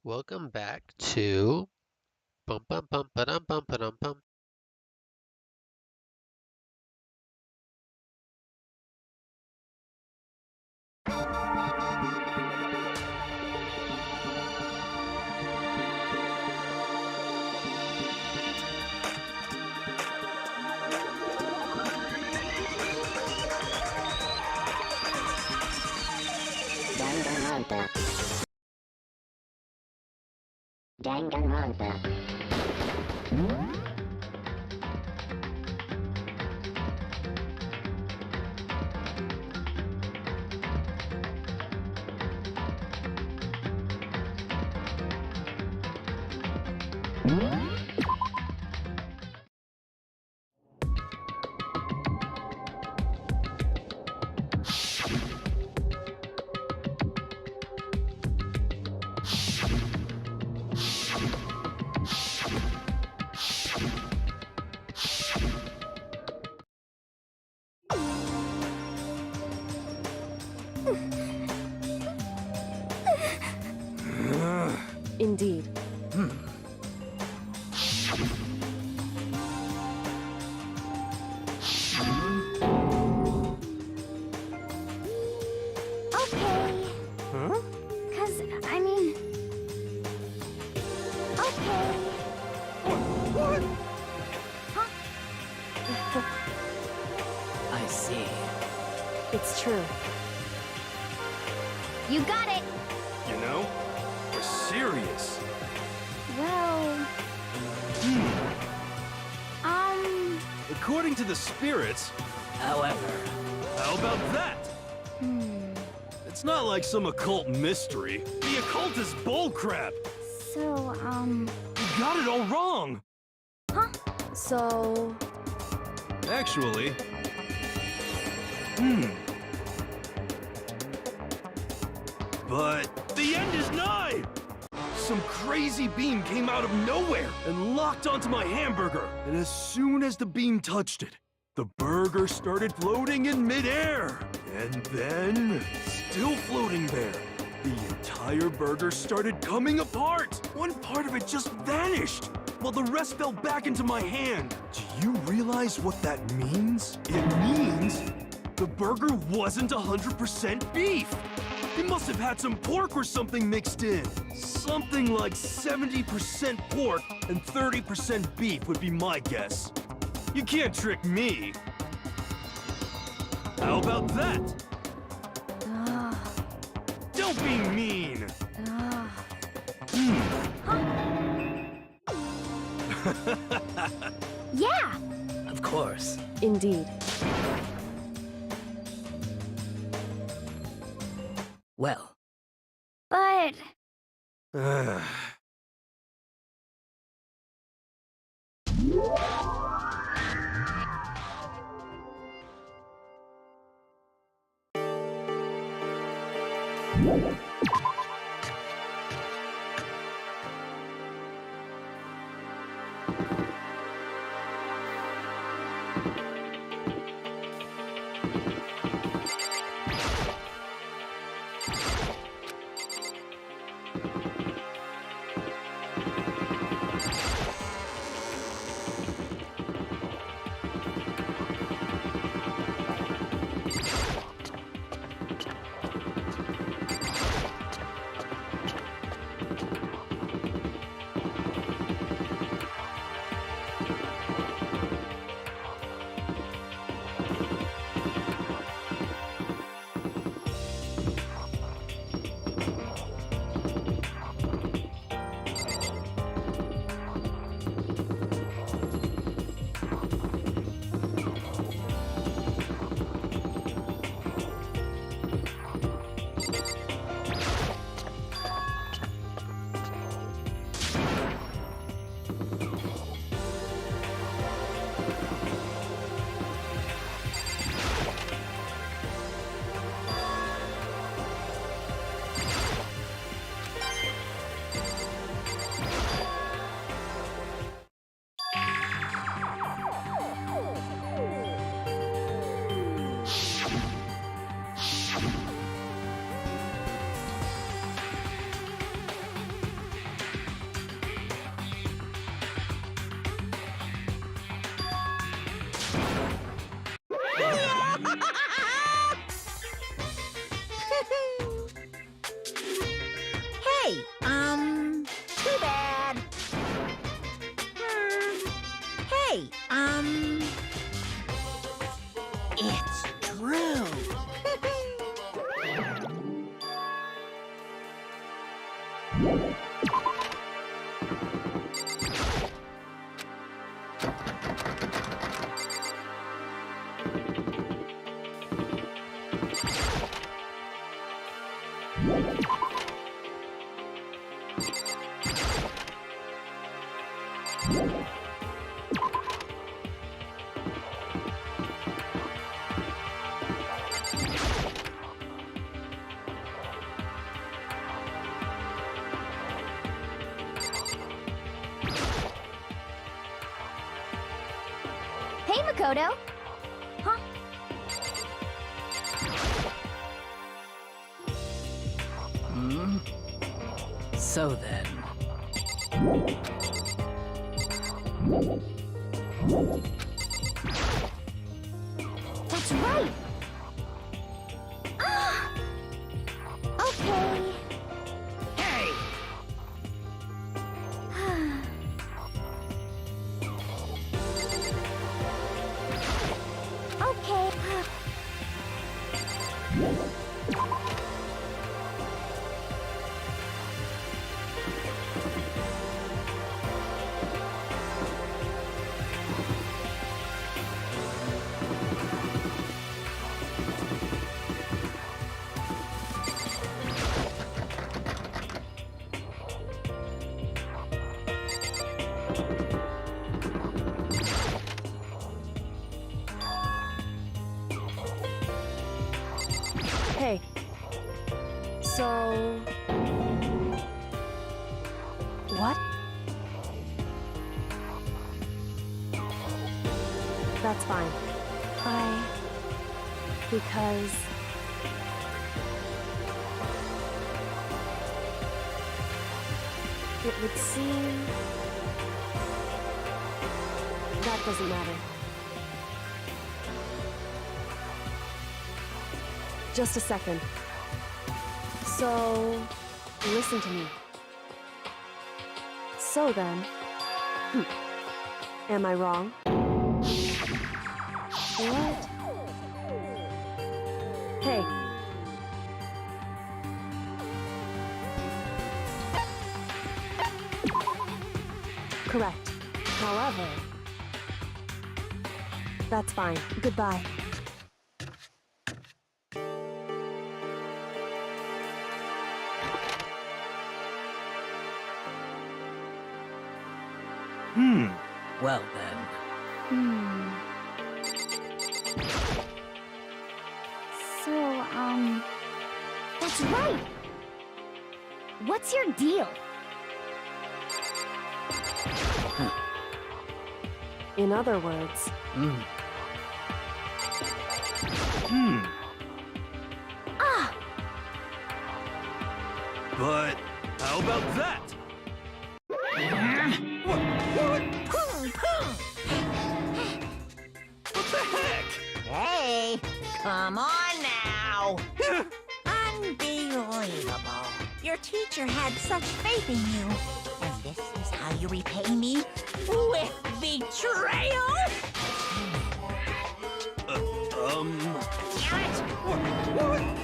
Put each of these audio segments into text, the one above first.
Welcome back to bum bum bum ba-dum bum ba-dum bum. Danganronpa. Danganronpa. Indeed. Okay. Huh? 'Cause, I mean... Okay. What? I see. It's true. You got it! You know, we're serious. Well... According to the spirits, However, how about that? It's not like some occult mystery. The occult is bullcrap. So, You got it all wrong. So... Actually, But the end is nigh! Some crazy beam came out of nowhere and locked onto my hamburger. And as soon as the beam touched it, the burger started floating in midair. And then, still floating there, the entire burger started coming apart. One part of it just vanished, while the rest fell back into my hand. Do you realize what that means? It means the burger wasn't 100% beef. It must have had some pork or something mixed in. Something like 70% pork and 30% beef would be my guess. You can't trick me. How about that? Don't be mean. yeah! of course. Indeed. Well, But... Hey, it's true. Hey, Makoto. Huh? So then. That's right. Okay. Hey, Okay. Hey. So... What? That's fine. Because... It would seem... That doesn't matter. Just a second. So, listen to me. So then... Am I wrong? What? Hey. Correct. However... That's fine. Goodbye. Well then. So, that's right. What's your deal? In other words... But how about that? What the heck? hey, come on now. Unbelievable. Your teacher had such faith in you. And this is how you repay me? With betrayal? Damn it!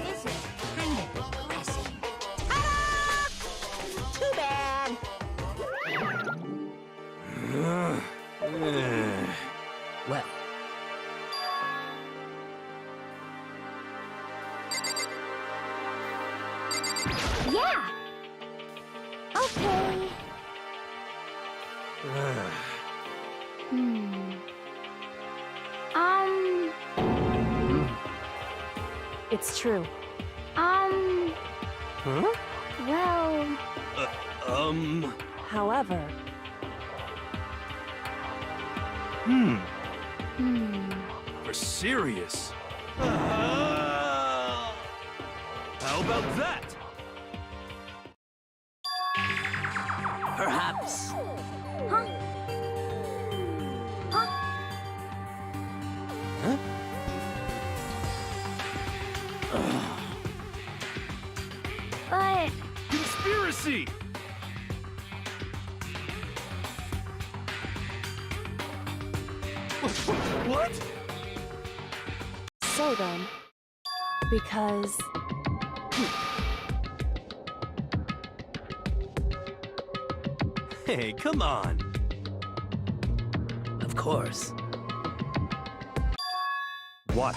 This is kind of depressing. Ta-da! Too bad. Well, Yeah. Okay. It's true. Huh? Well, However... For serious? How about that? perhaps. huh? Huh? But, Conspiracy! What? So then, because... Hey, come on. Of course. What?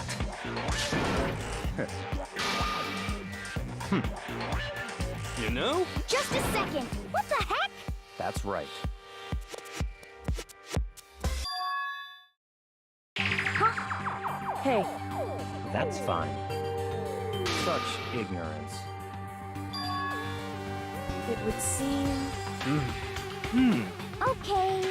You know? Just a second. What the heck? That's right. Hey, That's fine. Such ignorance. it would seem... Okay.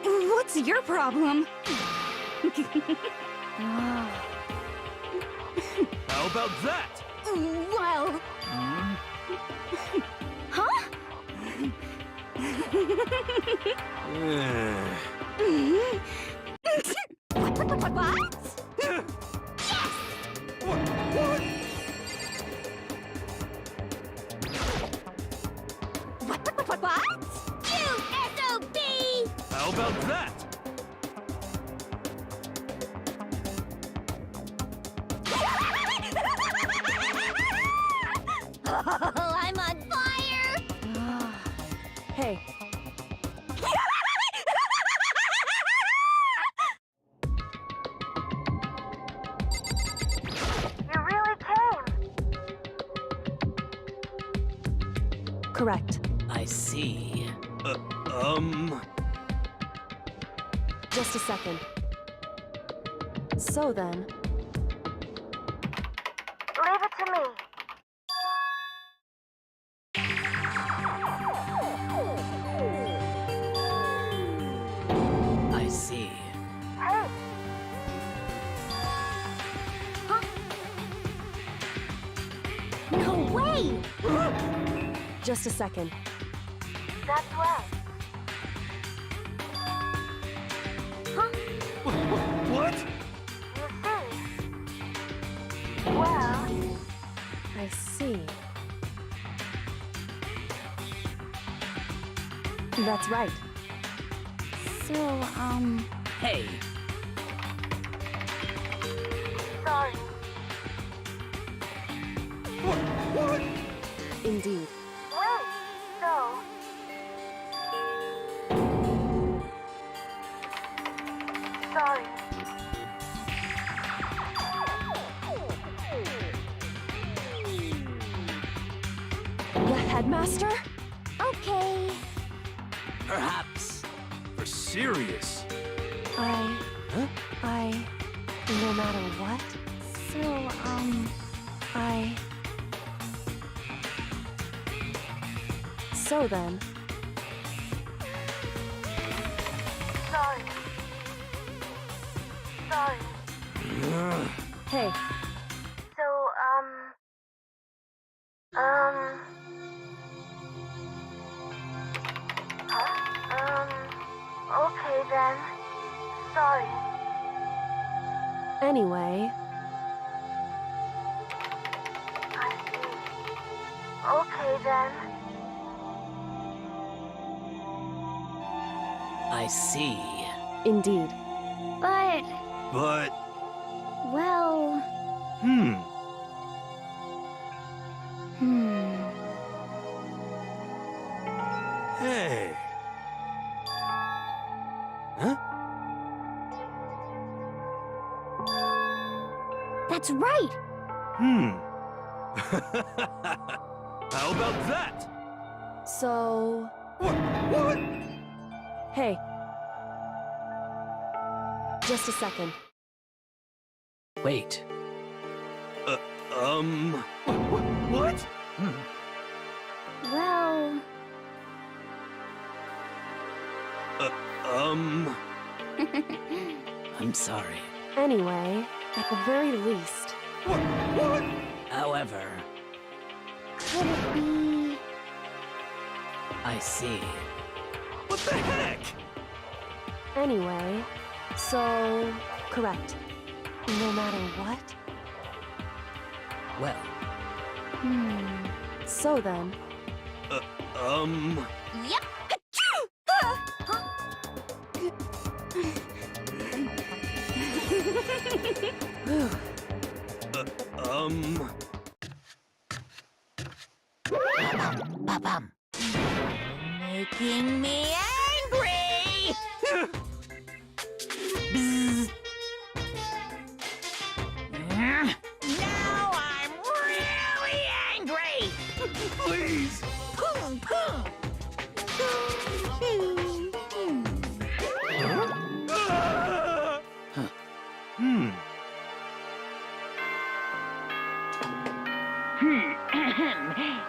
What's your problem? How about that? Well, huh? What? What? You SOB! How about that? Oh, I'm on fire! Hey, You really came. correct. I see. Just a second. So then, Leave it to me. I see. Hey, No way! just a second. that's right. What? You see? Well, I see. That's right. So, Hey, sorry. What? Indeed. Wait, so... Sorry. The headmaster? okay. perhaps. For serious? No matter what, So, So then, Sorry. Sorry. hey, So, okay then. Sorry. anyway, I see. Okay then. I see. indeed. but, But, well, hmm. Hey. Huh? that's right! How about that? So, What? hey, just a second. Wait. What? Well, I'm sorry. Anyway, at the very least, However, could it be... I see. What the heck? Anyway, so... correct. No matter what? Well, So then... Yep. Ba-bum. Making me angry. Bzz. Now I'm really angry. Please! Ah!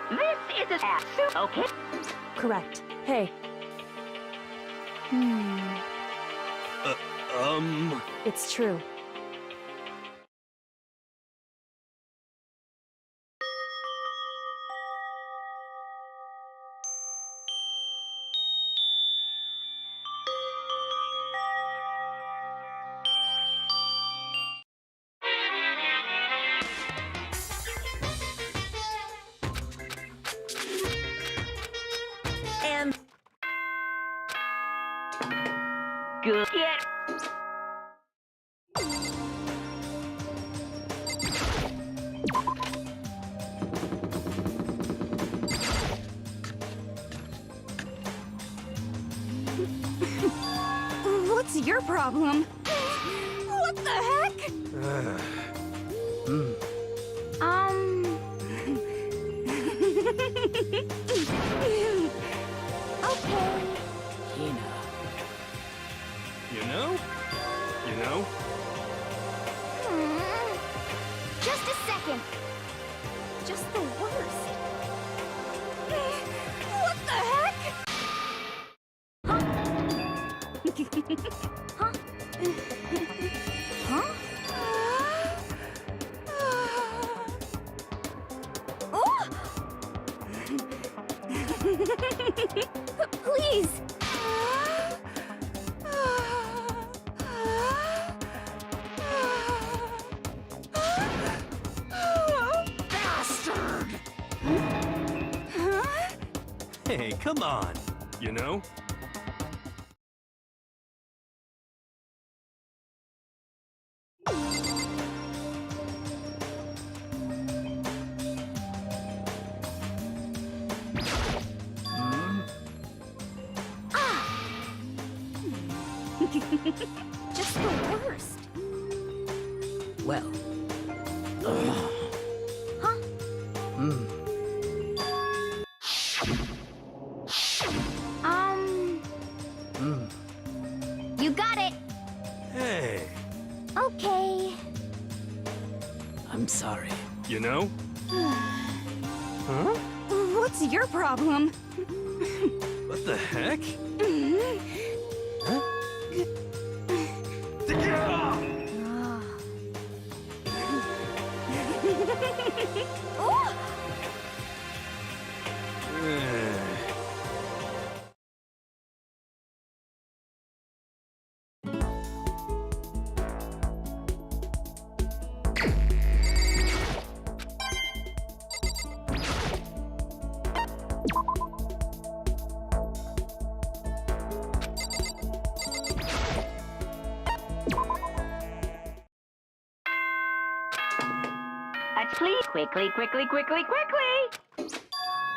This is a suit, okay? correct. Hey. It's true. And good. Yeah. What's your problem? What the heck? Okay. Hina. You know? You know? Just a second. Just the worst. What the heck? Huh? Huh? Oh! Please. Bastard! Hey, come on. You know? Just the worst. Well, Huh? You got it. Hey, Okay. I'm sorry. you know? Huh? What's your problem? What the heck? Oh! Please, quickly, quickly, quickly, quickly!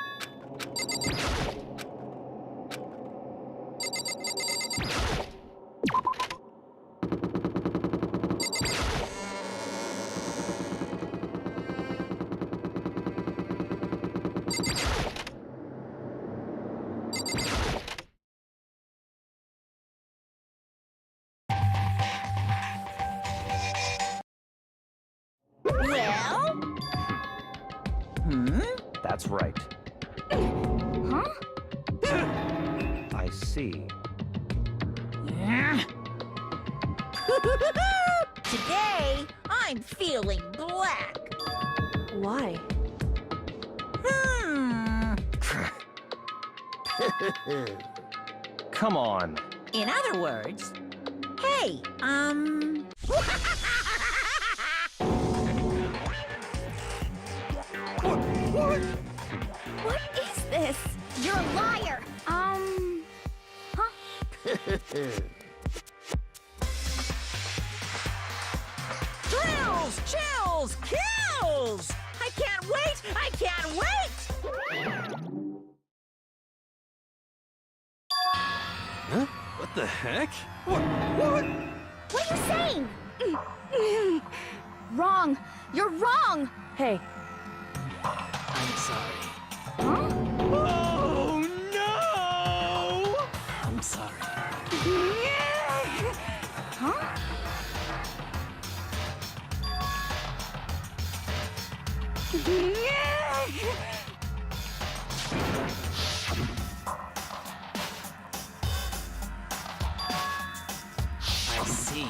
Well? That's right. Huh? I see. Today, I'm feeling black. Why? Come on. In other words, hey, What is this? You're a liar. Huh? Thrills, chills, kills! I can't wait! I can't wait! Huh? What the heck? What? What are you saying? Wrong. You're wrong. Hey, I'm sorry. Huh? Oh no! I'm sorry. Huh? I see.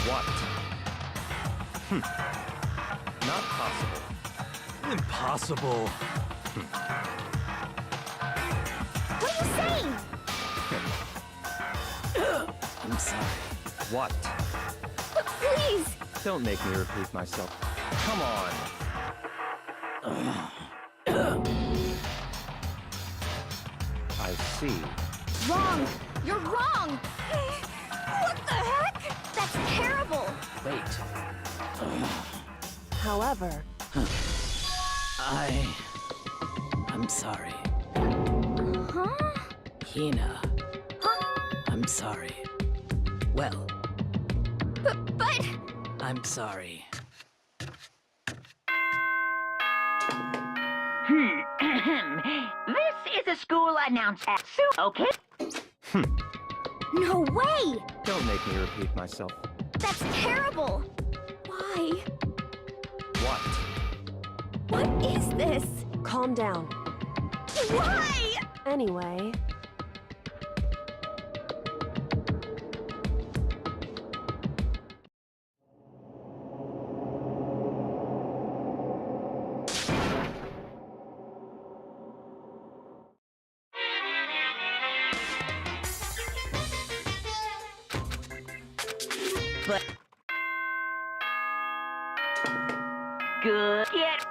What? Not possible. Impossible. What are you saying? I'm sorry. What? Please. Don't make me repeat myself. Come on. I see. Wrong. You're wrong. What the heck? That's terrible. Wait. however, I'm sorry. Huh? Hina, Huh? I'm sorry. Well, But... I'm sorry. This is a school announcement, okay? No way! Don't make me repeat myself. That's terrible! Why? What? What is this? calm down. Why? Anyway, But... Good. Get...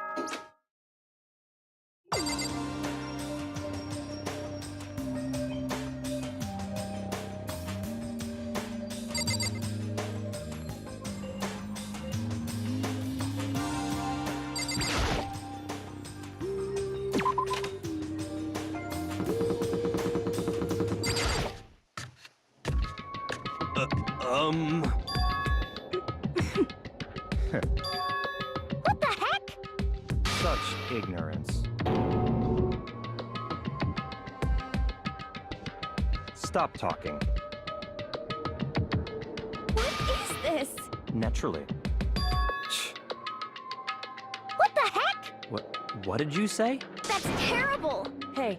What the heck? Such ignorance. Stop talking. What is this? Naturally. Shh. What the heck? What did you say? That's terrible! hey,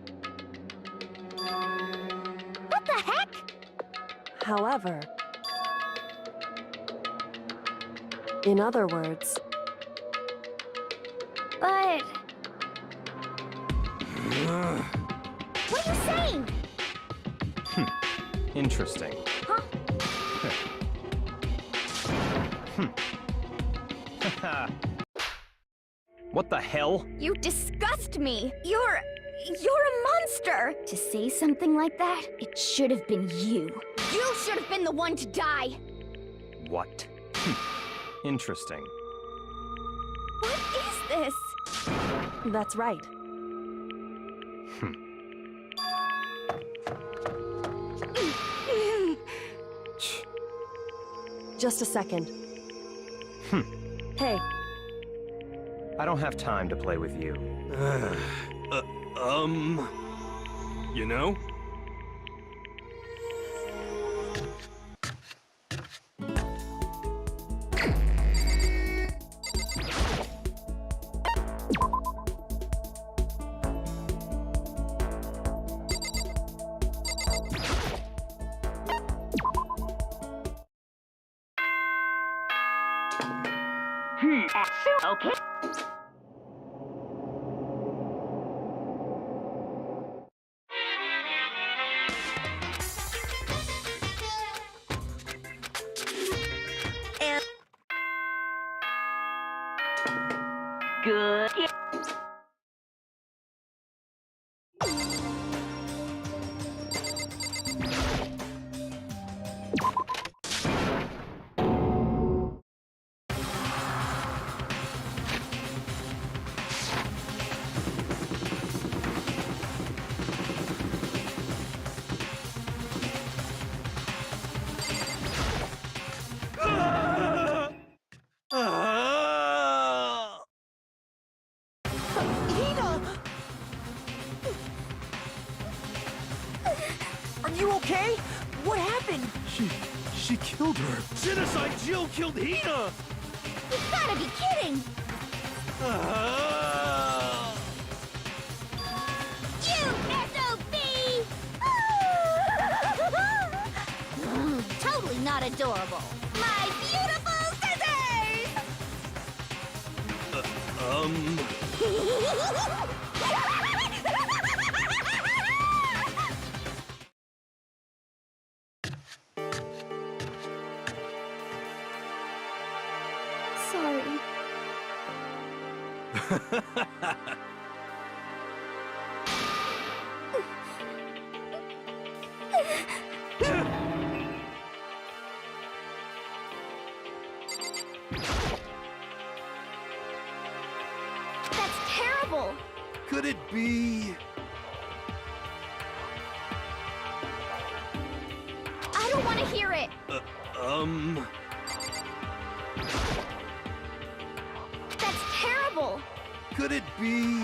What the heck? however, in other words, But... What are you saying? Interesting. Huh? What the hell? You disgust me! You're a monster! To say something like that, it should have been you. You should have been the one to die! What? Interesting. What is this? that's right. Shh. Just a second. Hey, I don't have time to play with you. You know? Okay. good. Hina! Are you okay? What happened? She killed her. Genocide Jill killed Hina! You've gotta be kidding! You SOB! Totally not adorable. My beautiful scissors! Sorry. That's terrible! Could it be... I don't want to hear it! That's terrible! Could it be...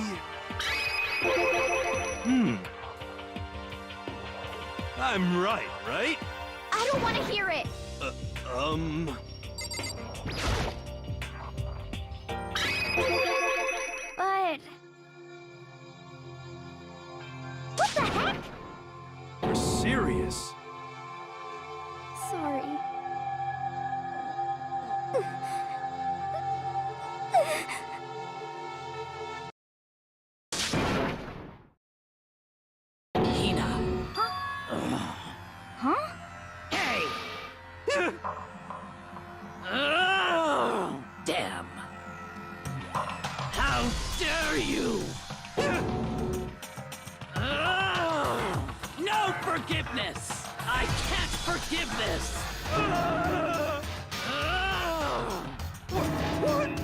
I'm right? I don't want to hear it! But... What the heck? You're serious? Sorry. Hina. Huh? Hey! Damn. How dare you! No forgiveness! I can't forgive this!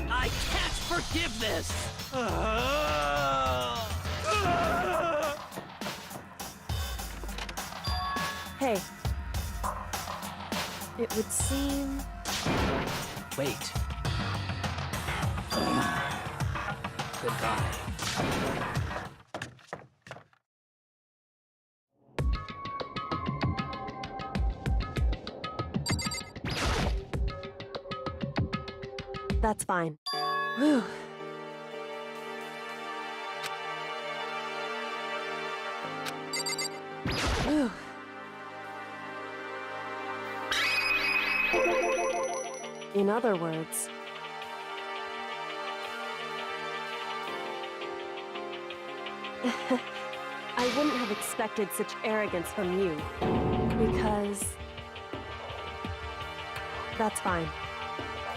I can't forgive this! Hey. It would seem... Wait. Goodbye. That's fine. Whew. Whew. In other words, I wouldn't have expected such arrogance from you, because that's fine.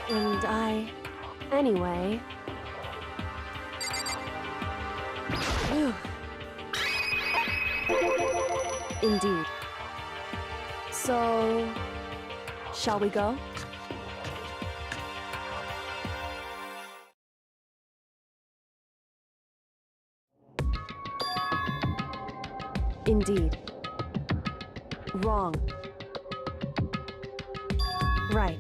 And anyway... Whew. Indeed. So, shall we go? Indeed. Wrong. Right.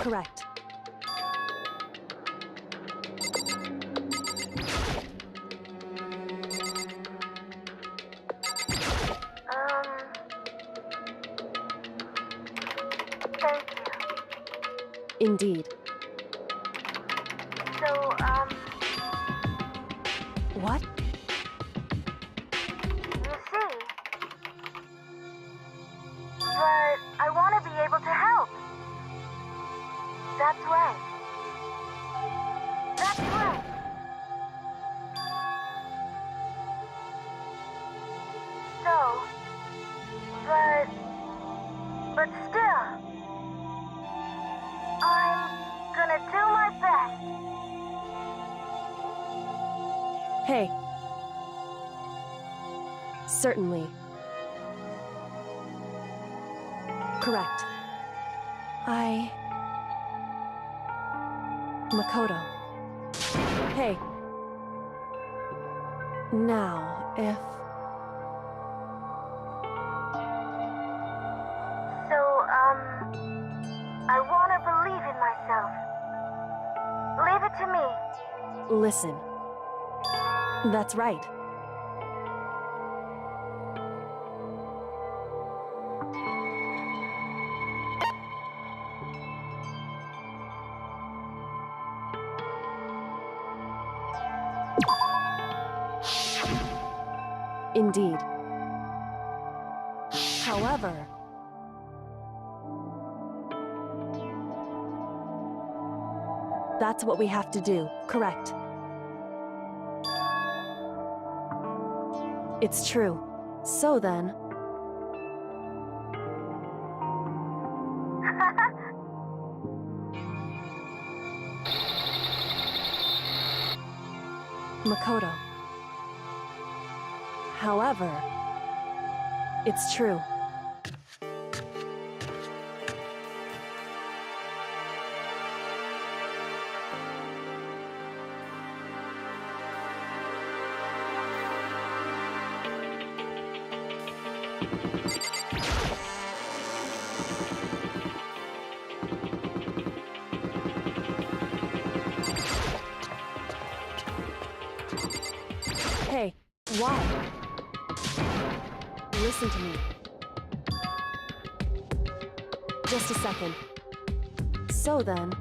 Correct. Thank you. Indeed. So, What? you see. But I want to be able to help. That's right. That's right. but still, I'm gonna do my best. Hey. Certainly. Correct. Makoto. Hey. Now, if... So, I want to believe in myself. Leave it to me. Listen. That's right. Indeed. However... That's what we have to do, correct? It's true. So then... Makoto. However, it's true. Hey, why? Listen to me. Just a second. So then...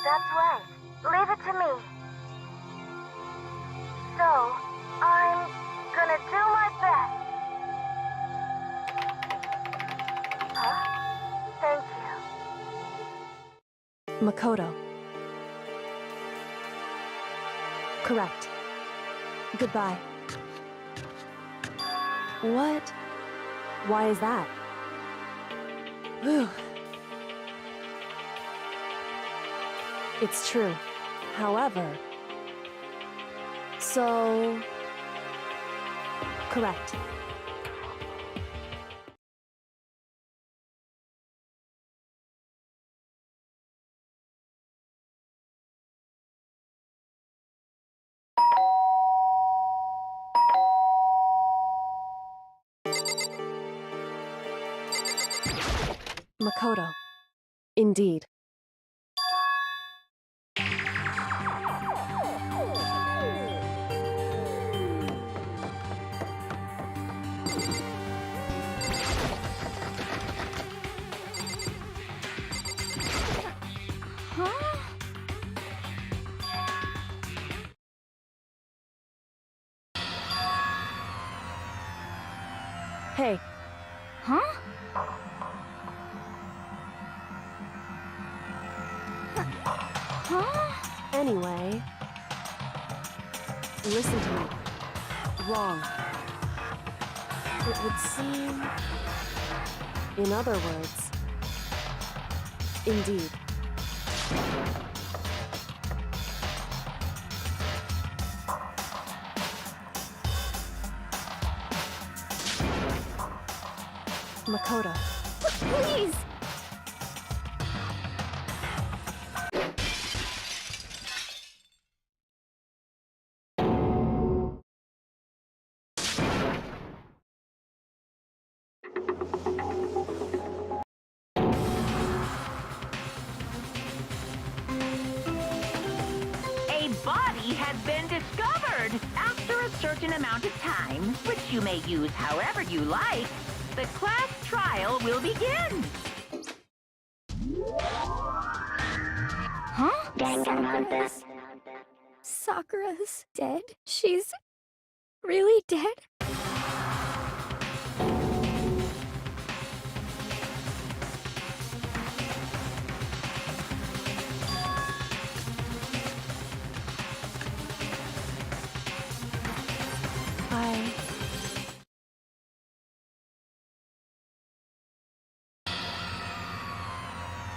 That's right. Leave it to me. So, I'm gonna do my best. Huh? Thank you. Makoto. Correct. Goodbye. What? Why is that? Whew. It's true. However... So... Correct. Makoto. Indeed. Hey. Huh? Huh? Anyway... Listen to me. Wrong. It would seem... In other words... Indeed. Makoto. Please! A body has been discovered after a certain amount of time, which you may use however you like. The class trial will begin. Huh? Danganronpa. Sakura's dead? She's really dead?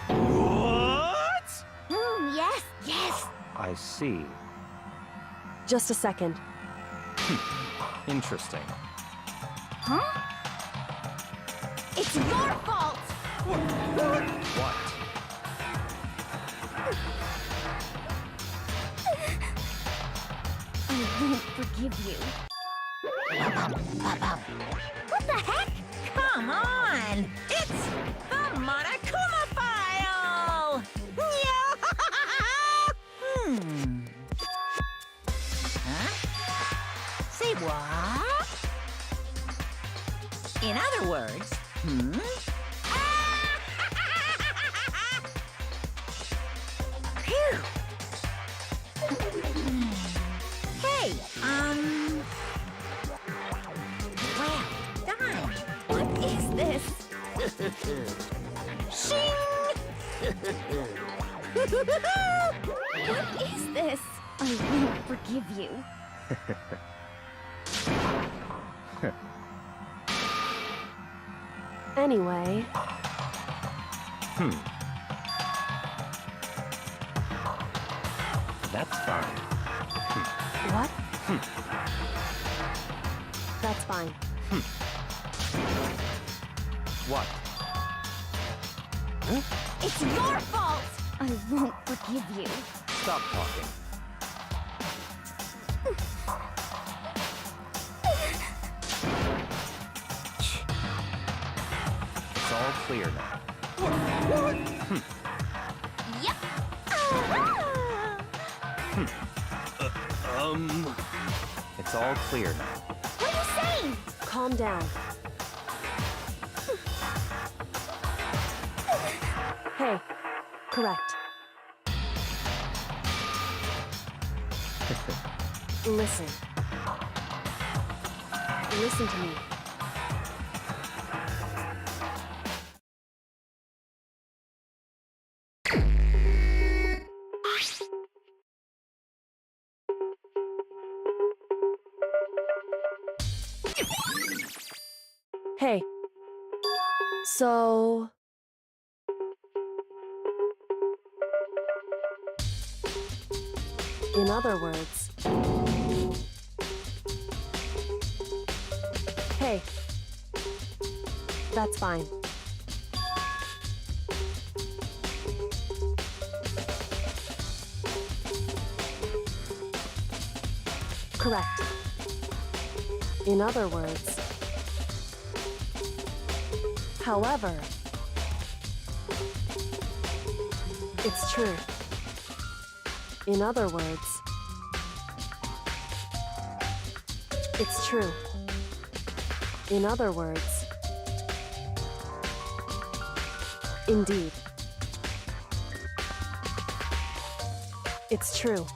What? Yes, yes. I see. Just a second. Interesting. Huh? It's your fault! What? I won't forgive you. What the heck? Come on! It's the Monokuma file! Say what? In other words, Phew. Hey, well done. What is this? What is this? I won't forgive you. Anyway, That's fine. what? That's fine. What? It's your fault! I won't forgive you. Stop talking. It's all clear now. Yep. It's all clear now. What are you saying? Calm down. Hey, correct. Listen. Listen to me. Hey. So... In other words... Hey. That's fine. Correct. In other words... However... It's true. In other words... It's true. In other words... Indeed. It's true.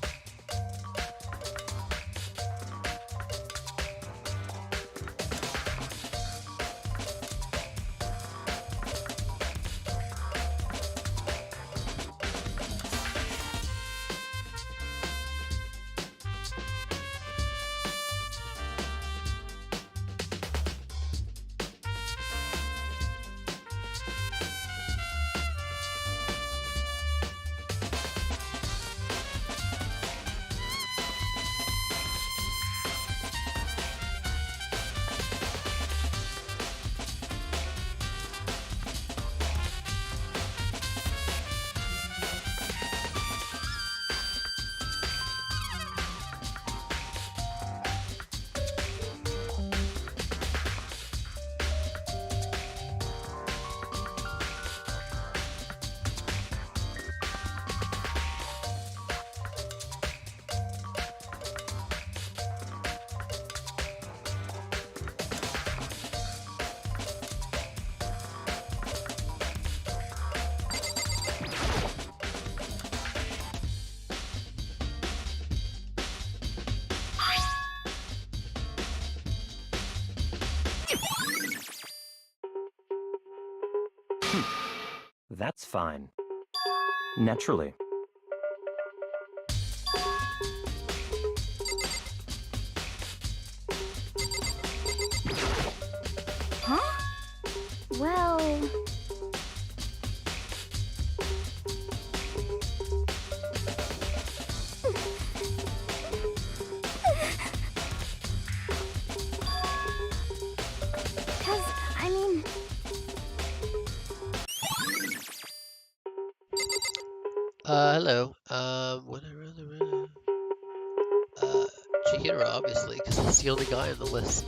That's fine. Naturally. Huh? Well... Because, I mean... Hello. When I really, Chihiro, obviously, because he's the only guy on the list.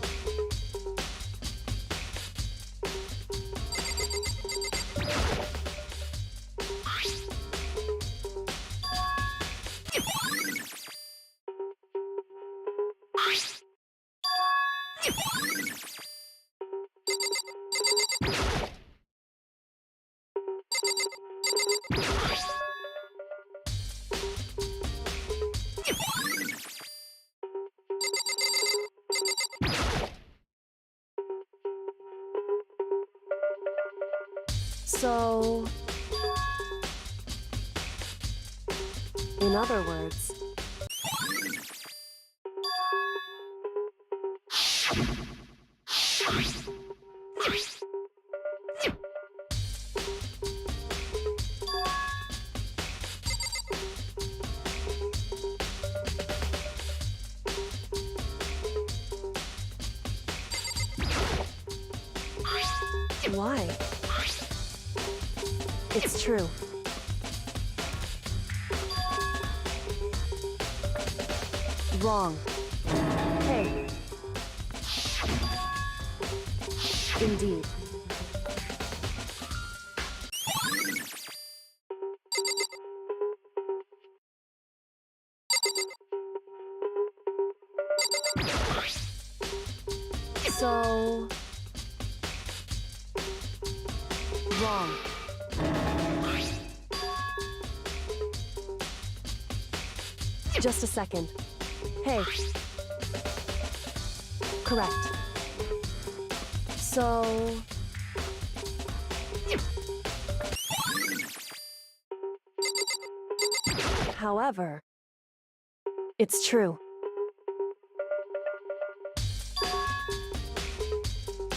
So... In other words... Why? It's true. Wrong. Hey. Indeed. So... Wrong. Just a second. Hey. Correct. So... However, it's true.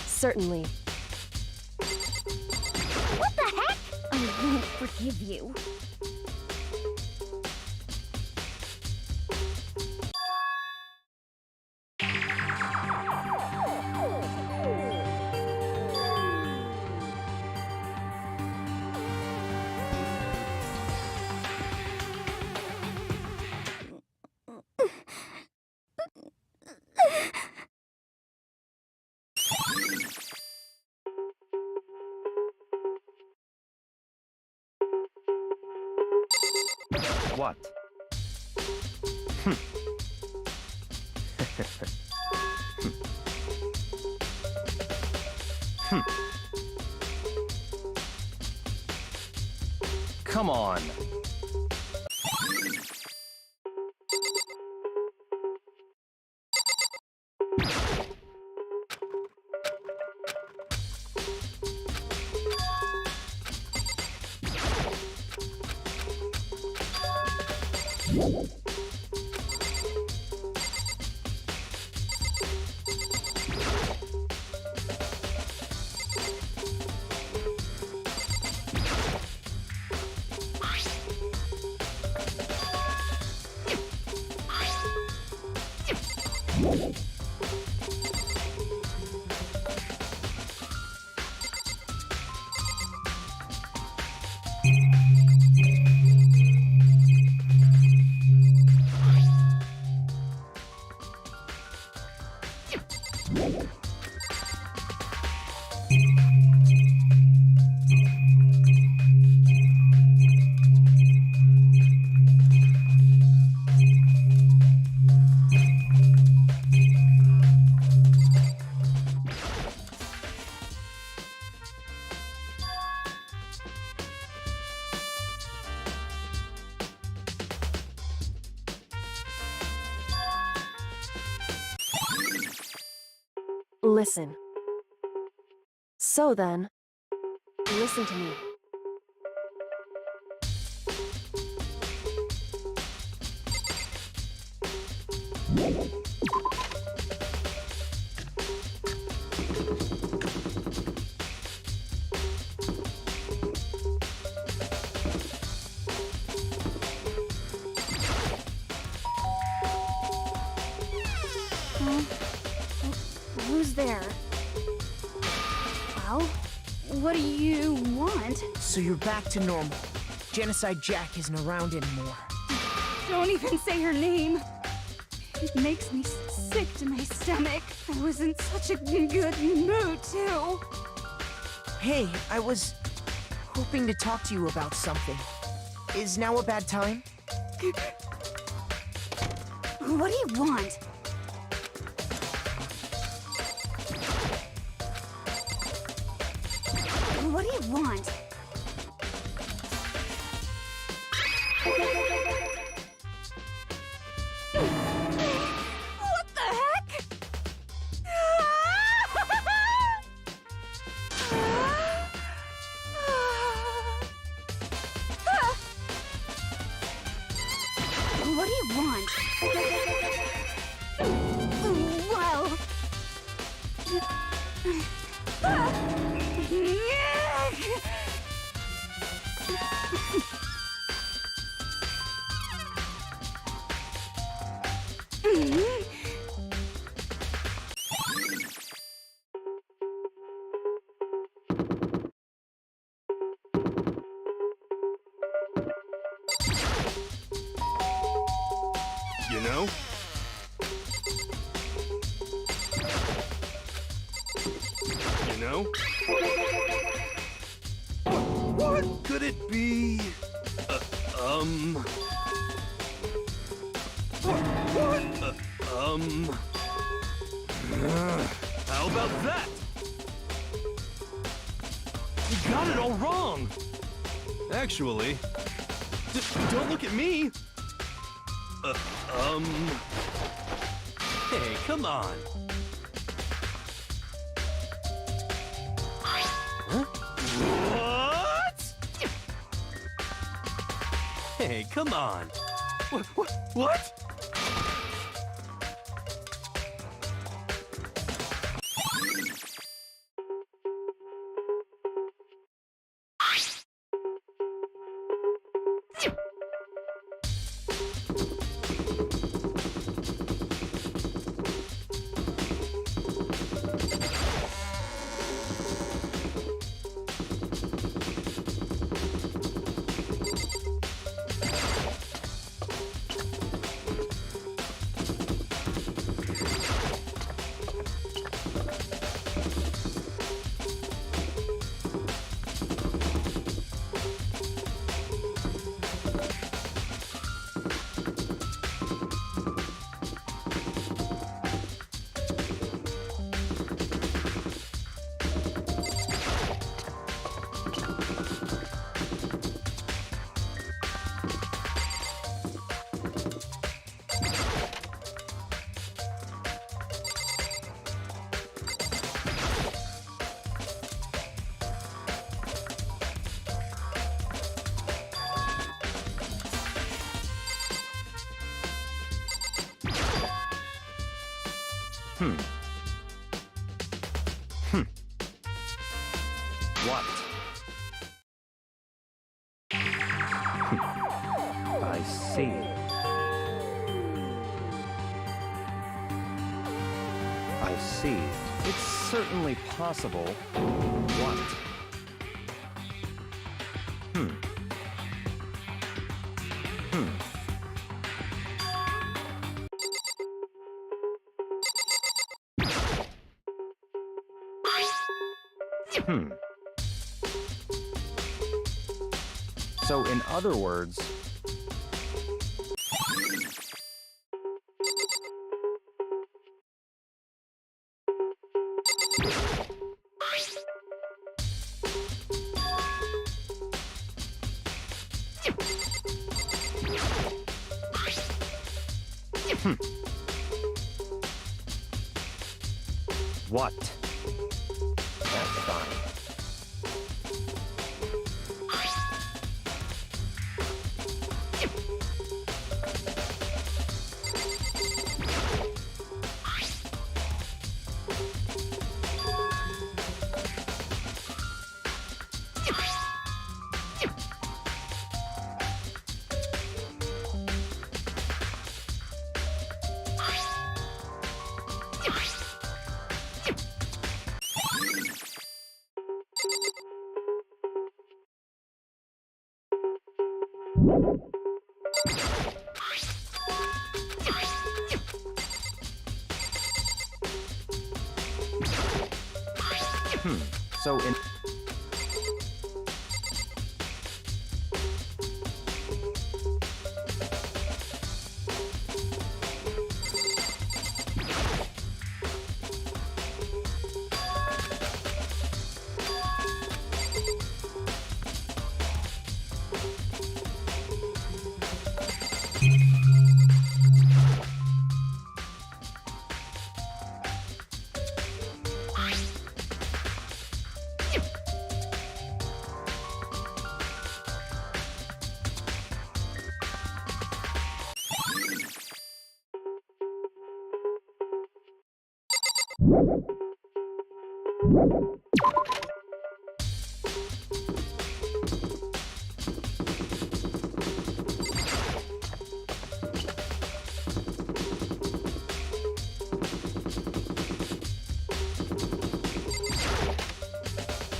Certainly. What the heck? I won't forgive you. What? Come on. Listen. So then, listen to me. Who's there? Well, what do you want? So you're back to normal. Genocide Jack isn't around anymore. Don't even say her name. It makes me sick to my stomach. I was in such a good mood, too. Hey, I was hoping to talk to you about something. Is now a bad time? What do you want? What do you want? What the heck? What do you want? Well... You know? You know? What could it be? How about that? You got it all wrong! Actually, don't look at me! Hey, come on! Huh? What? Hey, come on! What? What? I see. I see. It's certainly possible. What? So, in other words, what? That's fine. So in...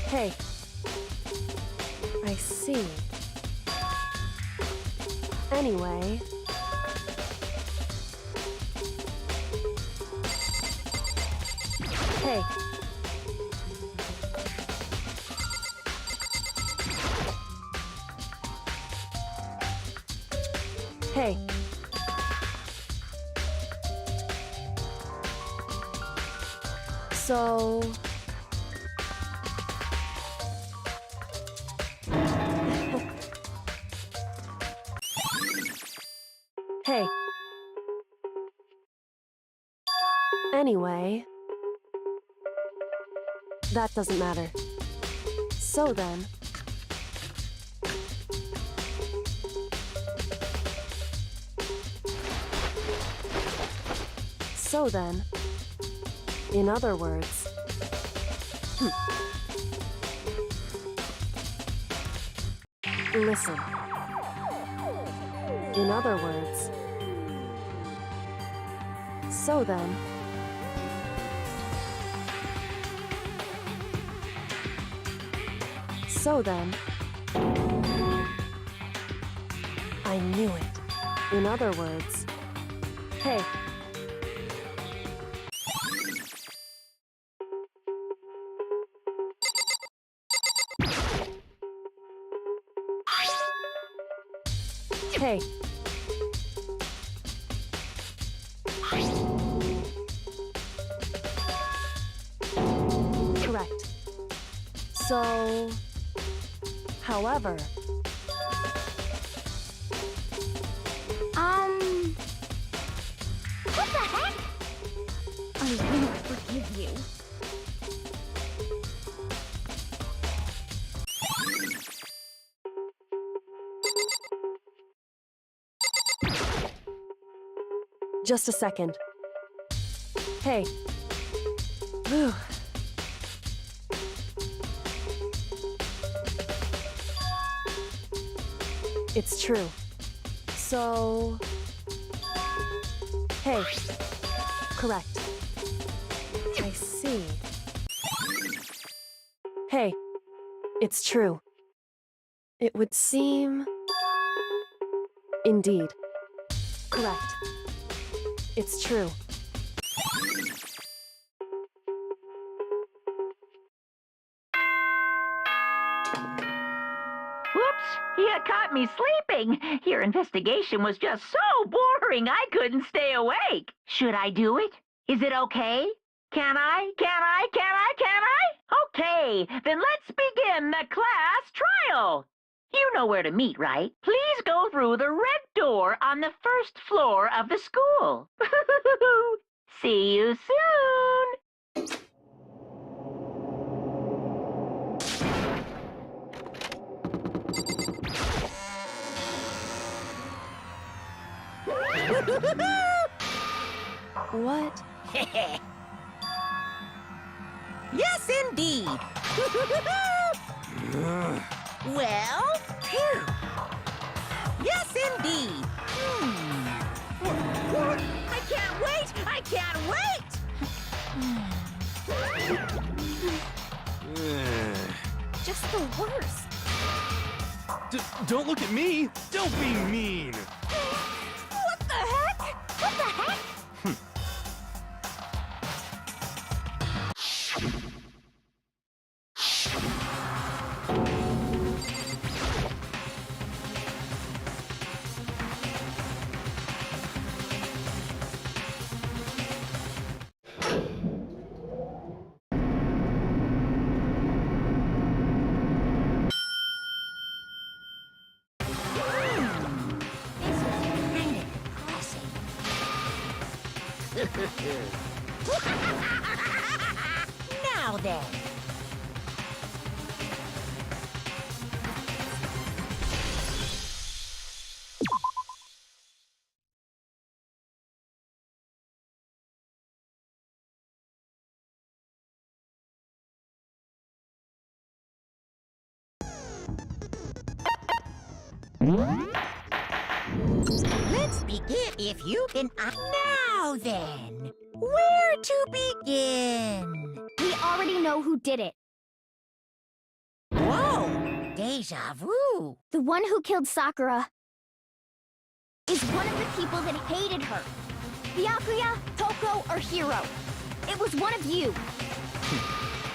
Hey. I see. Anyway... Hey. Hey. So... Hey. Anyway... That doesn't matter. So then... So then... In other words... Listen. In other words... So then... So then... I knew it. In other words... Hey. Hey. Correct. So... However... What the heck? I won't forgive you. Just a second. Hey. Whew. It's true. So... Hey. Correct. I see. Hey. It's true. It would seem... Indeed. Correct. It's true. Whoops! You caught me sleeping. Your investigation was just so boring I couldn't stay awake. Should I do it? Is it okay? Can I? Okay, then let's begin the class trial. You know where to meet, right? Please go through the red door on the first floor of the school. See you soon. What? Yes, indeed. Well, phew. Yes, indeed. What? I can't wait! I can't wait! Just the worst. Don't look at me! Don't be mean! What the heck? What the heck? Now then. Let's begin if you can. Now then, where to begin? We already know who did it. Whoa! Deja vu! The one who killed Sakura is one of the people that hated her. Byakuya, Toko, or Hiro. It was one of you.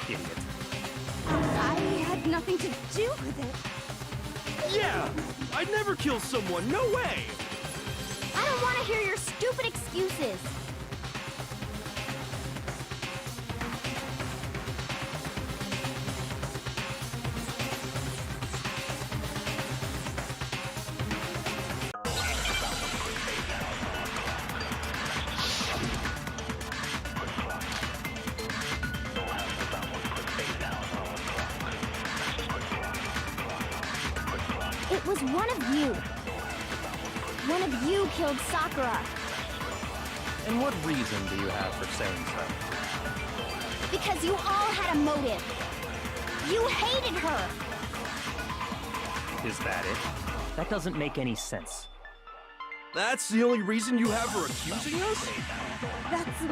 Idiot. I had nothing to do with it. Yeah! I'd never kill someone, no way! I don't want to hear your stupid excuses. It was one of you. One of you killed Sakura. And what reason do you have for saying so? Because you all had a motive. You hated her. Is that it? That doesn't make any sense. That's the only reason you have for accusing us? That's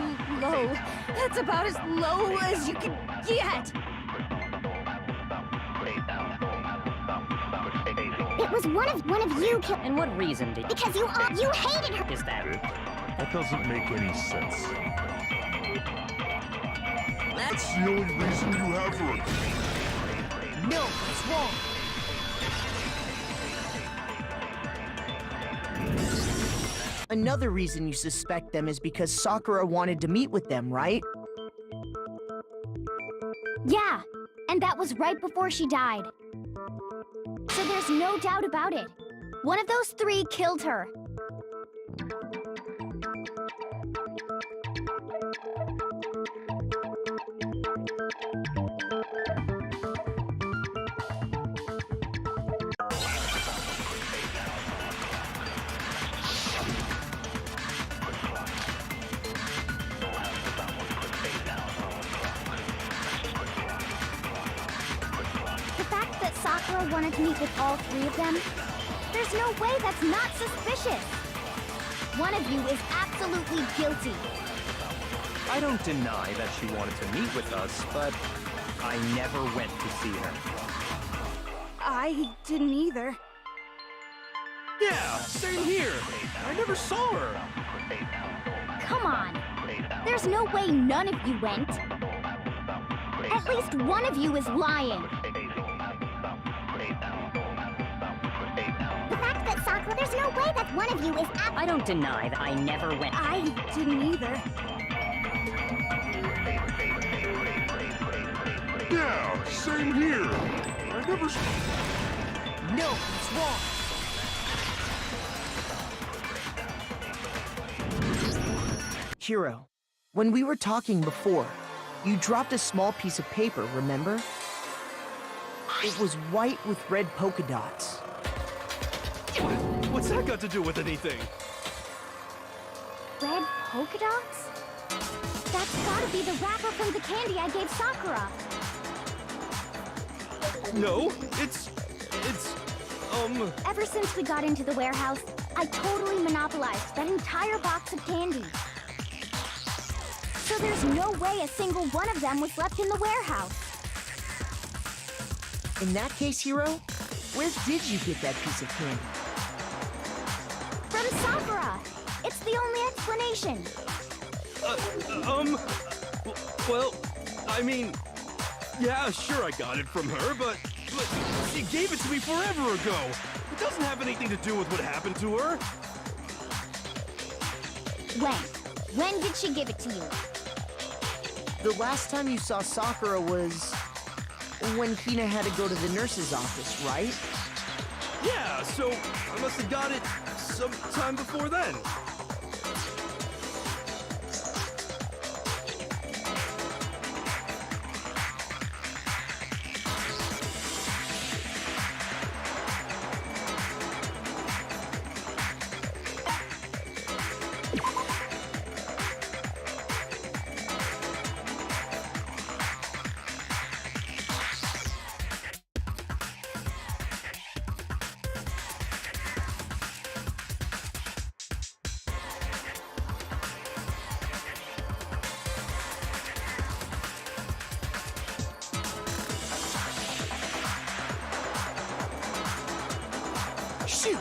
low. That's about as low as you can get. It was one of you killed. And what reason did Because you hated her. is that? That doesn't make any sense. That's the only reason you have for it. No, it's wrong. Another reason you suspect them is because Sakura wanted to meet with them, right? Yeah, and that was right before she died. So there's no doubt about it. One of those three killed her. Sakura wanted to meet with all three of them? There's no way that's not suspicious! One of you is absolutely guilty. I don't deny that she wanted to meet with us, but I never went to see her. I didn't either. Yeah, same here. I never saw her. Come on. There's no way none of you went. At least one of you is lying. Sakura, there's no way that one of you is I don't deny that I never went. I didn't either. Yeah, same here. I never... No, it's wrong. Hiro, when we were talking before, you dropped a small piece of paper, remember? It was white with red polka dots. What's that got to do with anything? Red polka dots? That's gotta be the wrapper from the candy I gave Sakura. No, it's... Ever since we got into the warehouse, I totally monopolized that entire box of candy. So there's no way a single one of them was left in the warehouse. In that case, Hiro, where did you get that piece of candy? It's the only explanation. Well, I mean, yeah, sure I got it from her, but she gave it to me forever ago. It doesn't have anything to do with what happened to her. When did she give it to you? The last time you saw Sakura was when Hina had to go to the nurse's office, right? Yeah, so I must have got it sometime before then. Shoot!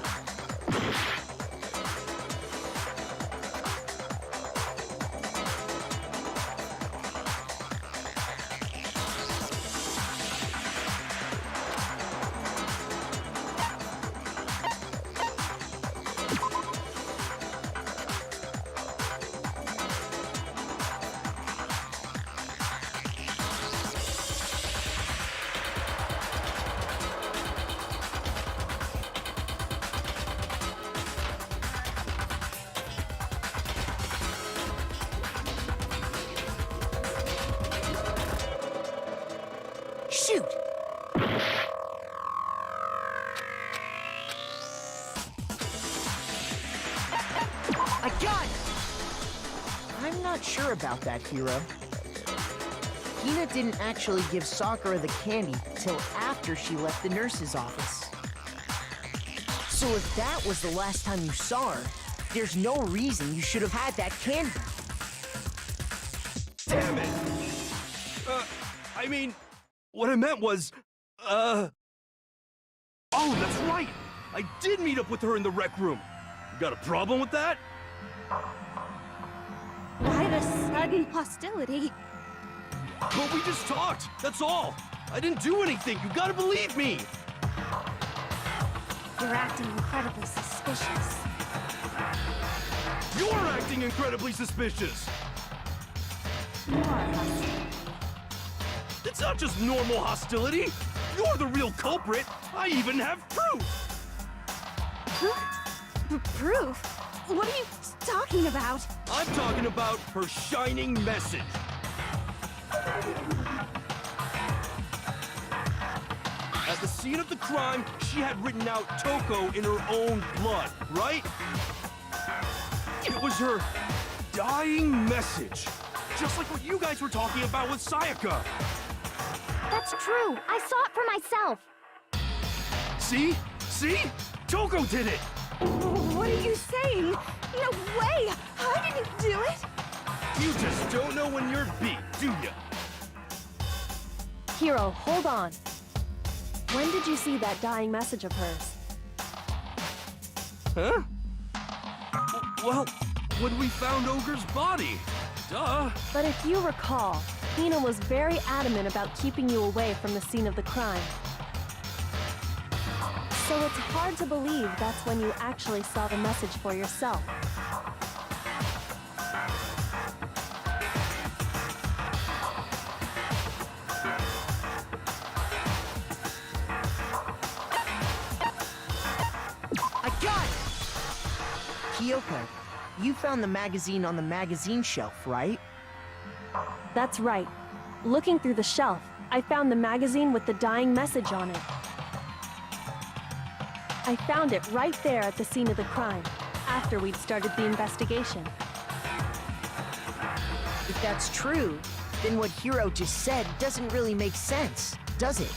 Shoot! I got it! I'm not sure about that, Hiro. Hina didn't actually give Sakura the candy till after she left the nurse's office. So if that was the last time you saw her, there's no reason you should have had that candy. Damn it! I mean, what I meant was, Oh, that's right! I did meet up with her in the rec room. You got a problem with that? Why the sudden hostility? But we just talked, that's all. I didn't do anything, you gotta believe me! You're acting incredibly suspicious. You're acting incredibly suspicious! You are hostile. It's not just normal hostility! You're the real culprit! I even have proof! Proof? What are you talking about? I'm talking about her shining message. At the scene of the crime, she had written out Toko in her own blood, right? It was her dying message. Just like what you guys were talking about with Sayaka. That's true. I saw it for myself. See? See? Toko did it! What are you saying? No way! I didn't do it! You just don't know when you're beat, do ya? Hiro, hold on. When did you see that dying message of hers? Huh? Well, when we found Ogre's body. Duh. But if you recall, Hina was very adamant about keeping you away from the scene of the crime. So it's hard to believe that's when you actually saw the message for yourself. I got it! Kyoko, you found the magazine on the magazine shelf, right? That's right. Looking through the shelf, I found the magazine with the dying message on it. I found it right there at the scene of the crime, after we'd started the investigation. If that's true, then what Hiro just said doesn't really make sense, does it?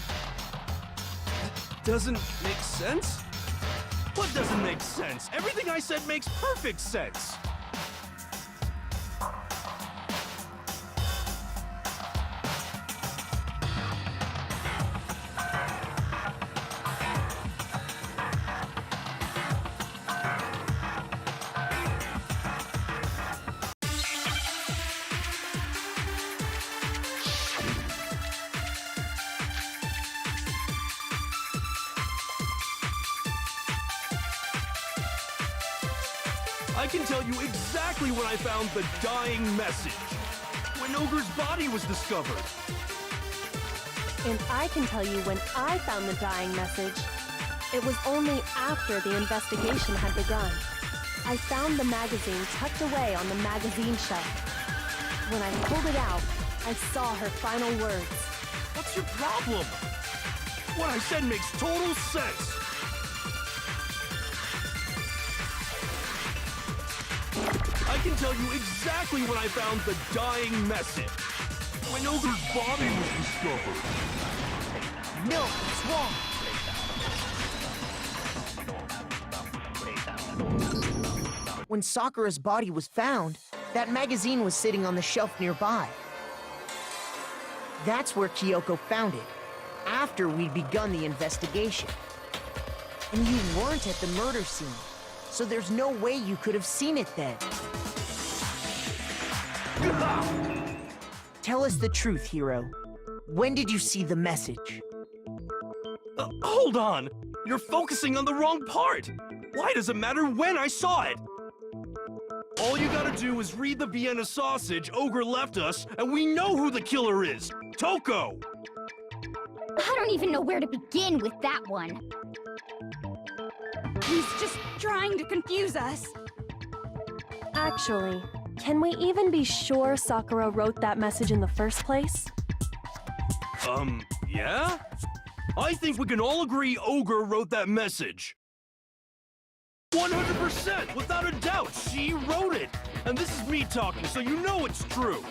Doesn't make sense? What doesn't make sense? Everything I said makes perfect sense. I can tell you exactly when I found the dying message. When Ogre's body was discovered. And I can tell you when I found the dying message. It was only after the investigation had begun. I found the magazine tucked away on the magazine shelf. When I pulled it out, I saw her final words. What's your problem? What I said makes total sense. I can tell you exactly when I found the dying message. When Ogre's body was discovered. No, it's wrong. When Sakura's body was found, that magazine was sitting on the shelf nearby. That's where Kyoko found it, after we'd begun the investigation. And you weren't at the murder scene, so there's no way you could have seen it then. Tell us the truth, Hiro. When did you see the message? Hold on! You're focusing on the wrong part! Why does it matter when I saw it? All you gotta do is read the Vienna sausage Ogre left us, and we know who the killer is! Toko! I don't even know where to begin with that one. He's just trying to confuse us. Actually, can we even be sure Sakura wrote that message in the first place? Yeah? I think we can all agree Ogre wrote that message. 100%! Without a doubt, she wrote it! And this is me talking, so you know it's true!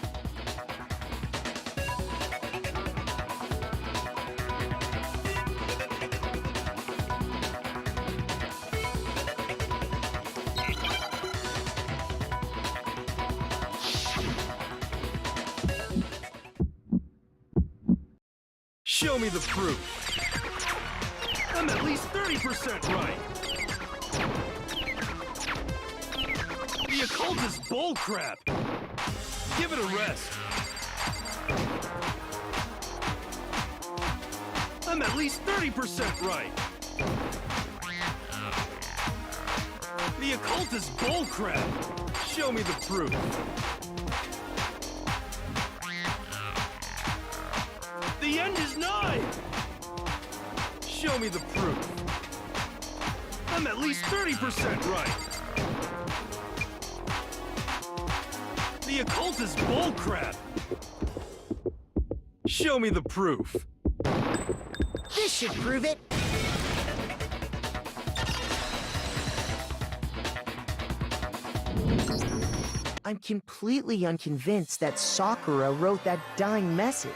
Show me the proof. I'm at least 30% right. The occult is bullcrap. Give it a rest. I'm at least 30% right. The occult is bullcrap. Show me the proof. The end is nigh! Show me the proof. I'm at least 30% right. The occult is bullcrap. Show me the proof. This should prove it. I'm completely unconvinced that Sakura wrote that dying message.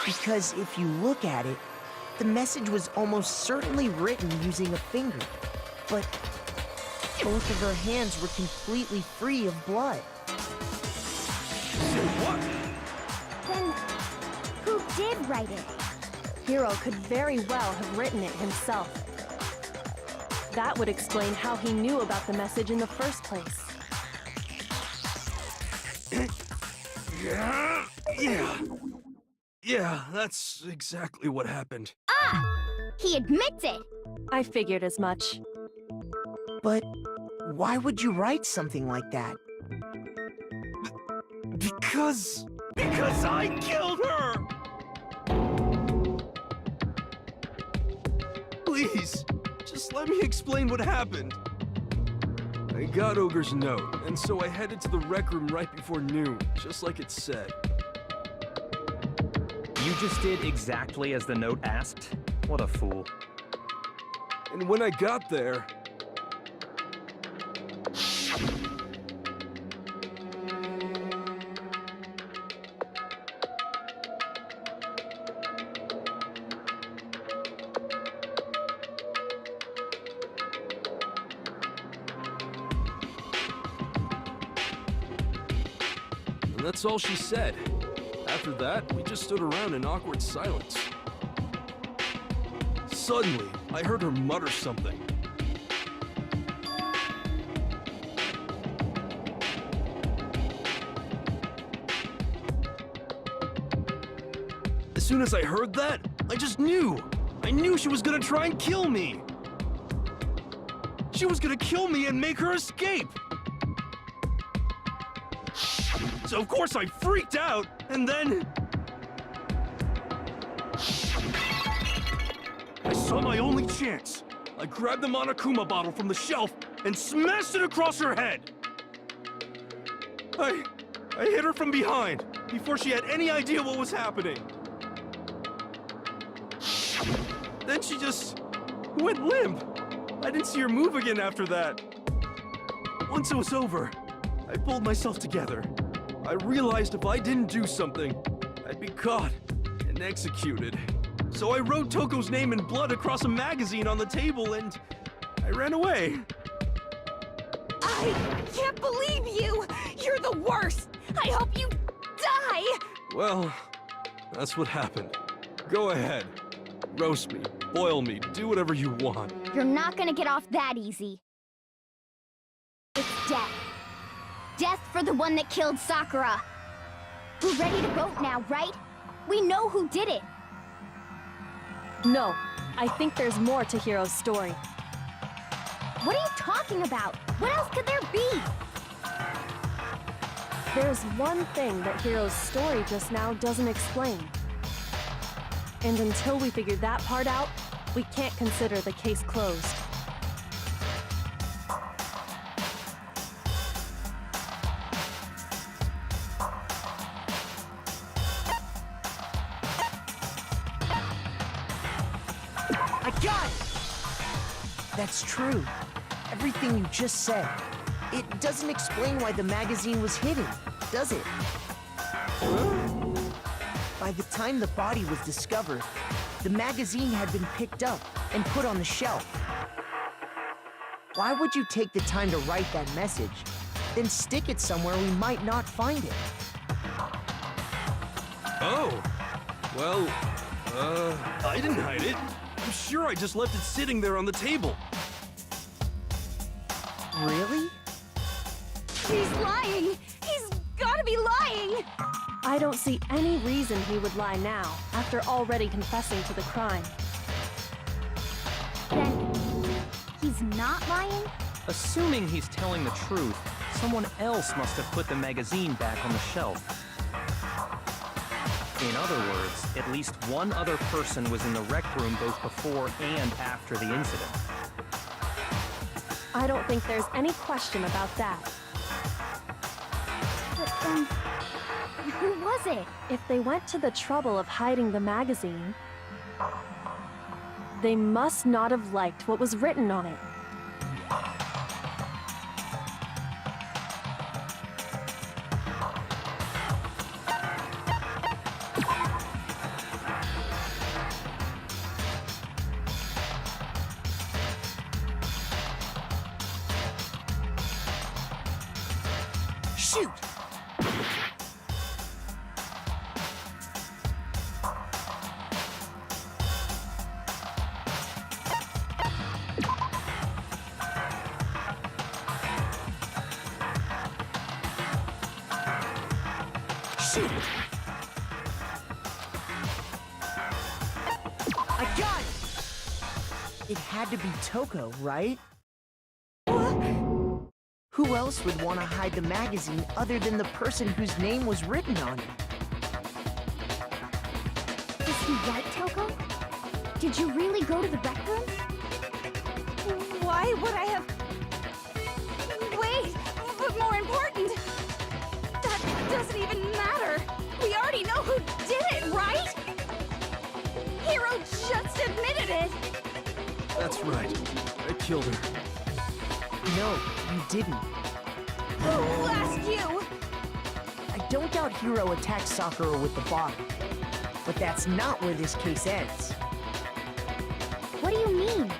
Because if you look at it, the message was almost certainly written using a finger. But both of her hands were completely free of blood. What? Then, who did write it? Hiro could very well have written it himself. That would explain how he knew about the message in the first place. Yeah, that's exactly what happened. Ah! He admits it! I figured as much. But why would you write something like that? Because I killed her! Please, just let me explain what happened. I got Ogre's note, and so I headed to the rec room right before noon, just like it said. You just did exactly as the note asked? What a fool. And when I got there... And that's all she said. After that, we just stood around in awkward silence. Suddenly, I heard her mutter something. As soon as I heard that, I just knew! I knew she was gonna try and kill me! She she was gonna kill me and make her escape. So of course I freaked out, and then... I saw my only chance. I grabbed the Monokuma bottle from the shelf and smashed it across her head. I hit her from behind, before she had any idea what was happening. Then she just went limp. I didn't see her move again after that. Once it was over, I pulled myself together. I realized if I didn't do something, I'd be caught and executed. So I wrote Toko's name in blood across a magazine on the table and I ran away. I can't believe you! You're the worst! I hope you die! Well, that's what happened. Go ahead. Roast me, boil me, do whatever you want. You're not gonna get off that easy. It's death. Death for the one that killed Sakura. We're ready to vote now, right? We know who did it. No, I think there's more to Hiro's story. What are you talking about? What else could there be? There's one thing that Hiro's story just now doesn't explain. And until we figure that part out, we can't consider the case closed. I got it! That's true. Everything you just said. It doesn't explain why the magazine was hidden, does it? By the time the body was discovered, the magazine had been picked up and put on the shelf. Why would you take the time to write that message, then stick it somewhere we might not find it? Oh, well, I didn't hide it. I'm sure I just left it sitting there on the table. Really? He's lying! He's gotta be lying! I don't see any reason he would lie now, after already confessing to the crime. Then, he's not lying? Assuming he's telling the truth, someone else must have put the magazine back on the shelf. In other words, at least one other person was in the rec room both before and after the incident. I don't think there's any question about that. But, who was it? If they went to the trouble of hiding the magazine, they must not have liked what was written on it. Shoot! Shoot! I got it! It had to be Toko, right? Who else would want to hide the magazine other than the person whose name was written on it? Is he right, Toko? Did you really go to the rec room? Why would I have... Wait, but more important, that doesn't even matter. We already know who did it, right? Hiro just admitted it. That's right. I killed her. No, you didn't. Who asked you? I don't doubt Hiro attacked Sakura with the bottle. But that's not where this case ends. What do you mean?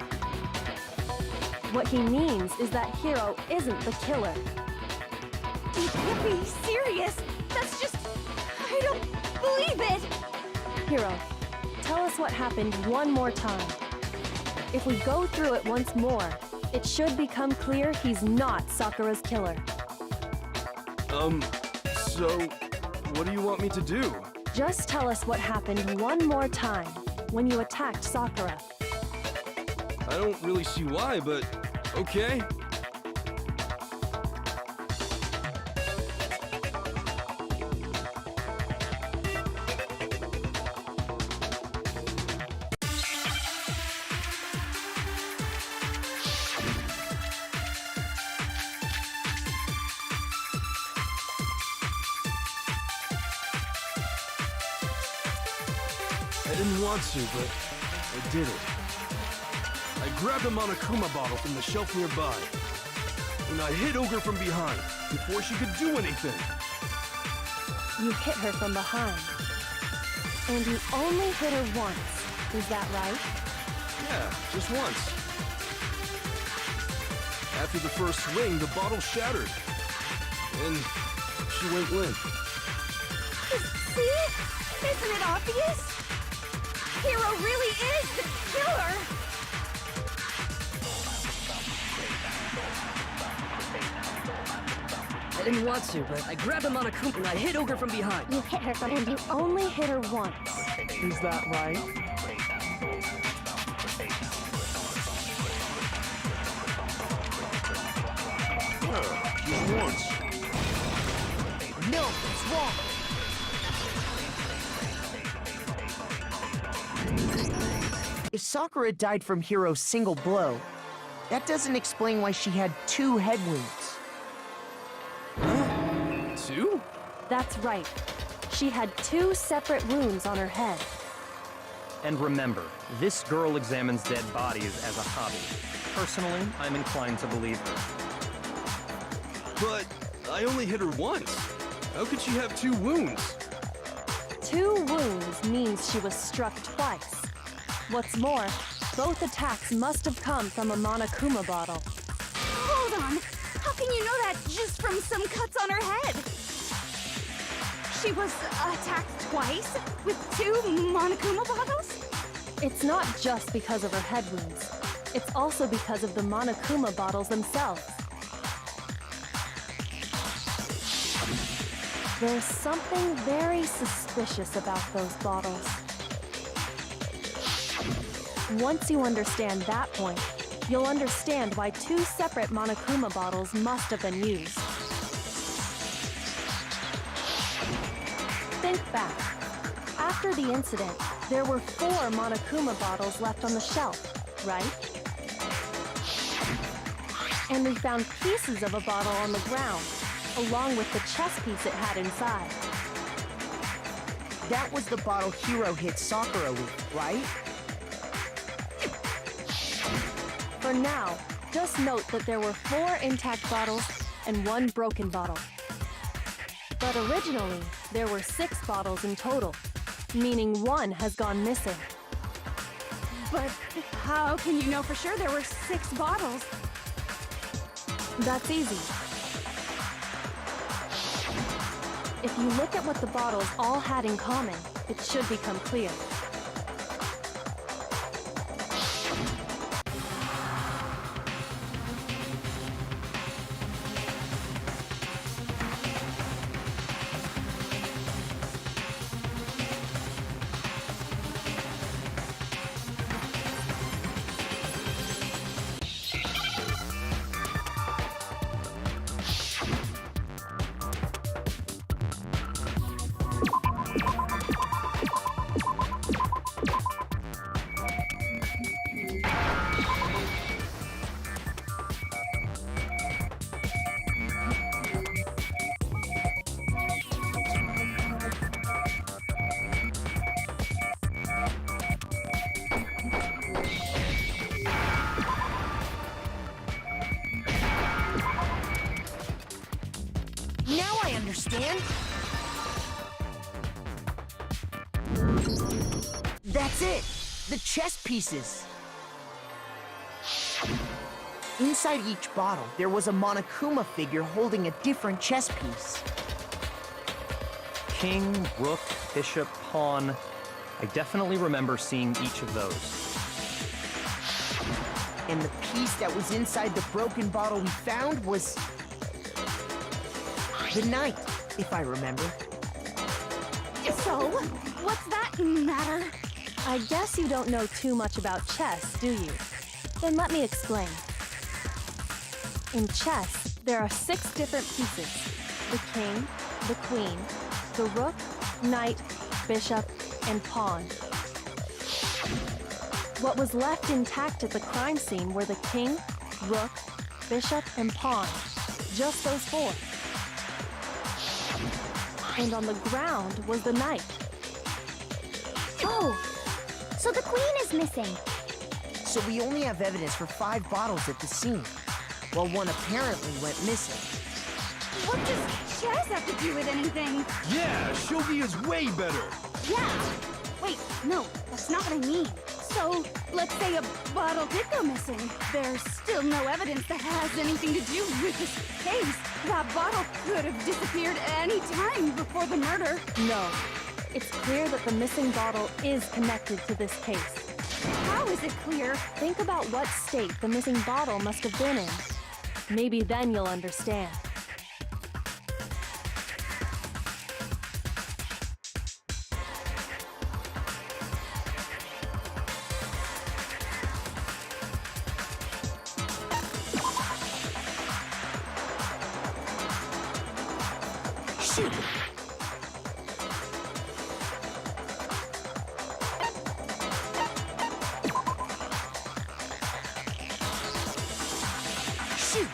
What he means is that Hiro isn't the killer. You can't be serious. That's just... I don't believe it. Hiro, tell us what happened one more time. If we go through it once more, it should become clear he's not Sakura's killer. So, what do you want me to do? Just tell us what happened one more time when you attacked Sakura. I don't really see why, but Okay. I didn't want to, but I did it. I grabbed a Monokuma bottle from the shelf nearby, and I hit Ogre from behind before she could do anything. You hit her from behind. And you only hit her once. Is that right? Yeah, just once. After the first swing, the bottle shattered, and she went limp. See? Isn't it obvious? Hero really is the killer! I didn't want to, but I grabbed him on a coop and I hit Ogre from behind. You hit her from behind. And you only hit her once. Is that right? Just once. No, it's wrong. If Sakura died from Hiro's single blow, that doesn't explain why she had 2 head wounds. Two? That's right. She had 2 separate wounds on her head. And remember, this girl examines dead bodies as a hobby. Personally, I'm inclined to believe her. But I only hit her once. How could she have 2 wounds? 2 wounds means she was struck twice. What's more, both attacks must have come from a Monokuma bottle. Hold on! How can you know that just from some cuts on her head? She was attacked twice with 2 Monokuma bottles? It's not just because of her head wounds. It's also because of the Monokuma bottles themselves. There's something very suspicious about those bottles. Once you understand that point, you'll understand why 2 separate Monokuma bottles must have been used. Think back. After the incident, there were 4 Monokuma bottles left on the shelf, right? And we found pieces of a bottle on the ground, along with the chess piece it had inside. That was the bottle Hiro hit Sakura with, right? For now, just note that there were 4 intact bottles and 1 broken bottle. But originally, there were 6 bottles in total, meaning 1 has gone missing. But how can you know for sure there were 6 bottles? That's easy. If you look at what the bottles all had in common, it should become clear. Now I understand. That's it! The chess pieces! Inside each bottle, there was a Monokuma figure holding a different chess piece. King, rook, bishop, pawn. I definitely remember seeing each of those. And the piece that was inside the broken bottle we found was... the knight, if I remember. So, what's that matter? I guess you don't know too much about chess, do you? Then let me explain. In chess, there are 6 different pieces. The king, the queen, the rook, knight, bishop, and pawn. What was left intact at the crime scene were the king, rook, bishop, and pawn. Just those 4. And on the ground was the knight. Oh, so the queen is missing. So we only have evidence for 5 bottles at the scene, while one apparently went missing. What does chess have to do with anything? Yeah, shogi is way better. Yeah. Wait, no, that's not what I mean. So, let's say a bottle did go missing. There's still no evidence that has anything to do with this case. That bottle could have disappeared any time before the murder. No. It's clear that the missing bottle is connected to this case. How is it clear? Think about what state the missing bottle must have been in. Maybe then you'll understand. Shoot! Shoot!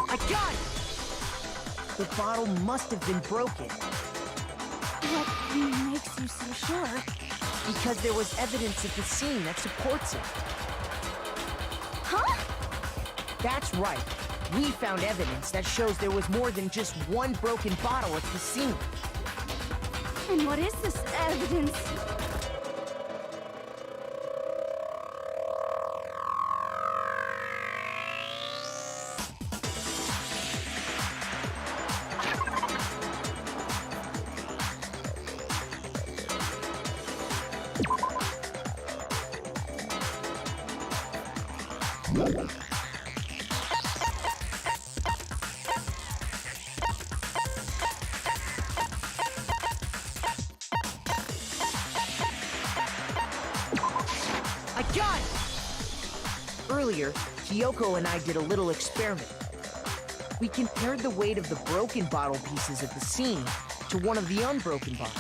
I got it! The bottle must have been broken. What makes you so sure? Because there was evidence at the scene that supports it. Huh? That's right. We found evidence that shows there was more than just one broken bottle at the scene. And what is this evidence? I got it! Earlier, Kyoko and I did a little experiment. We compared the weight of the broken bottle pieces at the scene to one of the unbroken bottles.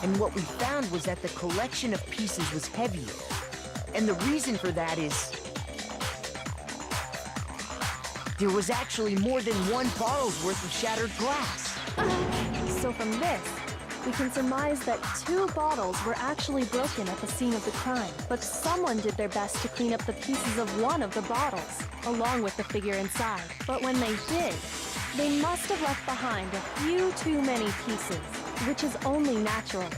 And what we found was that the collection of pieces was heavier. And the reason for that is there was actually more than one bottle's worth of shattered glass. So from this, we can surmise that 2 bottles were actually broken at the scene of the crime. But someone did their best to clean up the pieces of one of the bottles, along with the figure inside. But when they did, they must have left behind a few too many pieces, which is only natural.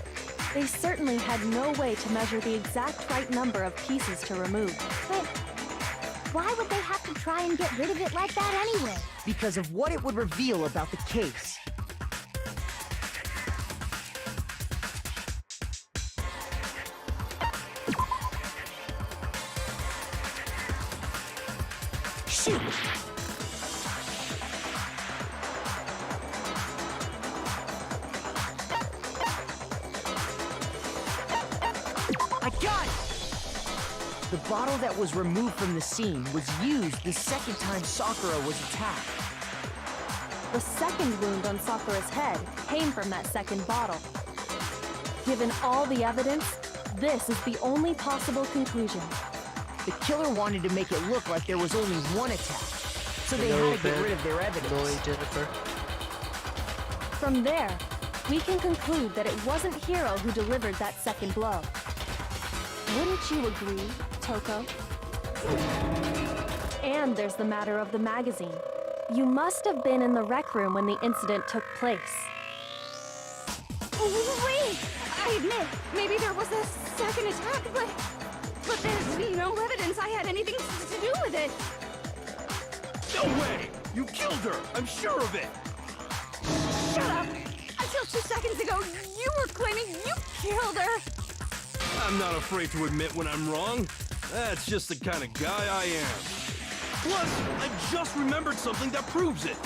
They certainly had no way to measure the exact right number of pieces to remove. But why would they have to try and get rid of it like that anyway? Because of what it would reveal about the case. Shoot! I got it! The bottle that was removed from the scene was used the second time Sakura was attacked. The second wound on Sakura's head came from that second bottle. Given all the evidence, this is the only possible conclusion. The killer wanted to make it look like there was only one attack, so they had to get rid of their evidence. Annoy Jennifer. From there, we can conclude that it wasn't Hiro who delivered that second blow. Wouldn't you agree, Toko? And there's the matter of the magazine. You must have been in the rec room when the incident took place. Wait! I admit, maybe there was a second attack, but there's no evidence I had anything to do with it. No way! You killed her! I'm sure of it! Shut up! Until 2 seconds ago, you were claiming you killed her! I'm not afraid to admit when I'm wrong. That's just the kind of guy I am. Plus, I just remembered something that proves it.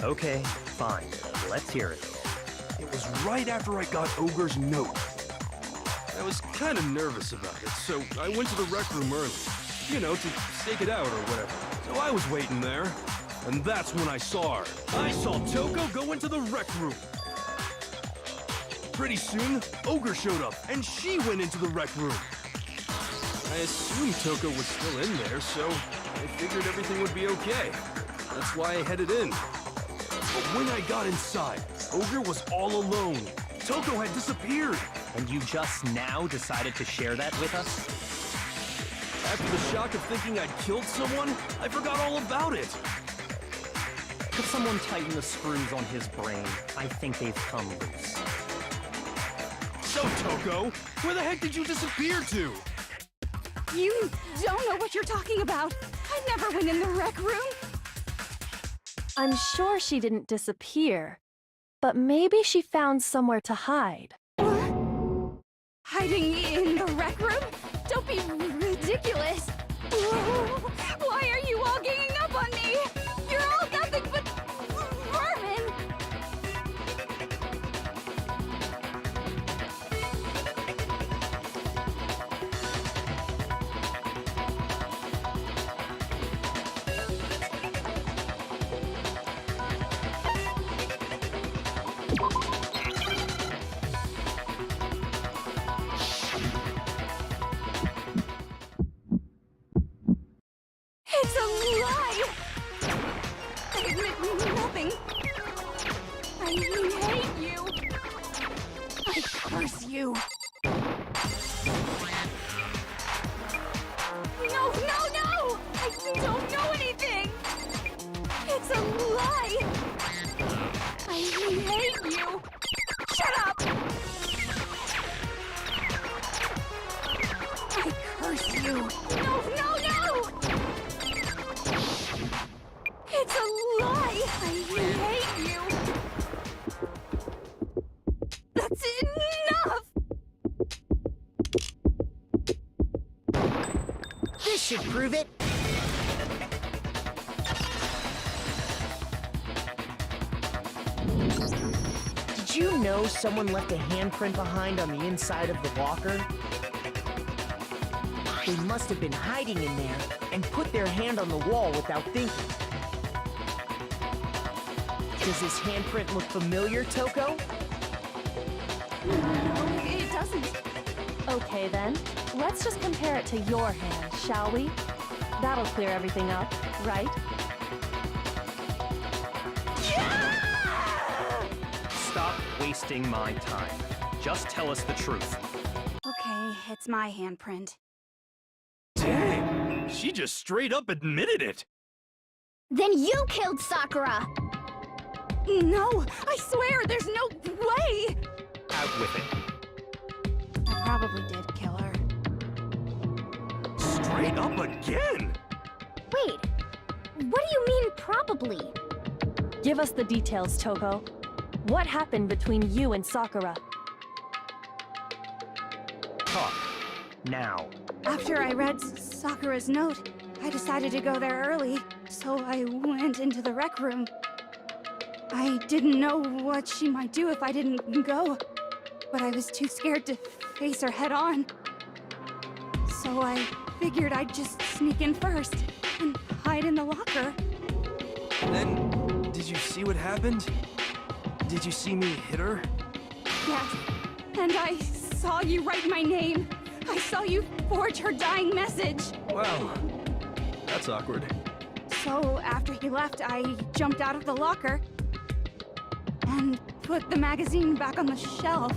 Okay, fine. Let's hear it. It was right after I got Ogre's note. I was kind of nervous about it, so I went to the rec room early. You know, to stake it out or whatever. So I was waiting there, and that's when I saw her. I saw Toko go into the rec room. Pretty soon, Ogre showed up, and she went into the rec room. I assumed Toko was still in there, so I figured everything would be okay. That's why I headed in. But when I got inside, Ogre was all alone. Toko had disappeared. And you just now decided to share that with us? After the shock of thinking I'd killed someone, I forgot all about it. Could someone tighten the screws on his brain? I think they've come loose. So, Toko, where the heck did you disappear to? You don't know what you're talking about. I never went in the rec room. I'm sure she didn't disappear, but maybe she found somewhere to hide. Hiding in the rec room? Don't be ridiculous. Why are you all ganging up on me? You're all nothing but vermin. It's a lie! I admit nothing. I hate you. I curse you. No, no, no! I don't know anything! It's a lie! I hate you! Shut up! I curse you! No, no, no! It's a lie! I hate you! That's enough! This should prove it. Did you know someone left a handprint behind on the inside of the locker? They must have been hiding in there and put their hand on the wall without thinking. Does this handprint look familiar, Toko? No, it doesn't. Okay then, let's just compare it to your hand, shall we? That'll clear everything up, right? Stop wasting my time. Just tell us the truth. Okay, it's my handprint. Dang, she just straight up admitted it. Then you killed Sakura! No, I swear, there's no way! Out with it. I probably did kill her. Straight up again? Wait, what do you mean probably? Give us the details, Toko. What happened between you and Sakura? Talk. Now. After I read Sakura's note, I decided to go there early, so I went into the rec room. I didn't know what she might do if I didn't go, but I was too scared to face her head on. So I figured I'd just sneak in first and hide in the locker. Then, did you see what happened? Did you see me hit her? Yes, and I saw you write my name. I saw you forge her dying message. Wow, that's awkward. So after he left, I jumped out of the locker and put the magazine back on the shelf.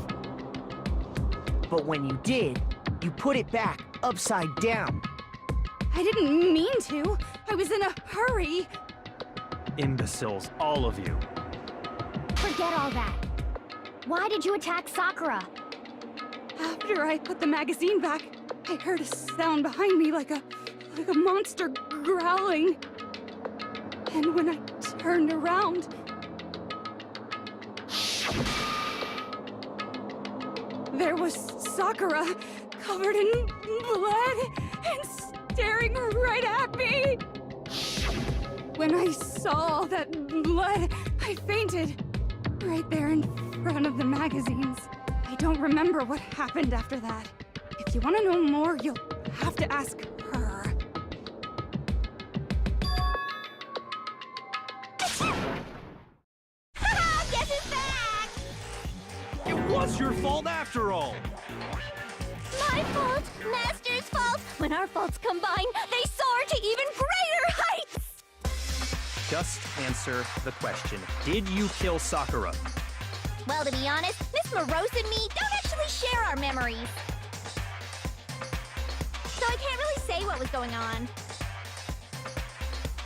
But when you did, you put it back upside down. I didn't mean to. I was in a hurry. Imbeciles, all of you. Forget all that. Why did you attack Sakura? After I put the magazine back, I heard a sound behind me like a monster growling. And when I turned around, there was Sakura, covered in blood and staring right at me. When I saw all that blood, I fainted right there in front of the magazines. I don't remember what happened after that. If you want to know more, you'll have to ask her. Guess who's back? It was your fault after all! My fault, Master's fault. When our faults combine, they soar to even greater heights. Just answer the question. Did you kill Sakura? Well, to be honest, Miss Morose and me don't actually share our memories. So I can't really say what was going on.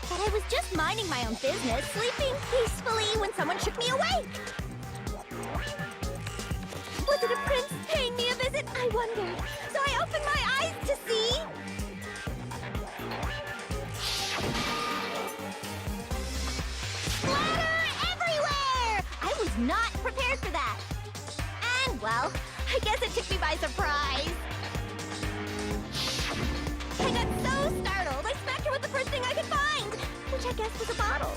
But I was just minding my own business, sleeping peacefully when someone shook me awake. Was it a prince paying me a visit? I wondered. So I opened my eyes to see... splatter everywhere! I was not prepared for that. And, well, I guess it took me by surprise. I got so startled, I smacked her with the first thing I could find, which I guess was a bottle.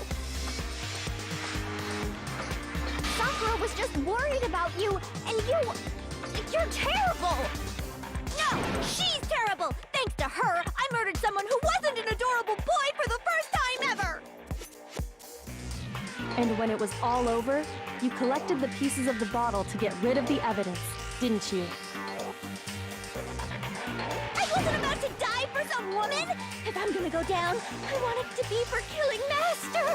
Sakura was just worried about you, and you're terrible! No, she's terrible! Thanks to her, I murdered someone who wasn't an adorable boy for the first time ever! And when it was all over, you collected the pieces of the bottle to get rid of the evidence, didn't you? I wasn't about to die for some woman! If I'm gonna go down, I want it to be for killing Master!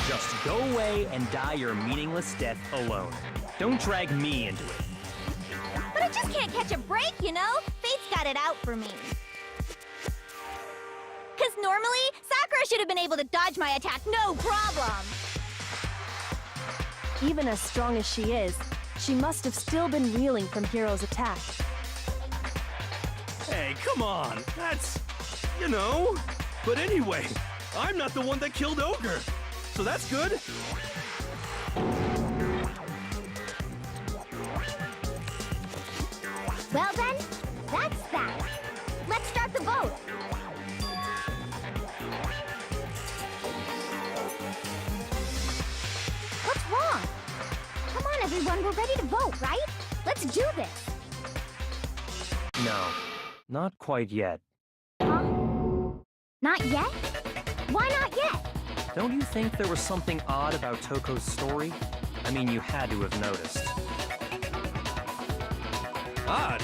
Just go away and die your meaningless death alone. Don't drag me into it. But I just can't catch a break, you know? Fate's got it out for me. Because normally, Sakura should have been able to dodge my attack no problem. Even as strong as she is, she must have still been reeling from Hiro's attack. Hey, come on! That's... you know... But anyway, I'm not the one that killed Ogre, so that's good. Well then, that's that. Let's start the vote. What's wrong? Come on, everyone, we're ready to vote, right? Let's do this. No, not quite yet. Huh? Not yet? Why not yet? Don't you think there was something odd about Toko's story? I mean, you had to have noticed. Odd?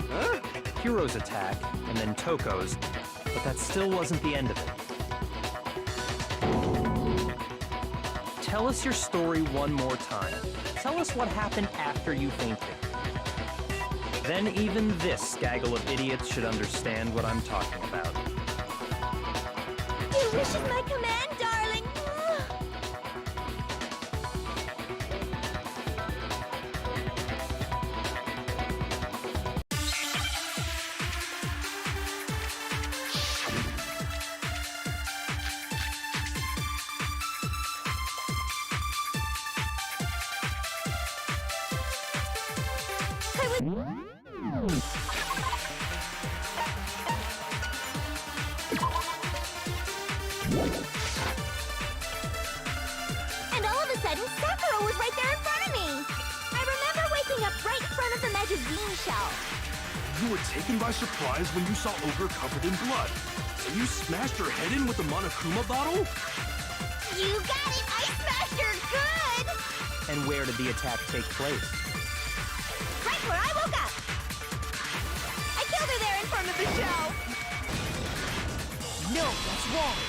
Huh? Hiro's attack, and then Toko's, but that still wasn't the end of it. Tell us your story one more time. Tell us what happened after you fainted. Then even this gaggle of idiots should understand what I'm talking about. Your wish is my command, darling. And all of a sudden, Sakura was right there in front of me. I remember waking up right in front of the magazine shelf. You were taken by surprise when you saw Ogre covered in blood. And you smashed her head in with the Monokuma bottle? You got it! I smashed her good! And where did the attack take place? Right where I woke up. I killed her there in front of the shelf. No, that's wrong.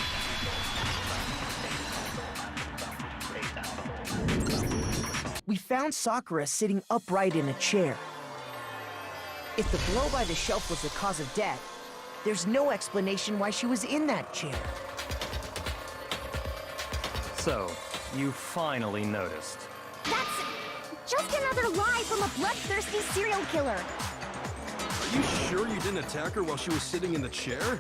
We found Sakura sitting upright in a chair. If the blow by the shelf was the cause of death, there's no explanation why she was in that chair. So, you finally noticed. That's just another lie from a bloodthirsty serial killer. Are you sure you didn't attack her while she was sitting in the chair?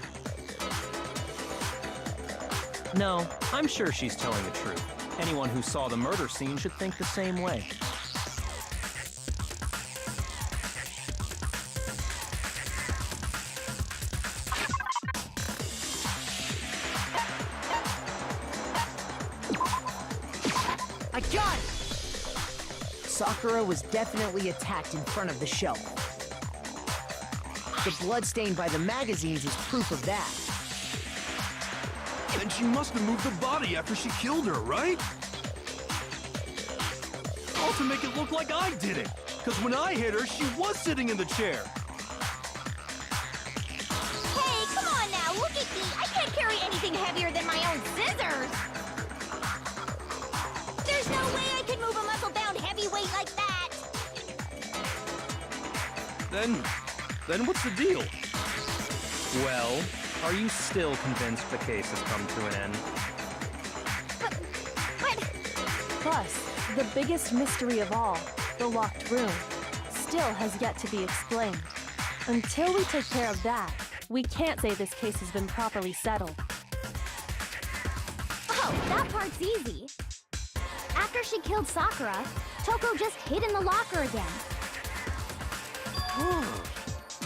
No, I'm sure she's telling the truth. Anyone who saw the murder scene should think the same way. I got it! Sakura was definitely attacked in front of the shelf. The blood stain by the magazines is proof of that. And she must have moved the body after she killed her, right? All to make it look like I did it. Because when I hit her, she was sitting in the chair. Hey, come on now, look at me. I can't carry anything heavier than my own scissors. There's no way I could move a muscle-bound heavyweight like that. Then what's the deal? Well, are you still convinced the case has come to an end? But... Plus, the biggest mystery of all, the locked room, still has yet to be explained. Until we take care of that, we can't say this case has been properly settled. Oh, that part's easy. After she killed Sakura, Toko just hid in the locker again.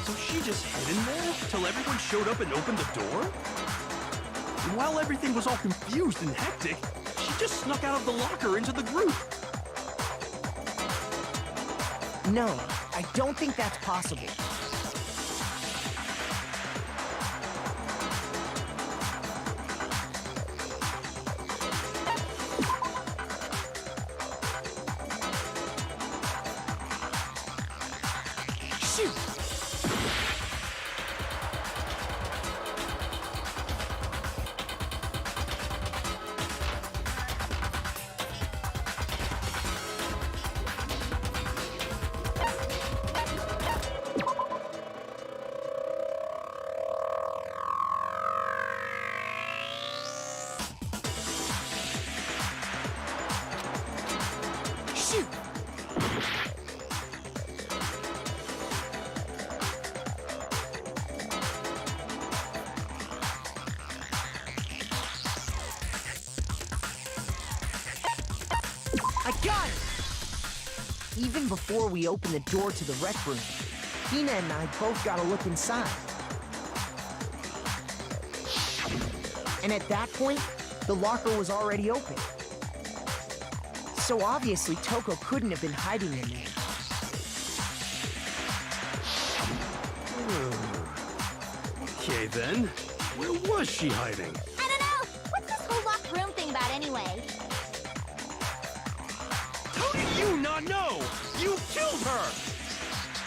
So she just hid in there till everyone showed up and opened the door? And while everything was all confused and hectic, she just snuck out of the locker into the group. No, I don't think that's possible. Shoot! Shoot! I got it! Even before we open the door to the rec room, Hina and I both got a look inside. And at that point, the locker was already open. So obviously Toko couldn't have been hiding in there. Okay then, where was she hiding? I don't know. What's this whole locked room thing about anyway? How do you not know? You killed her!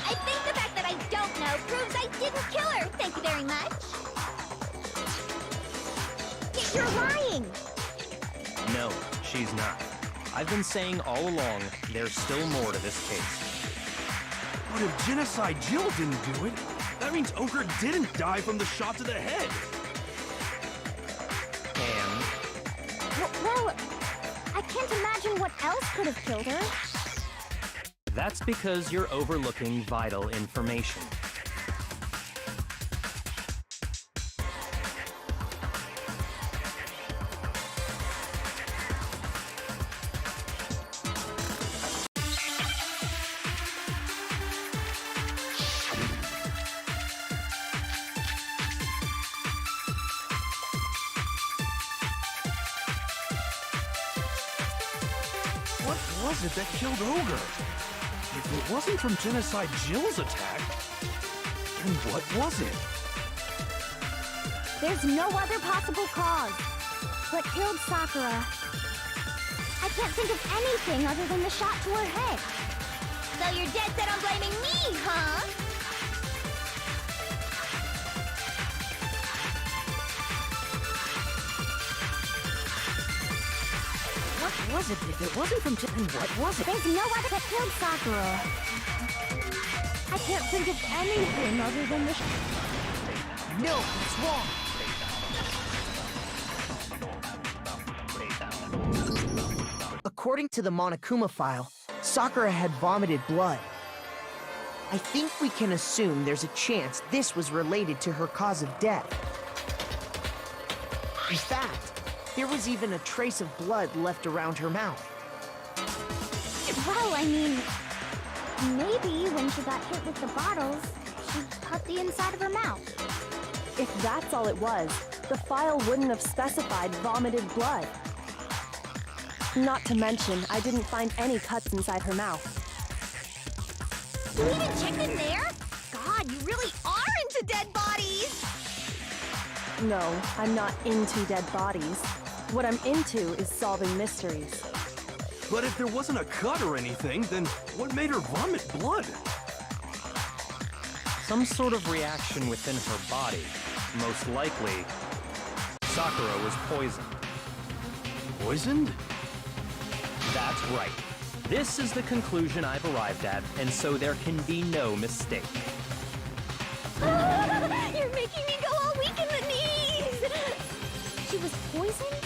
I think the fact that I don't know proves I didn't kill her. Thank you very much. You're lying. No, she's not. I've been saying all along, there's still more to this case. But if Genocide Jill didn't do it, that means Ogre didn't die from the shot to the head. And Well, I can't imagine what else could have killed her. that's because you're overlooking vital information. What was it that killed Ogre? If it wasn't from Genocide Jill's attack, then what was it? There's no other possible cause. What killed Sakura? I can't think of anything other than the shot to her head. So you're dead set on blaming me, huh? What was it? If it wasn't from Jill, then what was it? There's no other that killed Sakura. I can't think of anything other than the No, it's wrong. According to the Monokuma file, Sakura had vomited blood. I think we can assume there's a chance this was related to her cause of death. In fact, there was even a trace of blood left around her mouth. Well, I mean, maybe when she got hit with the bottles, she cut the inside of her mouth. If that's all it was, the file wouldn't have specified vomited blood. Not to mention, I didn't find any cuts inside her mouth. You even checked in there? God, you really are into dead bodies! No, I'm not into dead bodies. What I'm into is solving mysteries. But if there wasn't a cut or anything, then what made her vomit blood? Some sort of reaction within her body. Most likely, Sakura was poisoned. Poisoned? That's right. This is the conclusion I've arrived at, and so there can be no mistake. You're making me go all weak in the knees! She was poisoned?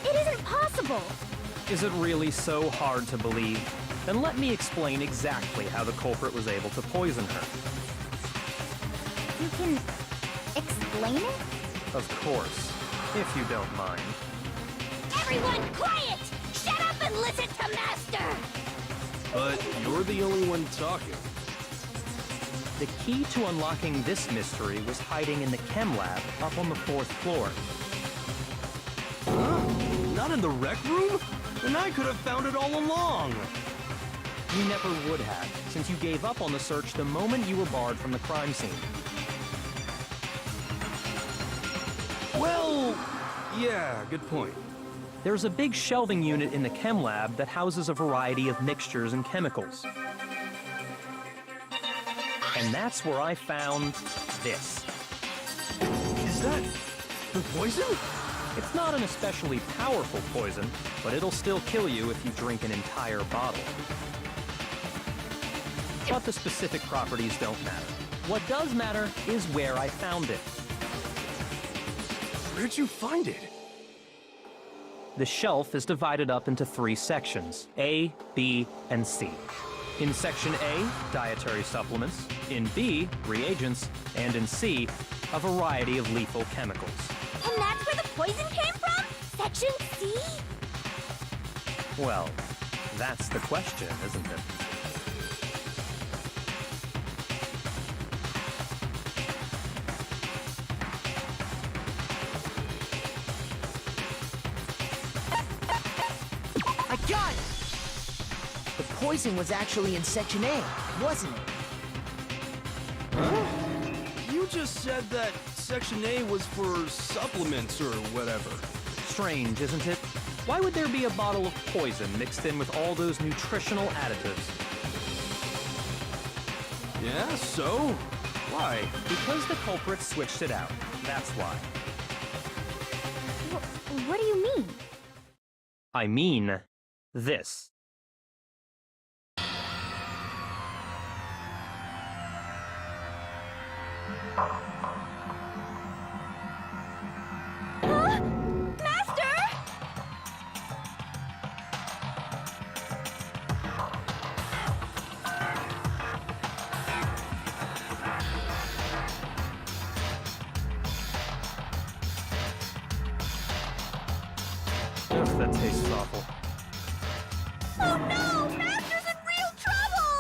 It isn't possible! Is it really so hard to believe? Then let me explain exactly how the culprit was able to poison her. You can explain it? Of course, if you don't mind. Everyone, quiet! Shut up and listen to Master! But you're the only one talking. The key to unlocking this mystery was hiding in the chem lab up on the 4th floor. Huh? Not in the rec room? Then I could have found it all along. You never would have, since you gave up on the search the moment you were barred from the crime scene. Well, yeah, good point. There's a big shelving unit in the chem lab that houses a variety of mixtures and chemicals. And that's where I found this. Is that the poison? It's not an especially powerful poison, but it'll still kill you if you drink an entire bottle. But the specific properties don't matter. What does matter is where I found it. Where'd you find it? The shelf is divided up into 3 sections, A, B, and C. In Section A, dietary supplements. In B, reagents. And in C, a variety of lethal chemicals. And that's where the poison came from? Section C? Well, that's the question, isn't it? I got it! The poison was actually in Section A, wasn't it? Huh? You just said that Section A was for supplements or whatever. Strange, isn't it? Why would there be a bottle of poison mixed in with all those nutritional additives? Yeah, so? Why? Because the culprit switched it out. That's why. What do you mean? I mean, this. Huh? Master! Ugh, that tastes awful. Oh no! Master's in real trouble!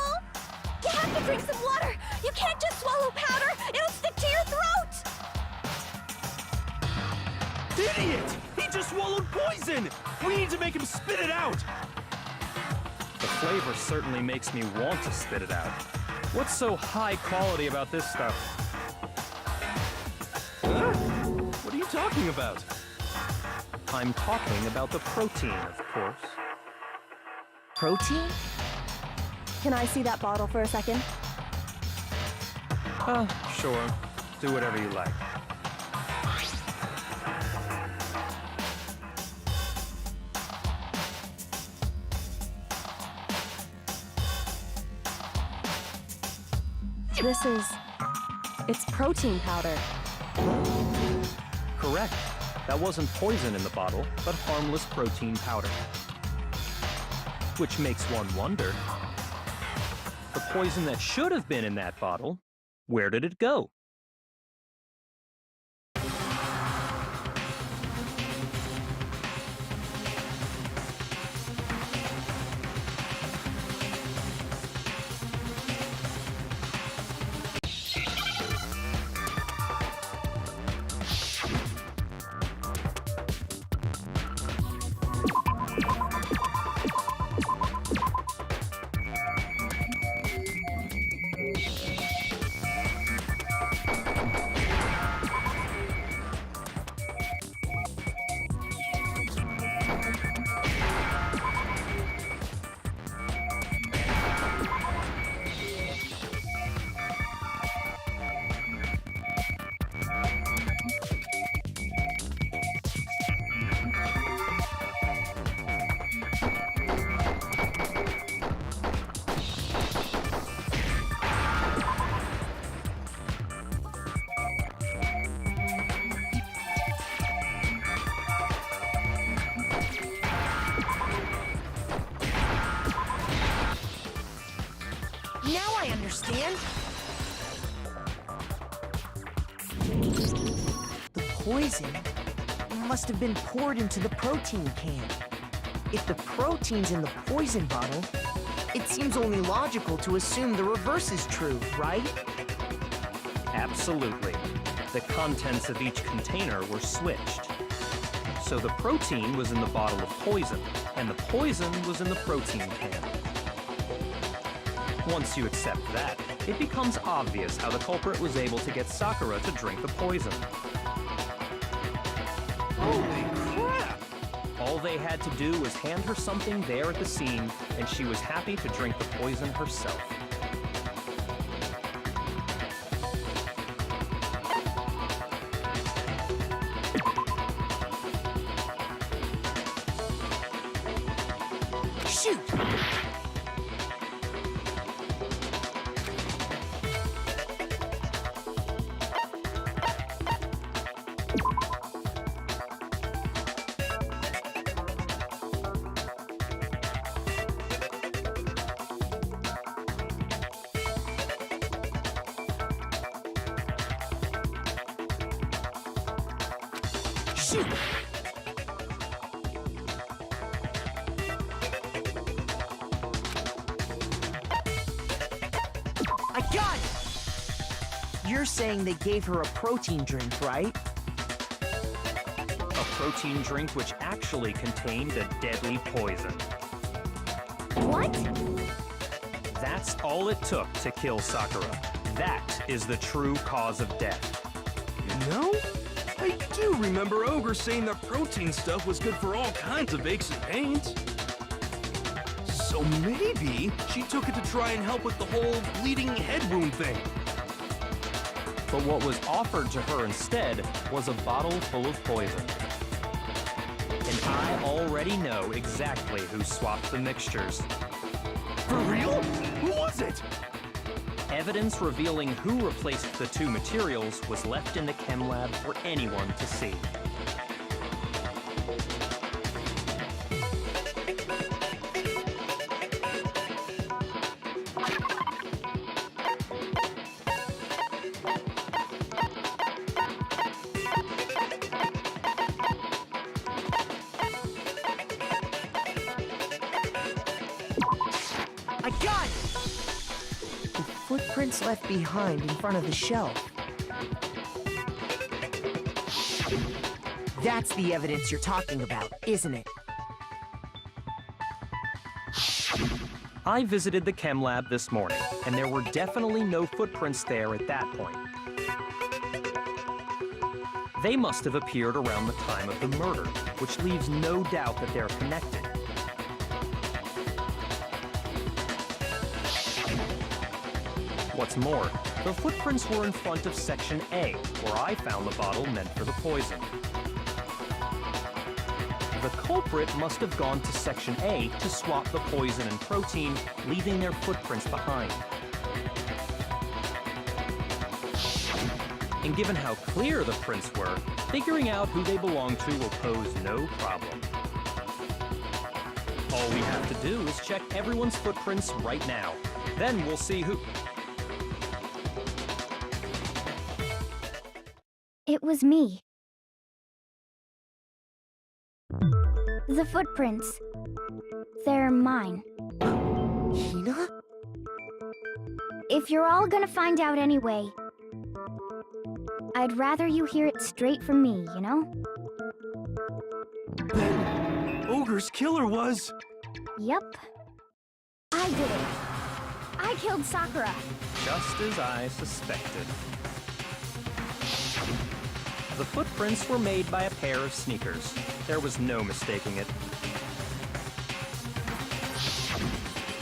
You have to drink some water! You can't just swallow powder! It'll stick to your throat! Idiot! He just swallowed poison! We need to make him spit it out! The flavor certainly makes me want to spit it out. What's so high quality about this stuff? Huh? What are you talking about? I'm talking about the protein, of course. Protein? Can I see that bottle for a second? Sure. Do whatever you like. It's protein powder. Correct. That wasn't poison in the bottle, but harmless protein powder. Which makes one wonder, the poison that should have been in that bottle, where did it go? I understand. The poison must have been poured into the protein can. If the protein's in the poison bottle, it seems only logical to assume the reverse is true, right? Absolutely. The contents of each container were switched. So the protein was in the bottle of poison, and the poison was in the protein can. Once you accept that, it becomes obvious how the culprit was able to get Sakura to drink the poison. Holy crap! All they had to do was hand her something there at the scene, and she was happy to drink the poison herself. Shoot! Shoot! I got it! You're saying they gave her a protein drink, right? A protein drink which actually contained a deadly poison. What? That's all it took to kill Sakura. That is the true cause of death. You know, I do remember Ogre saying that protein stuff was good for all kinds of aches and pains. So maybe she took it to try and help with the whole bleeding head wound thing. But what was offered to her instead was a bottle full of poison. And I already know exactly who swapped the mixtures. For real? Who was it? Evidence revealing who replaced the two materials was left in the chem lab for anyone to see. I got it! The footprints left behind in front of the shelf. That's the evidence you're talking about, isn't it? I visited the chem lab this morning, and there were definitely no footprints there at that point. They must have appeared around the time of the murder, which leaves no doubt that they're connected. What's more, the footprints were in front of Section A, where I found the bottle meant for the poison. The culprit must have gone to Section A to swap the poison and protein, leaving their footprints behind. And given how clear the prints were, figuring out who they belong to will pose no problem. All we have to do is check everyone's footprints right now. Then we'll see who... It was me. The footprints. They're mine. Hina? If you're all gonna find out anyway, I'd rather you hear it straight from me, you know? Then Ogre's killer was... Yep. I did it. I killed Sakura. Just as I suspected. The footprints were made by a pair of sneakers. There was no mistaking it.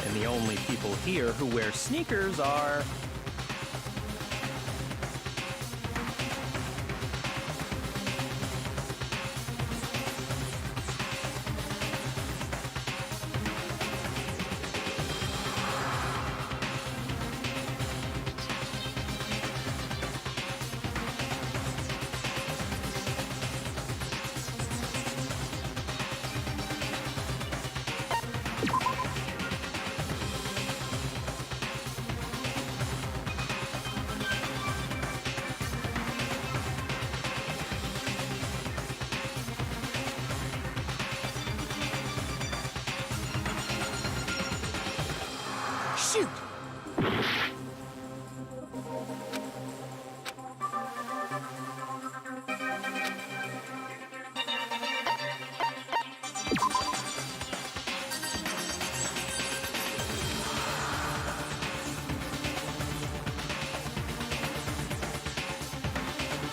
And the only people here who wear sneakers are...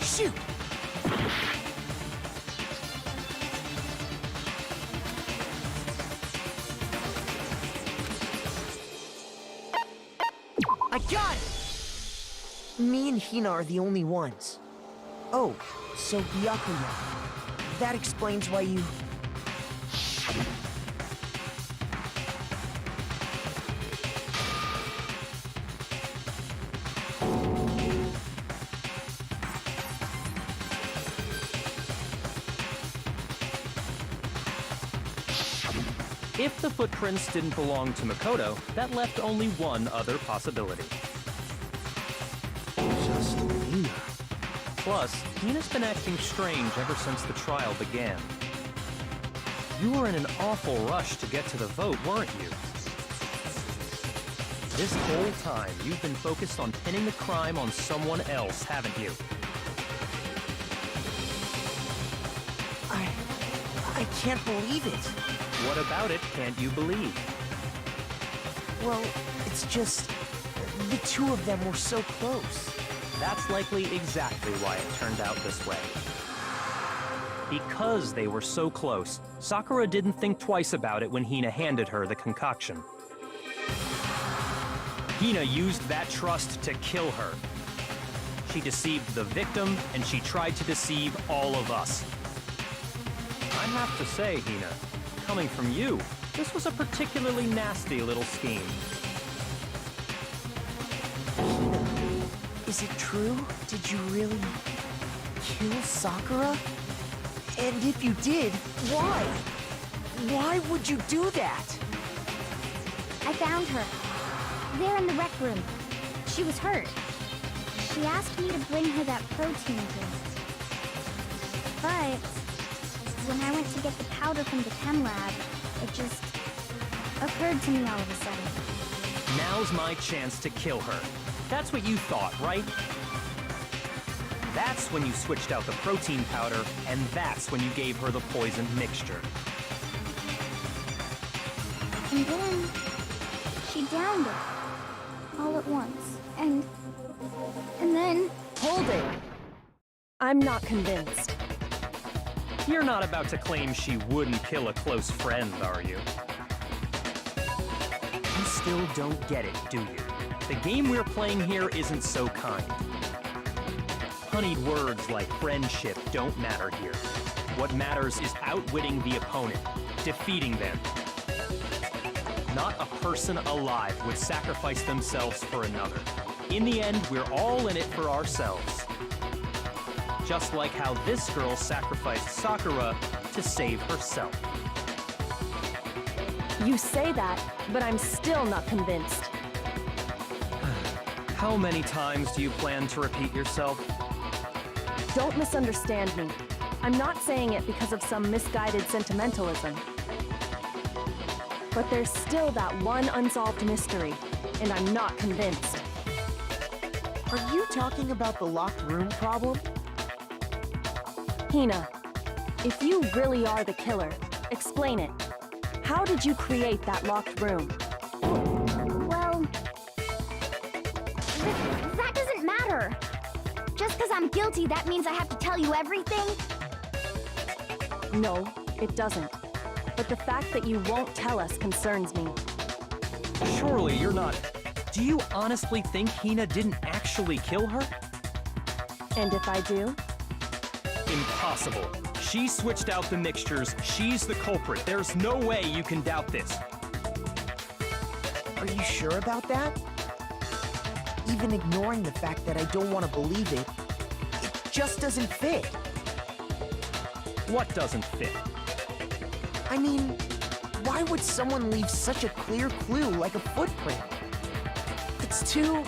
Shoot! I got it! Me and Hina are the only ones. Oh, so Byakuya. That explains why you... If the footprints didn't belong to Mukuro, that left only one other possibility. Just Hina. Plus, Hina's been acting strange ever since the trial began. You were in an awful rush to get to the vote, weren't you? This whole time, you've been focused on pinning the crime on someone else, haven't you? I can't believe it. What about it can't you believe? Well, it's just... the two of them were so close. That's likely exactly why it turned out this way. Because they were so close, Sakura didn't think twice about it when Hina handed her the concoction. Hina used that trust to kill her. She deceived the victim, and she tried to deceive all of us. I have to say, Hina, coming from you, this was a particularly nasty little scheme. Is it true? Did you really kill Sakura? And if you did, why? Why would you do that? I found her. There in the rec room. She was hurt. She asked me to bring her that protein drink. But when I went to get the powder from the chem lab, it just occurred to me all of a sudden. Now's my chance to kill her. That's what you thought, right? That's when you switched out the protein powder, and that's when you gave her the poisoned mixture. And then she downed it all at once. And then... Hold it! I'm not convinced. You're not about to claim she wouldn't kill a close friend, are you? You still don't get it, do you? The game we're playing here isn't so kind. Honeyed words like friendship don't matter here. What matters is outwitting the opponent, defeating them. Not a person alive would sacrifice themselves for another. In the end, we're all in it for ourselves. Just like how this girl sacrificed Sakura to save herself. You say that, but I'm still not convinced. How many times do you plan to repeat yourself? Don't misunderstand me. I'm not saying it because of some misguided sentimentalism. But there's still that one unsolved mystery, and I'm not convinced. Are you talking about the locked room problem? Hina, if you really are the killer, explain it. How did you create that locked room? Well... that doesn't matter. Just because I'm guilty, that means I have to tell you everything? No, it doesn't. But the fact that you won't tell us concerns me. Surely you're not... Do you honestly think Hina didn't actually kill her? And if I do? Impossible. She switched out the mixtures. She's the culprit. There's no way you can doubt this. Are you sure about that? Even ignoring the fact that I don't want to believe it, it just doesn't fit. What doesn't fit? I mean, why would someone leave such a clear clue like a footprint? It's too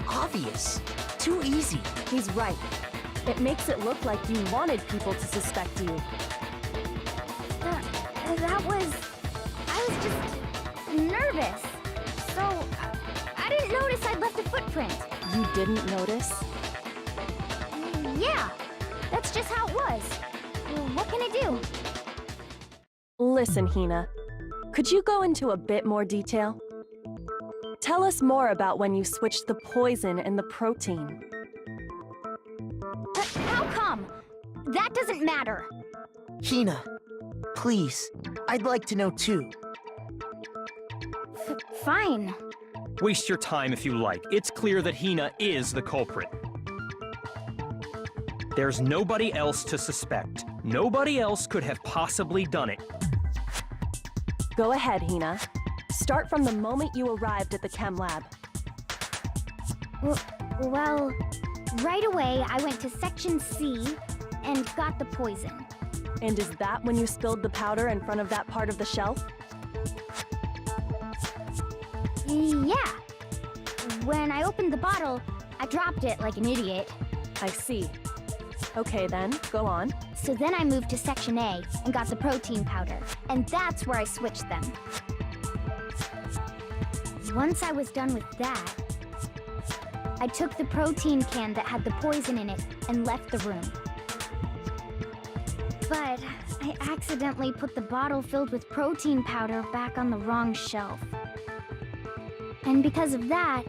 obvious, too easy. He's right. It makes it look like you wanted people to suspect you. I was just nervous. So, I didn't notice footprint. You didn't notice? Yeah, that's just how it was. What can I do? Listen, Hina. Could you go into a bit more detail? Tell us more about when you switched the poison and the protein. How come? That doesn't matter. Hina, please, I'd like to know too. Fine. Waste your time if you like. It's clear that Hina is the culprit. There's nobody else to suspect. Nobody else could have possibly done it. Go ahead, Hina. Start from the moment you arrived at the chem lab. Well, right away I went to Section C and got the poison. And is that when you spilled the powder in front of that part of the shelf? Yeah. When I opened the bottle, I dropped it like an idiot. I see. Okay then, go on. So then I moved to Section A and got the protein powder, and that's where I switched them. Once I was done with that, I took the protein can that had the poison in it and left the room. But I accidentally put the bottle filled with protein powder back on the wrong shelf. And because of that,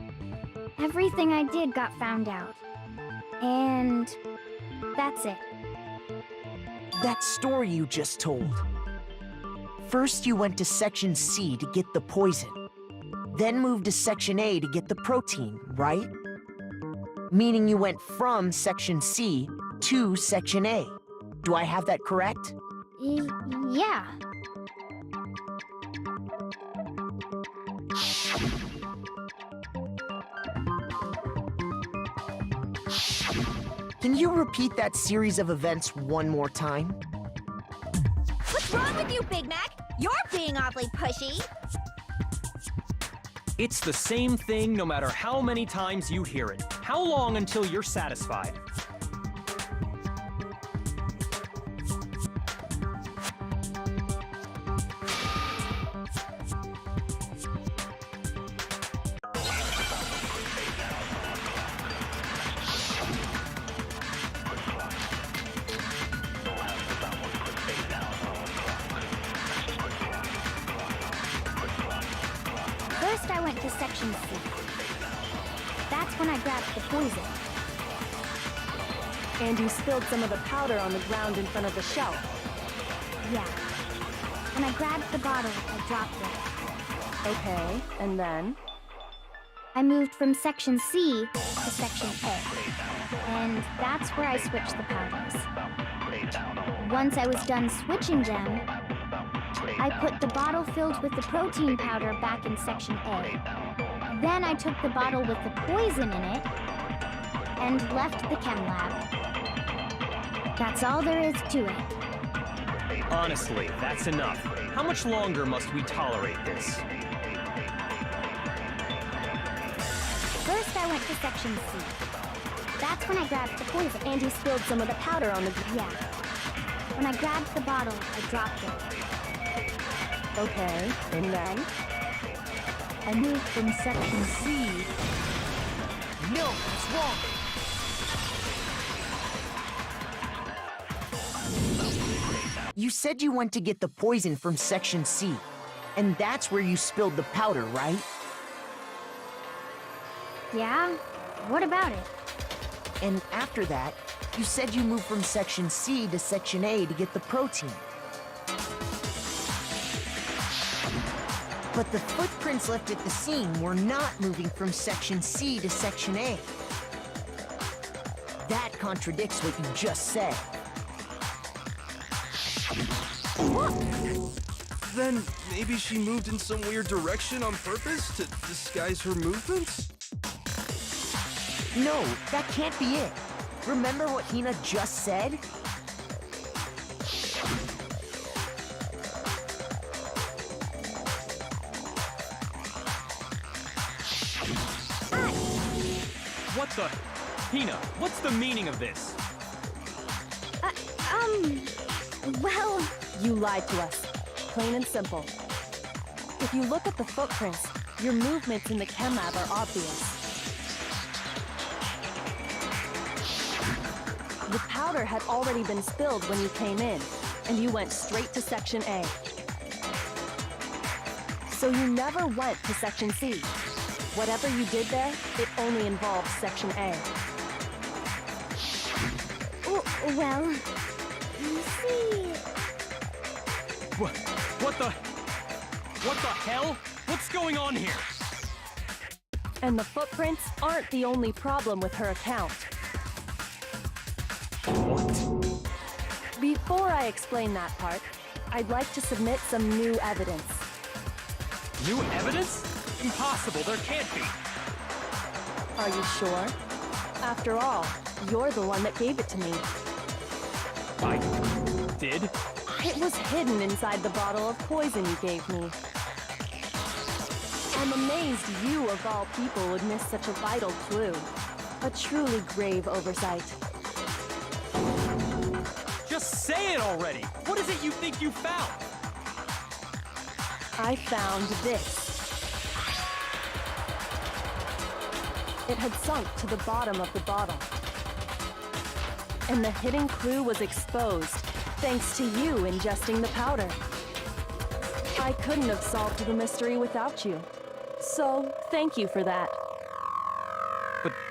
everything I did got found out. And that's it. That story you just told. First you went to Section C to get the poison, then moved to Section A to get the protein, right? Meaning you went from Section C to Section A. Do I have that correct? Yeah. Can you repeat that series of events one more time? What's wrong with you, Big Mac? You're being awfully pushy. It's the same thing no matter how many times you hear it. How long until you're satisfied? First, I went to Section C. That's when I grabbed the poison. And you spilled some of the powder on the ground in front of the shelf. Yeah. When I grabbed the bottle, I dropped it. Okay, and then? I moved from Section C to Section A. And that's where I switched the powders. Once I was done switching them, I put the bottle filled with the protein powder back in Section A. Then I took the bottle with the poison in it and left the chem lab. That's all there is to it. Honestly, that's enough. How much longer must we tolerate this? First, I went to Section C. That's when I grabbed the poison. And you spilled some of the powder on the... Yeah. When I grabbed the bottle, I dropped it. Okay, and then? I moved from Section C. No, that's wrong. You said you went to get the poison from Section C, and that's where you spilled the powder, right? Yeah? What about it? And after that, you said you moved from Section C to Section A to get the protein. But the footprints left at the scene were not moving from Section C to Section A. That contradicts what you just said. Then maybe she moved in some weird direction on purpose to disguise her movements? No, that can't be it. Remember what Hina just said? What the... Hina, what's the meaning of this? Well... You lied to us. Plain and simple. If you look at the footprints, your movements in the chem lab are obvious. The powder had already been spilled when you came in, and you went straight to Section A. So you never went to Section C. Whatever you did there, it only involved Section A. Well, you see... What the hell? What's going on here? And the footprints aren't the only problem with her account. What? Before I explain that part, I'd like to submit some new evidence. New evidence? Impossible, there can't be. Are you sure? After all, you're the one that gave it to me. I did? It was hidden inside the bottle of poison you gave me. I'm amazed you, of all people, would miss such a vital clue. A truly grave oversight. Just say it already! What is it you think you found? I found this. It had sunk to the bottom of the bottle. And the hidden clue was exposed, thanks to you ingesting the powder. I couldn't have solved the mystery without you. So, thank you for that.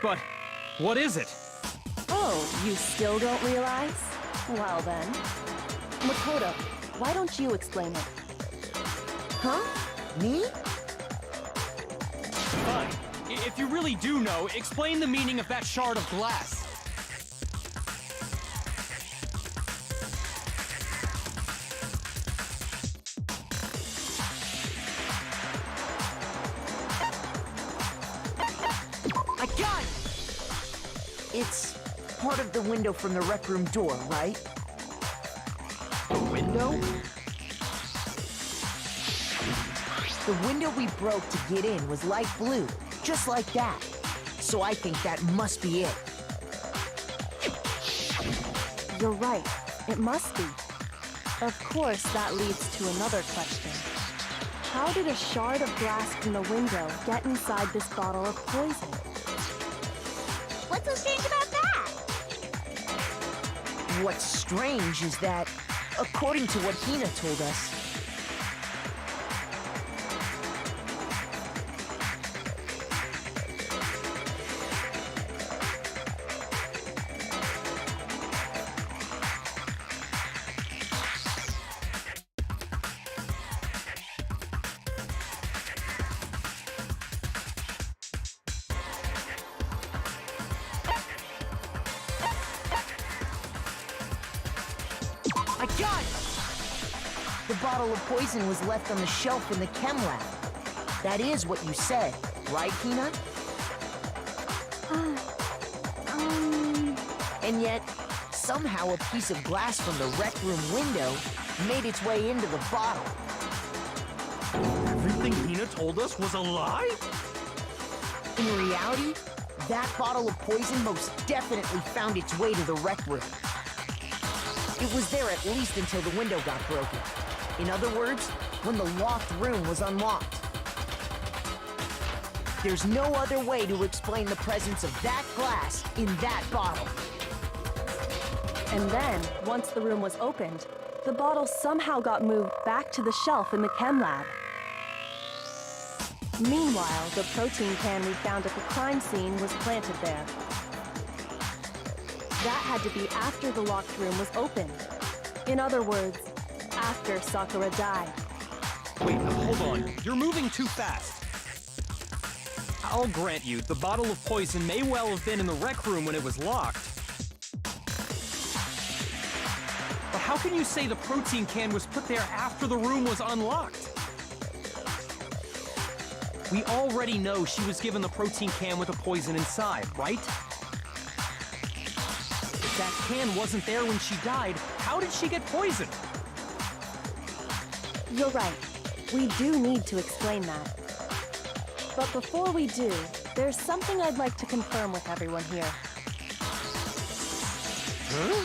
But, what is it? Oh, you still don't realize? Well then. Mukuro, why don't you explain it? Huh? Me? Fine. If you really do know, explain the meaning of that shard of glass. I got it! It's part of the window from the rec room door, right? A window? The window we broke to get in was light blue, just like that. So I think that must be it. You're right. It must be. Of course, that leads to another question. How did a shard of glass from the window get inside this bottle of poison? What's so strange about that? What's strange is that, according to what Hina told us, I got it! The bottle of poison was left on the shelf in the chem lab. That is what you said, right, Hina? And yet, somehow a piece of glass from the rec room window made its way into the bottle. Everything Hina told us was a lie? In reality, that bottle of poison most definitely found its way to the rec room. It was there at least until the window got broken. In other words, when the locked room was unlocked. There's no other way to explain the presence of that glass in that bottle. And then, once the room was opened, the bottle somehow got moved back to the shelf in the chem lab. Meanwhile, the protein can we found at the crime scene was planted there. That had to be after the locked room was opened. In other words, after Sakura died. Wait, hold on. You're moving too fast. I'll grant you, the bottle of poison may well have been in the rec room when it was locked. But how can you say the protein can was put there after the room was unlocked? We already know she was given the protein can with the poison inside, right? If that can wasn't there when she died, how did she get poisoned? You're right. We do need to explain that. But before we do, there's something I'd like to confirm with everyone here. Huh?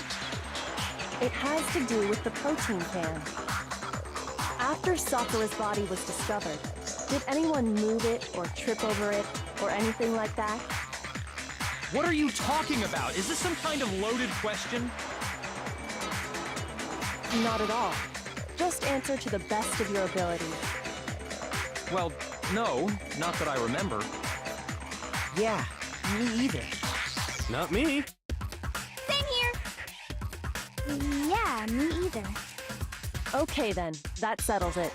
It has to do with the protein can. After Sakura's body was discovered, did anyone move it or trip over it or anything like that? What are you talking about? Is this some kind of loaded question? Not at all. Just answer to the best of your ability. Well, no, not that I remember. Yeah, me either. Not me. Same here. Yeah, me either. Okay then, that settles it.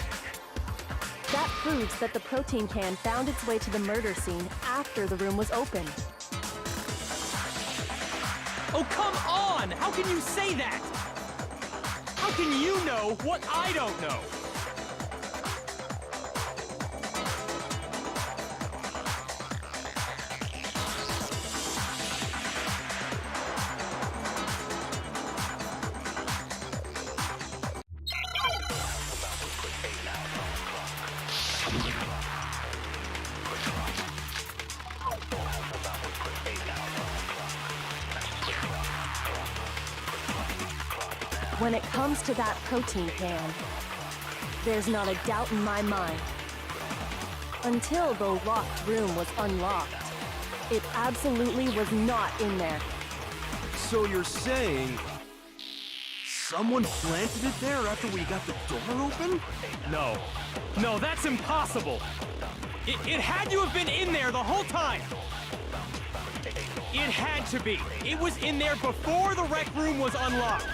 That proves that the protein can found its way to the murder scene after the room was opened. Oh, come on! How can you say that? How can you know what I don't know? When it comes to that protein can, there's not a doubt in my mind. Until the locked room was unlocked, it absolutely was not in there. So you're saying someone planted it there after we got the door open? No. No, that's impossible! It had to have been in there the whole time! It had to be! It was in there before the rec room was unlocked!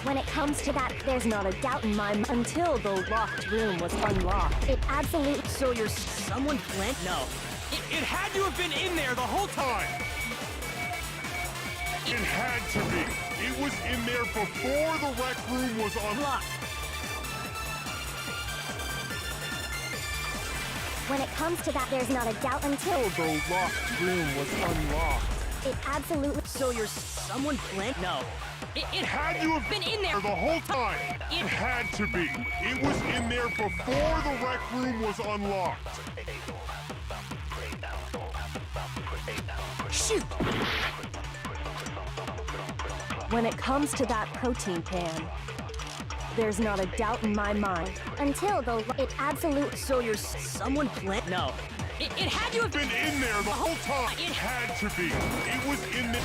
When it comes to that, there's not a doubt in my mind. Until the locked room was unlocked. It absolutely... So you're someone planted? No. It had to have been in there the whole time! It had to be. It was in there before the rec room was unlocked. When it comes to that, there's not a doubt until... The locked room was unlocked. It absolutely... So you're someone planted? No. It had to have been in there the whole time. It had to be. It was in there before the rec room was unlocked. Shoot! When it comes to that protein can, there's not a doubt in my mind. Until the... It absolutely... So you're someone planted? No. It had to have been in there the whole time. It had to be. It was in there.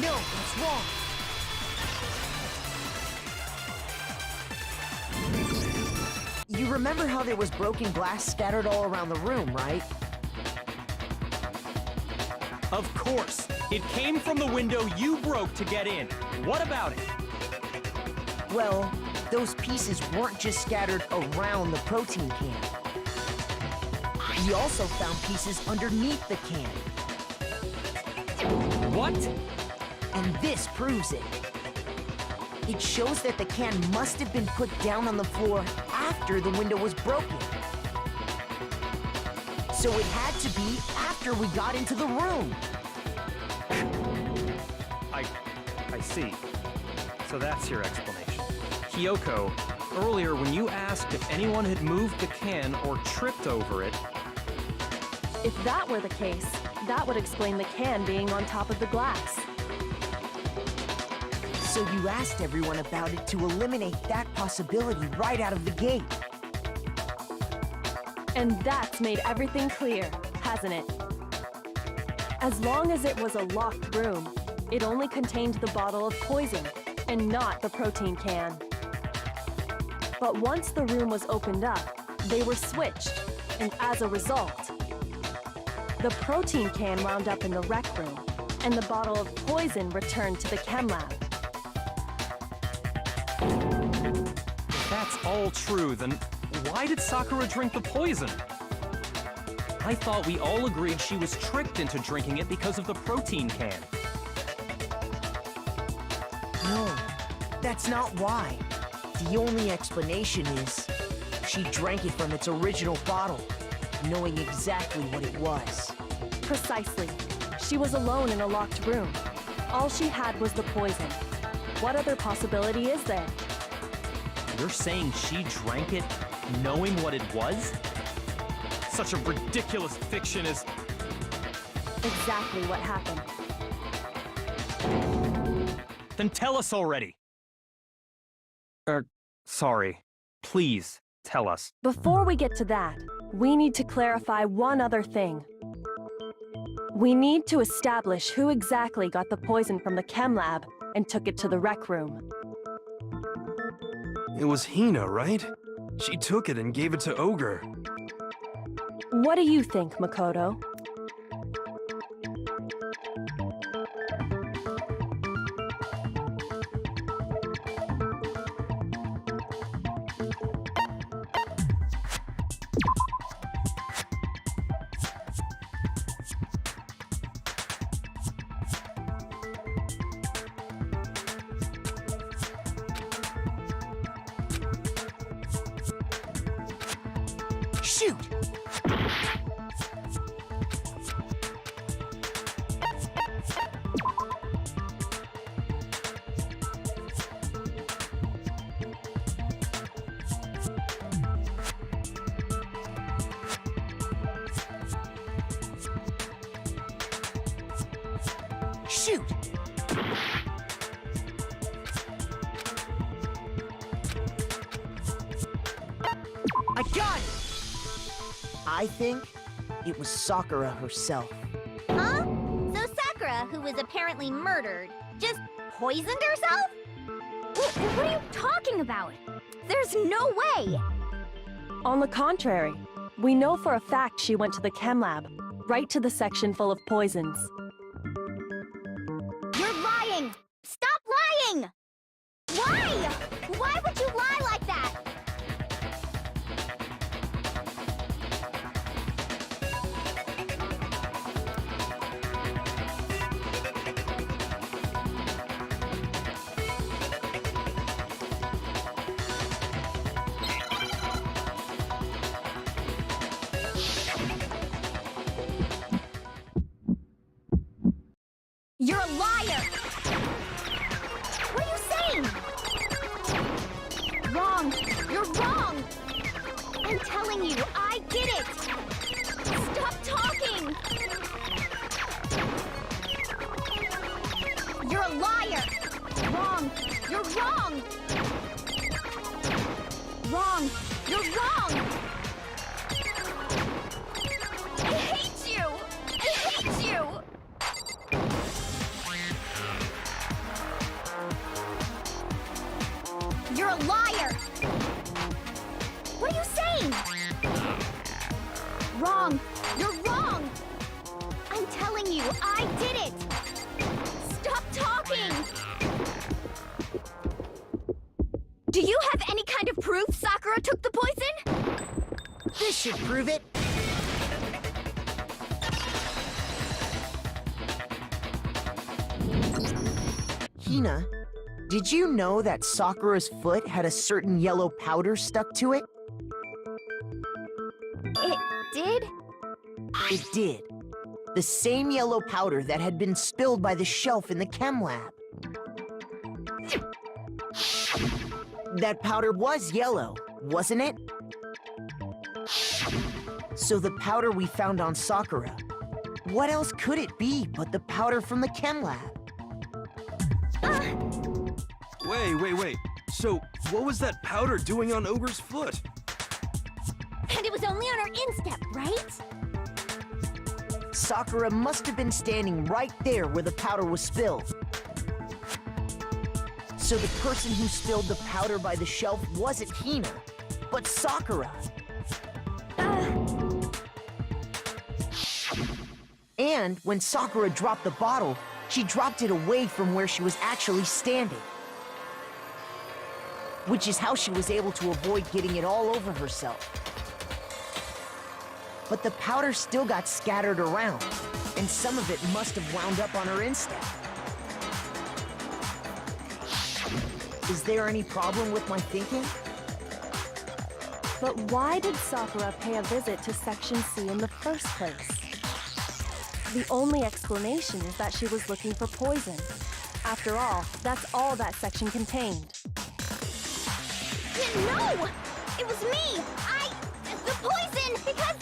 No, that's wrong. You remember how there was broken glass scattered all around the room, right? Of course. It came from the window you broke to get in. What about it? Well, those pieces weren't just scattered around the protein can. We also found pieces underneath the can. What? And this proves it. It shows that the can must have been put down on the floor after the window was broken. So it had to be after we got into the room. I see. So that's your explanation. Kyoko, earlier when you asked if anyone had moved the can or tripped over it... If that were the case, that would explain the can being on top of the glass. So you asked everyone about it to eliminate that possibility right out of the gate. And that's made everything clear, hasn't it? As long as it was a locked room, it only contained the bottle of poison, and not the protein can. But once the room was opened up, they were switched, and as a result, the protein can wound up in the rec room, and the bottle of poison returned to the chem lab. If that's all true, then why did Sakura drink the poison? I thought we all agreed she was tricked into drinking it because of the protein can. No, that's not why. The only explanation is she drank it from its original bottle, knowing exactly what it was. Precisely. She was alone in a locked room. All she had was the poison. What other possibility is there? You're saying she drank it knowing what it was? Such a ridiculous fiction is... Exactly what happened. Then tell us already. Sorry. Please, Tell us. Before we get to that, we need to clarify one other thing. We need to establish who exactly got the poison from the chem lab and took it to the rec room. It was Hina, right? She took it and gave it to Ogre. What do you think, Mukuro? Shoot! Shoot! I got it! I think it was Sakura herself. Huh? So Sakura, who was apparently murdered, just poisoned herself? What are you talking about? There's no way! On the contrary, we know for a fact she went to the chem lab, right to the section full of poisons. You're lying! Stop lying! Why? Why would you lie like that? You're a liar! What are you saying? Wrong! You're wrong! I'm telling you, I did it! Stop talking! You're a liar! Wrong! You're wrong! Wrong! You're wrong! I hate you! I hate you! You're a liar! What are you saying? Wrong! You're wrong! I'm telling you, I did it! Stop talking! Do you have any kind of proof Sakura took the poison? This should prove it. Hina, did you know that Sakura's foot had a certain yellow powder stuck to it? It did? It did. The same yellow powder that had been spilled by the shelf in the chem lab. That powder was yellow, wasn't it? So the powder we found on Sakura, what else could it be but the powder from the chem lab? Wait. So, what was that powder doing on Ogre's foot? And it was only on her instep, right? Sakura must have been standing right there where the powder was spilled. So the person who spilled the powder by the shelf wasn't Hina, but Sakura. And when Sakura dropped the bottle, she dropped it away from where she was actually standing. Which is how she was able to avoid getting it all over herself. But the powder still got scattered around, and some of it must have wound up on her instep. Is there any problem with my thinking? But why did Sakura pay a visit to Section C in the first place? The only explanation is that she was looking for poison. After all, that's all that section contained. No! It was me! The poison! Because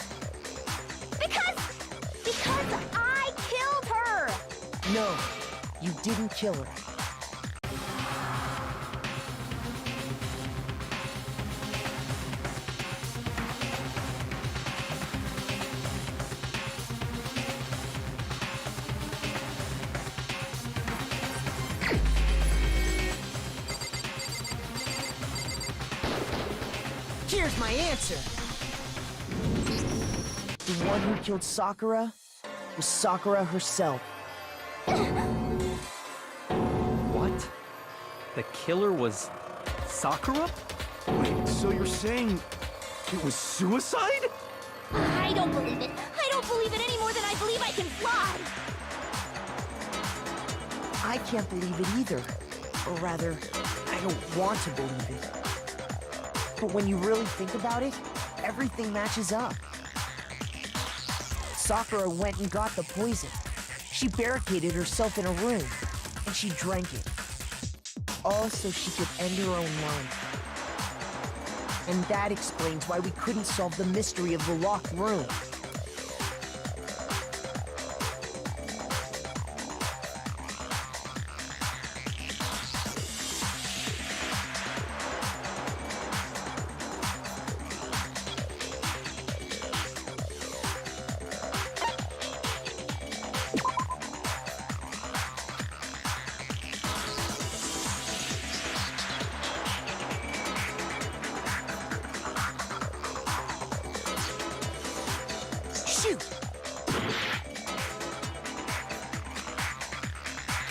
I killed her! No, you didn't kill her. Here's my answer. The one who killed Sakura was Sakura herself. What? The killer was Sakura? Wait, so you're saying it was suicide? I don't believe it. I don't believe it any more than I believe I can fly. I can't believe it either. Or rather, I don't want to believe it. But when you really think about it, everything matches up. Sakura went and got the poison. She barricaded herself in a room, and she drank it. All so she could end her own life. And that explains why we couldn't solve the mystery of the locked room.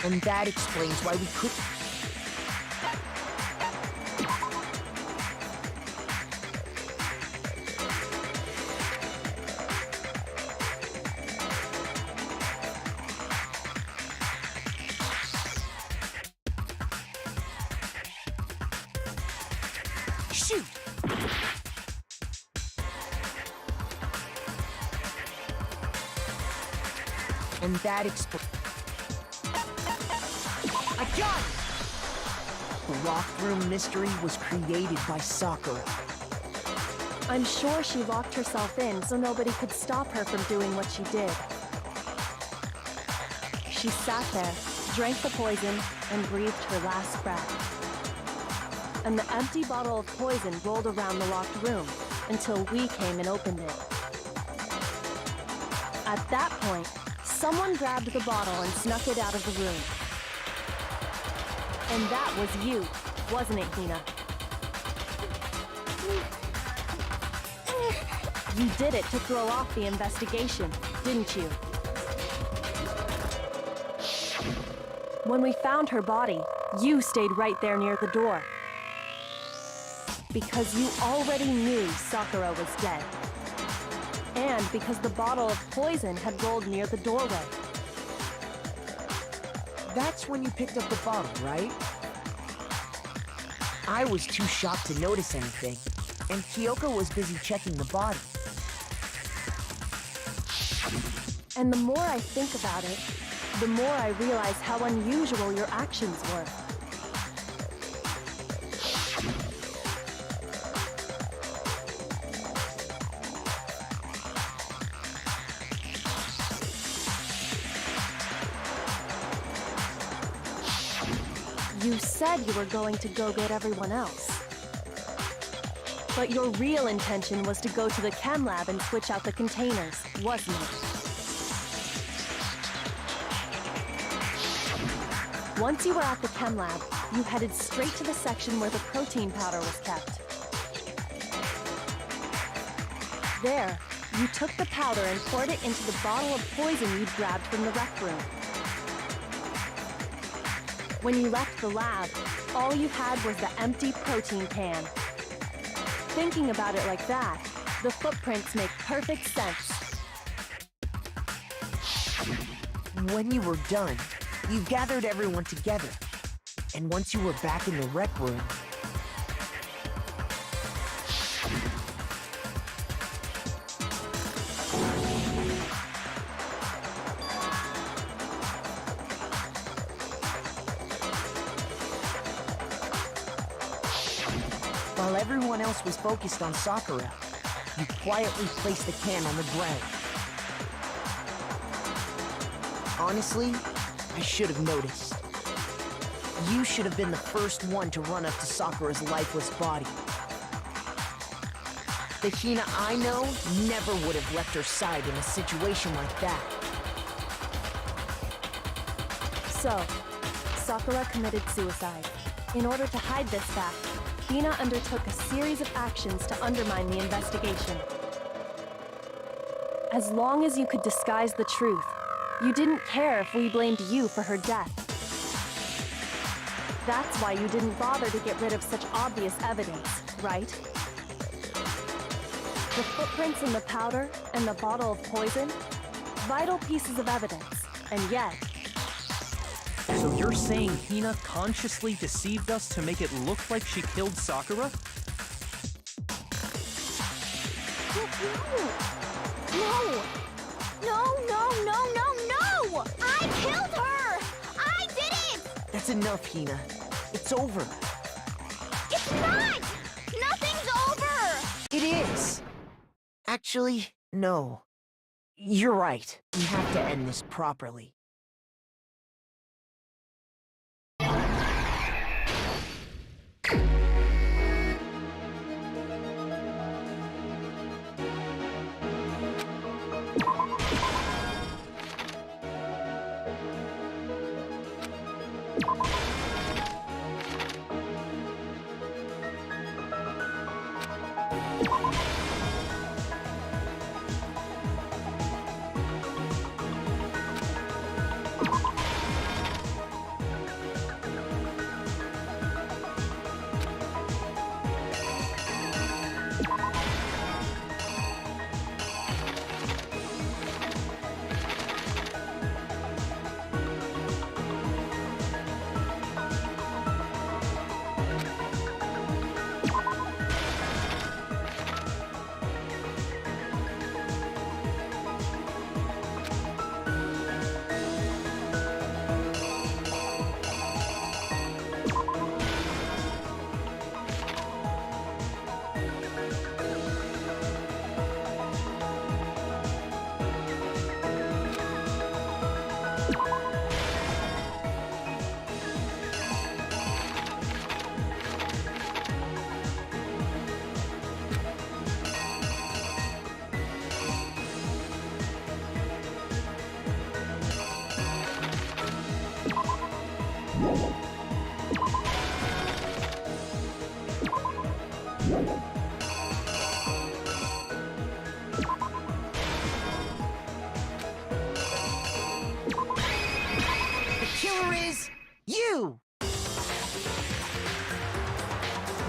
And that explains why we couldn't... Shoot! And that explains... I got it! The locked room mystery was created by Sakura. I'm sure she locked herself in so nobody could stop her from doing what she did. She sat there, drank the poison, and breathed her last breath. And the empty bottle of poison rolled around the locked room until we came and opened it. At that point, someone grabbed the bottle and snuck it out of the room. And that was you, wasn't it, Hina? You did it to throw off the investigation, didn't you? When we found her body, you stayed right there near the door. Because you already knew Sakura was dead. And because the bottle of poison had rolled near the doorway. That's when you picked up the bottle, right? I was too shocked to notice anything, and Kyoko was busy checking the body. And the more I think about it, the more I realize how unusual your actions were. You said you were going to go get everyone else. But your real intention was to go to the chem lab and switch out the containers, wasn't it? Once you were at the chem lab, you headed straight to the section where the protein powder was kept. There, you took the powder and poured it into the bottle of poison you'd grabbed from the rec room. When you left the lab, all you had was the empty protein can. Thinking about it like that, the footprints make perfect sense. When you were done, you gathered everyone together. And once you were back in the rec room... While everyone else was focused on Sakura, you quietly placed the can on the ground. Honestly, I should have noticed. You should have been the first one to run up to Sakura's lifeless body. The Hina I know never would have left her side in a situation like that. So, Sakura committed suicide. In order to hide this fact, Hina undertook a series of actions to undermine the investigation. As long as you could disguise the truth, you didn't care if we blamed you for her death. That's why you didn't bother to get rid of such obvious evidence, right? The footprints in the powder and the bottle of poison? Vital pieces of evidence, and yet... So you're saying Hina consciously deceived us to make it look like she killed Sakura? No! No! I killed her! I did it! That's enough, Hina. It's over. It's not! Nothing's over! It is! Actually, no. You're right. We have to end this properly.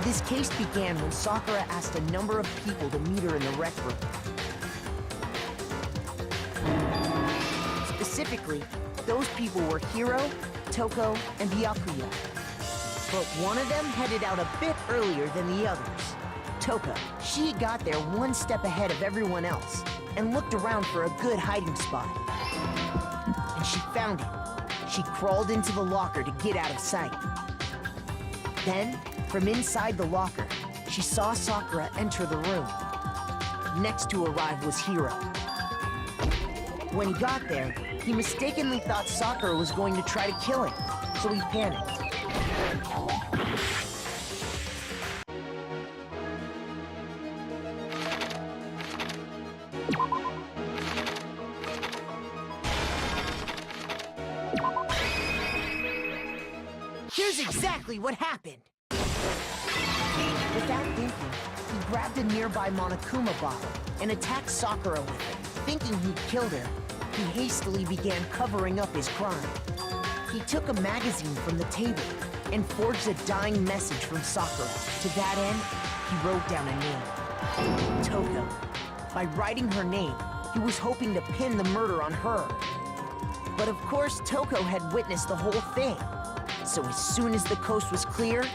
This case began when Sakura asked a number of people to meet her in the rec room. Specifically, those people were Hiro, Toko, and Byakuya. But one of them headed out a bit earlier than the others. Toko, she got there one step ahead of everyone else and looked around for a good hiding spot. And she found it. She crawled into the locker to get out of sight. Then, from inside the locker, she saw Sakura enter the room. Next to arrive was Hiro. When he got there, he mistakenly thought Sakura was going to try to kill him, so he panicked. Here's exactly what happened. Without thinking, he grabbed a nearby Monokuma bottle and attacked Sakura with it. Thinking he'd killed her, he hastily began covering up his crime. He took a magazine from the table and forged a dying message from Sakura. To that end, he wrote down a name. Toko. By writing her name, he was hoping to pin the murder on her. But of course, Toko had witnessed the whole thing. So as soon as the coast was clear,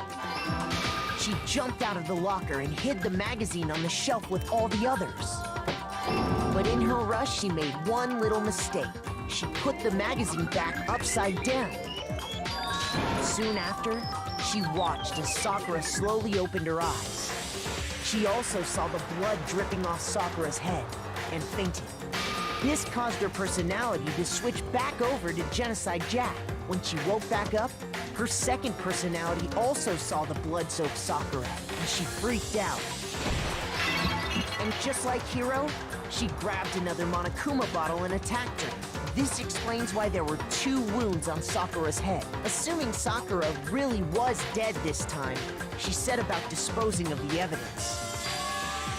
she jumped out of the locker and hid the magazine on the shelf with all the others. But in her rush, she made one little mistake. She put the magazine back upside down. Soon after, she watched as Sakura slowly opened her eyes. She also saw the blood dripping off Sakura's head and fainted. This caused her personality to switch back over to Genocide Jack. When she woke back up, her second personality also saw the blood-soaked Sakura, and she freaked out. And just like Hiro, she grabbed another Monokuma bottle and attacked her. This explains why there were 2 wounds on Sakura's head. Assuming Sakura really was dead this time, she set about disposing of the evidence.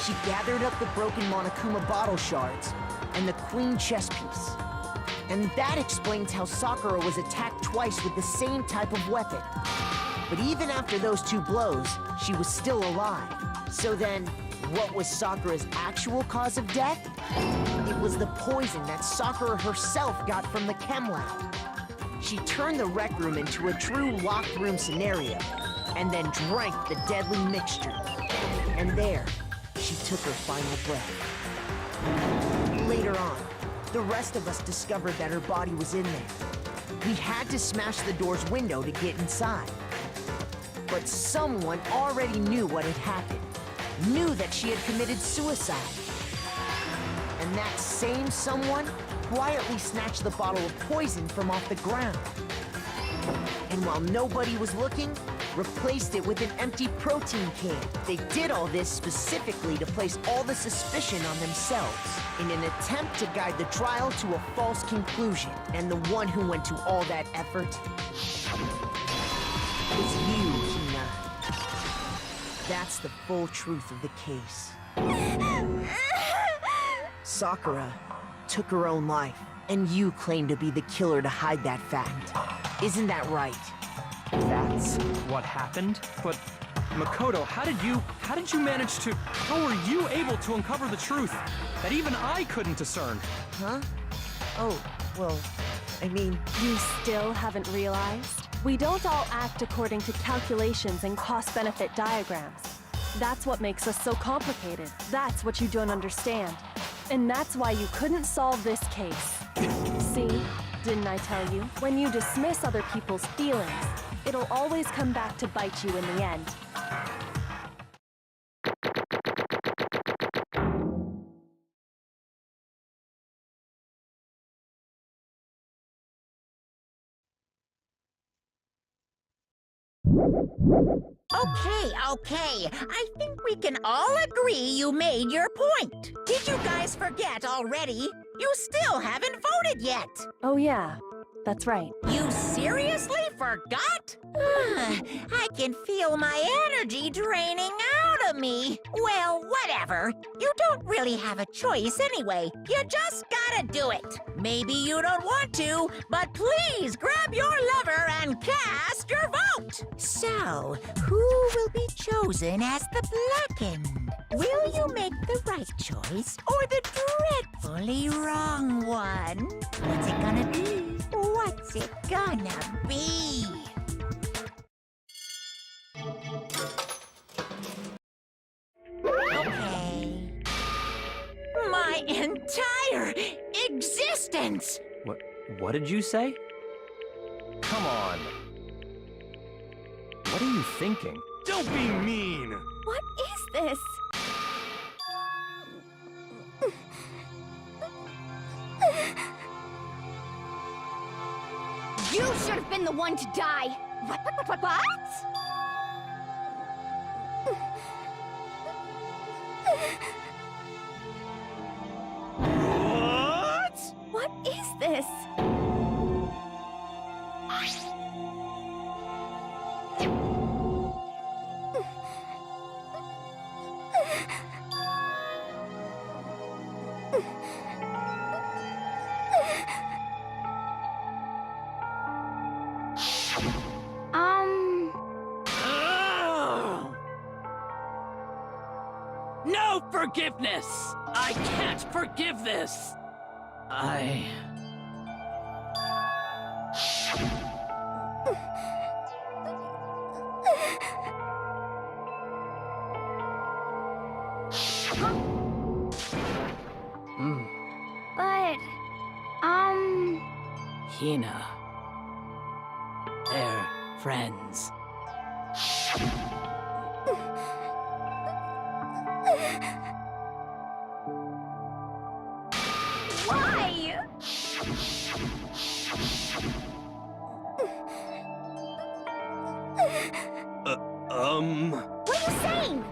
She gathered up the broken Monokuma bottle shards and the queen chess piece. And that explains how Sakura was attacked twice with the same type of weapon. But even after those 2 blows, she was still alive. So then, what was Sakura's actual cause of death? It was the poison that Sakura herself got from the chem lab. She turned the rec room into a true locked room scenario, and then drank the deadly mixture. And there, she took her final breath. Later on, the rest of us discovered that her body was in there. We had to smash the door's window to get inside. But someone already knew what had happened. Knew that she had committed suicide. And that same someone quietly snatched the bottle of poison from off the ground. And while nobody was looking, replaced it with an empty protein can. They did all this specifically to place all the suspicion on themselves, in an attempt to guide the trial to a false conclusion. And the one who went to all that effort was you, Hina. That's the full truth of the case. Sakura took her own life, and you claim to be the killer to hide that fact. Isn't that right? That's what happened? But Makoto, how did you manage to... How were you able to uncover the truth that even I couldn't discern? Huh? Oh, well, I mean... You still haven't realized? We don't all act according to calculations and cost-benefit diagrams. That's what makes us so complicated. That's what you don't understand. And that's why you couldn't solve this case. See? Didn't I tell you? When you dismiss other people's feelings, it'll always come back to bite you in the end. Okay. I think we can all agree you made your point. Did you guys forget already? You still haven't voted yet. Oh yeah, that's right. You seriously forgot? I can feel my energy draining out of me. Well, whatever. You don't really have a choice anyway. You just gotta do it. Maybe you don't want to, but please grab your lever and cast your vote. So, who will be chosen as the blackened? Will you make the right choice or the dreadfully wrong one? What's it gonna be? What's it gonna be? Okay. My entire existence! What did you say? Come on. What are you thinking? Don't be mean! What is this? You should have been the one to die! What? What is this? No forgiveness! I can't forgive this! But, Hina. They're friends. why? What are you saying?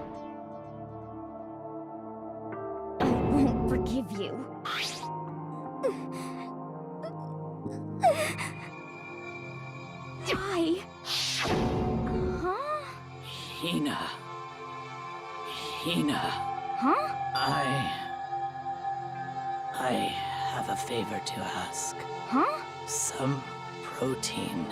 I won't forgive you. Why? Huh? Hina. Hina. Huh? I have a favor to ask. Huh? Some protein.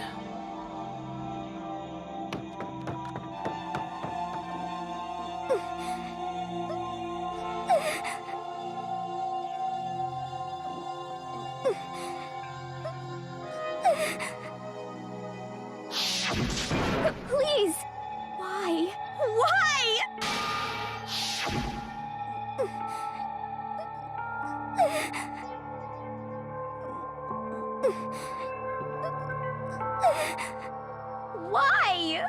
Please! Why? Why? Why?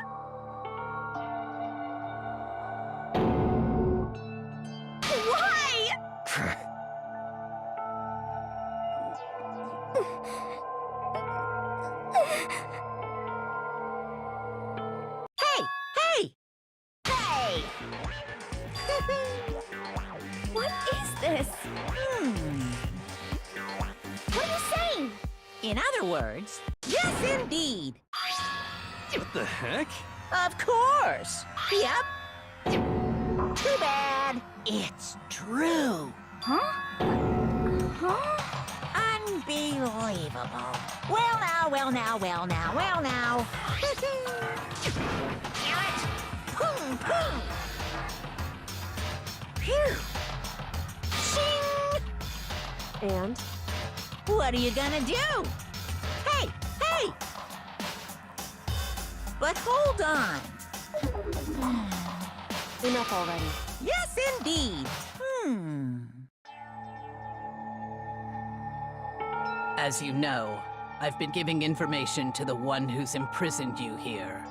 Why? Hey! Hey! Hey! What is this? What are you saying? In other words, yes indeed. What the heck? Of course. Yep. Too bad. It's true. Huh? Huh? Unbelievable. Well now, well now, well now, well now. Damn it. Boom, boom. Phew. Shing. And? What are you gonna do? Hey, hey! But hold on. Enough already. Yes, indeed. As you know, I've been giving information to the one who's imprisoned you here.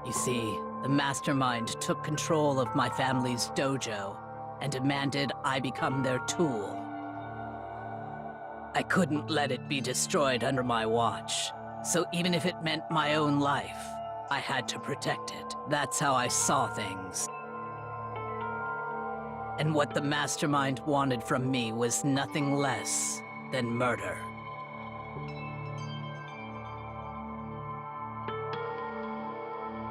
You see, the mastermind took control of my family's dojo and demanded I become their tool. I couldn't let it be destroyed under my watch, so even if it meant my own life, I had to protect it. That's how I saw things. And what the mastermind wanted from me was nothing less than murder.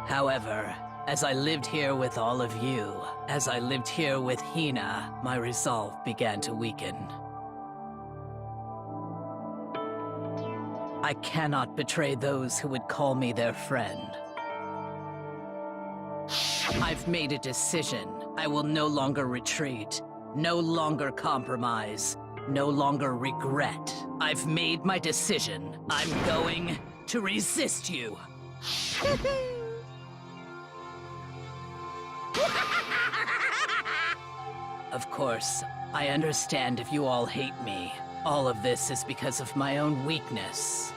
However, as I lived here with all of you, as I lived here with Hina, my resolve began to weaken. I cannot betray those who would call me their friend. I've made a decision. I will no longer retreat, no longer compromise, no longer regret. I've made my decision. I'm going to resist you. Of course, I understand if you all hate me. All of this is because of my own weakness.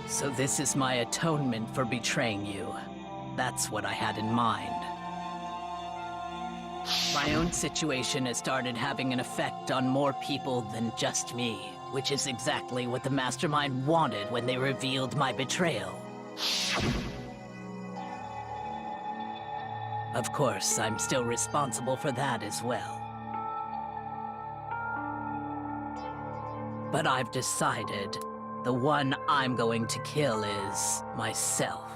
So this is my atonement for betraying you. That's what I had in mind. My own situation has started having an effect on more people than just me, which is exactly what the Mastermind wanted when they revealed my betrayal. Of course, I'm still responsible for that as well. But I've decided the one I'm going to kill is myself.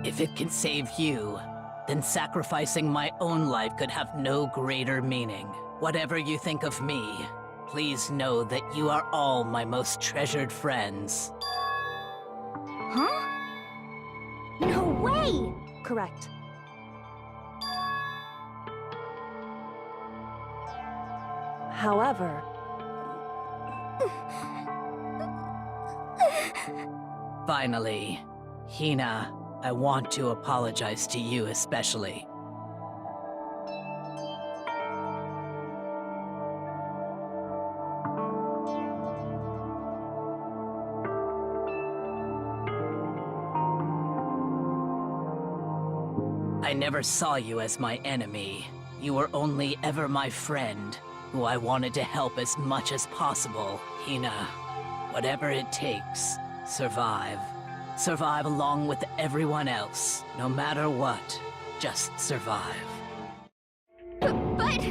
If it can save you, then sacrificing my own life could have no greater meaning. Whatever you think of me, please know that you are all my most treasured friends. Huh? No way! Correct. However... Finally, Hina, I want to apologize to you especially. I never saw you as my enemy. You were only ever my friend, who I wanted to help as much as possible. Hina, whatever it takes, survive. Survive along with everyone else. No matter what, just survive. But...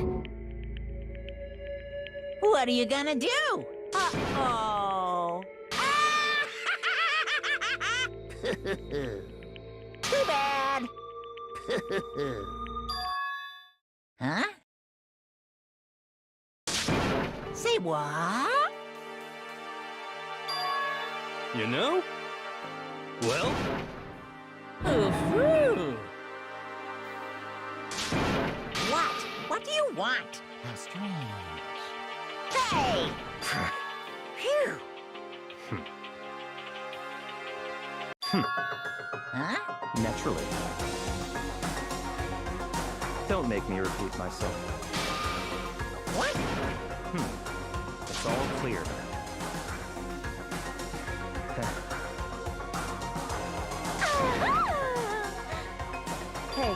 What are you gonna do? Uh-oh. Too bad. Huh? Say what? You know? Well, Ooh-hoo. What? What do you want? How strange. Hey! Phew! Huh? Naturally. Don't make me repeat myself. What? It's all clear now. Hey,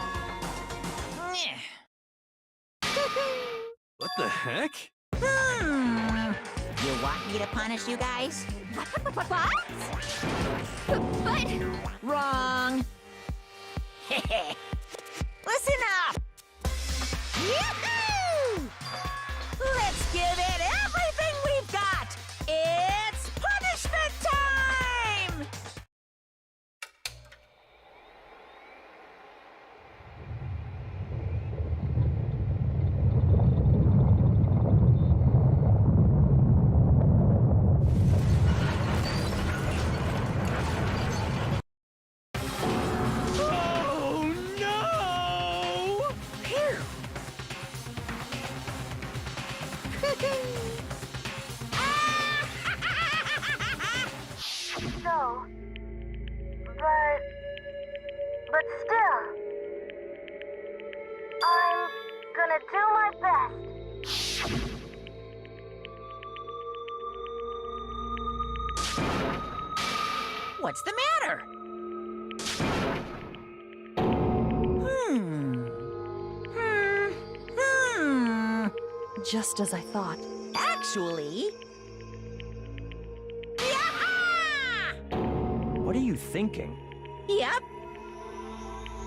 what the heck? You want me to punish you guys? What? But... Wrong. Listen up. Yoo-hoo! Let's give it everything we've got. It's punishment time! Oh no! Phew. So, but still, I'm gonna do my best. What's the matter? just as I thought. Actually... Yaha! What are you thinking? Yep.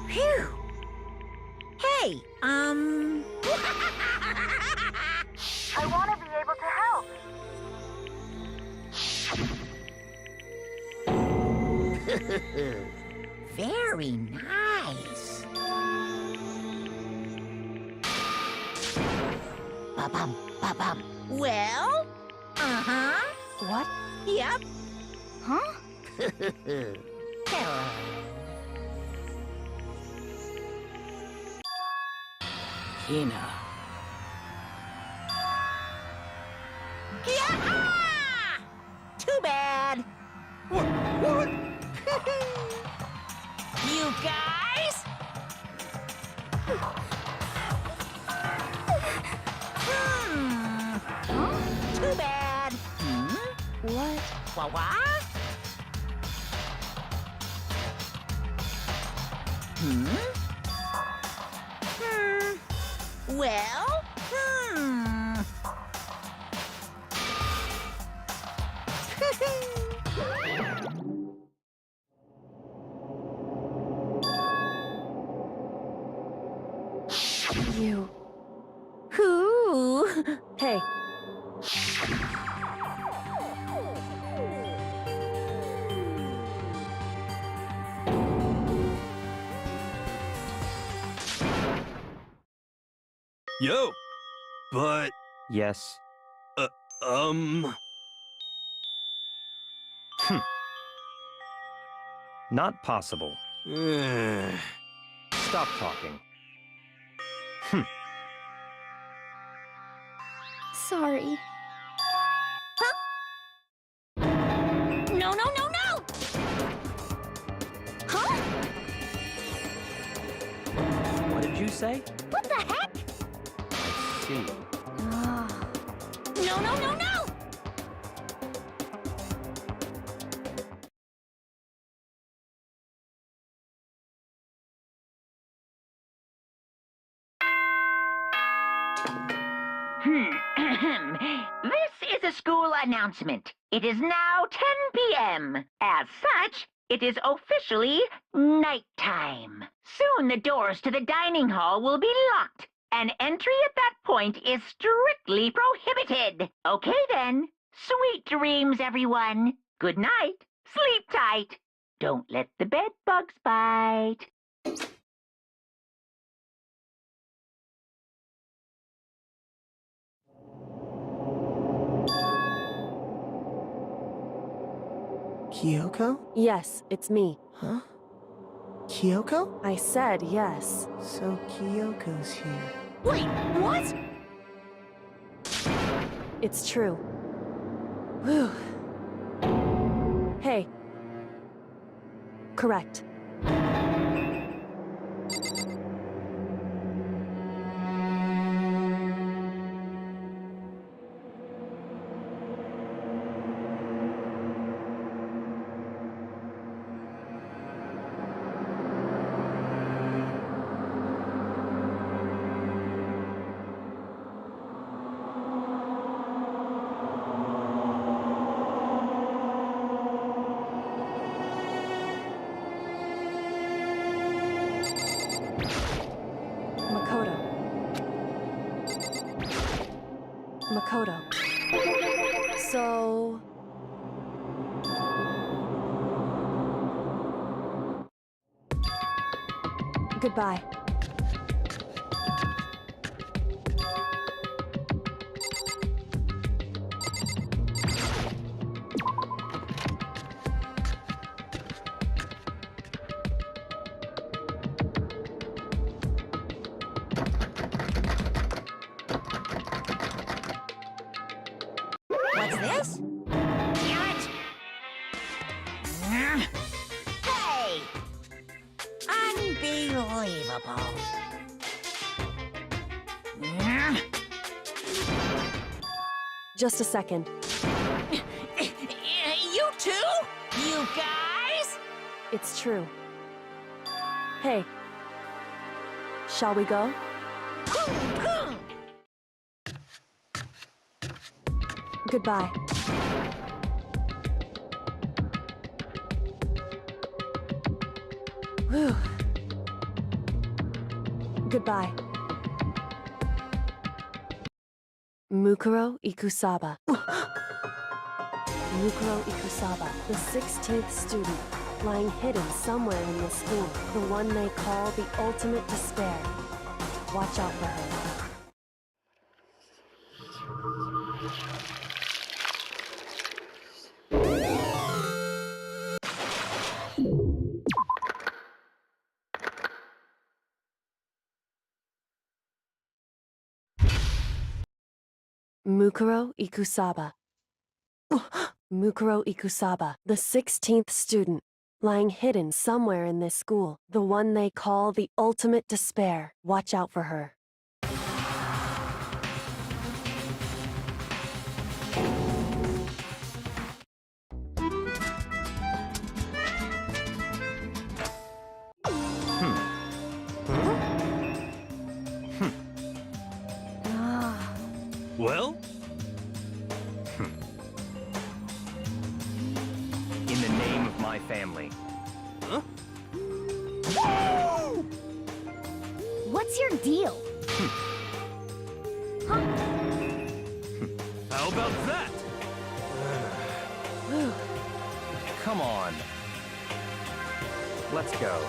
Phew. Hey, I want to be able to help. Very nice. Ba-bum, ba-bum. Well? Uh-huh. What? Yep. Huh? Hello. Hina. Yaha! Too bad. What? You guys? Too bad. What? What? Well? You. Who? Hey, Yo! But, Yes. Not possible. Stop talking. Sorry. No, no, no, no! Huh? What did you say? What the heck? I see. No, no, no, no! This is a school announcement. It is now 10 p.m. As such, it is officially nighttime. Soon the doors to the dining hall will be locked, An entry at that point is strictly prohibited. Okay then. Sweet dreams, everyone. Good night. Sleep tight. Don't let the bed bugs bite. Kyoko? Yes, it's me. Huh? Kyoko? I said yes. So Kyoko's here. Wait, what? It's true. Whew. Hey. Correct. Makoto. So... Goodbye. What's this? Damn it! Hey! Unbelievable. Just a second. You too? You guys? It's true. Hey. Shall we go? Goodbye. Whew. Goodbye. Mukuro Ikusaba. Mukuro Ikusaba, the 16th student, lying hidden somewhere in the school, the one they call the ultimate despair. Watch out for her. Mukuro Ikusaba. Mukuro Ikusaba, the 16th student, lying hidden somewhere in this school, the one they call the ultimate despair. Watch out for her. Well? In the name of my family. Huh? What's your deal? Huh? How about that? Come on. Let's go.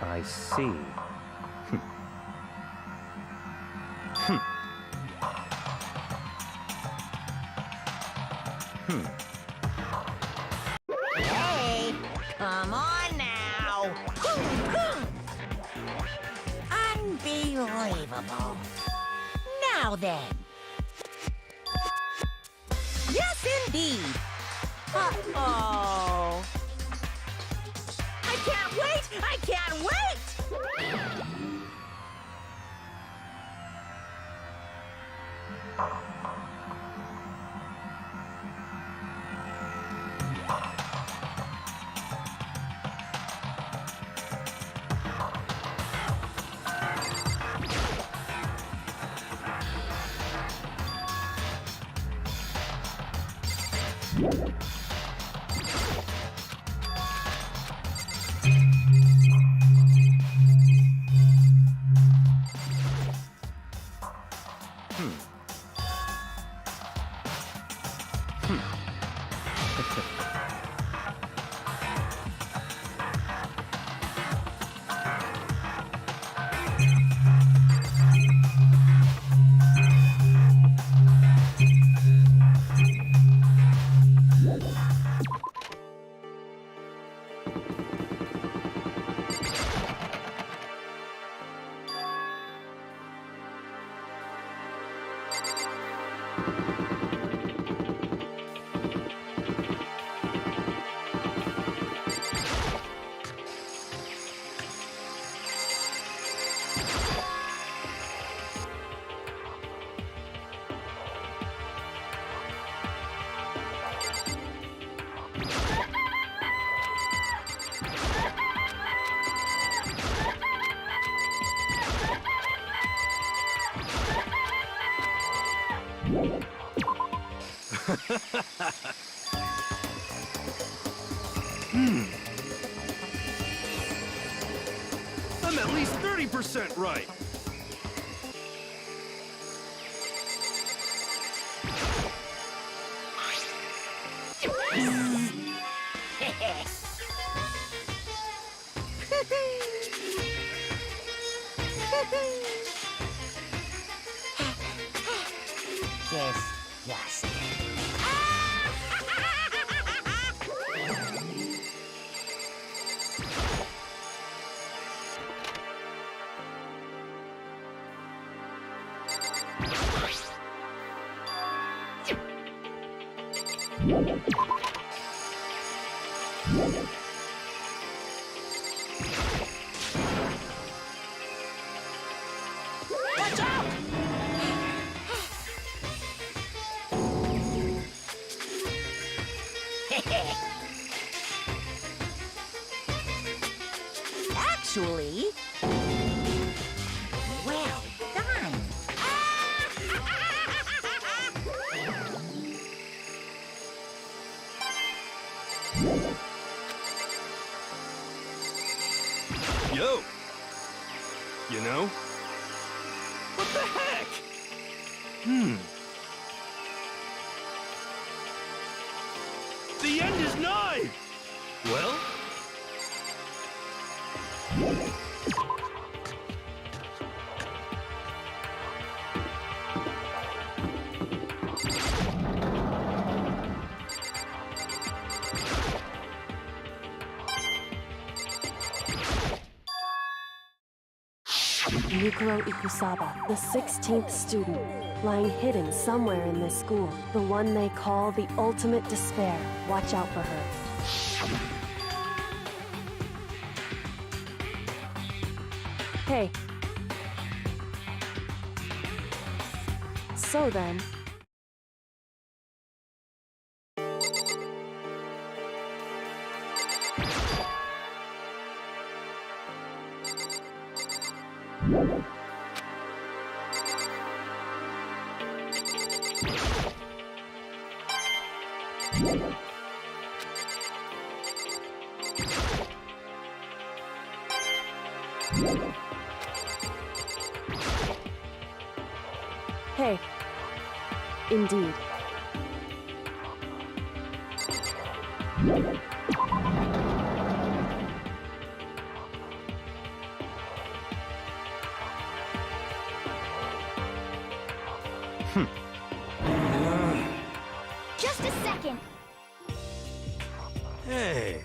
I see. Hey, come on now. Unbelievable. Now then. Yes, indeed. Uh-oh. I can't wait! I can't wait! I'm at least 30% right. Disgusting. Watch out! Actually, well done. Yo! You know? What the heck? The end is nigh! Well? Mukuro Ikusaba, the 16th student, lying hidden somewhere in this school. The one they call the ultimate despair. Watch out for her. Hey. So then... Hey. Indeed. Just a second. Hey.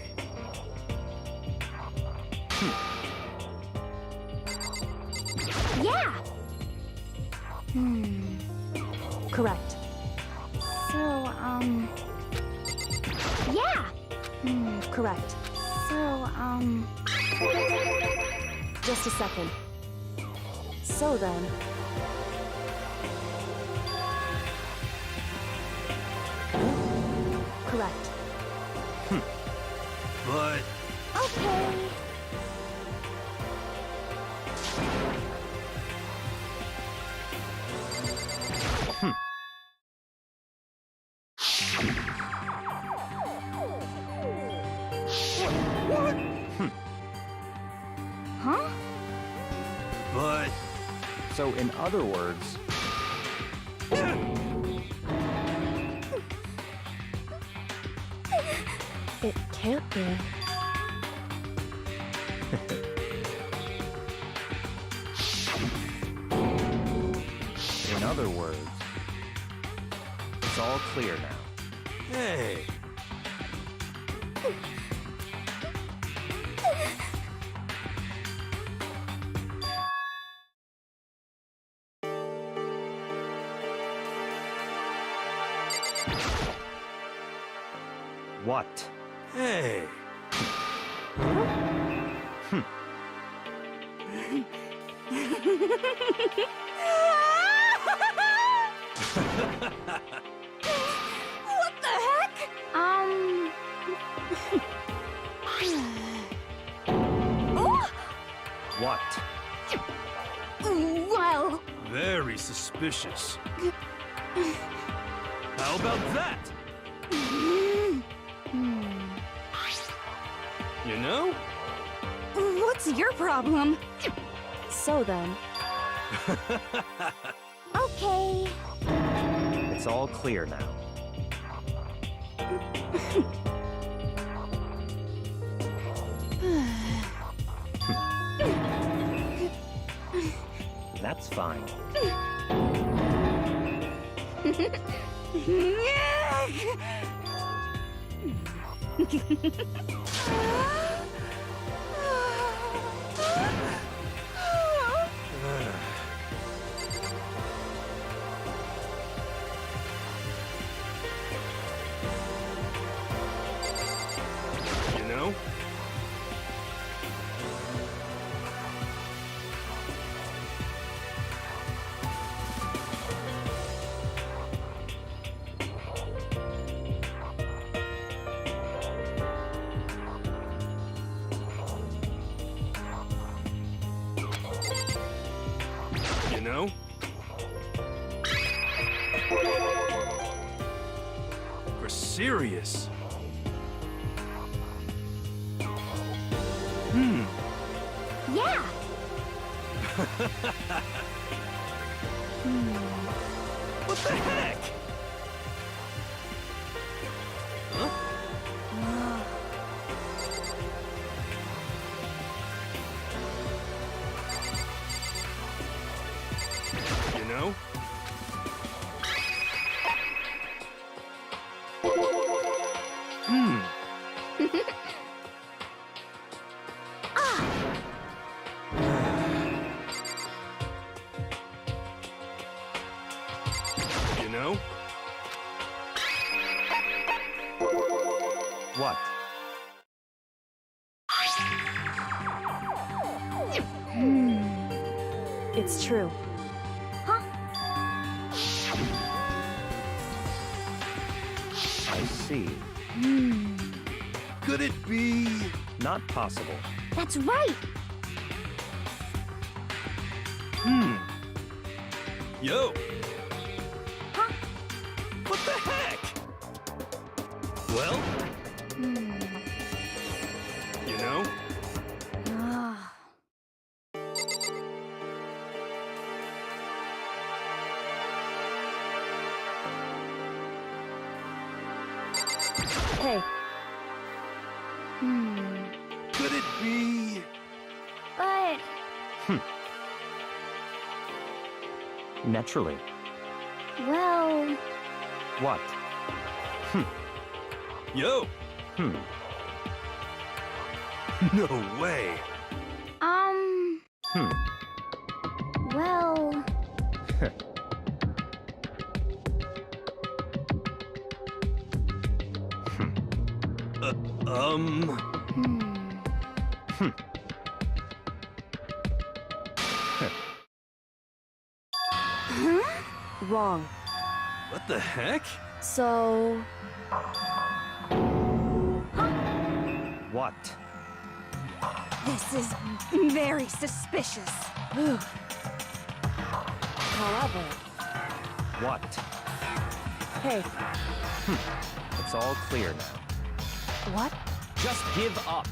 Yeah. Correct. So, yeah. Correct. So, Just a second. So then... Correct. But... okay. Huh? But... So, in other words, It can't be. in other words, it's all clear now. Hey. What? Hey. What the heck? Oh! What? Well... Very suspicious. How about that? You know? What's your problem? So then... Okay. It's all clear now. That's fine. You know? You know? We're serious. Yeah. What the heck? Huh? You know? know? What? It's true. I see. Could it be... Not possible. That's right. Yo! What the heck? Well? You know? Hey, Could it be... But Naturally. well, What? Yo! No way! well, wrong. What the heck? So, What? This is very suspicious. however, What? hey, It's all clear now. what? Just give up.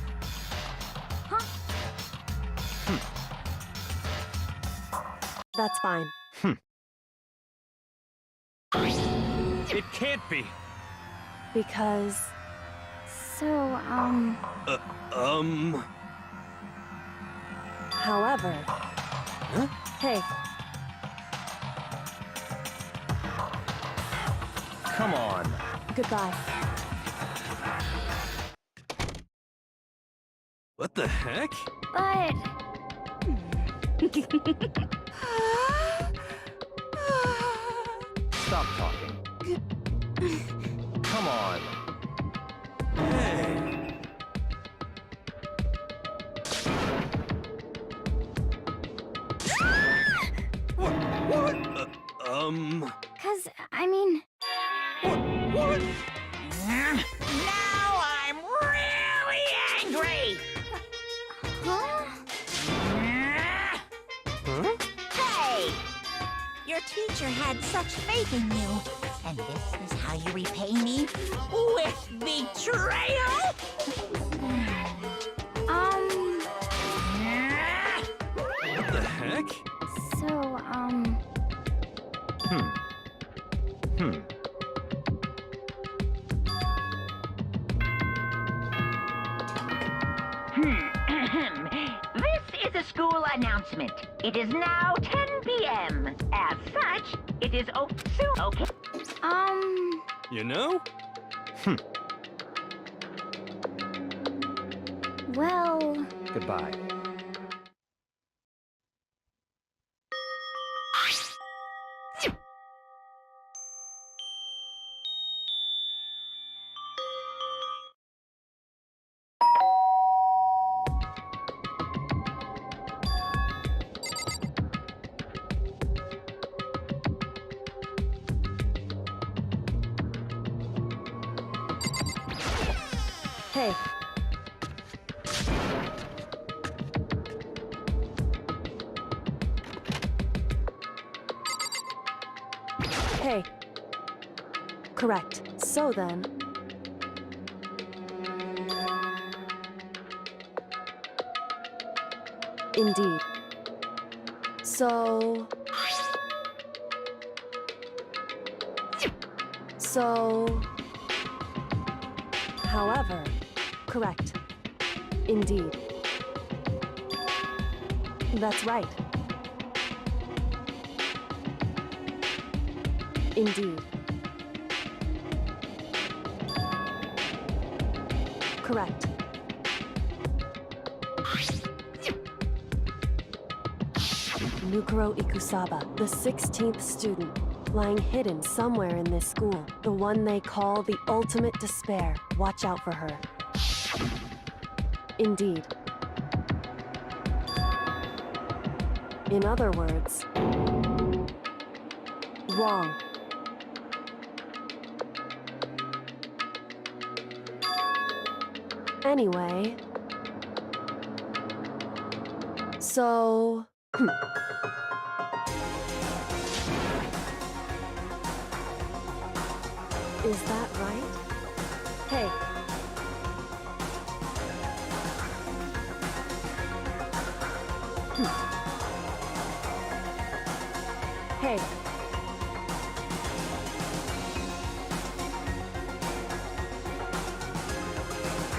That's fine. It can't be. Because so, however, hey, Come on. goodbye. What the heck? but Stop talking. Come on. Hey! What? cause I mean, What? Now I'm really angry! Hey! Your teacher had such faith in you, and this is how you repay me? With betrayal? What the heck? so, This is a school announcement. It is now 10 p.m. As such, it is okay. You know? well, Goodbye. Hey, hey. Correct. So then, indeed. So, however, correct. Indeed. That's right. Indeed. Correct. Mukuro Ikusaba, the 16th student. lying hidden somewhere in this school. The one they call the ultimate despair. Watch out for her. Indeed. In other words, wrong. Anyway, so... Is that right? Hey. Hey.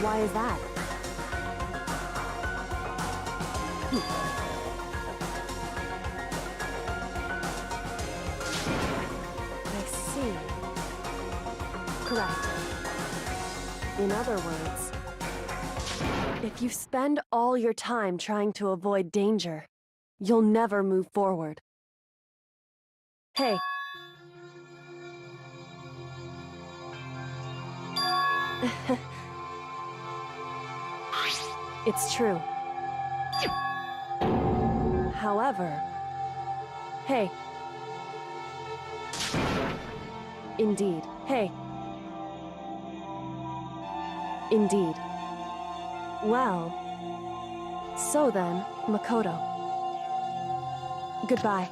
Why is that? I see. Correct. In other words, if you spend all your time trying to avoid danger, you'll never move forward. Hey. It's true. However, hey. Indeed. Hey. Indeed. Well, so then, Mukuro. Goodbye.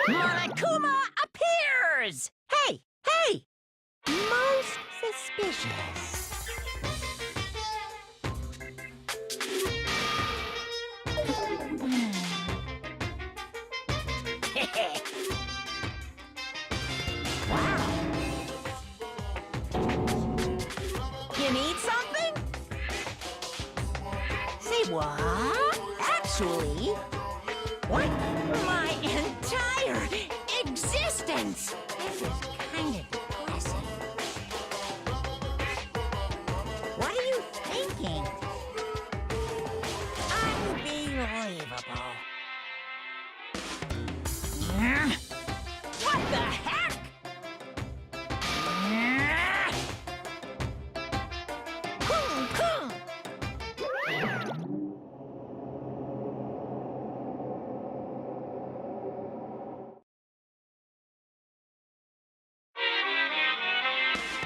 Monokuma appears! Hey, hey! Most suspicious. Wow. You need something? Say what? Actually, what? My entire existence! This is kind of depressing. What are you thinking? Unbelievable. What the heck?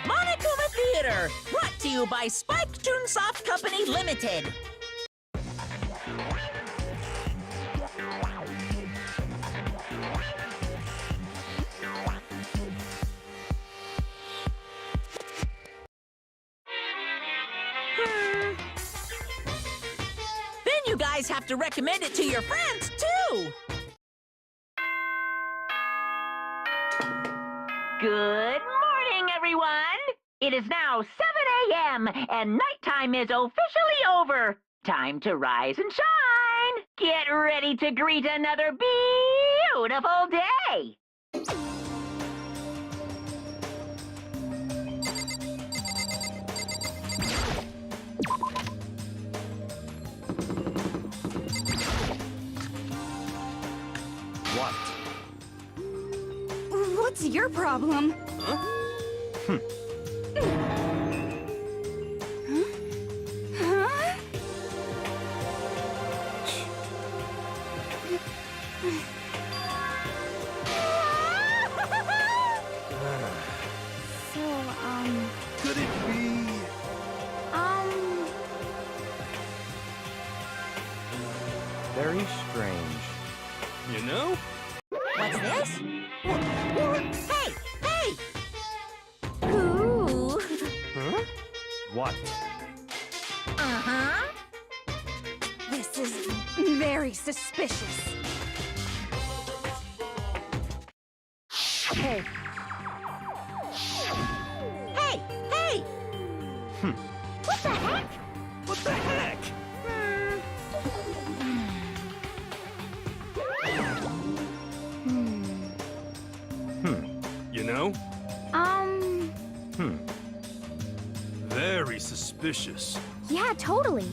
Monokuma Theater, brought to you by Spike Toonsoft Company Limited. Then you guys have to recommend it to your friends, too! Good morning, everyone! It is now 7 a.m., and nighttime is officially over. Time to rise and shine! Get ready to greet another beautiful day! What? What's your problem? Huh? Huh? So, Could it be? Very strange. You know? What's this? What? Hey! Hey! Who? Huh? What? Uh-huh. This is very suspicious. Hey. Hey! Hey! What the heck? What the heck? You know? Very suspicious. Yeah, totally.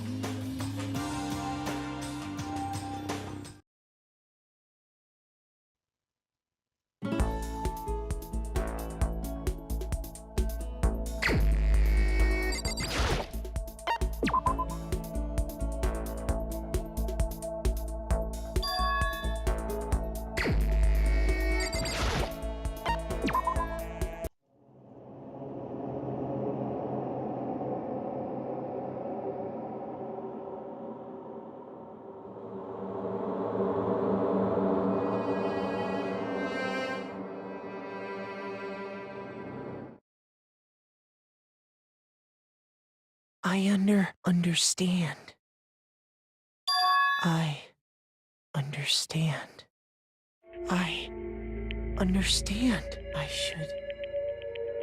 I understand. I understand. I understand. I should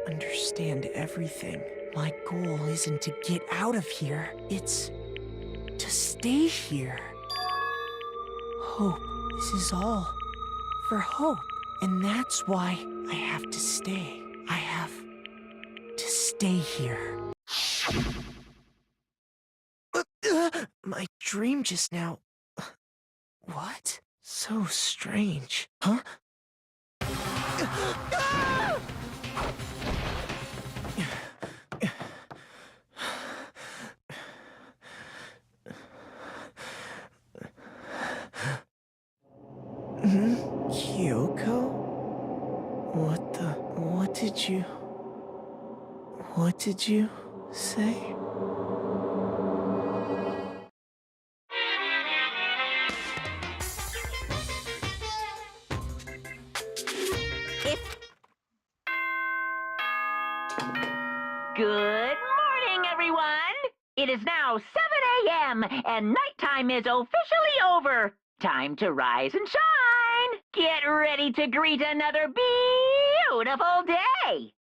understand everything. My goal isn't to get out of here. It's to stay here. Hope. This is all for hope. And that's why I have to stay. I have to stay here. My dream just now. What? So strange. Huh? Kyoko? What did you say? Good morning, everyone! It is now 7 a.m. and nighttime is officially over. Time to rise and shine! Get ready to greet another beautiful day!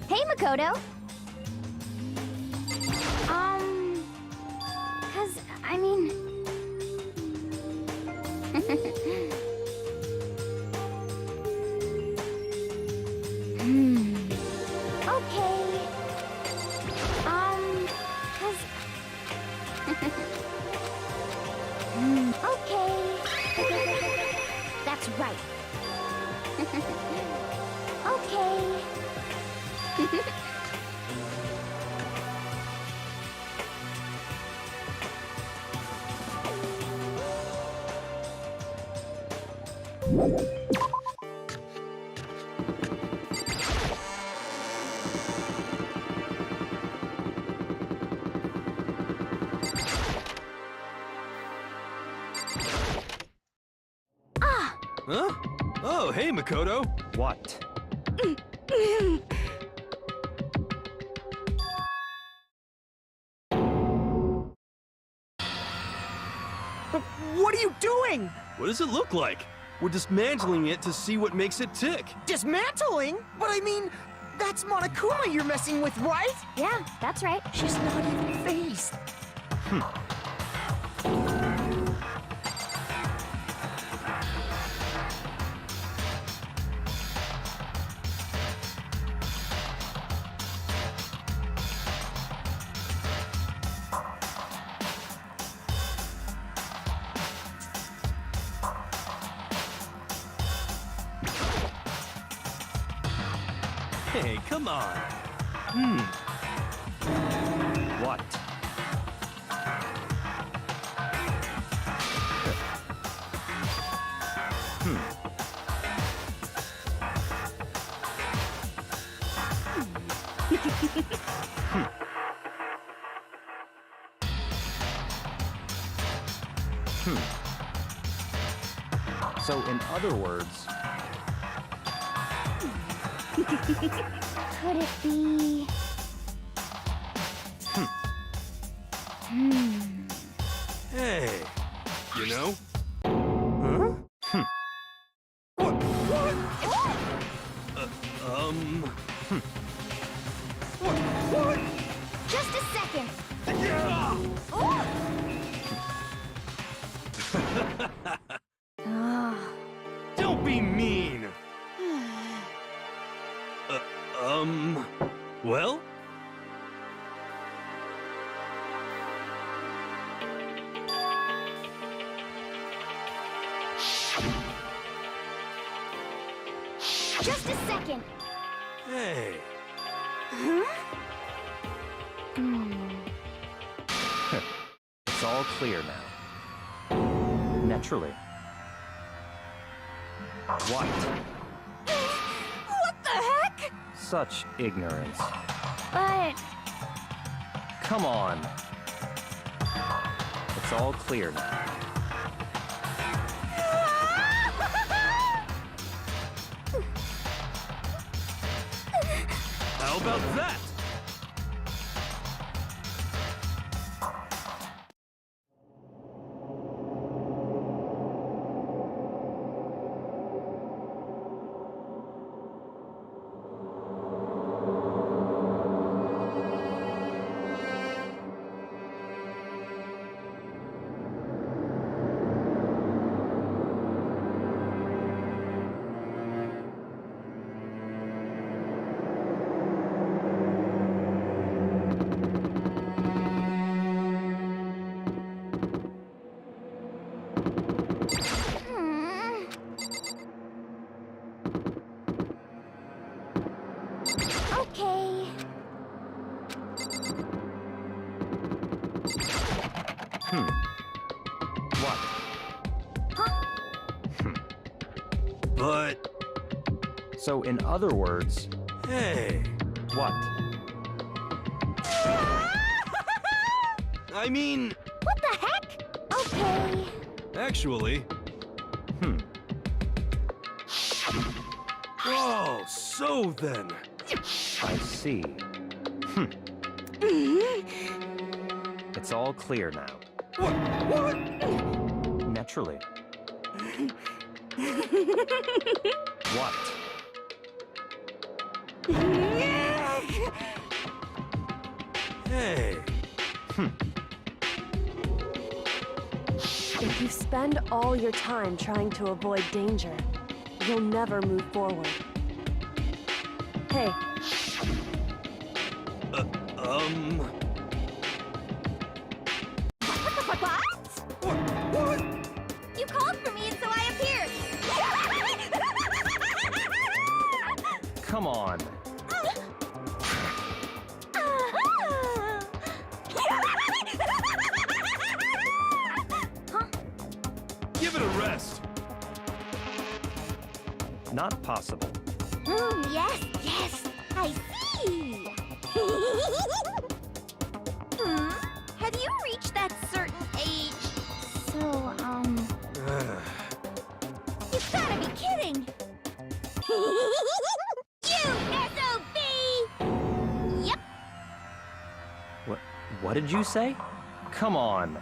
Hey, Mukuro. I mean... Okay. Okay. That's right. Okay. Huh? Oh, hey, Mukuro. What? What are you doing? What does it look like? We're dismantling it to see what makes it tick. Dismantling? But I mean, that's Monokuma you're messing with, right? Yeah, that's right. She's not even phased. Hey, come on. What? So, in other words, Could it be? Hey, you know? Huh? What? What? Just a second. Yeah! Oh! Don't be mean! Well? Just a second. Hey. it's all clear now. Naturally. What? What the heck? Such ignorance. But Come on. It's all clear now. How about that? okay. What? But... So, in other words, Hey. what? I mean... What the heck? Okay. Actually... Oh, so then... I see. It's all clear now. What? Naturally. What? Hey. If you spend all your time trying to avoid danger, you'll never move forward. Hey, What? You called for me and so I appeared. Come on. Give it a rest. Not possible. Yes, I see. Have you reached that certain age? So, you've gotta be kidding. You SOB! Yep. What did you say? Come on.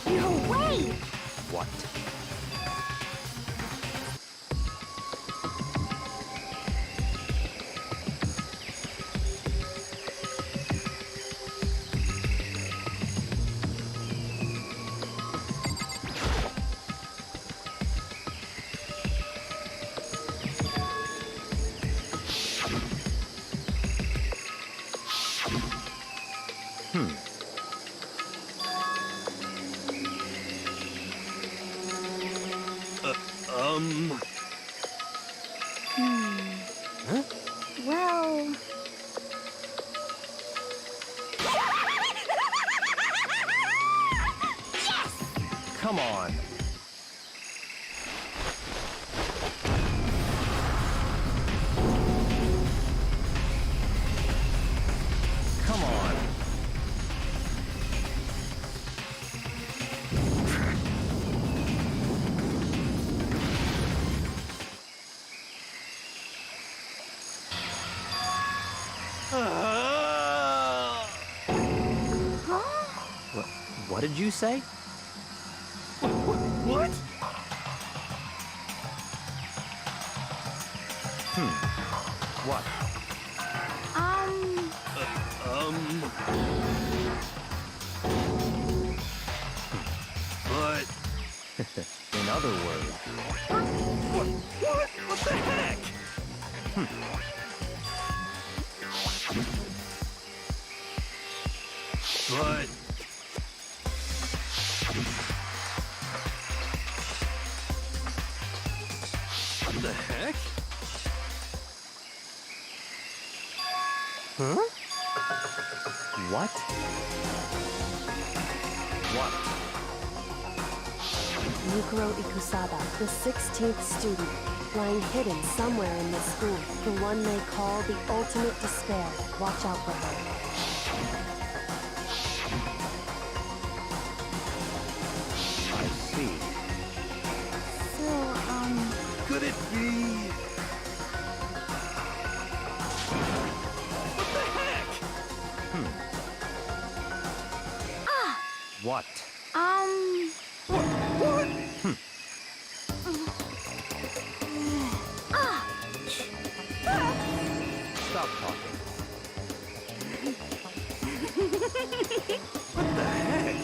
No way! What? Well... Come on. Come on. What did you say? What? What? But... In other words... What the heck? But... What the heck? Huh? What? What? Mukuro Ikusaba, the 16th student, lying hidden somewhere in this school. The one they call the ultimate despair. Watch out for her. I see. So, Could it be... What the heck? What? What? Stop talking. What the heck?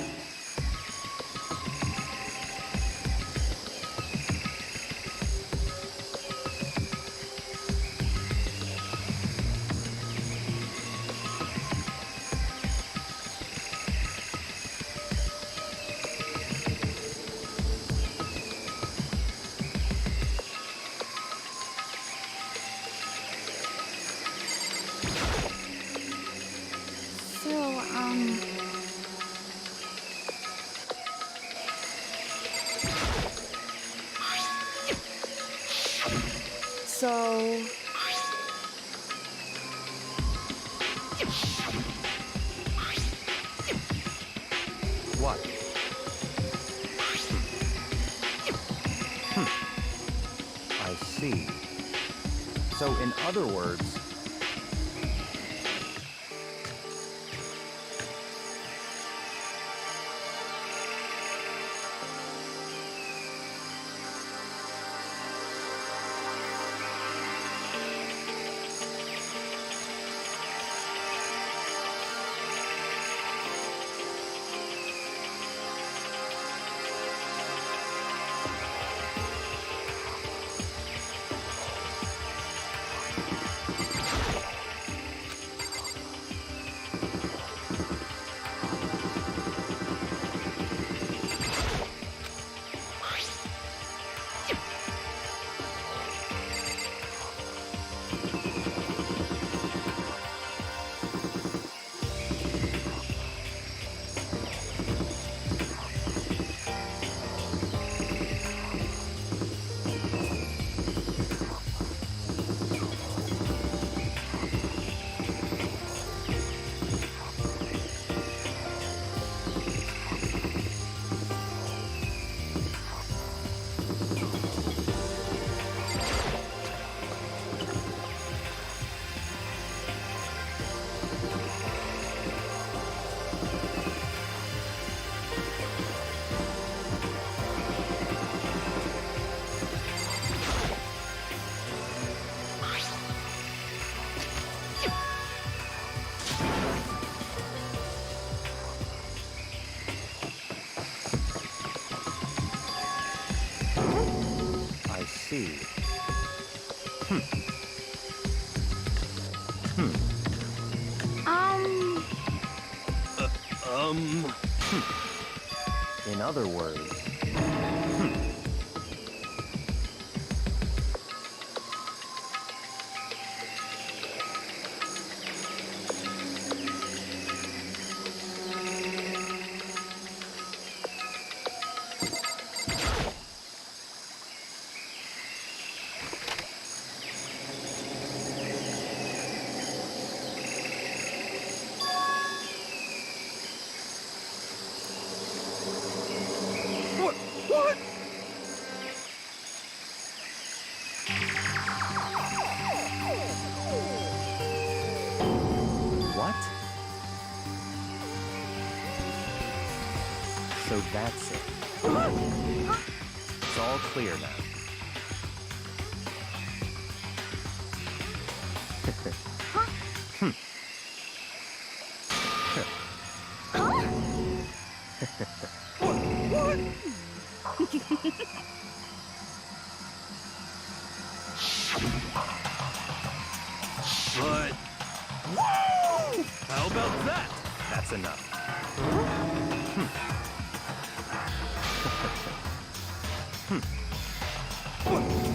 So... What? I see. So, in other words... In other words... What? What? So that's it. It's all clear now. But... Whoa! How about that? That's enough.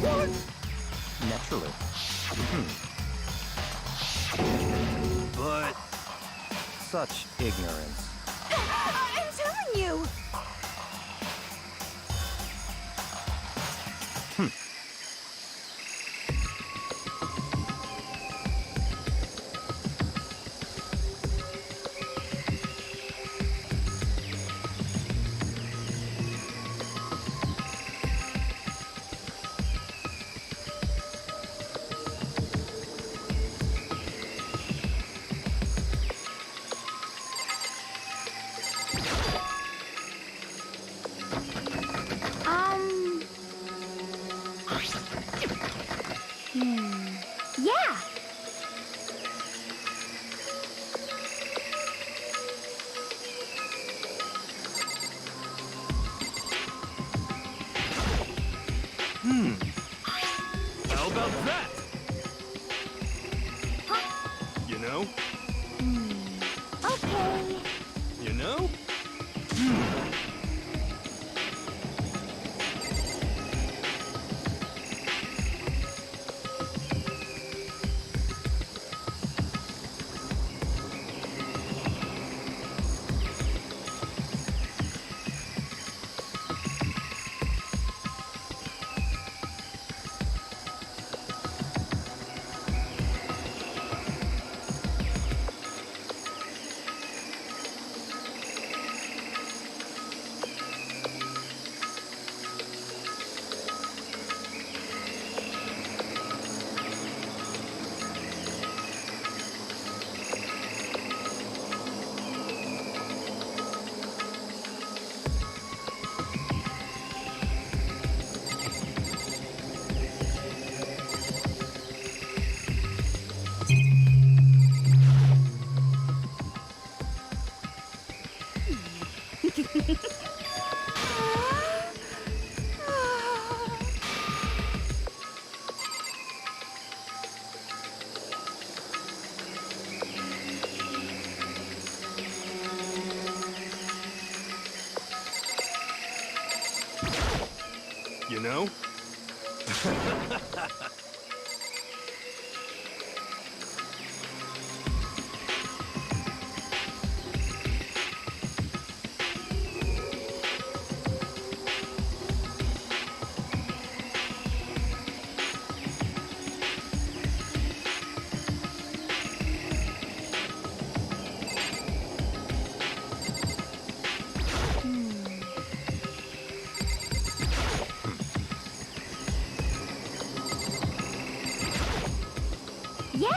What? Naturally. But... Such ignorance. I'm telling you! Yeah. How about that? You know? Okay. You know? You know? Yeah.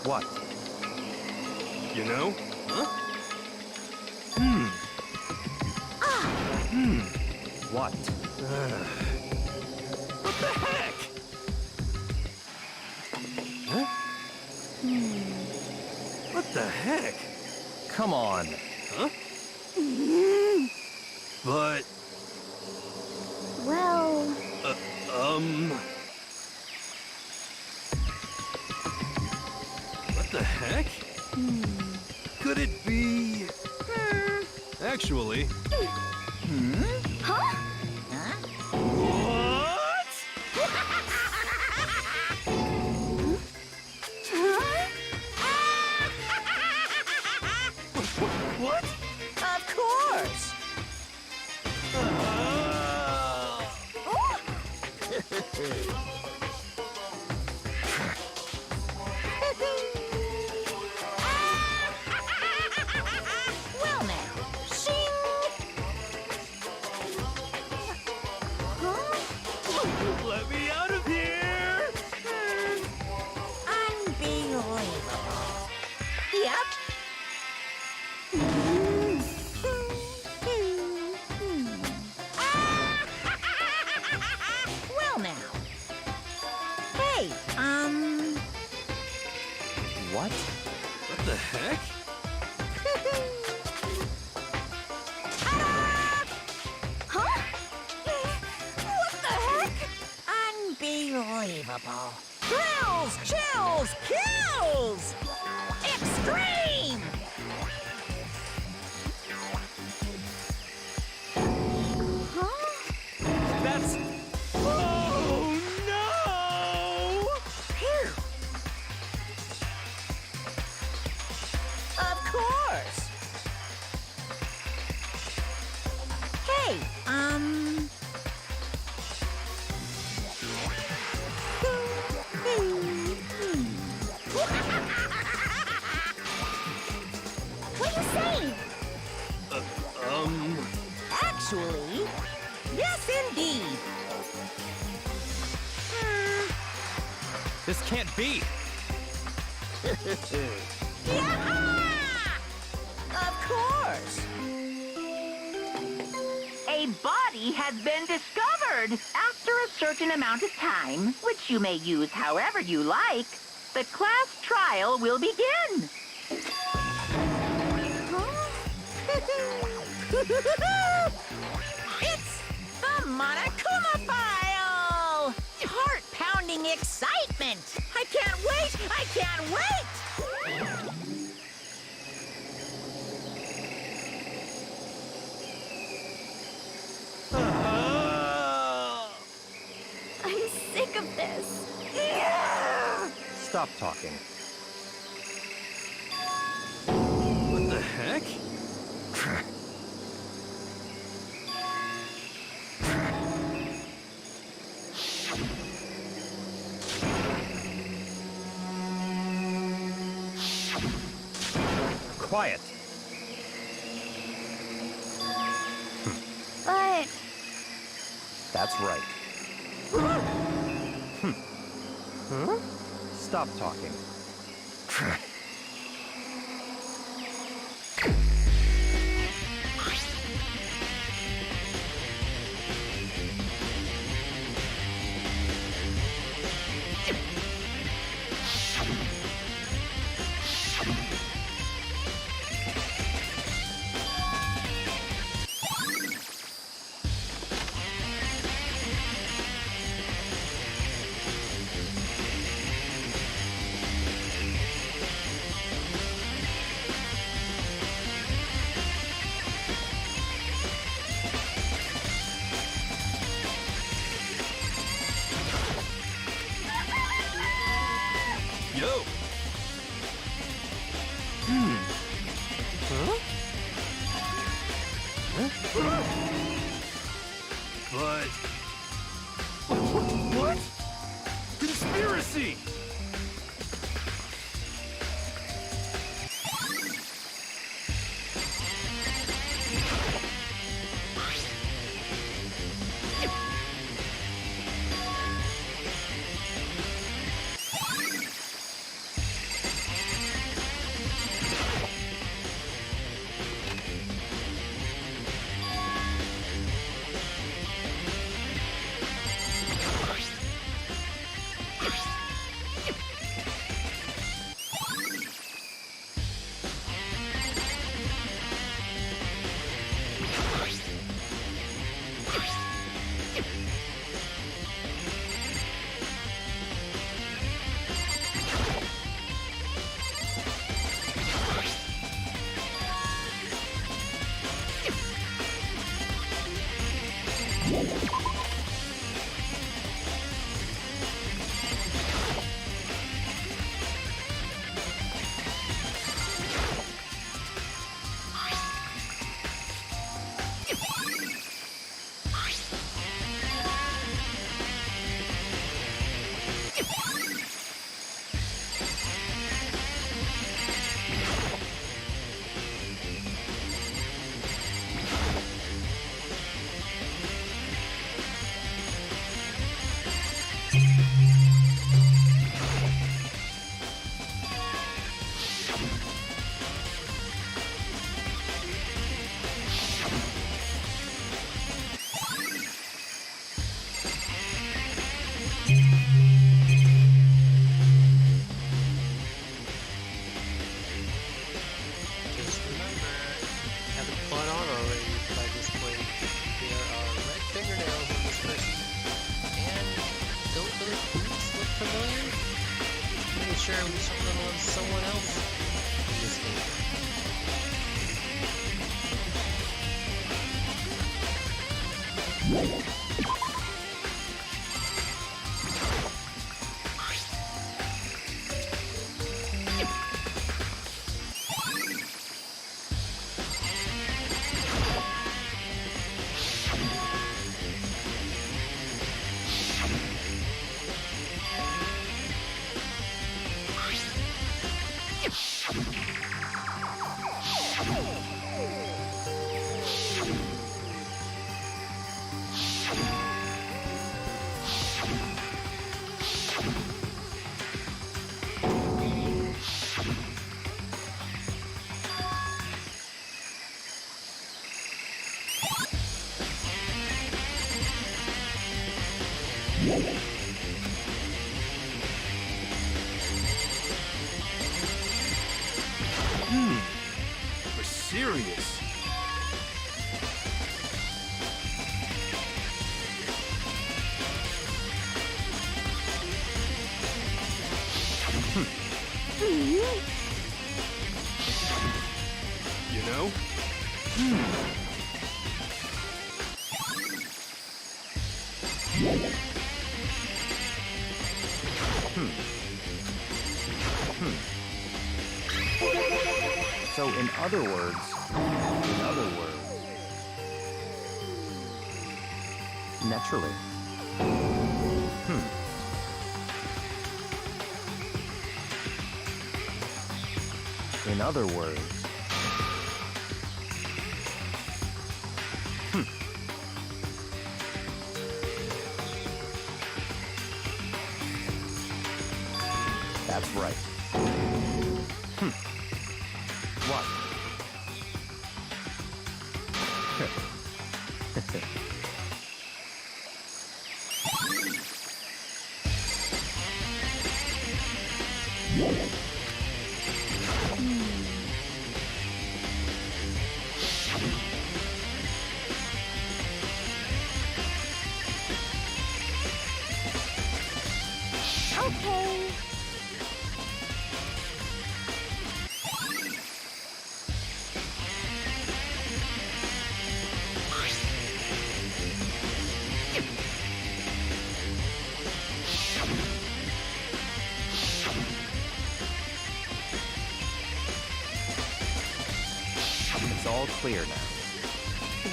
What? You know? Huh? What? What the heck? Huh? What the heck? Come on. Huh? But... Well... What the heck? Could it be... Actually... Huh? What? What? Of course! Well now, sing! Let me out of here! Unbelievable. Yep. Well now. Hey, What? What the heck? Huh? What the heck? Unbelievable. Thrills, chills, kills! Extreme! That's... Oh, no! Phew. Of course. Hey, What are you saying? Actually, yes indeed. This can't be. Yeah! Of course. A body has been discovered. After a certain amount of time, which you may use however you like, the class trial will begin. It's the Monokuma file! Heart-pounding excitement! I can't wait! I can't wait! I'm sick of this. Stop talking. What the heck? Quiet. But... That's right. Huh? Stop talking. Yo! Huh? But... What? Conspiracy! Just remember, haven't caught on already by this point. There are red fingernails on this person. And don't those boots look familiar? Pretty sure we saw them on someone else in this game. We're serious. You know? So in other words, naturally. In other words, that's right. What? Okay. It's all clear now.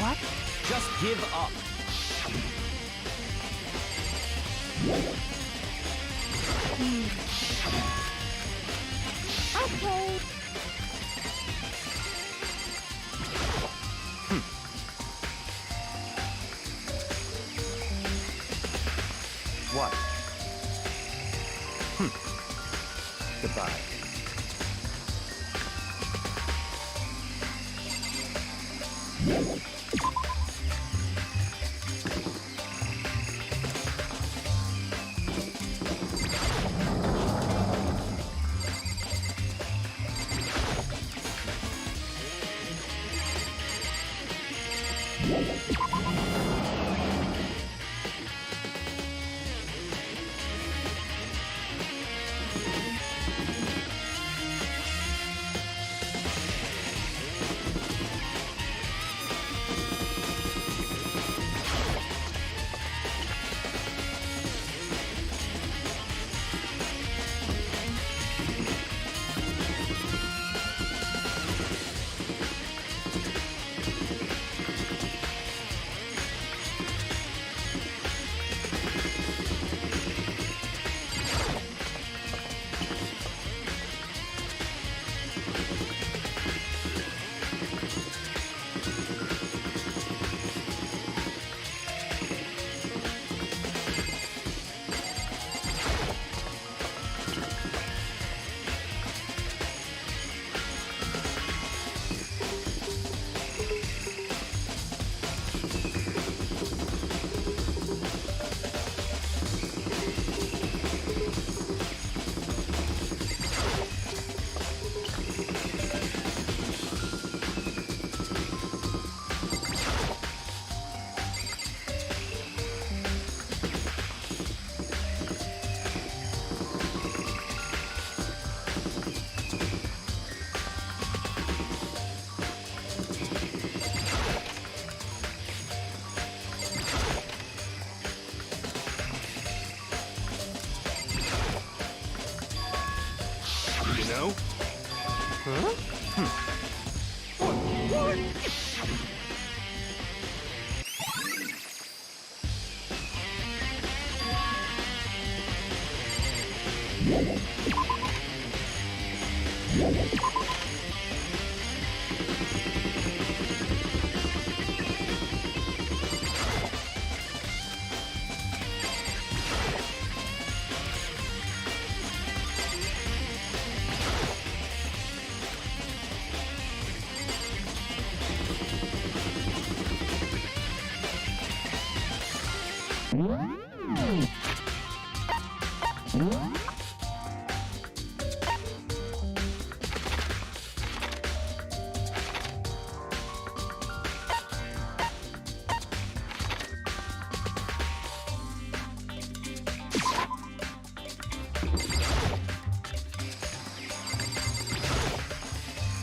What? Just give up. Okay. What? Goodbye.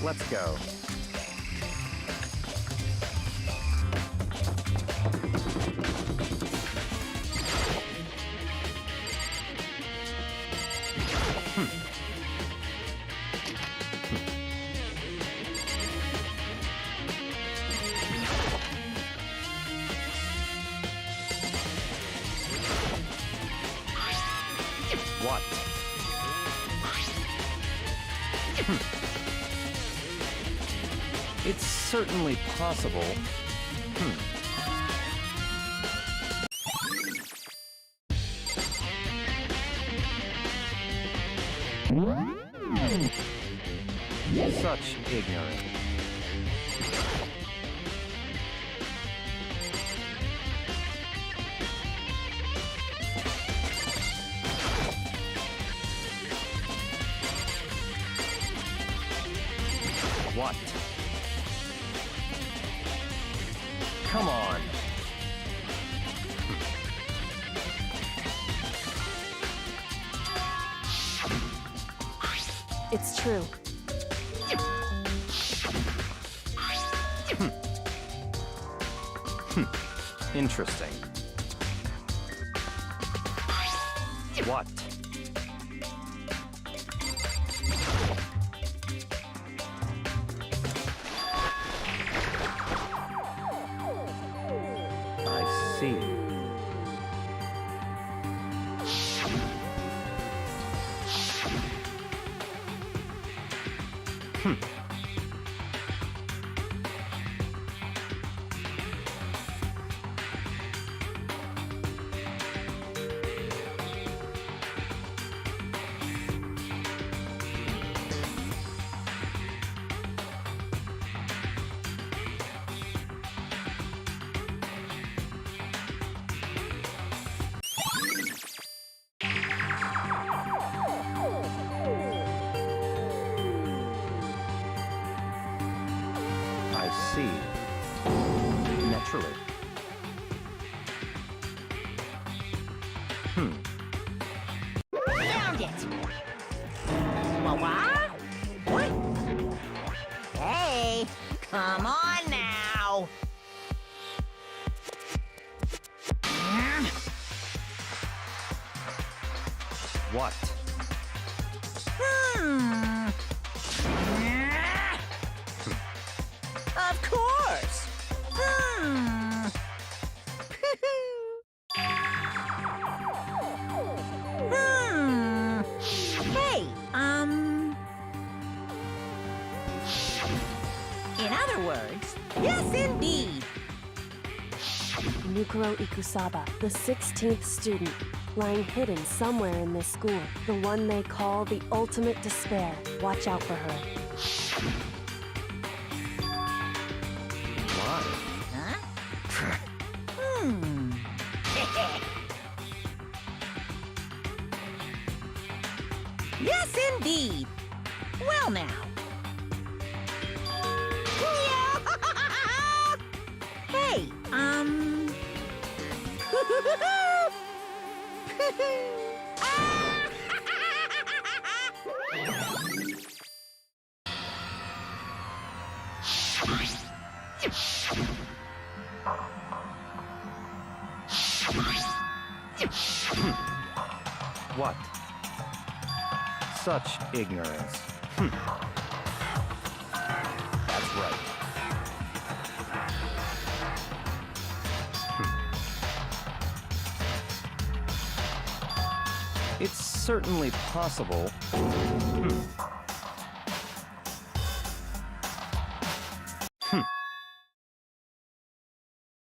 Let's go. What? It's certainly possible. Such ignorance. What? Come on. It's true. Interesting. What? I see. I see. Naturally. Found it! What? Hey, come on now! What? Of course! Hey, in other words, yes indeed! Mukuro Ikusaba, the 16th student, lying hidden somewhere in this school. The one they call the ultimate despair. Watch out for her. Why? Huh? Yes, indeed. Well, now. Hey, What? Such ignorance. That's right. It's certainly possible.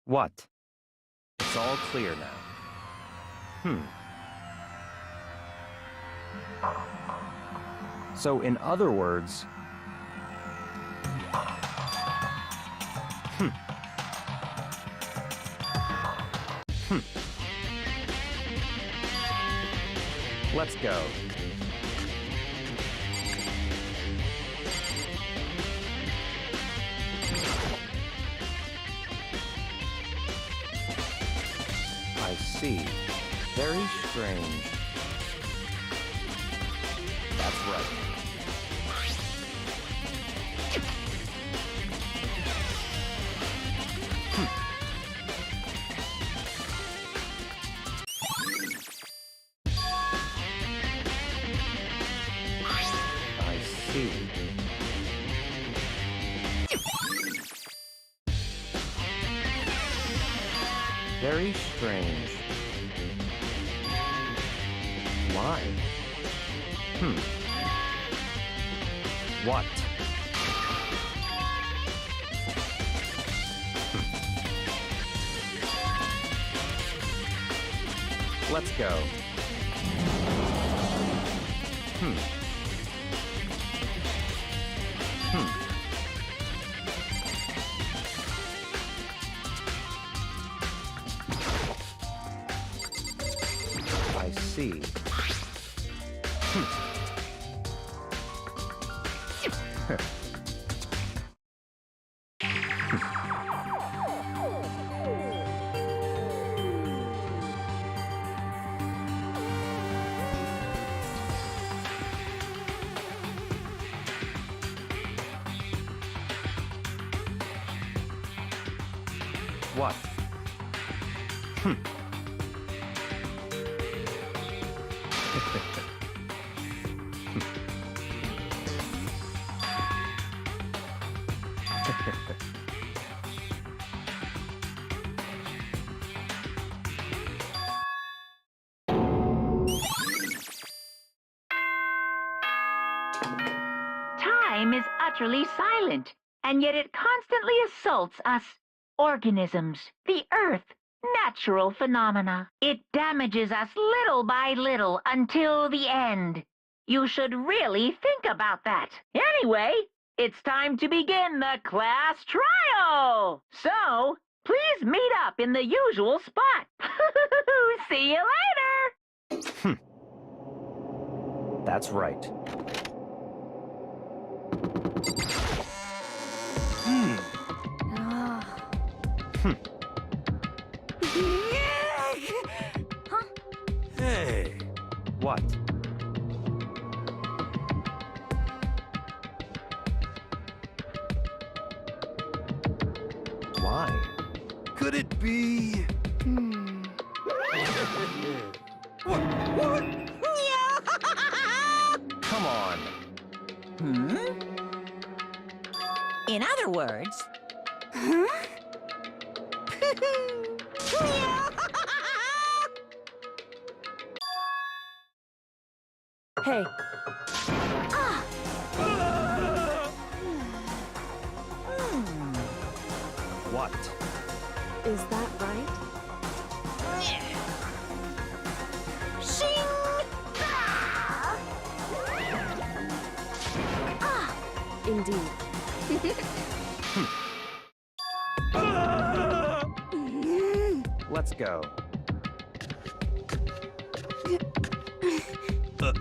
What? It's all clear now. So, in other words... Let's go. I see. Very strange. That's right. I see. Very strange. Why? What? Let's go. I see. What? Time is utterly silent, and yet it constantly assaults us organisms, the Earth, natural phenomena. It damages us little by little until the end. You should really think about that. Anyway, it's time to begin the class trial. So, please meet up in the usual spot. See you later. That's right. Hey, What? Why? could it be? What? Come on. In other words... Hey, What? is that right? Indeed. Let's go. But...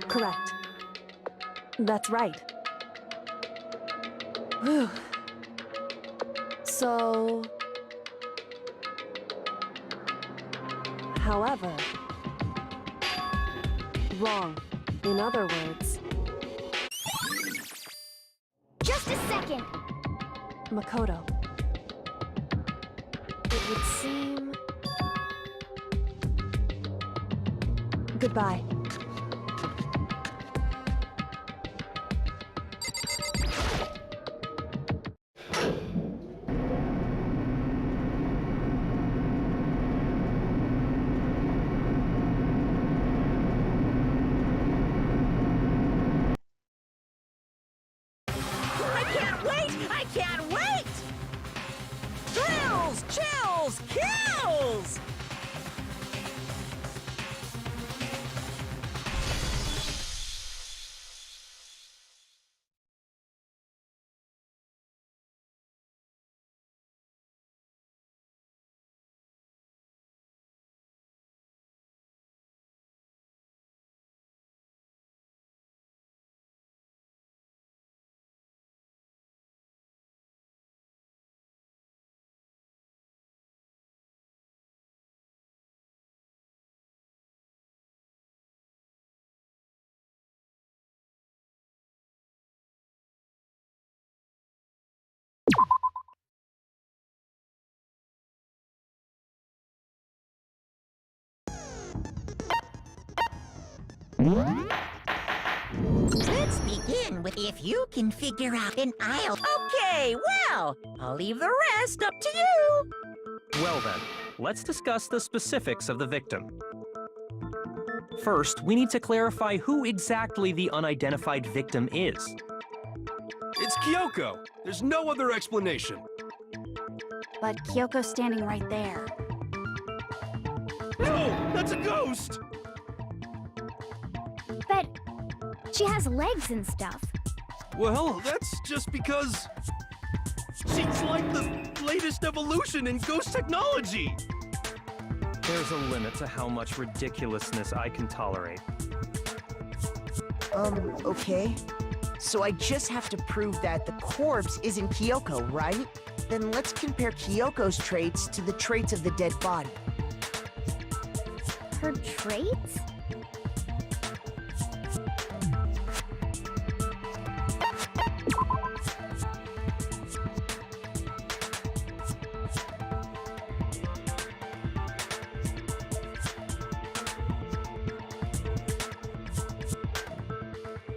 Correct. That's right. Whew. So... However... Wrong. In other words, Just a second. Makoto. It would seem... Goodbye. I can't wait! I can't wait! Thrills, chills, kills! Let's begin with if you can figure out an aisle. Okay, well, I'll leave the rest up to you. Well then, let's discuss the specifics of the victim. First, we need to clarify who exactly the unidentified victim is. It's Kyoko. There's no other explanation. But Kyoko's standing right there. No! That's a ghost! But she has legs and stuff. Well, that's just because... she's like the latest evolution in ghost technology! There's a limit to how much ridiculousness I can tolerate. Okay. So I just have to prove that the corpse isn't Kyoko, right? Then let's compare Kyoko's traits to the traits of the dead body. Her traits?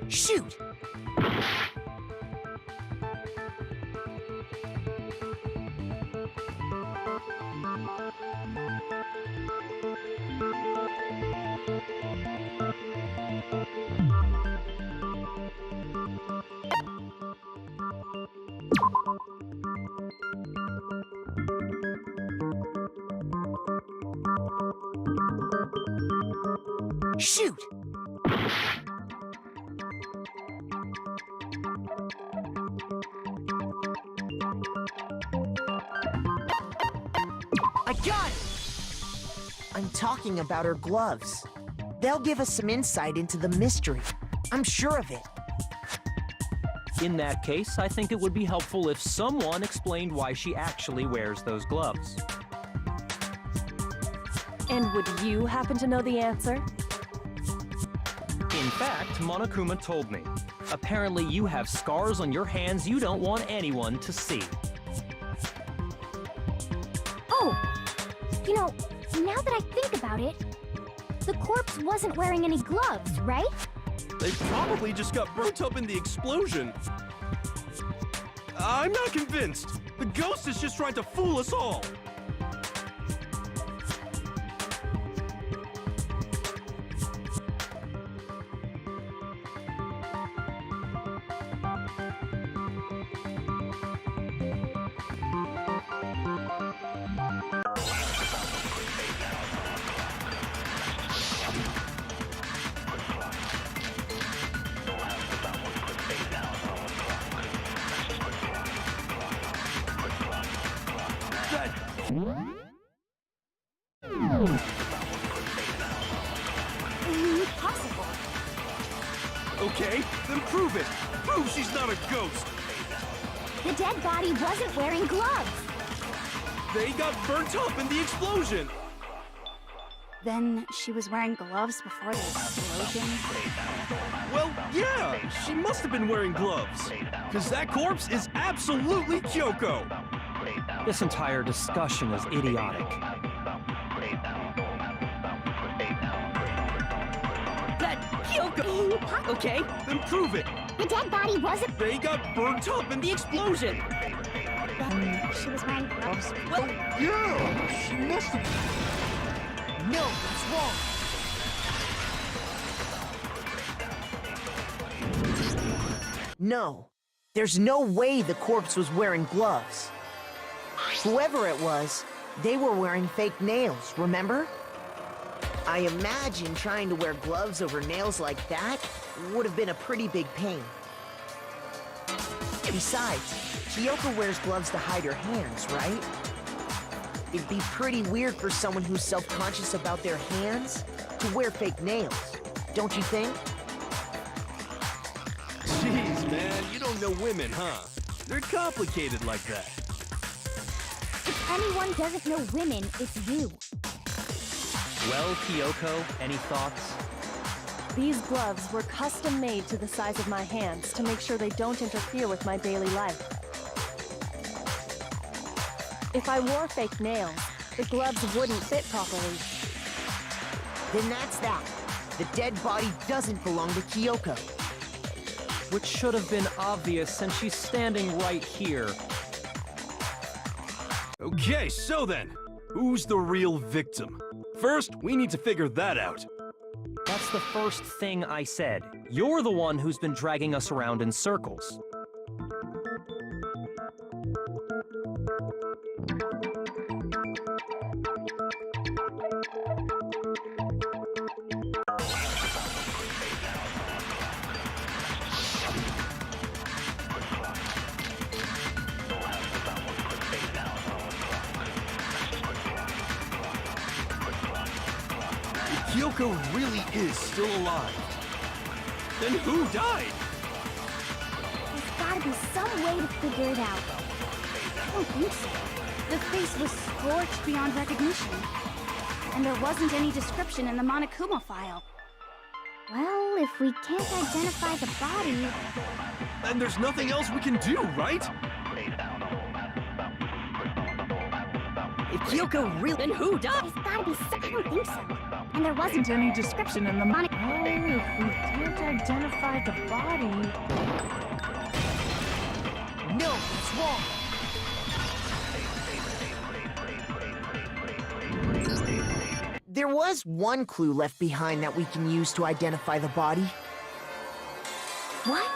Shoot! Shoot! I got it! I'm talking about her gloves. They'll give us some insight into the mystery. I'm sure of it. In that case, I think it would be helpful if someone explained why she actually wears those gloves. And would you happen to know the answer? In fact, Monokuma told me. Apparently you have scars on your hands you don't want anyone to see. Oh! You know, now that I think about it, the corpse wasn't wearing any gloves, right? They probably just got burnt up in the explosion. I'm not convinced. The ghost is just trying to fool us all. Impossible. Okay, then prove it. Prove she's not a ghost. The dead body wasn't wearing gloves. They got burnt up in the explosion. Then she was wearing gloves before the explosion? Well, yeah, she must have been wearing gloves. Because that corpse is absolutely Kyoko. This entire discussion is idiotic. That Kyoko! Okay, Then prove it. The dead body wasn't. They got burnt up in the explosion. Then she was wearing gloves. well, Yeah, she must have. no, that's wrong. No, there's no way the corpse was wearing gloves. Whoever it was, they were wearing fake nails, remember? I imagine trying to wear gloves over nails like that would have been a pretty big pain. Besides, Kyoko wears gloves to hide her hands, right? It'd be pretty weird for someone who's self-conscious about their hands to wear fake nails, don't you think? Jeez, man, you don't know women, huh? They're complicated like that. If anyone doesn't know women, it's you. Well, Kyoko, any thoughts? These gloves were custom made to the size of my hands to make sure they don't interfere with my daily life. If I wore fake nails, the gloves wouldn't fit properly. Then that's that. The dead body doesn't belong to Kyoko. Which should have been obvious since she's standing right here. Okay, so then, who's the real victim? First, we need to figure that out. That's the first thing I said. You're the one who's been dragging us around in circles. Kyoko really is still alive. Then who died? There's gotta be some way to figure it out. I don't think so. The face was scorched beyond recognition. And there wasn't any description in the Monokuma file. Well, if we can't identify the body, And there's nothing else we can do, right? If Kyoko really... Then who died? there's gotta be some. I don't think so. And there wasn't any description in the Monokuma. Oh, if we can't identify the body... No, it's wrong. There was one clue left behind that we can use to identify the body. What?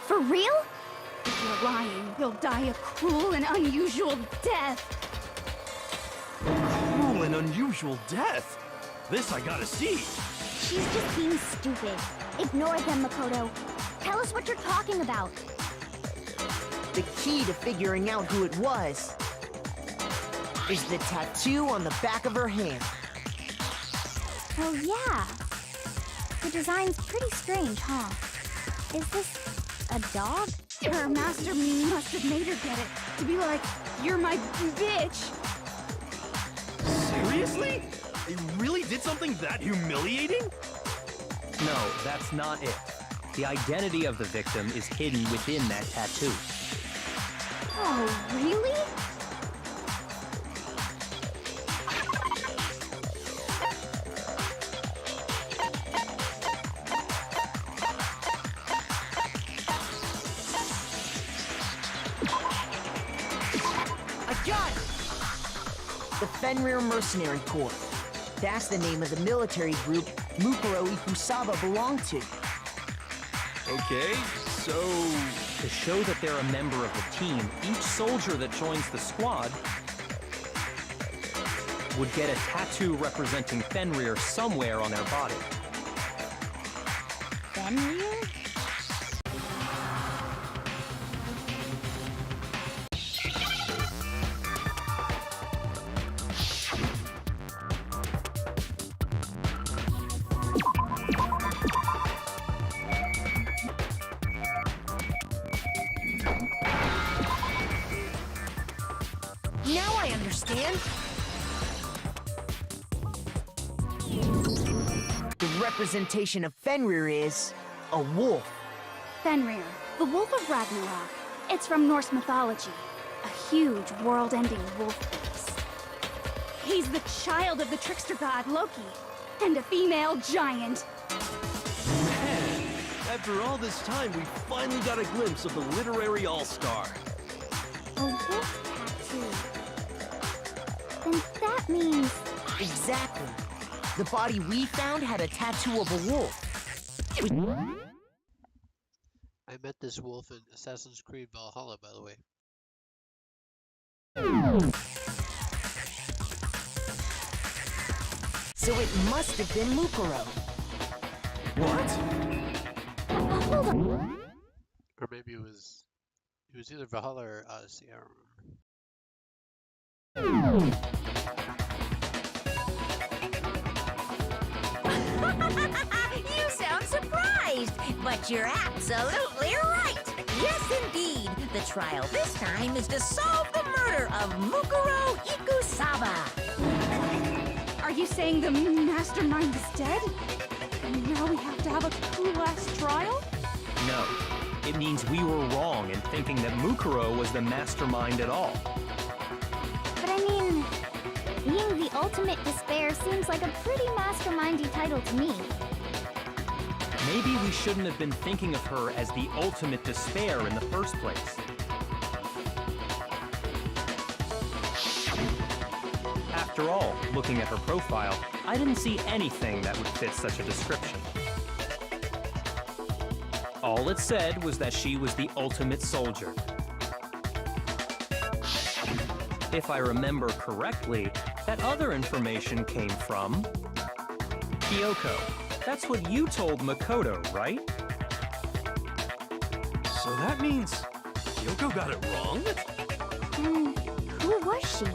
For real? If you're lying, you'll die a cruel and unusual death. Cruel and unusual death. This I gotta see. She's just being stupid. Ignore them, Makoto. Tell us what you're talking about. The key to figuring out who it was is the tattoo on the back of her hand. Oh, yeah. The design's pretty strange, huh? Is this a dog? Her master must have made her get it. To be like, you're my bitch. Seriously? They really did something that humiliating? No, that's not it. The identity of the victim is hidden within that tattoo. Oh, really? I got it! The Fenrir Mercenary Corps. That's the name of the military group Mukuro Ikusaba belonged to. Okay, so... To show that they're a member of the team, each soldier that joins the squad would get a tattoo representing Fenrir somewhere on their body. Fenrir? Now I understand. representation of Fenrir is a wolf. Fenrir, the Wolf of Ragnarok. It's from Norse mythology. A huge, world-ending wolf face. He's the child of the trickster god Loki, and a female giant. Man, after all this time, we finally got a glimpse of the literary all-star. A wolf tattoo. Then that means... Exactly. The body we found had a tattoo of a wolf. I met this wolf in Assassin's Creed Valhalla, by the way. So it must have been Mukuro. What? Hold on. Or maybe it was either Valhalla or Odyssey, I don't remember. You sound surprised, but you're absolutely right. Yes, indeed. The trial this time is to solve the murder of Mukuro Ikusaba. Are you saying the mastermind is dead? And now we have to have a last trial? No. It means we were wrong in thinking that Mukuro was the mastermind at all. But I mean, being the ultimate despair seems like a pretty mastermindy title to me. Maybe we shouldn't have been thinking of her as the ultimate despair in the first place. After all, looking at her profile, I didn't see anything that would fit such a description. All it said was that she was the ultimate soldier. If I remember correctly, that other information came from Kyoko. That's what you told Makoto, right? So that means Kyoko got it wrong? Who was she?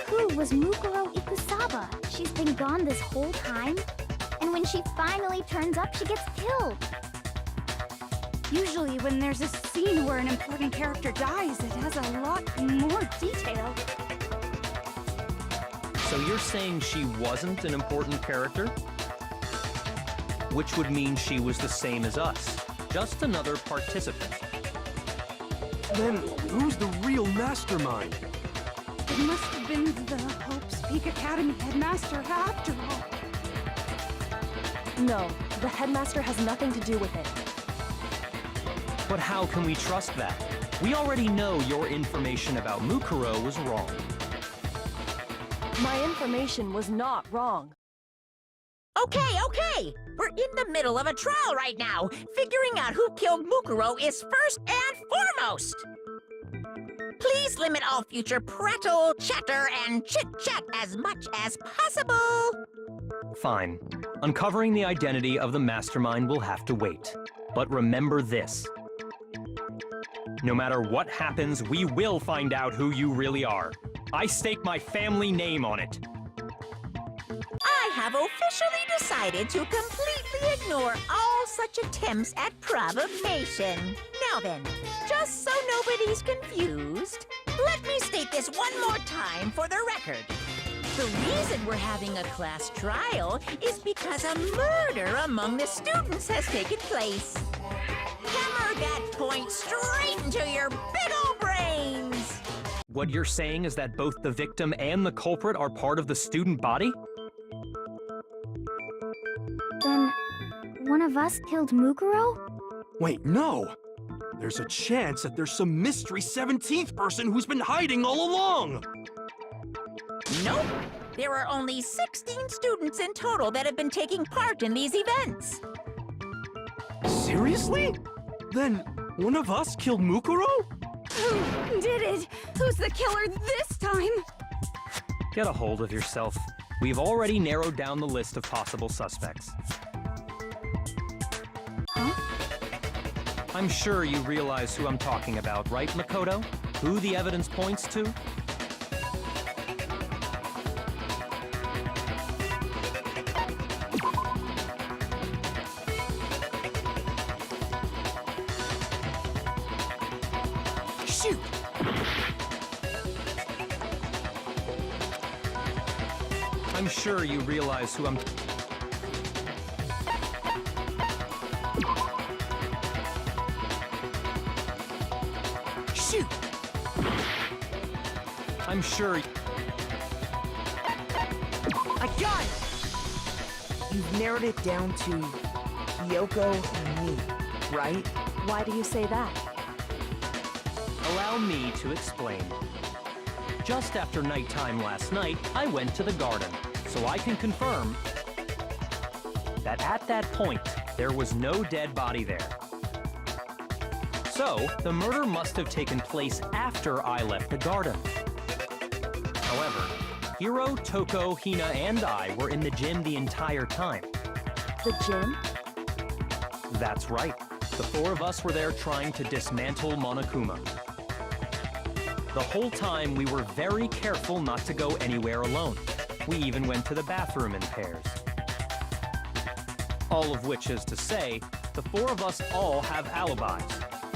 Who was Mukuro Ikusaba? She's been gone this whole time? And when she finally turns up, she gets killed. Usually when there's a scene where an important character dies, it has a lot more detail. So you're saying she wasn't an important character? Which would mean she was the same as us, just another participant. Then who's the real mastermind? It must have been the Hope's Peak Academy headmaster after all. No, the headmaster has nothing to do with it. But how can we trust that? We already know your information about Mukuro was wrong. My information was not wrong. Okay. We're in the middle of a trial right now. Figuring out who killed Mukuro is first and foremost. Please limit all future prattle, chatter, and chit-chat as much as possible. Fine. Uncovering the identity of the mastermind will have to wait. But remember this. No matter what happens, we will find out who you really are. I stake my family name on it. I have officially decided to completely ignore all such attempts at provocation. Now then, just so nobody's confused, let me state this one more time for the record. The reason we're having a class trial is because a murder among the students has taken place. Hammer that point straight into your big ol' brains! What you're saying is that both the victim and the culprit are part of the student body? Then, one of us killed Mukuro? Wait, no! There's a chance that there's some mystery 17th person who's been hiding all along! Nope! There are only 16 students in total that have been taking part in these events. Seriously? Then one of us killed Mukuro? Who did it? Who's the killer this time? Get a hold of yourself. We've already narrowed down the list of possible suspects. Huh? I'm sure you realize who I'm talking about, right, Makoto? Who the evidence points to? Shoot! I'm sure you realize who I'm... Shoot! I'm sure I got it! You've narrowed it down to Kyoko and me, right? Why do you say that? Allow me to explain. Just after nighttime last night, I went to the garden, so I can confirm that at that point, there was no dead body there. So, the murder must have taken place after I left the garden. However, Hiro, Toko, Hina, and I were in the gym the entire time. The gym? That's right. The four of us were there trying to dismantle Monokuma. The whole time, we were very careful not to go anywhere alone. We even went to the bathroom in pairs. All of which is to say, the four of us all have alibis.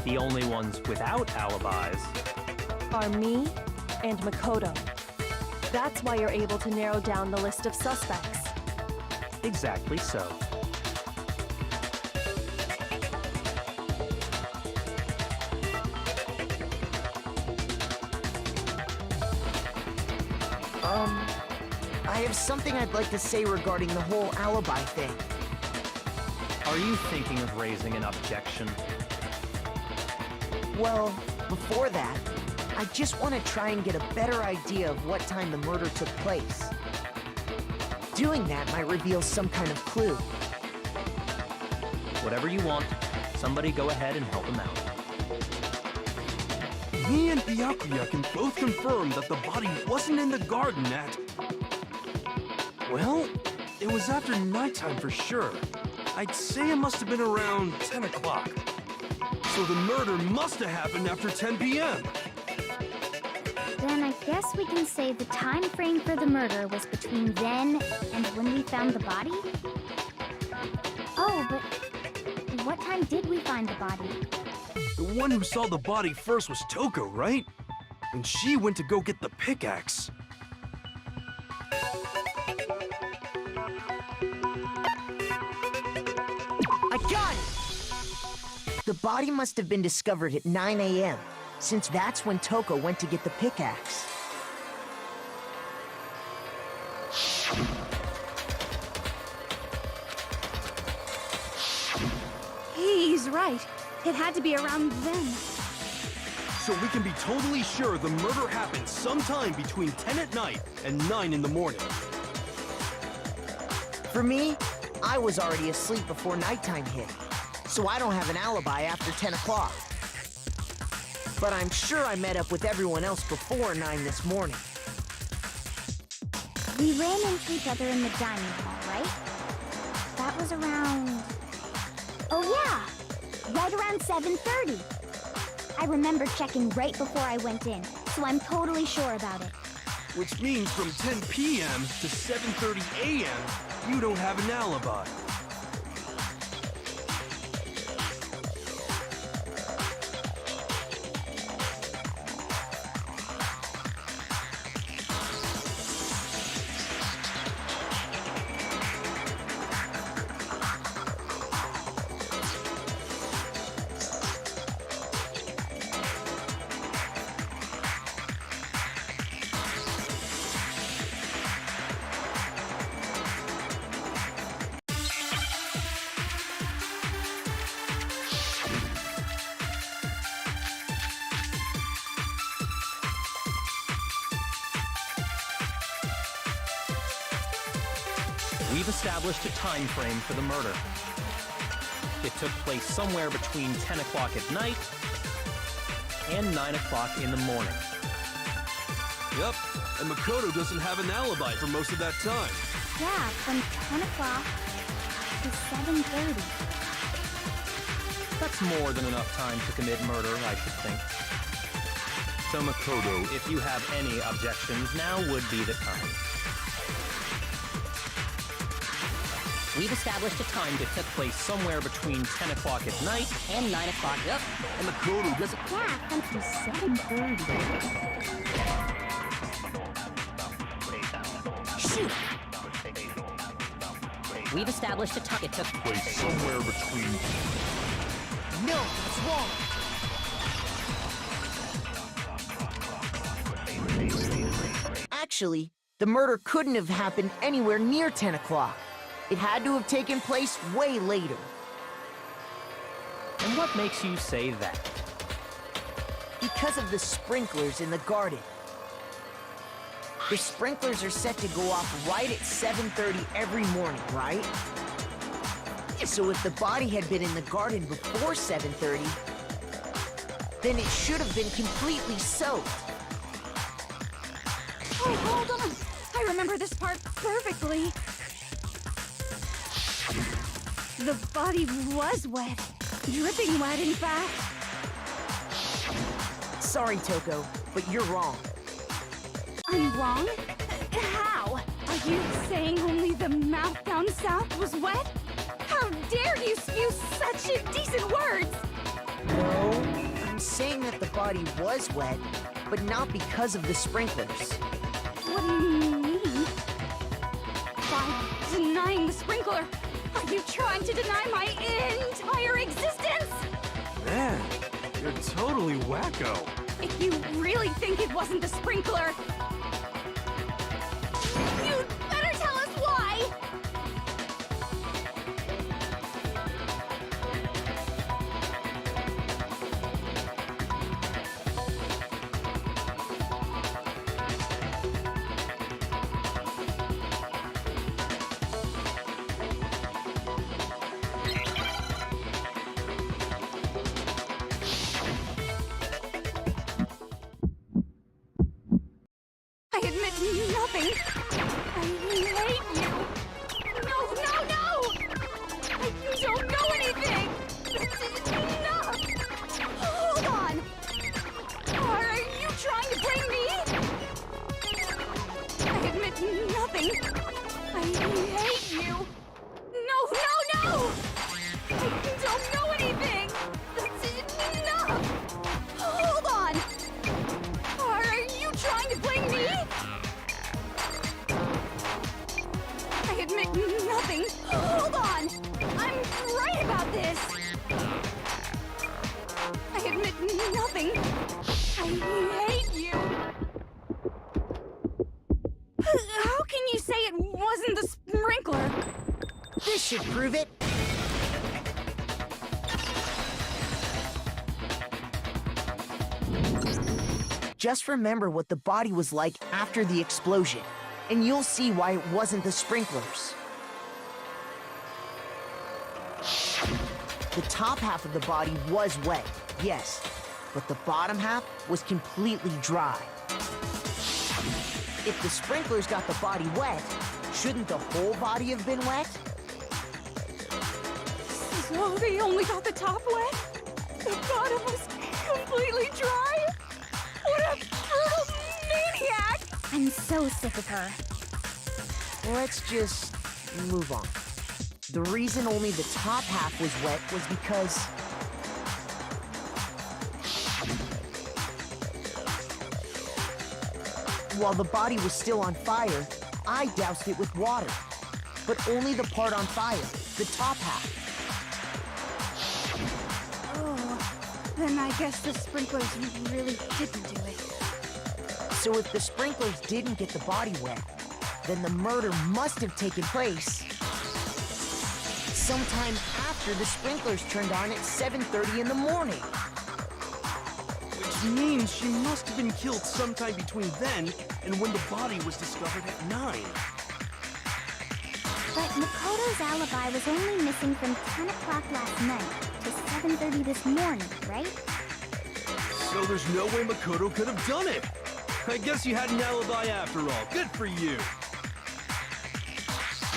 The only ones without alibis Are me and Mukuro. That's why you're able to narrow down the list of suspects. exactly so. I have something I'd like to say regarding the whole alibi thing. Are you thinking of raising an objection? Well, before that, I just want to try and get a better idea of what time the murder took place. Doing that might reveal some kind of clue. Whatever you want, somebody go ahead and help him out. Me and Byakuya can both confirm that the body wasn't in the garden at... Well, it was after nighttime for sure. I'd say it must have been around 10 o'clock. So the murder must have happened after 10 p.m. Then I guess we can say the time frame for the murder was between then and when we found the body? Oh, but what time did we find the body? The one who saw the body first was Toko, right? And she went to go get the pickaxe. I got it! The body must have been discovered at 9 a.m., since that's when Toko went to get the pickaxe. He's right. It had to be around then. So we can be totally sure the murder happened sometime between 10 at night and 9 in the morning. For me, I was already asleep before nighttime hit, so I don't have an alibi after 10 o'clock. But I'm sure I met up with everyone else before 9 this morning. We ran into each other in the dining hall, right? That was around... Oh yeah! Right around 7:30. I remember checking right before I went in, so I'm totally sure about it. Which means from 10 p.m. to 7:30 a.m., you don't have an alibi. We've established a time frame for the murder. It took place somewhere between 10 o'clock at night and 9 o'clock in the morning. Yep, and Mukuro doesn't have an alibi for most of that time. Yeah, from 10 o'clock to 7:30. That's more than enough time to commit murder, I should think. So Mukuro, if you have any objections, now would be the time. We've established a time that took place somewhere between 10 o'clock at night and 9 o'clock. Yep. And Mukuro doesn't... Yeah, from 7:30. Shoot! We've established a time that took Place somewhere between... No, it's wrong! Actually, the murder couldn't have happened anywhere near 10 o'clock. It had to have taken place way later. And what makes you say that? Because of the sprinklers in the garden. The sprinklers are set to go off right at 7:30 every morning, right? So if the body had been in the garden before 7:30, then it should have been completely soaked. Oh, hold on. I remember this part perfectly. The body was wet. Dripping wet, in fact. Sorry, Toko, but you're wrong. I'm wrong? How? Are you saying only the mouth down south was wet? How dare you spew such indecent words? No, I'm saying that the body was wet, but not because of the sprinklers. What do you mean? By denying the sprinkler, are you trying to deny my entire existence? Man, you're totally wacko. If you really think it wasn't the sprinkler, you'd better tell us why! I admit nothing. I hate you. No, no, no! You don't know anything! It's enough! Hold on! Are you trying to blame me? I admit nothing. I hate you. No, no, no! You don't know anything! That's enough! Hold on! Are you trying to blame me? I admit nothing. Hold on! I'm right about this! I admit nothing. I hate you. How can you say it wasn't the sprinkler? This should prove it. Just remember what the body was like after the explosion, and you'll see why it wasn't the sprinklers. The top half of the body was wet, yes, but the bottom half was completely dry. If the sprinklers got the body wet, shouldn't the whole body have been wet? So they only got the top wet? The bottom was completely dry? What a brutal maniac! I'm so sick of her. Let's just move on. The reason only the top half was wet was because while the body was still on fire, I doused it with water. But only the part on fire, the top half. Oh, then I guess the sprinklers really didn't do it. So if the sprinklers didn't get the body wet, then the murder must have taken place sometime after the sprinklers turned on at 7:30 in the morning. Which means she must have been killed sometime between then and when the body was discovered at 9. But Mukoto's alibi was only missing from 10 o'clock last night to 7:30 this morning, right? So there's no way Mukuro could have done it. I guess you had an alibi after all. Good for you.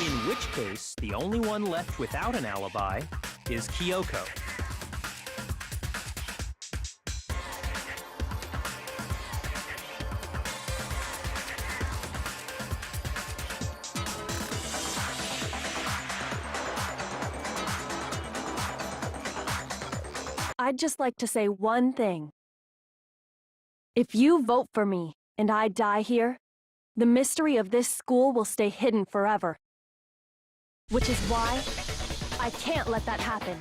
In which case, the only one left without an alibi is Kyoko. I'd just like to say one thing. If you vote for me and I die here, the mystery of this school will stay hidden forever. Which is why I can't let that happen.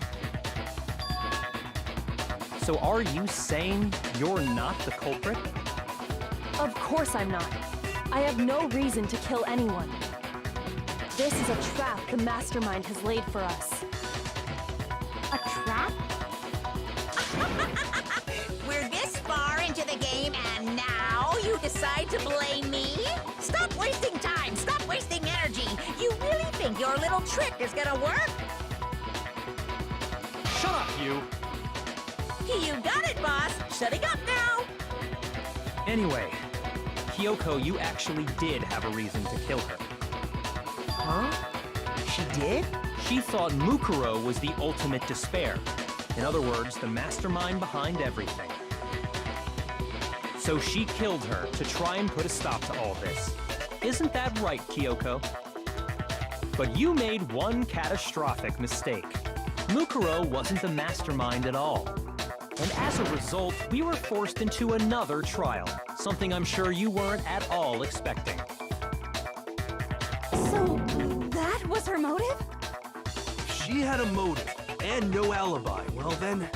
So are you saying you're not the culprit? Of course I'm not. I have no reason to kill anyone. This is a trap the Mastermind has laid for us. A trap? We're this far into the game, and now you decide to blame me? Stop wasting time! Stop wasting energy! You really think your little trick is gonna work? Shut up, you! You got it, boss! Shutting up now! Anyway, Kyoko, you actually did have a reason to kill her. Huh? She did? She thought Mukuro was the ultimate despair. In other words, the mastermind behind everything. So she killed her to try and put a stop to all this. Isn't that right, Kyoko? But you made one catastrophic mistake. Mukuro wasn't the mastermind at all. And as a result, we were forced into another trial, something I'm sure you weren't at all expecting. So, that was her motive? She had a motive and no alibi. Well then,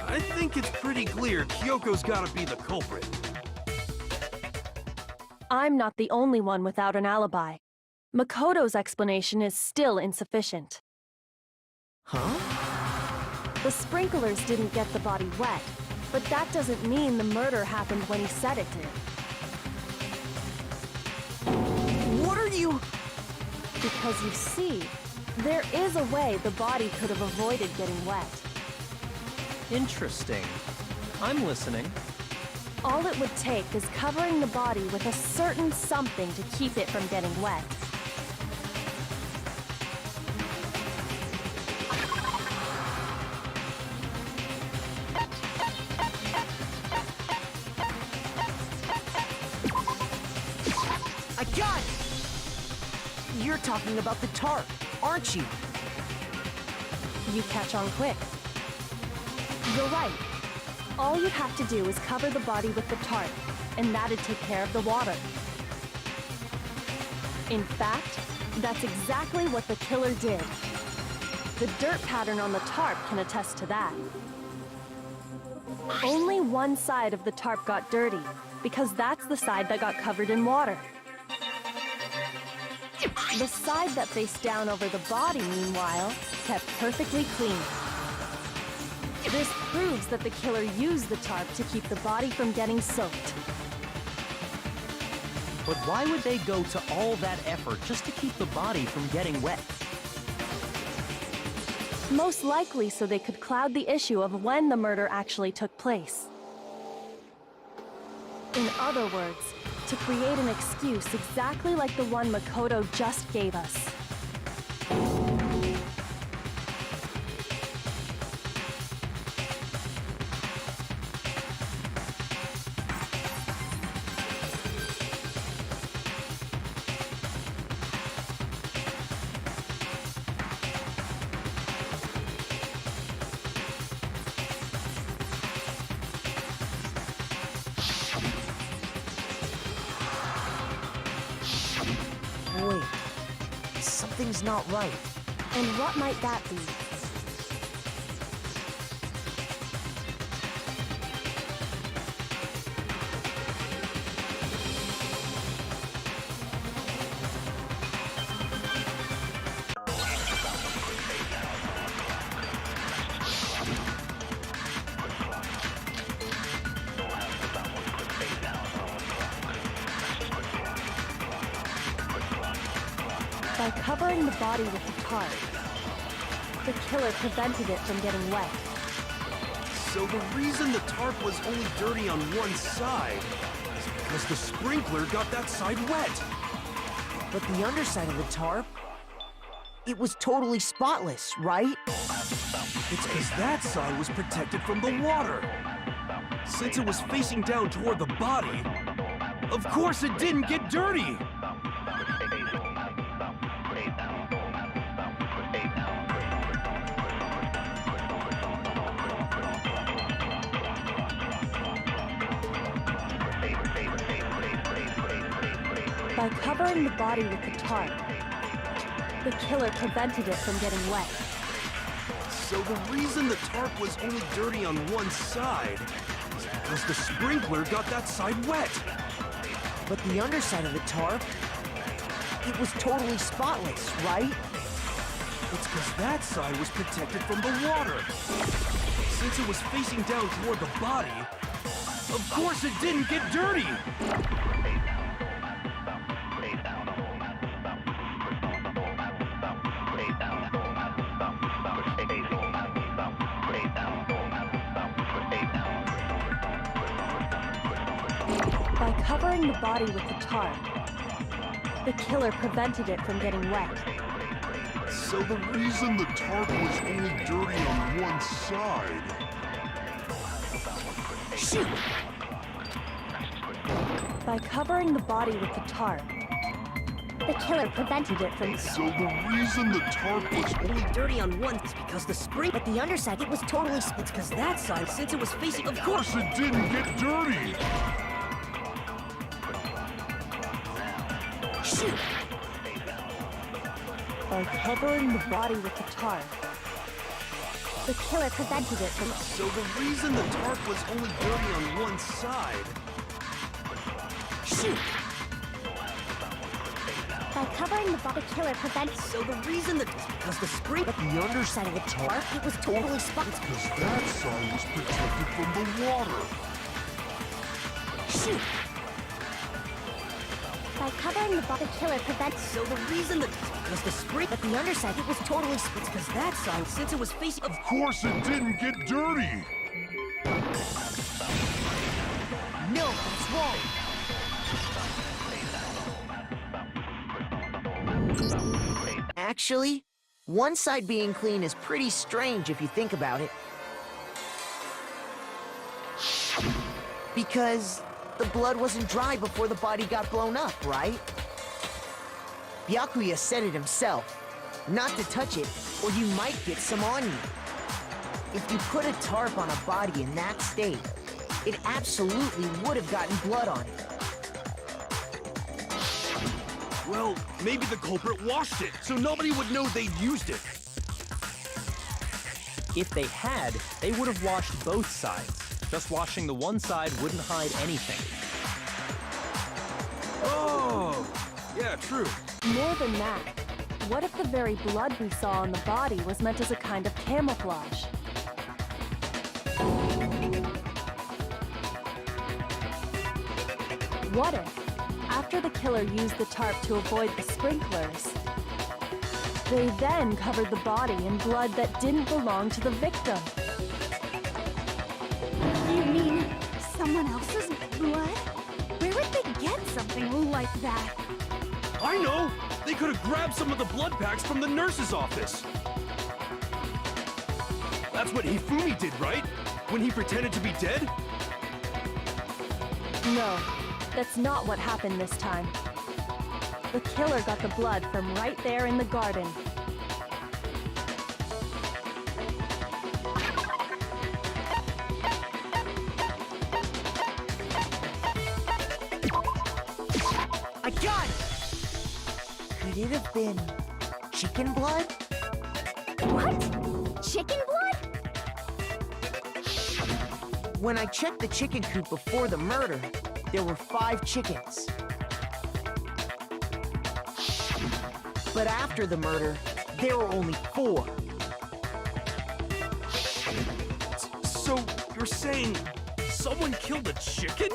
I think it's pretty clear Kyoko's gotta be the culprit. I'm not the only one without an alibi. Makoto's explanation is still insufficient. Huh? The sprinklers didn't get the body wet, but that doesn't mean the murder happened when he said it did. What are you... Because you see, there is a way the body could have avoided getting wet. Interesting. I'm listening. All it would take is covering the body with a certain something to keep it from getting wet. I got it! You're talking about the tarp, aren't you? You catch on quick. You're right. All you'd have to do is cover the body with the tarp, and that'd take care of the water. In fact, that's exactly what the killer did. The dirt pattern on the tarp can attest to that. Only one side of the tarp got dirty, because that's the side that got covered in water. The side that faced down over the body, meanwhile, kept perfectly clean. This proves that the killer used the tarp to keep the body from getting soaked. But why would they go to all that effort just to keep the body from getting wet? Most likely so they could cloud the issue of when the murder actually took place. In other words, to create an excuse exactly like the one Makoto just gave us. Wait, something's not right. And what might that be? By covering the body with the tarp, the killer prevented it from getting wet. So the reason the tarp was only dirty on one side is because the sprinkler got that side wet. But the underside of the tarp, it was totally spotless, right? It's because that side was protected from the water. Since it was facing down toward the body, of course it didn't get dirty. By covering the body with the tarp, the killer prevented it from getting wet. So the reason the tarp was only dirty on one side is because the sprinkler got that side wet. But the underside of the tarp, it was totally spotless, right? It's because that side was protected from the water. Since it was facing down toward the body, of course it didn't get dirty. By covering the body with the tarp, the killer prevented it from getting wet. So the reason the tarp was only dirty on one side... Shoot! By covering the body with the tarp, the killer prevented it from... So the reason the tarp was only Dirty on one is because the spring, but the underside, it was totally... It's because that side, since it was facing... Of course it didn't get dirty! Shoot! By covering the body with the tarp, the killer prevented it from... So the reason the tarp was only dirty on one side... Shoot! By covering the body, the killer prevented... So the reason that... Because the spring, but the underside of the tarp, it was totally spotless. Because that side was protected from the water. Shoot! By covering the body, the killer prevented... So the reason that... Because the spring, but the underside, it was totally spotless. Because that side, since it was facing... Of course it didn't get dirty! No, that's wrong! Actually, one side being clean is pretty strange if you think about it. Because the blood wasn't dry before the body got blown up, right? Byakuya said it himself. Not to touch it, or you might get some on you. If you put a tarp on a body in that state, it absolutely would have gotten blood on it. Well, maybe the culprit washed it, so nobody would know they'd used it. If they had, they would have washed both sides. Just washing the one side wouldn't hide anything. Oh, yeah, true. More than that, what if the very blood we saw on the body was meant as a kind of camouflage? What if, after the killer used the tarp to avoid the sprinklers, they then covered the body in blood that didn't belong to the victim? You mean someone else's blood? Where would they get something like that? I know! They could have grabbed some of the blood packs from the nurse's office. That's what Hifumi did, right? When he pretended to be dead? No, that's not what happened this time. The killer got the blood from right there in the garden. I got it! Could it have been chicken blood? What? Chicken blood? When I checked the chicken coop before the murder, there were 5 chickens. But after the murder, there were only 4. So, you're saying someone killed a chicken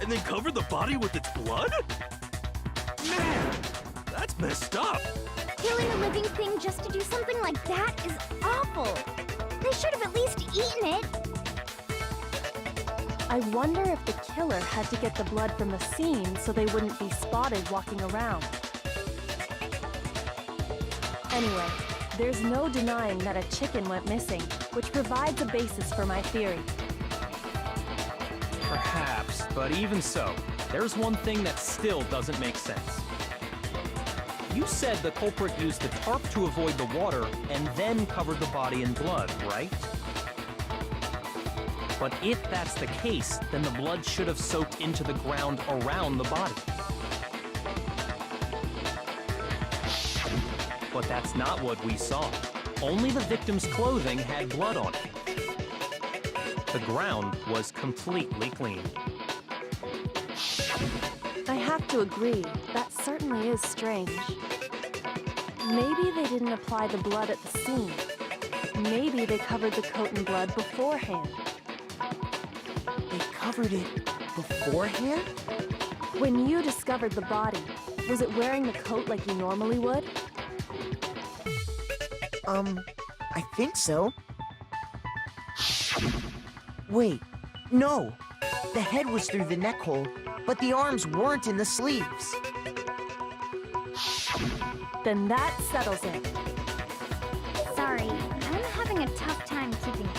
and then covered the body with its blood? Man, that's messed up. Killing a living thing just to do something like that is awful. They should have at least eaten it. I wonder if the killer had to get the blood from the scene so they wouldn't be spotted walking around. Anyway, there's no denying that a chicken went missing, which provides a basis for my theory. Perhaps, but even so, there's one thing that still doesn't make sense. You said the culprit used the tarp to avoid the water and then covered the body in blood, right? But if that's the case, then the blood should have soaked into the ground around the body. But that's not what we saw. Only the victim's clothing had blood on it. The ground was completely clean. I have to agree, that certainly is strange. Maybe they didn't apply the blood at the scene. Maybe they covered the coat in blood beforehand. They covered it beforehand? When you discovered the body, was it wearing the coat like you normally would? I think so. Wait, no. The head was through the neck hole, but the arms weren't in the sleeves. Then that settles it. Sorry, I'm having a tough time keeping up.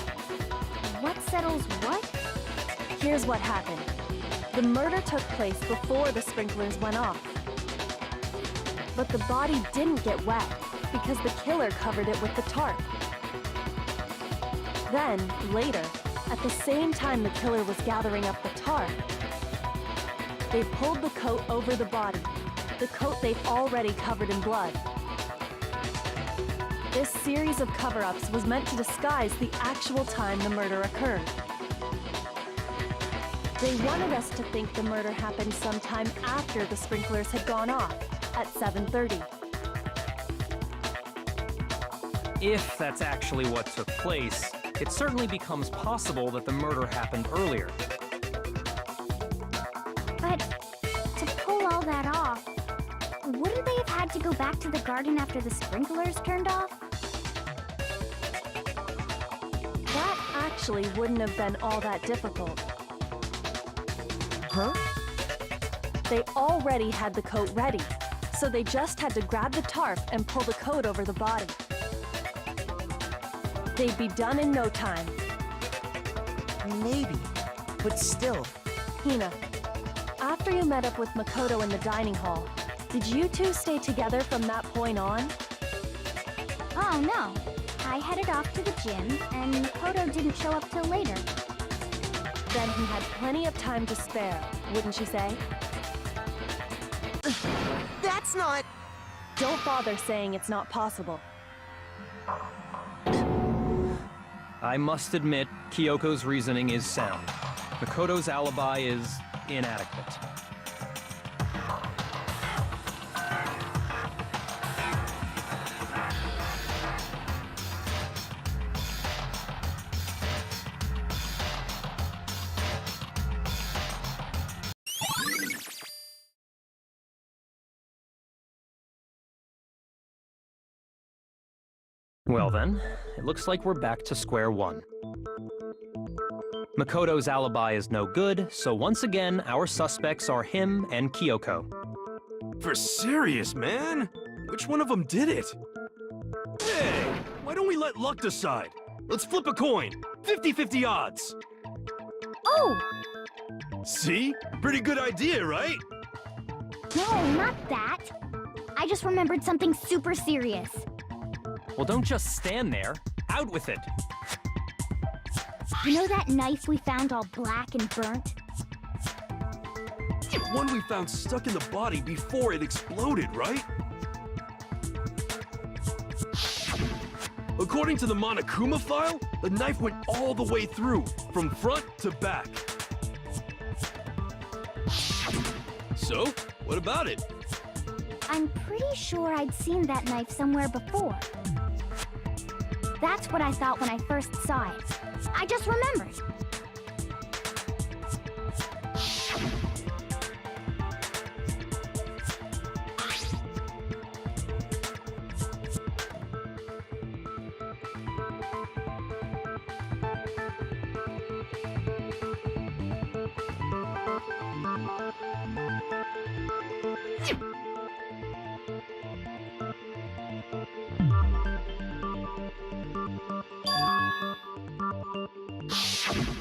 What settles what? Here's what happened. The murder took place before the sprinklers went off. But the body didn't get wet because the killer covered it with the tarp. Then, later, at the same time the killer was gathering up the tarp, they pulled the coat over the body, the coat they'd already covered in blood. This series of cover-ups was meant to disguise the actual time the murder occurred. They wanted us to think the murder happened sometime after the sprinklers had gone off, at 7:30. If that's actually what took place, it certainly becomes possible that the murder happened earlier. But to pull all that off, wouldn't they have had to go back to the garden after the sprinklers turned off? That actually wouldn't have been all that difficult. Huh? They already had the coat ready, so they just had to grab the tarp and pull the coat over the body. They'd be done in no time. Maybe, but still. Hina, after you met up with Mukuro in the dining hall, did you two stay together from that point on? Oh no, I headed off to the gym, and Mukuro didn't show up till later. Then he had plenty of time to spare, wouldn't you say? That's not... Don't bother saying it's not possible. I must admit, Kyoko's reasoning is sound. Makoto's alibi is inadequate. Well then, it looks like we're back to square one. Makoto's alibi is no good, so once again, our suspects are him and Kyoko. For serious, man? Which one of them did it? Hey, why don't we let luck decide? Let's flip a coin. 50-50 odds. Oh! See? Pretty good idea, right? No, not that. I just remembered something super serious. Well, don't just stand there. Out with it! You know that knife we found all black and burnt? The one we found stuck in the body before it exploded, right? According to the Monokuma file, the knife went all the way through, from front to back. So, what about it? I'm pretty sure I'd seen that knife somewhere before. That's what I thought when I first saw it. I just remembered.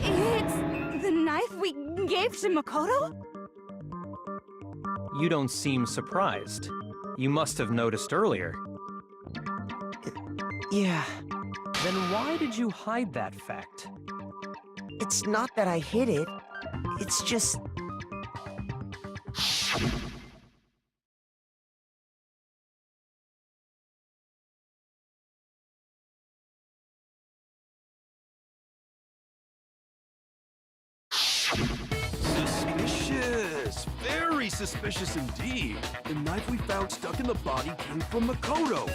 It's the knife we gave to Mukuro? You don't seem surprised. You must have noticed earlier. Yeah, Then why did you hide that fact? it's not that I hid it. It's just... Suspicious. Very suspicious indeed. The knife we found stuck in the body came from Mukuro.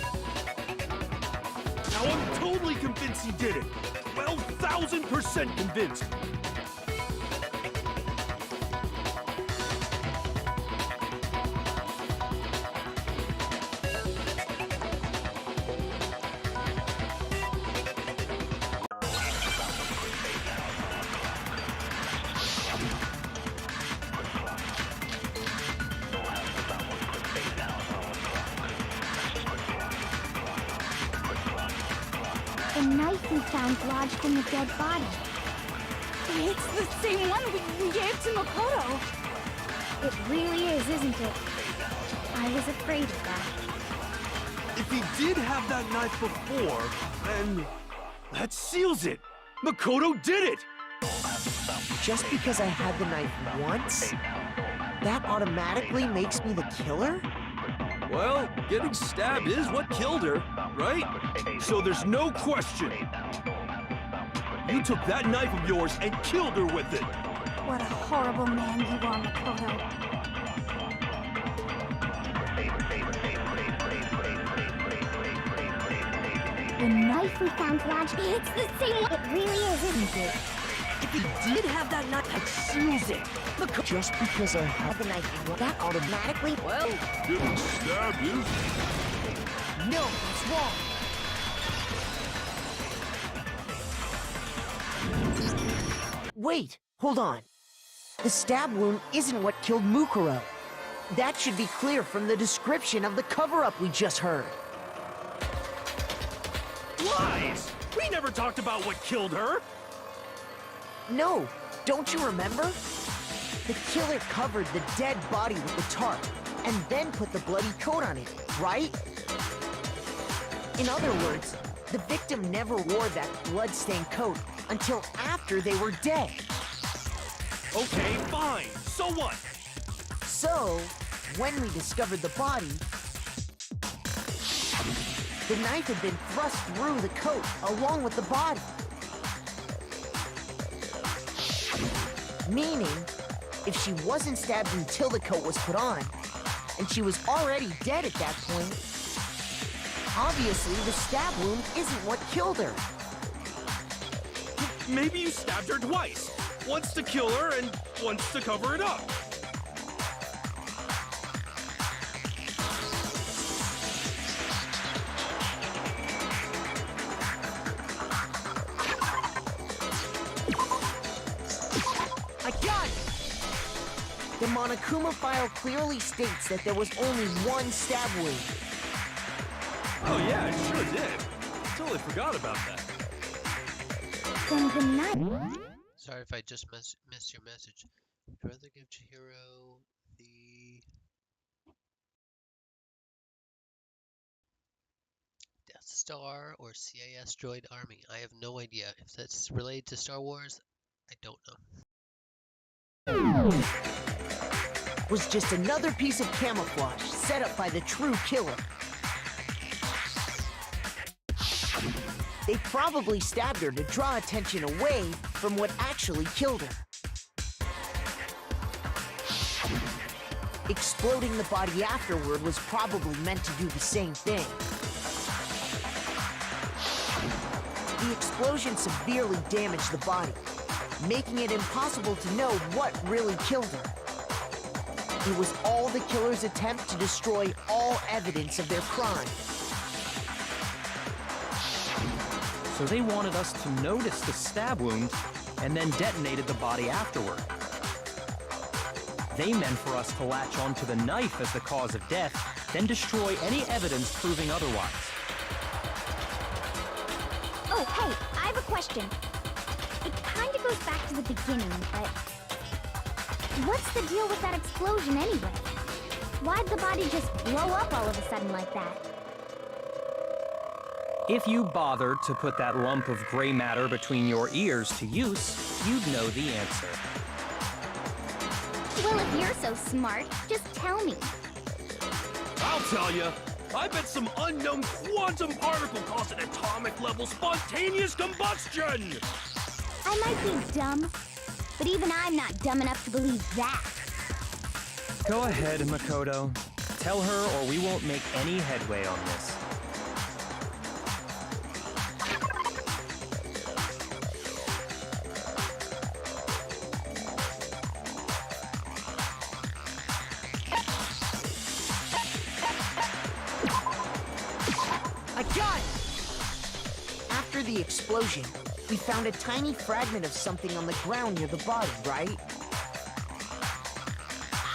Now I'm totally convinced he did it. 12,000% convinced. The knife we found lodged in the dead body. It's the same one we gave to Mukuro. It really is, isn't it? I was afraid of that. If he did have that knife before, then that seals it. Mukuro did it! Just because I had the knife once, that automatically makes me the killer? Well, getting stabbed is what killed her, right? So there's no question. You took that knife of yours and killed her with it. What a horrible man you are, Mukuro. The knife we found lodged, it's the same one. It really is, isn't it? If he did have that knife, that seals it. Look, just because I have the knife, that automatically, well, Getting stabbed is... no, that's wrong. Wait, hold on. The stab wound isn't what killed Mukuro. That should be clear from the description of the cover-up we just heard. Lies! We never talked about what killed her! No, don't you remember? The killer covered the dead body with the tarp, and then put the bloody coat on it, right? In other words, the victim never wore that blood-stained coat until after they were dead. Okay, fine. So what? So, when we discovered the body, the knife had been thrust through the coat along with the body. Meaning, if she wasn't stabbed until the coat was put on, and she was already dead at that point, obviously the stab wound isn't what killed her. Maybe you stabbed her twice. Once to kill her and once to cover it up. I got it! The Monokuma file clearly states that there was only one stab wound. Oh yeah, I sure did. Totally forgot about that. Then the knife... Sorry if I just missed your message. Would you rather give Chihiro the Death Star or CAS Droid Army? I have no idea. If that's related to Star Wars, I don't know. Was just another piece of camouflage set up by the true killer. They probably stabbed her to draw attention away from what actually killed her. Exploding the body afterward was probably meant to do the same thing. The explosion severely damaged the body, making it impossible to know what really killed her. It was all the killer's attempt to destroy all evidence of their crime. So they wanted us to notice the stab wound and then detonated the body afterward. They meant for us to latch onto the knife as the cause of death, then destroy any evidence proving otherwise. Oh, hey, I have a question. It kinda goes back to the beginning, but... what's the deal with that explosion anyway? Why'd the body just blow up all of a sudden like that? If you bothered to put that lump of gray matter between your ears to use, you'd know the answer. Well, if you're so smart, just tell me. I'll tell you. I bet some unknown quantum particle caused an atomic-level spontaneous combustion! I might be dumb, but even I'm not dumb enough to believe that. Go ahead, Mukuro. Tell her or we won't make any headway on this. I got it! After the explosion, we found a tiny fragment of something on the ground near the body, right?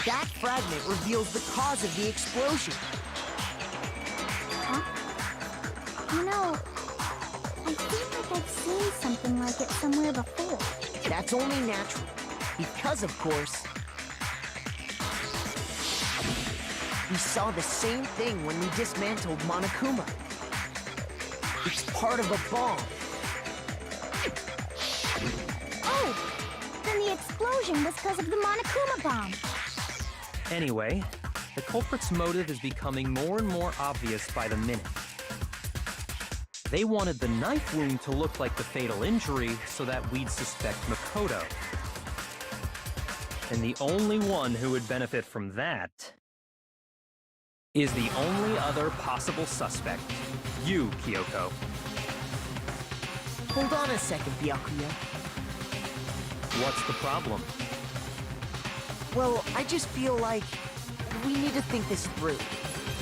That fragment reveals the cause of the explosion. Huh? You know, I feel like I've seen something like it somewhere before. That's only natural. Because, of course, we saw the same thing when we dismantled Monokuma. It's part of a bomb. Oh! Then the explosion was because of the Monokuma bomb. Anyway, the culprit's motive is becoming more and more obvious by the minute. They wanted the knife wound to look like the fatal injury so that we'd suspect Mukuro. And the only one who would benefit from that is the only other possible suspect, you, Kyoko. Hold on a second, Byakuya. What's the problem? Well, I just feel like we need to think this through.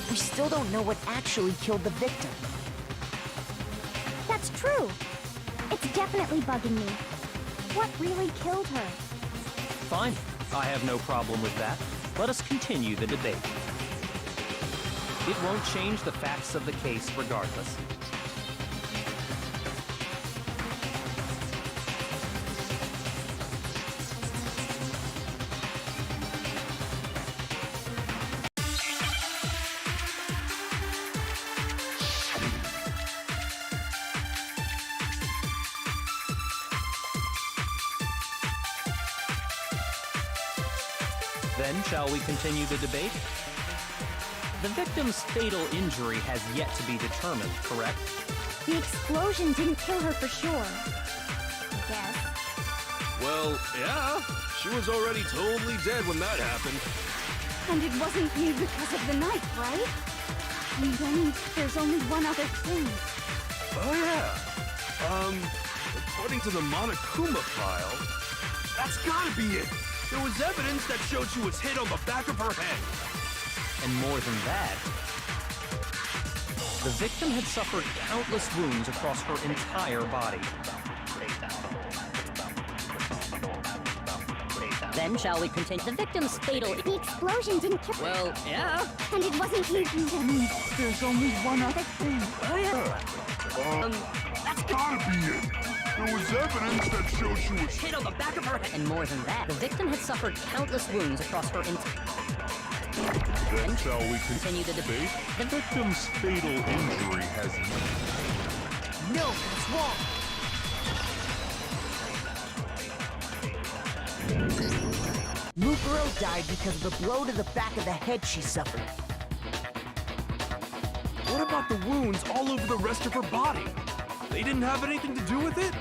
We still don't know what actually killed the victim. That's true. It's definitely bugging me. What really killed her? Fine. I have no problem with that. Let us continue the debate. It won't change the facts of the case regardless. Then, shall we continue the debate? The victim's fatal injury has yet to be determined, correct? The explosion didn't kill her for sure. I guess. Well, yeah. She was already totally dead when that happened. And it wasn't you because of the knife, right? And then there's only one other thing. Oh, yeah. According to the Monokuma file, that's gotta be it. There was evidence that showed she was hit on the back of her head. And more than that, the victim had suffered countless wounds across her entire body. Then shall we continue? The victim's fatal... The explosion didn't kill her. Well, yeah. And it wasn't you. Then there's only one other thing. Oh, yeah. That's gotta be it. There was evidence that showed she was Hit on the back of her head. And more than that, the victim had suffered countless wounds across her entire... Then shall we continue the debate? The victim's fatal injury has... No, it's wrong. Mukuro died because of the blow to the back of the head she suffered. What about the wounds all over the rest of her body? They didn't have anything to do with it?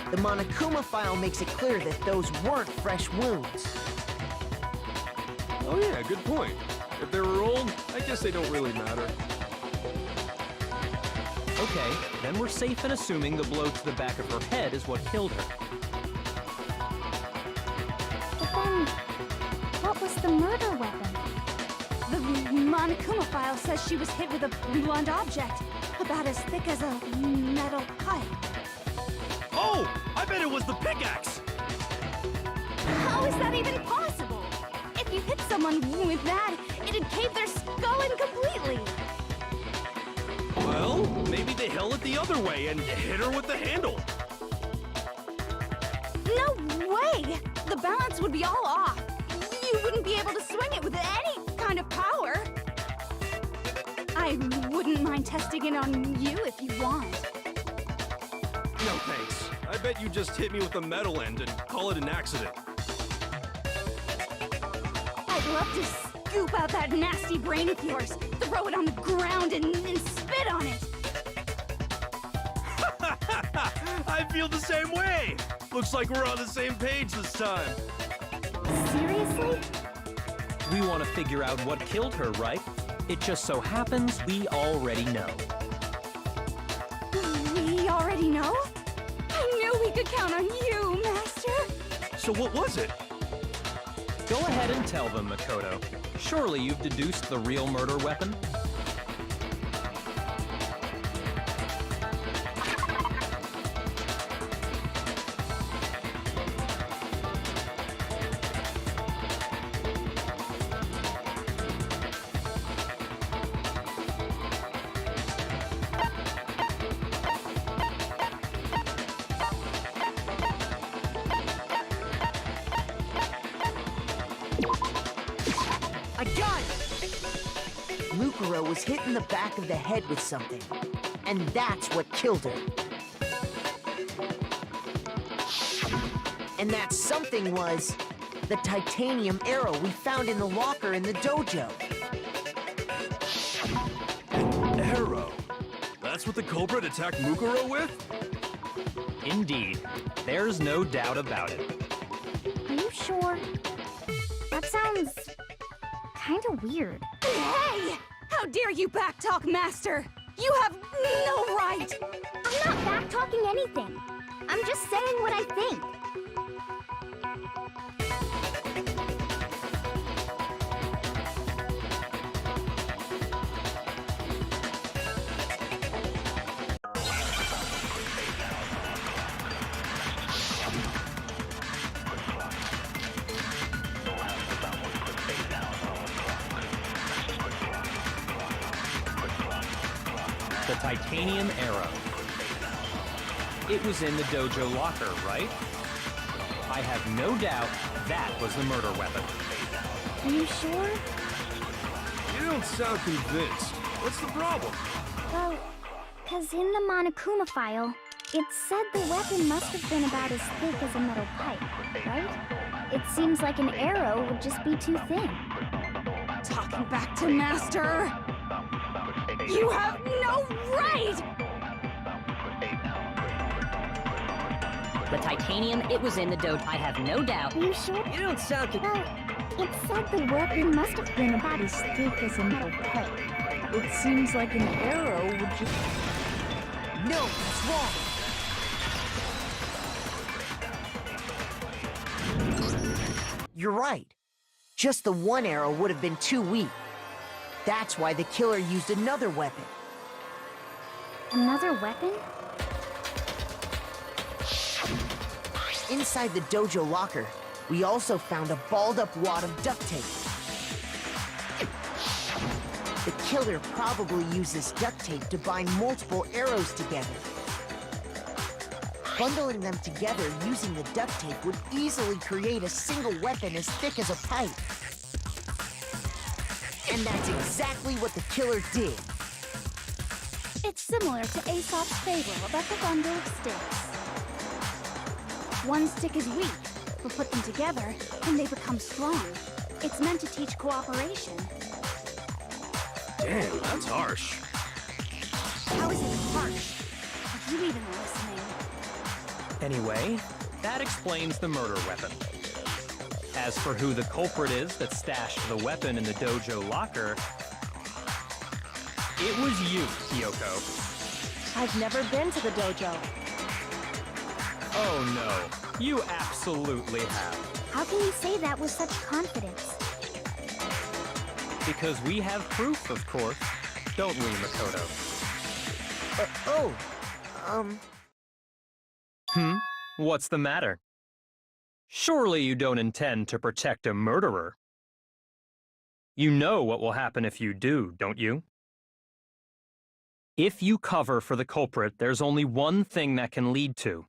The Monokuma file makes it clear that those weren't fresh wounds. Oh yeah, good point. If they were old, I guess they don't really matter. Okay, then we're safe in assuming the blow to the back of her head is what killed her. But then, what was the murder weapon? The Monokuma file says she was hit with a blunt object, about as thick as a metal pipe. Oh! I bet it was the pickaxe! How is that even possible? If you hit someone with that, it'd cave their skull in completely. Well, maybe they held it the other way and hit her with the handle. No way! The balance would be all off. You wouldn't be able to swing it with any kind of power. I wouldn't mind testing it on you if you want. No thanks. I bet you just hit me with the metal end and call it an accident. I'd love to scoop out that nasty brain of yours, throw it on the ground and spit on it. I feel the same way. Looks like we're on the same page this time. Seriously? We want to figure out what killed her, right? It just so happens we already know. We already know? I knew we could count on you, Master. So what was it? Go ahead and tell them, Mukuro. Surely you've deduced the real murder weapon? I got it! Mukuro was hit in the back of the head with something, and that's what killed her. And that something was the titanium arrow we found in the locker in the dojo. An arrow? That's what the culprit attacked Mukuro with? Indeed. There's no doubt about it. Are you sure? That sounds kinda weird. Hey! How dare you backtalk, Master? You have no right! I'm not back-talking anything. I'm just saying what I think. The titanium arrow. It was in the dojo locker, right? I have no doubt that was the murder weapon. Are you sure? You don't sound convinced. What's the problem? Well, 'cause in the Monokuma file, it said the weapon must have been about as thick as a metal pipe, right? It seems like an arrow would just be too thin. Talking back to Master! You have no right! The titanium, it was in the dojo. I have no doubt. Are you sure? You don't sound Well, it said the weapon must have been about as thick as a metal pipe. It seems like an arrow would just... No, that's wrong. You're right. Just the one arrow would have been too weak. That's why the killer used another weapon. Another weapon? Inside the dojo locker, we also found a balled-up wad of duct tape. The killer probably used this duct tape to bind multiple arrows together. Bundling them together using the duct tape would easily create a single weapon as thick as a pipe. And that's exactly what the killer did. It's similar to Aesop's fable about the bundle of sticks. One stick is weak, but put them together, and they become strong. It's meant to teach cooperation. Damn, that's harsh. How is it harsh? Are you even listening? Anyway, that explains the murder weapon. As for who the culprit is that stashed the weapon in the dojo locker, it was you, Kyoko. I've never been to the dojo. Oh no, you absolutely have. How can you say that with such confidence? Because we have proof, of course. Don't we, Mukuro? What's the matter? Surely you don't intend to protect a murderer. You know what will happen if you do, don't you? If you cover for the culprit, there's only one thing that can lead to.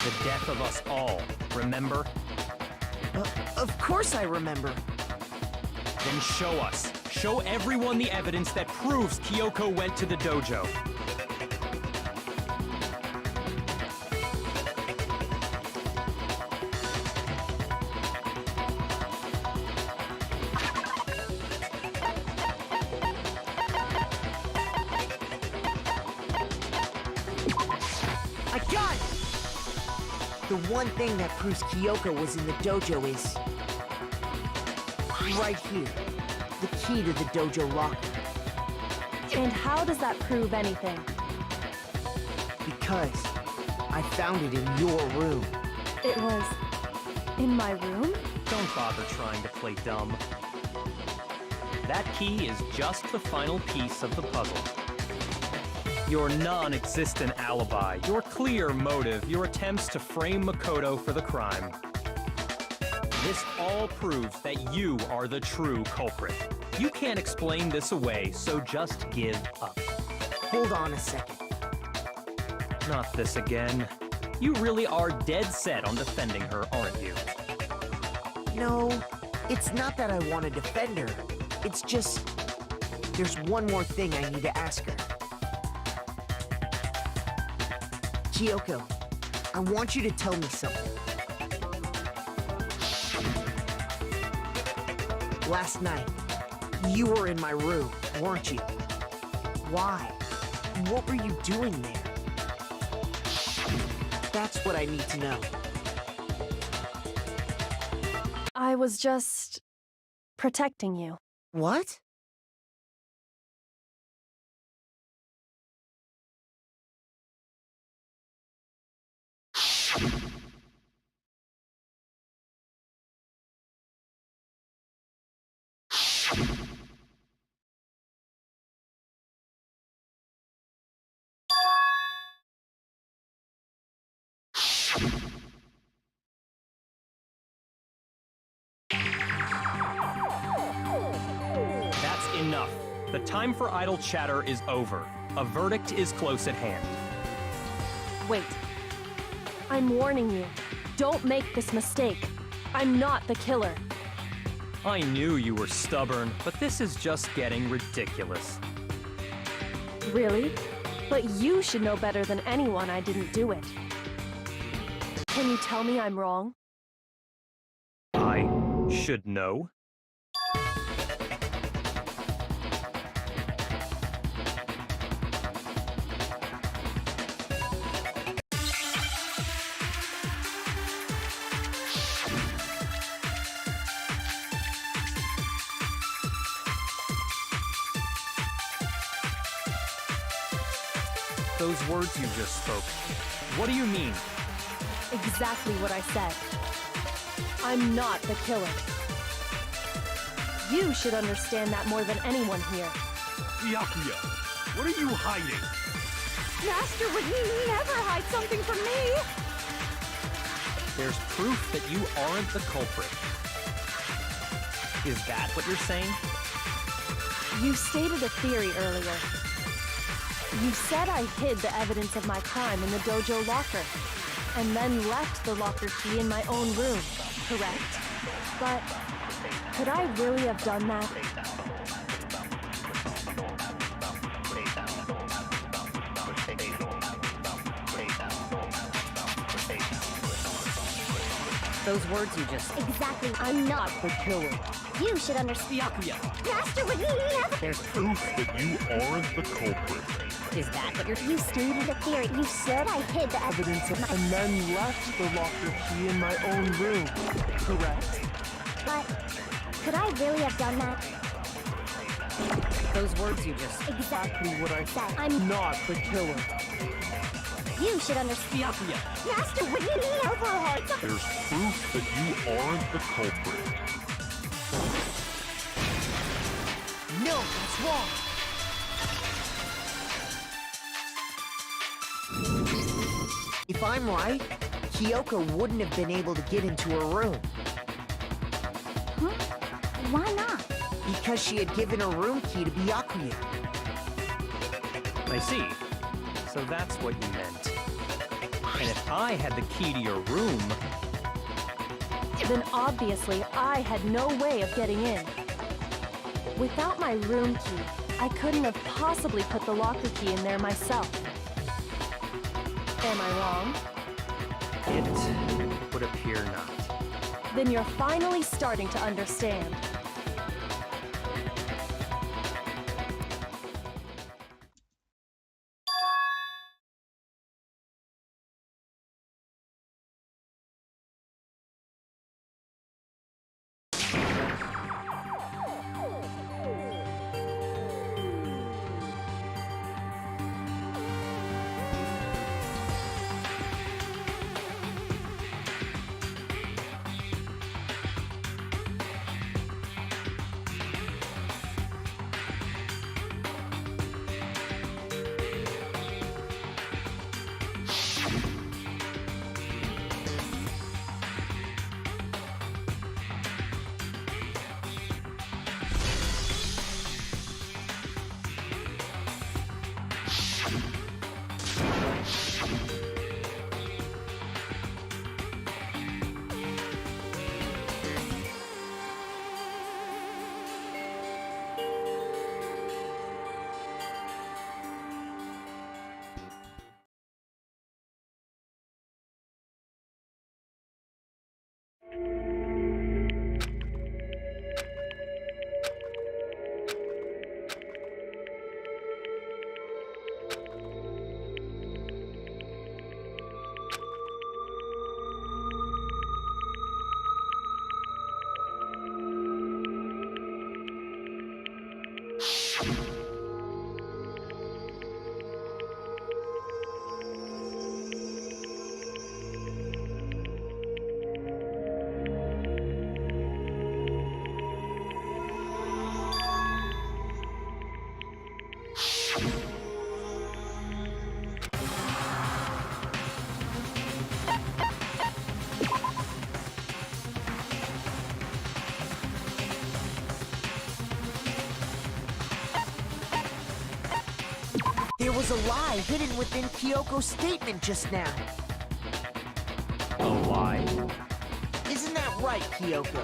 The death of us all, remember? Of course I remember. Then show us. Show everyone the evidence that proves Kyoko went to the dojo. I got it! The one thing that proves Kyoko was in the dojo is... right here. The key to the dojo locker. And how does that prove anything? Because I found it in your room. It was... in my room? Don't bother trying to play dumb. That key is just the final piece of the puzzle. Your non-existent alibi, your clear motive, your attempts to frame Mukuro for the crime. This all proves that you are the true culprit. You can't explain this away, so just give up. Hold on a second. Not this again. You really are dead set on defending her, aren't you? No, it's not that I want to defend her. It's just... there's one more thing I need to ask her. Kyoko, I want you to tell me something. Last night, you were in my room, weren't you? Why? What were you doing there? That's what I need to know. I was just... protecting you. What? That's enough. The time for idle chatter is over. A verdict is close at hand. Wait. I'm warning you. Don't make this mistake. I'm not the killer. I knew you were stubborn, but this is just getting ridiculous. Really? But you should know better than anyone I didn't do it. Can you tell me I'm wrong? I should know? Those words you just spoke, what do you mean? Exactly what I said. I'm not the killer. You should understand that more than anyone here. Byakuya, what are you hiding? Master would never hide something from me! There's proof that you aren't the culprit. Is that what you're saying? You stated a theory earlier. You said I hid the evidence of my crime in the dojo locker, and then left the locker key in my own room, correct? But could I really have done that? Those words you just... Exactly. I'm not The killer. You should understand. Byakuya, Master would never. There's proof that you aren't the culprit. is that what you're... You stated a theory. You said I hid the evidence of my. And then left the locker key in my own room. Correct. But could I really have done that? Those words you just... Exactly What I said. I'm. not the killer. You should understand. Byakuya, Master would never hide something. There's proof that you aren't the culprit. No, that's wrong. If I'm right, Kyoko wouldn't have been able to get into her room. Huh? Why not? Because she had given her room key to Byakuya. I see. So that's what you meant. And if I had the key to your room... Then obviously I had no way of getting in. Without my room key, I couldn't have possibly put the locker key in there myself. Am I wrong? It would appear not. Then you're finally starting to understand. There was a lie hidden within Kyoko's statement just now. A lie? Isn't that right, Kyoko?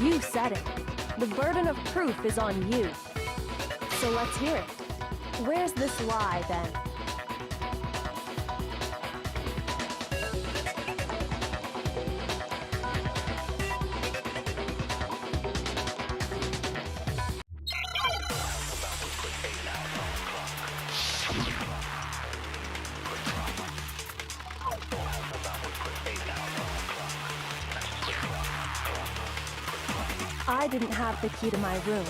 You said it. The burden of proof is on you. So let's hear it. Where's this lie, then? I didn't have the key to my room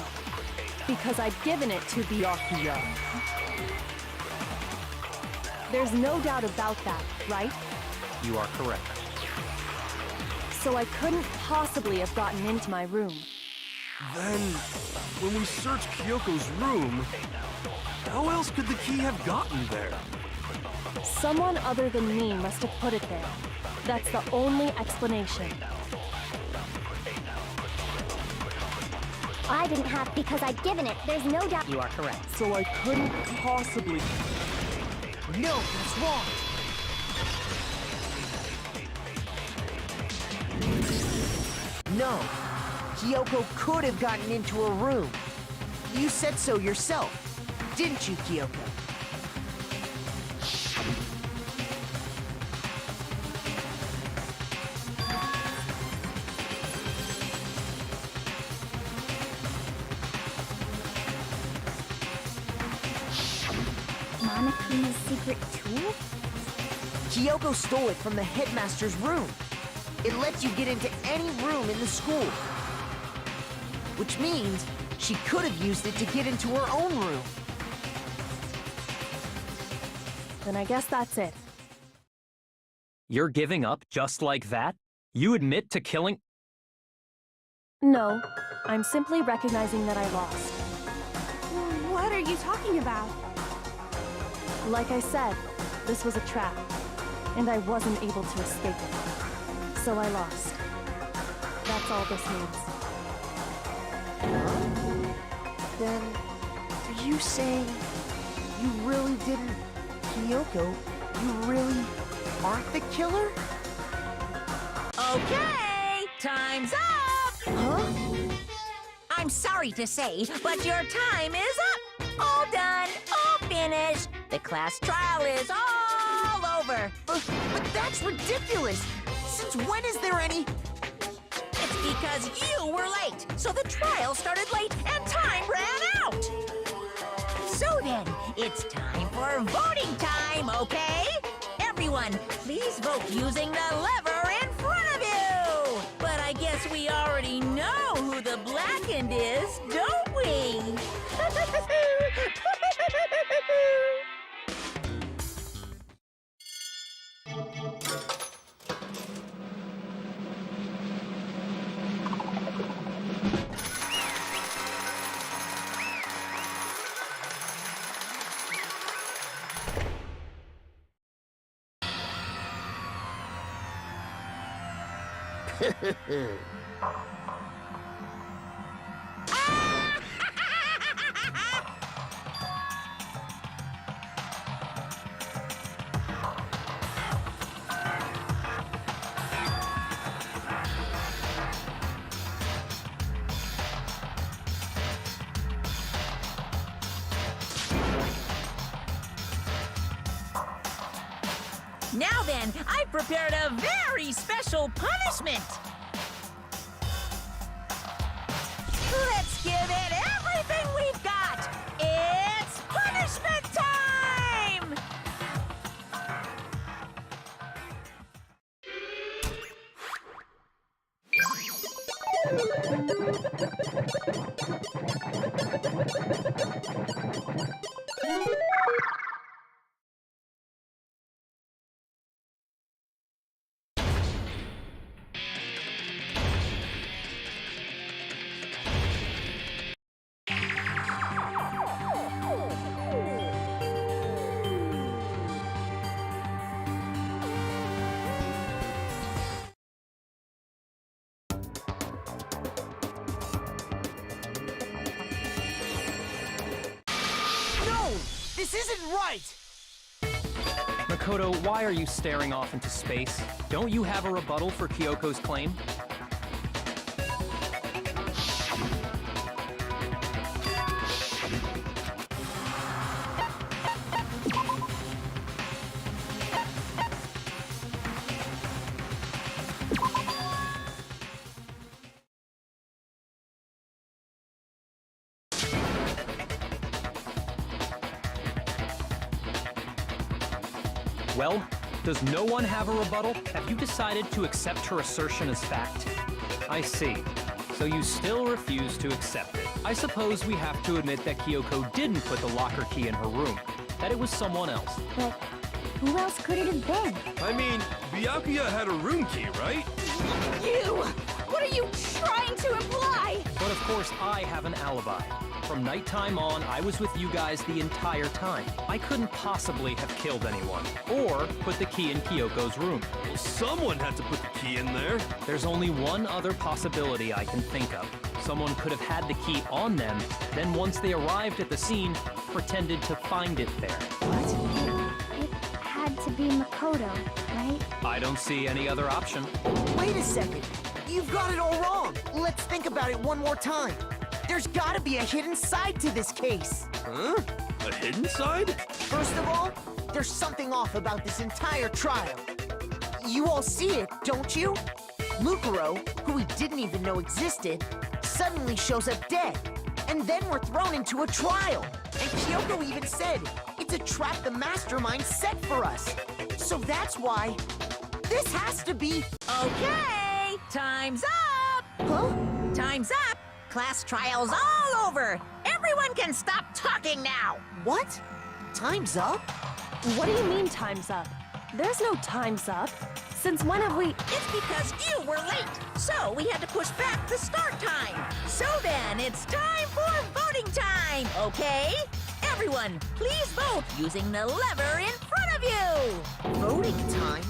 because I'd given it to Byakuya. There's no doubt about that, right? You are correct. So I couldn't possibly have gotten into my room. Then, when we searched Kyoko's room, how else could the key have gotten there? Someone other than me must have put it there. That's the only explanation. I didn't have because I'd given it. There's no doubt. You are correct. So I couldn't possibly... No, that's wrong. No, Kyoko could have gotten into her room. You said so yourself, didn't you, Kyoko? Monokuma's secret tool? Kyoko stole it from the headmaster's room. It lets you get into any room in the school. Which means she could have used it to get into her own room. Then I guess that's it. You're giving up just like that? You admit to killing... No, I'm simply recognizing that I lost. What are you talking about? Like I said, this was a trap, and I wasn't able to escape it. So I lost. That's all this means. Then, are you saying you really didn't... Kyoko, you really aren't the killer? Okay, time's up! Huh? I'm sorry to say, but your time is up! All done, all finished. The class trial is all over. But that's ridiculous! Since when is there any... It's because you were late, so the trial started late and time ran out. So then, it's time for voting time, okay? Everyone, please vote using the lever in front of you. But I guess we already know who the blackened is, don't we? Now then, I've prepared a very special punishment. Let's give it everything we've got. It's punishment time! This isn't right! Mukuro, why are you staring off into space? Don't you have a rebuttal for Kyoko's claim? Well, does no one have a rebuttal? Have you decided to accept her assertion as fact? I see. So you still refuse to accept it. I suppose we have to admit that Kyoko didn't put the locker key in her room. That it was someone else. But who else could it have been? I mean, Byakuya had a room key, right? You! What are you trying to imply? But of course, I have an alibi. From nighttime on, I was with you guys the entire time. I couldn't possibly have killed anyone, or put the key in Kyoko's room. Well, someone had to put the key in there. There's only one other possibility I can think of. Someone could have had the key on them, then once they arrived at the scene, pretended to find it there. It had to be Makoto, right? I don't see any other option. Wait a second. You've got it all wrong. Let's think about it one more time. There's gotta be a hidden side to this case. Huh? A hidden side? First of all, there's something off about this entire trial. You all see it, don't you? Mukuro, who we didn't even know existed, suddenly shows up dead. And then we're thrown into a trial. And Kyoko even said, it's a trap the mastermind set for us. So that's why this has to be... Okay, time's up! Huh? Time's up! Class trial's all over! Everyone can stop talking now! What? Time's up? What do you mean time's up? There's no time's up. Since when have we... It's because you were late, so we had to push back the start time. So then, it's time for voting time, okay? Everyone, please vote using the lever in front of you! Voting time?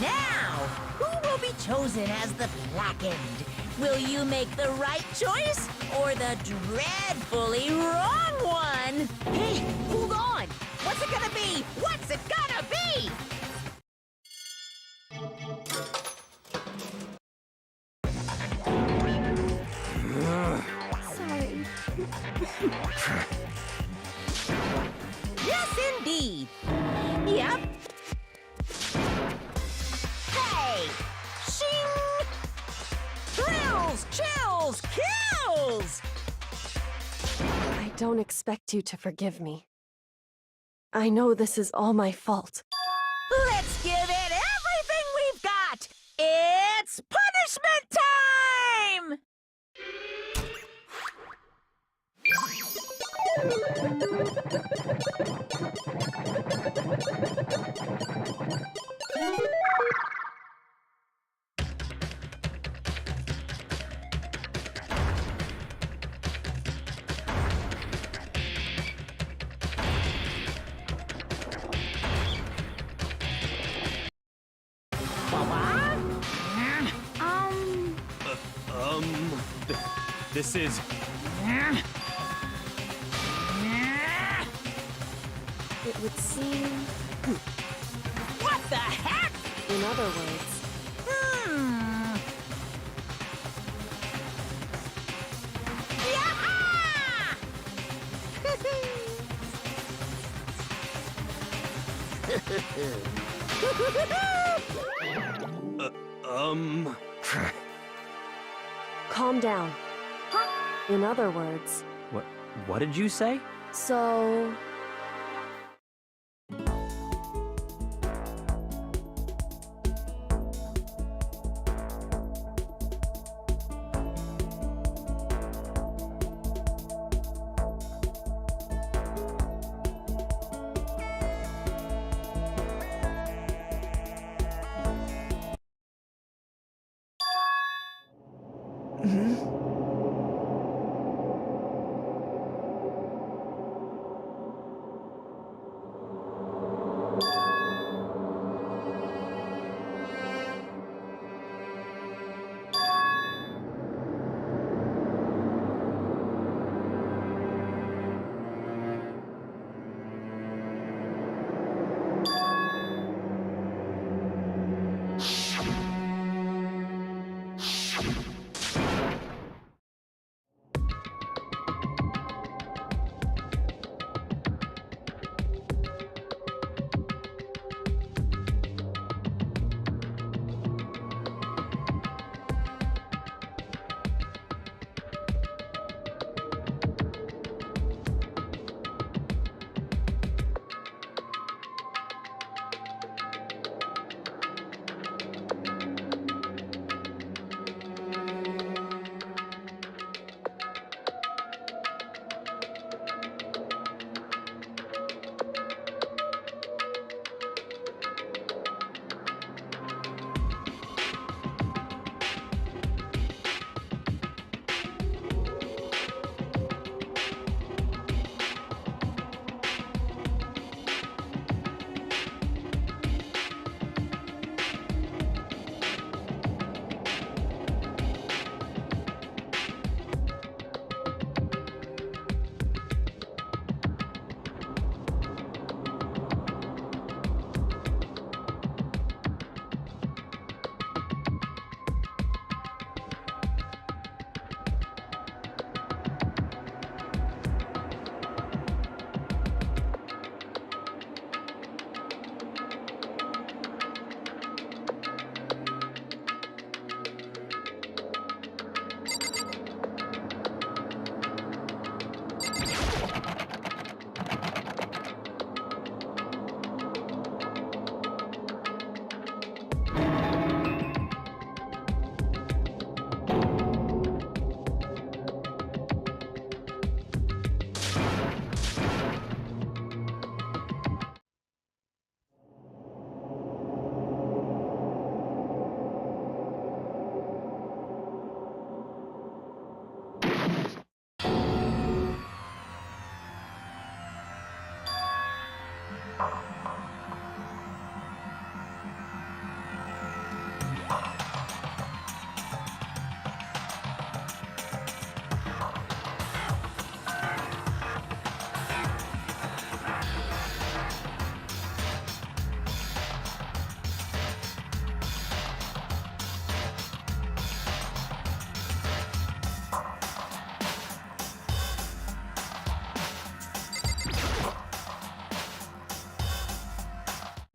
Now, who will be chosen as the blackened? Will you make the right choice or the dreadfully wrong one? Hey, hold on! What's it gonna be? What's it gonna be? Sorry. Yes, indeed. Yep. Hey! Shing! Thrills, chills, kills! I don't expect you to forgive me. I know this is all my fault. Let's give it everything we've got! It's punishment time! This is... It would seem... What the heck? In other words... Calm down. In other words... What did you say? So...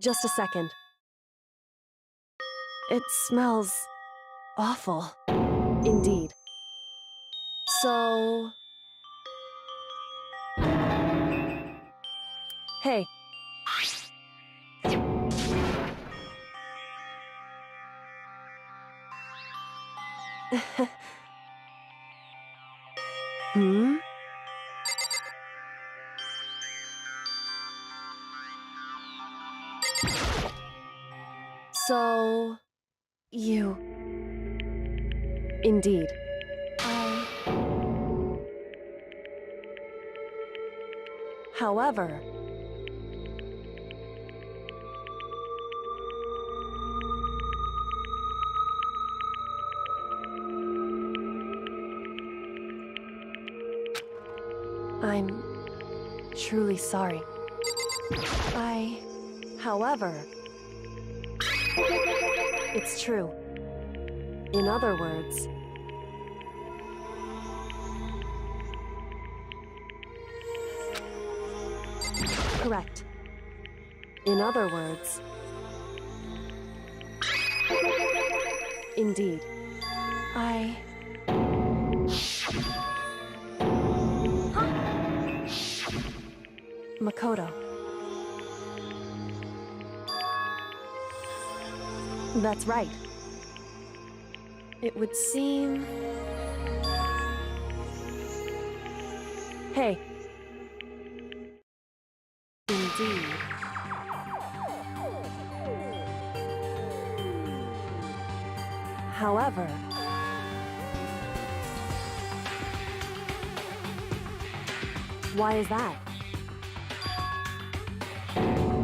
Just a second. It smells awful. Indeed. So... Hey. Hmm? So... you... Indeed. However... I'm truly sorry. However, it's true. In other words, correct. In other words, indeed. Makoto. That's right. It would seem... Hey. Indeed. However... Why is that?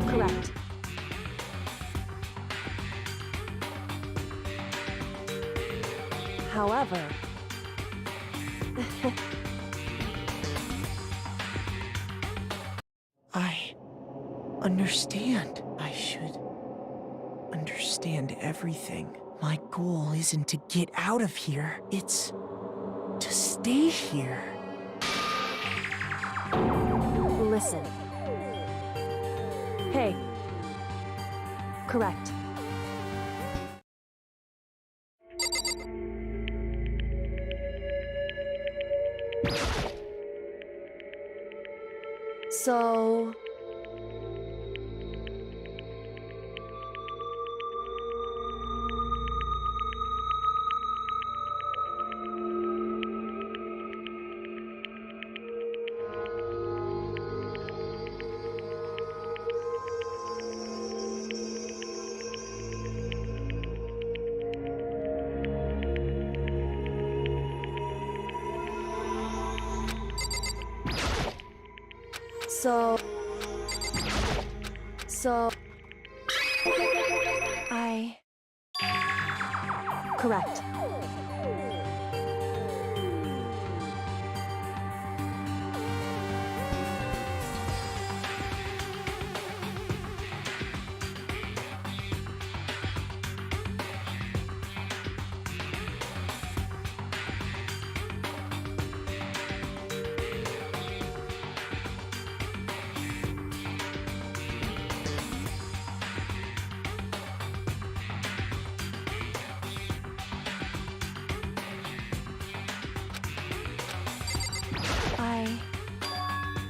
Correct. However... I understand. I should understand everything. My goal isn't to get out of here. It's to stay here. Listen. Hey. Correct. So... Correct.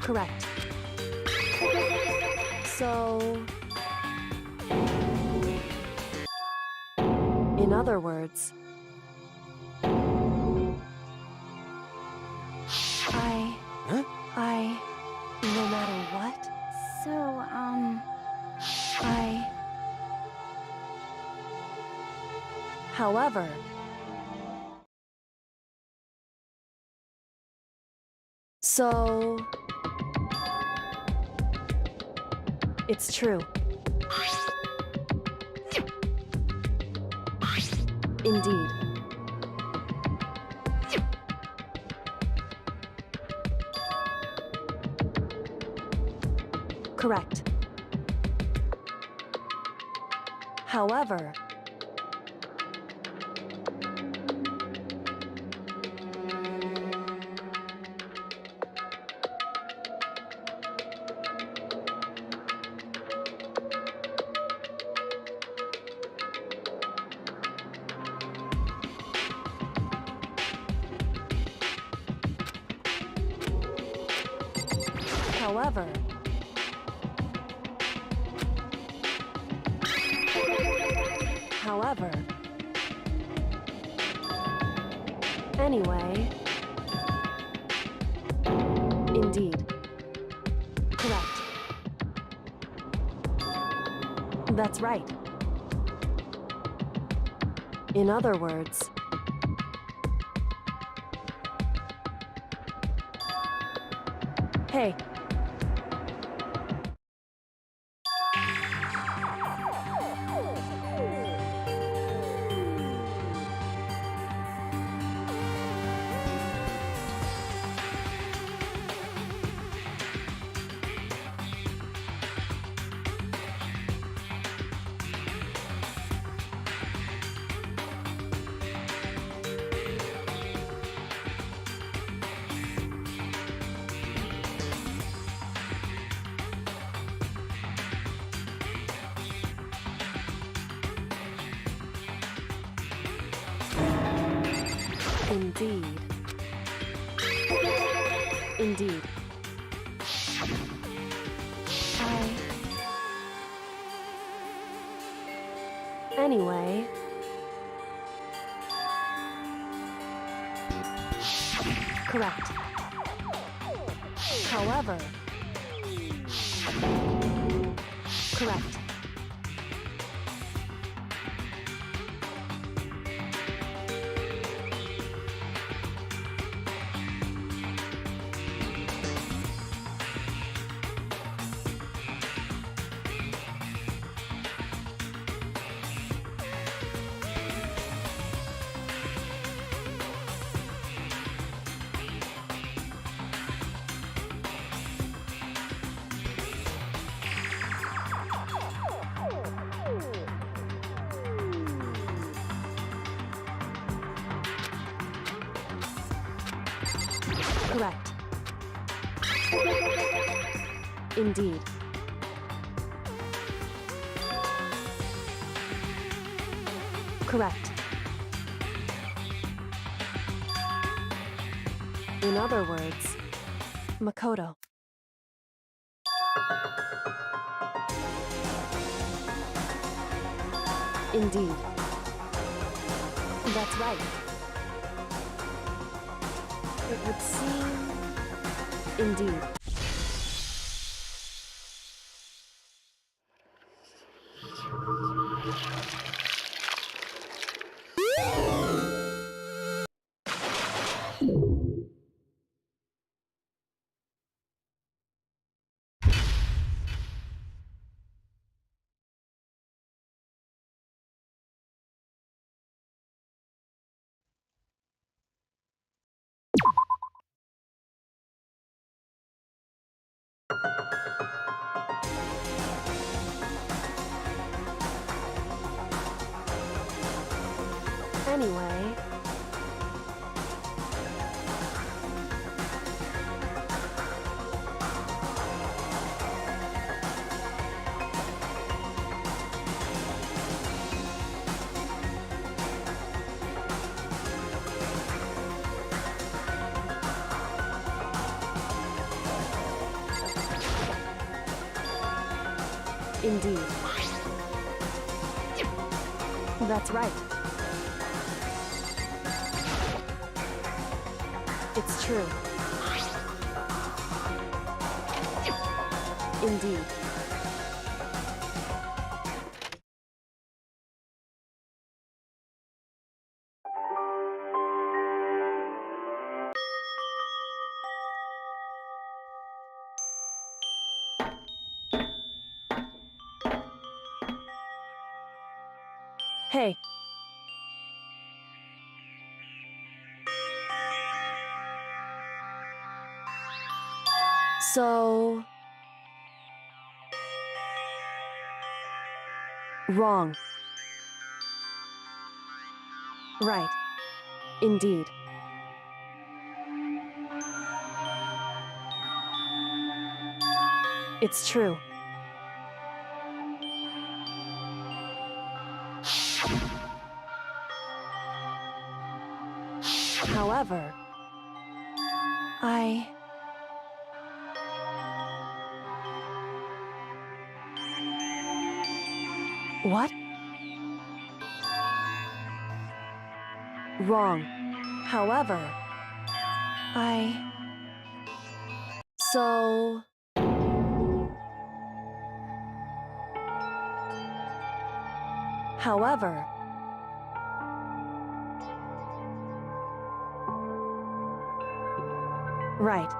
Correct. So... In other words... No matter what... So, However... So... It's true. Indeed. Correct. However... However... However... Anyway... Indeed. Correct. That's right. In other words... Hey. Indeed. Indeed. Anyway... Correct. However... Correct. Correct. Indeed. Correct. In other words, Makoto. Indeed. That's right. It would seem... Indeed. Anyway... Indeed. That's right. It's true. Indeed. Hey. So... Wrong. Right. Indeed. It's true. However, What? Wrong. However, So... However... Right.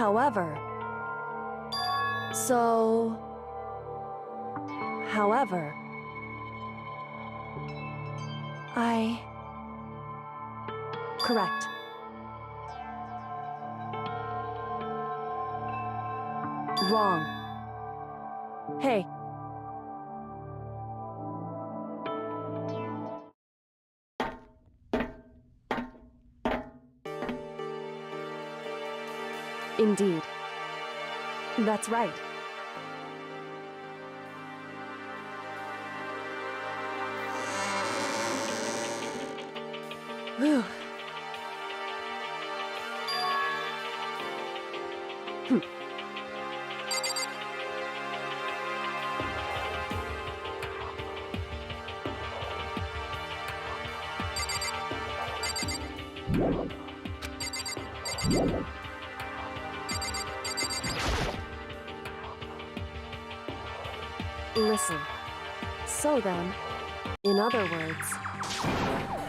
However... So... However... Correct. Wrong. Hey. Indeed. That's right. Whew. Listen. So then, in other words,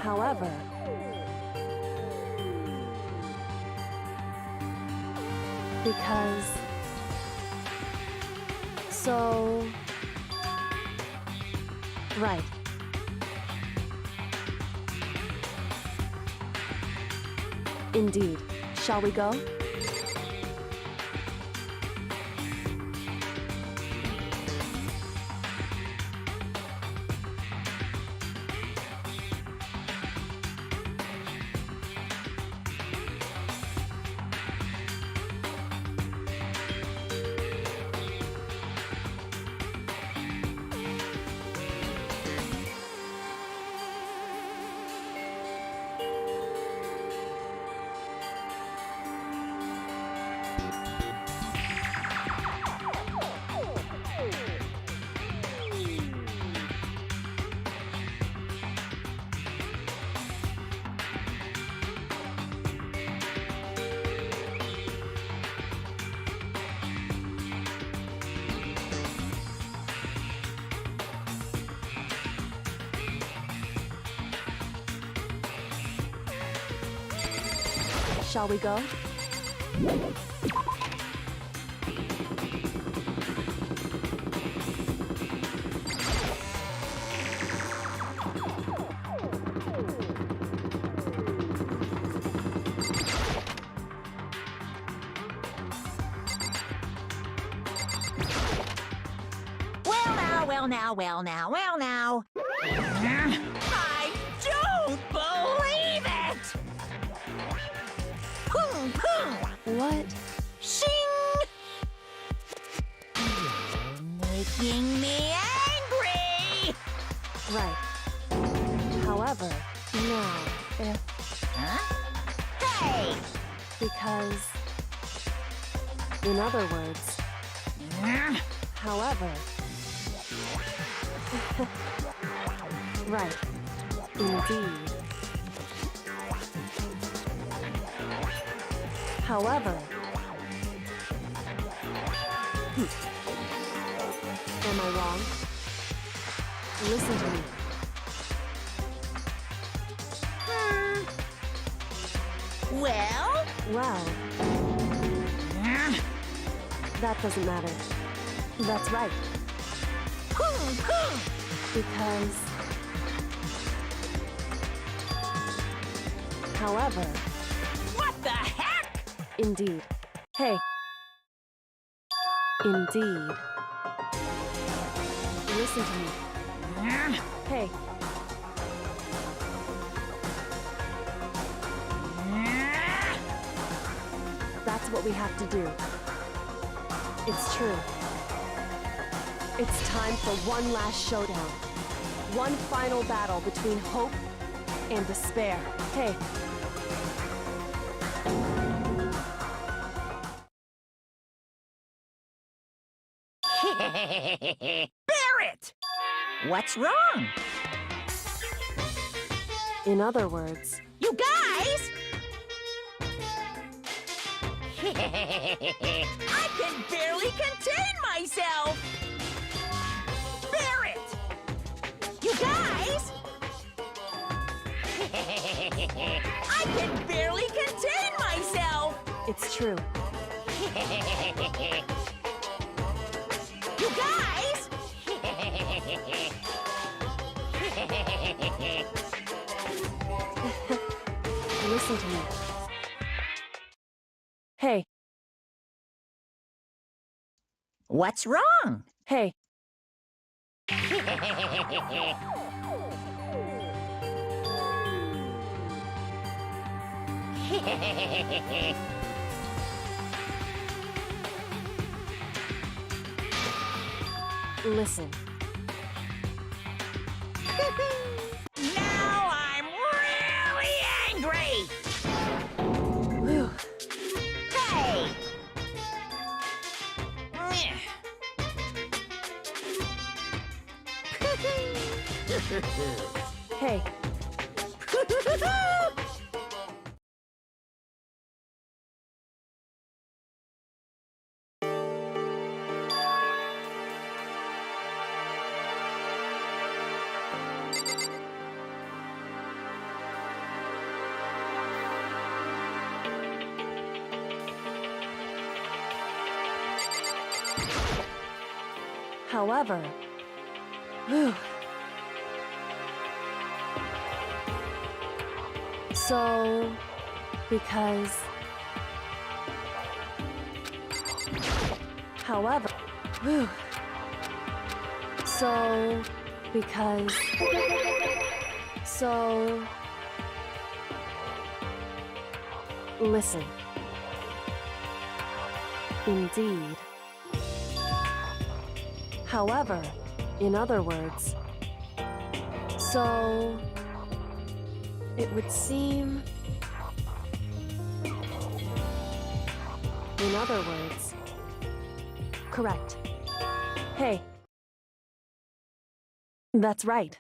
however, because, so, right. Indeed. Shall we go? Shall we go? Well now. I don't believe it! What? Shing! You're making me angry! Right. However, now, if... Huh? Hey! Because... In other words, however... Right. Indeed. However... Am I wrong? Listen to me. Well? Well... That doesn't matter. That's right. Because... However... What the heck? Indeed. Hey. Indeed. Listen to me. Hey. That's what we have to do. It's true. It's time for one last showdown. One final battle between hope and despair. Hey. Barrett! What's wrong? In other words... You guys! I can barely contain myself! Barrett! You guys! I can barely contain myself! It's true. You guys! Listen to me. Hey. What's wrong? Hey. Listen. Now I'm really angry! Whew. Hey! Hey. However, whew. So, because... However, whew. So, because... So... Listen. Indeed. However, in other words, so it would seem, in other words, correct. Hey, that's right.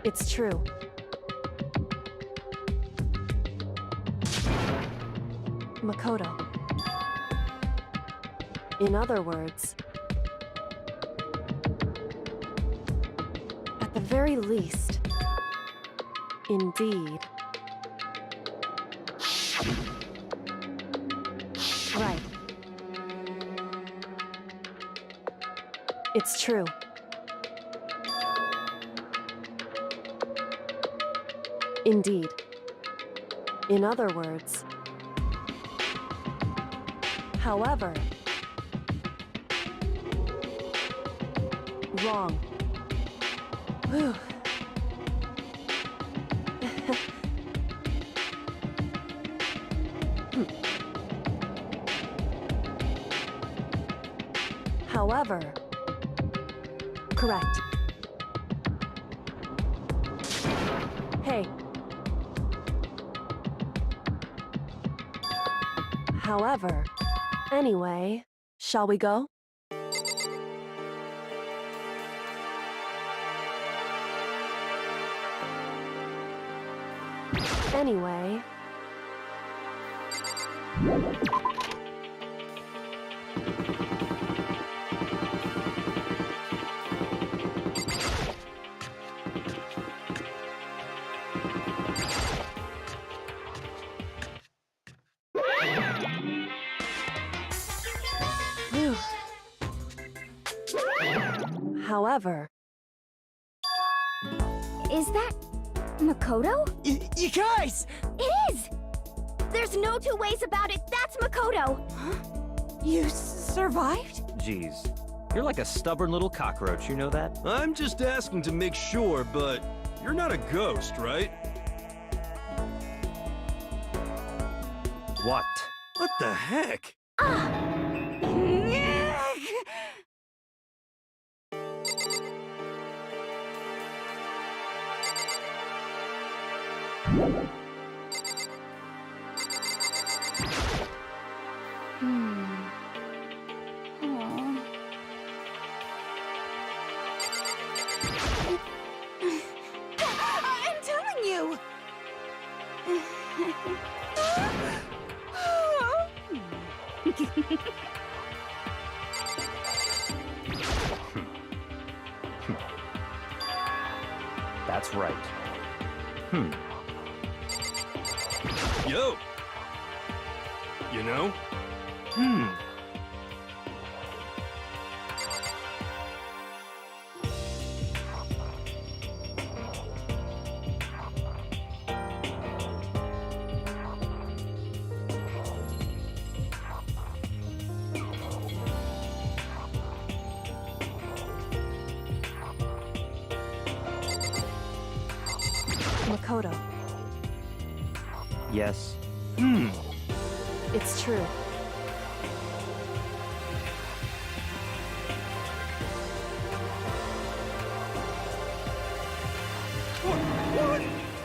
It's true. Mukuro. In other words, at the very least, indeed. Right. It's true. Indeed. In other words, however, wrong. Whew. However, correct. Hey. However, anyway, shall we go? Anyway. Whew. However. Is that Makoto? You guys! It is! There's no two ways about it. That's Makoto. You survived? Jeez. You're like a stubborn little cockroach, you know that? I'm just asking to make sure, but you're not a ghost, right? What? What the heck? I'm telling you! That's right. Yo! You know? Makoto. Yes. It's true.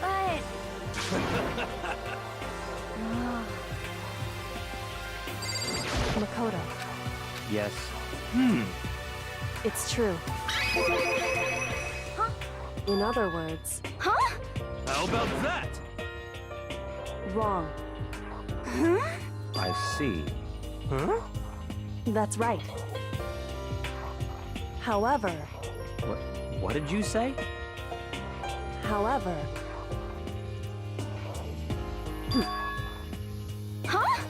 But... Makoto, Yes. it's true. Huh? In other words, Huh? How about that? wrong. Huh? I see. Huh? That's right. However, What did you say? however, Huh?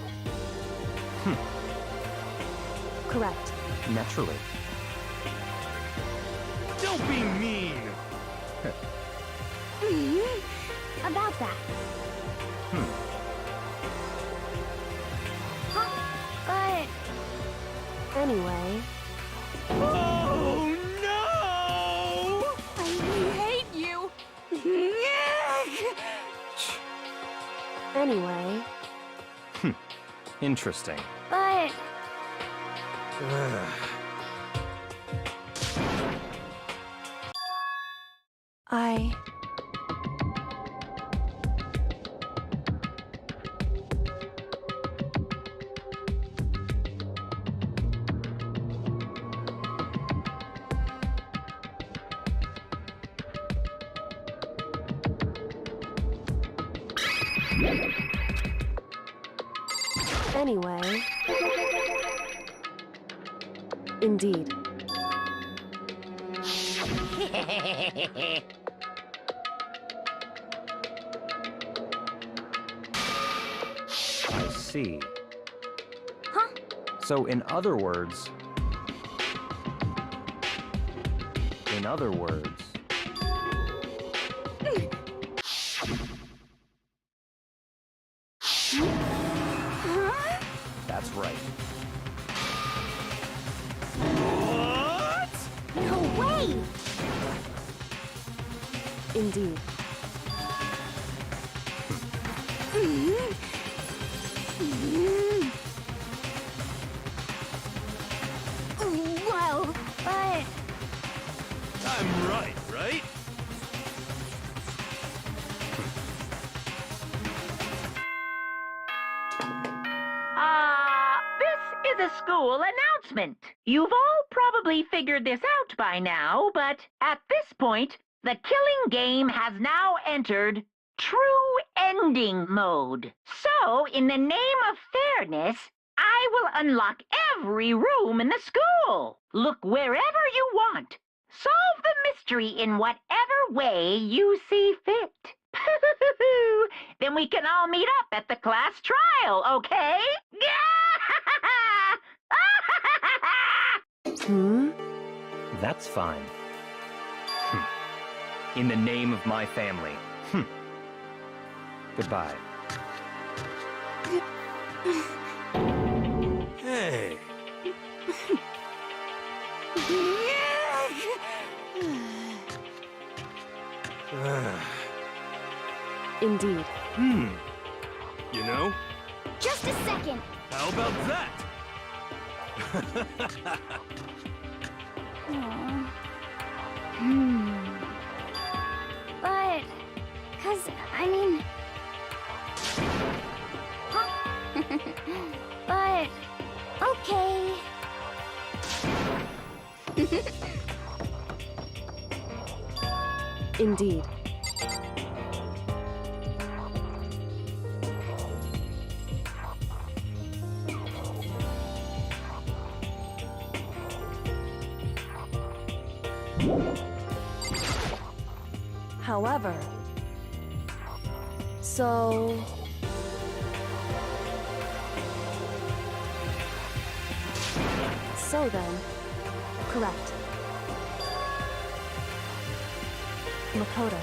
correct. Naturally. Don't be mean! About that. Huh? But... Anyway, Oh no! I hate you! anyway, Interesting. But... I... Anyway... Indeed. I see. Huh? So, in other words... That's right. What? No way! Indeed. Well, but... I'm right, right? This is a school announcement. You've all probably figured this out by now, but at this point, the killing game has now entered true ending mode. So, in the name of fairness, I will unlock every room in the school. Look wherever you want. Solve the mystery in whatever way you see fit. Then we can all meet up at the class trial, okay? That's fine. In the name of my family. Goodbye. Hey. Indeed. You know? Just a second. How about that? But... 'cause, I mean... Huh? But... Okay. Indeed. However, so... So then, correct. Makoto.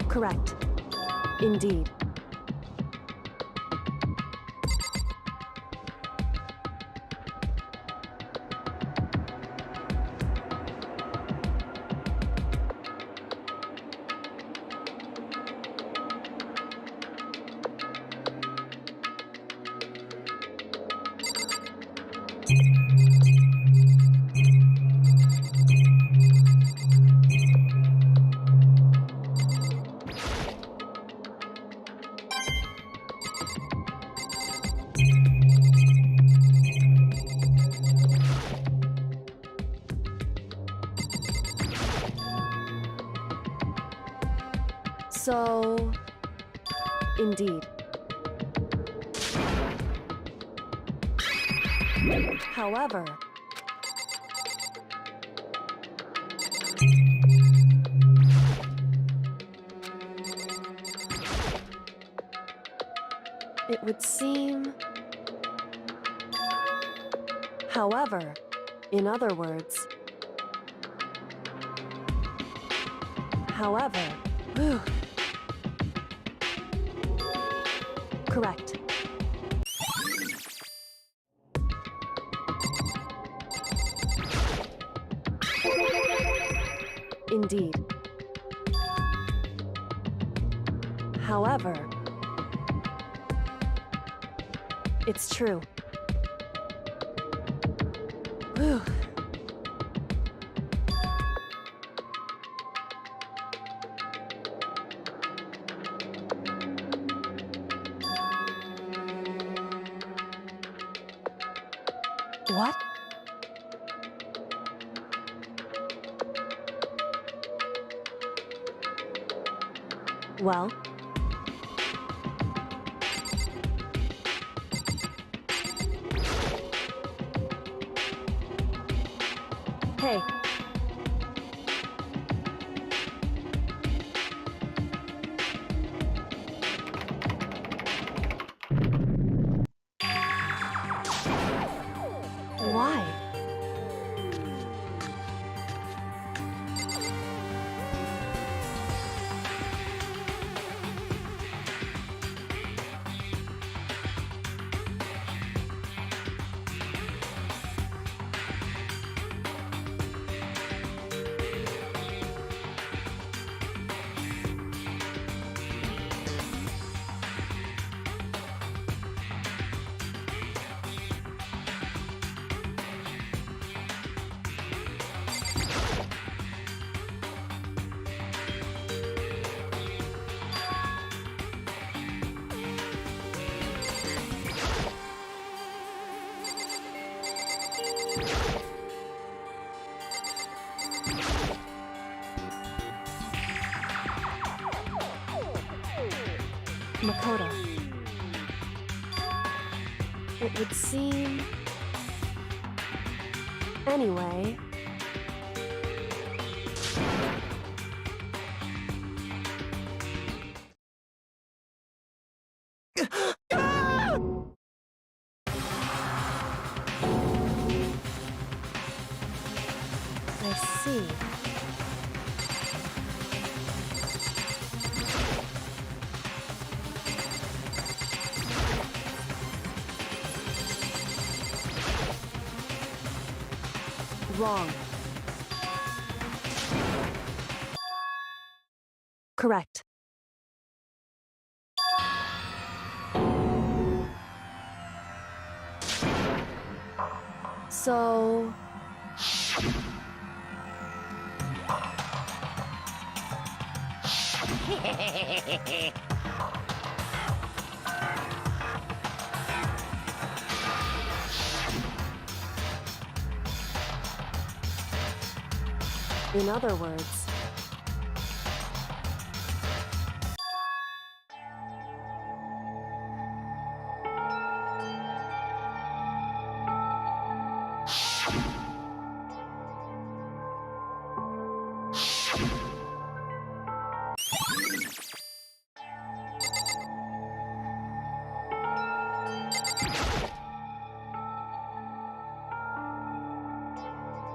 Correct. Indeed. So, indeed. However, it would seem. However, in other words. However, whew. Correct. Indeed. However, it's true. Whew. What? Well? Hey. Why? Mukuro. It would seem... Anyway... I see. Wrong. Correct. So... In other words...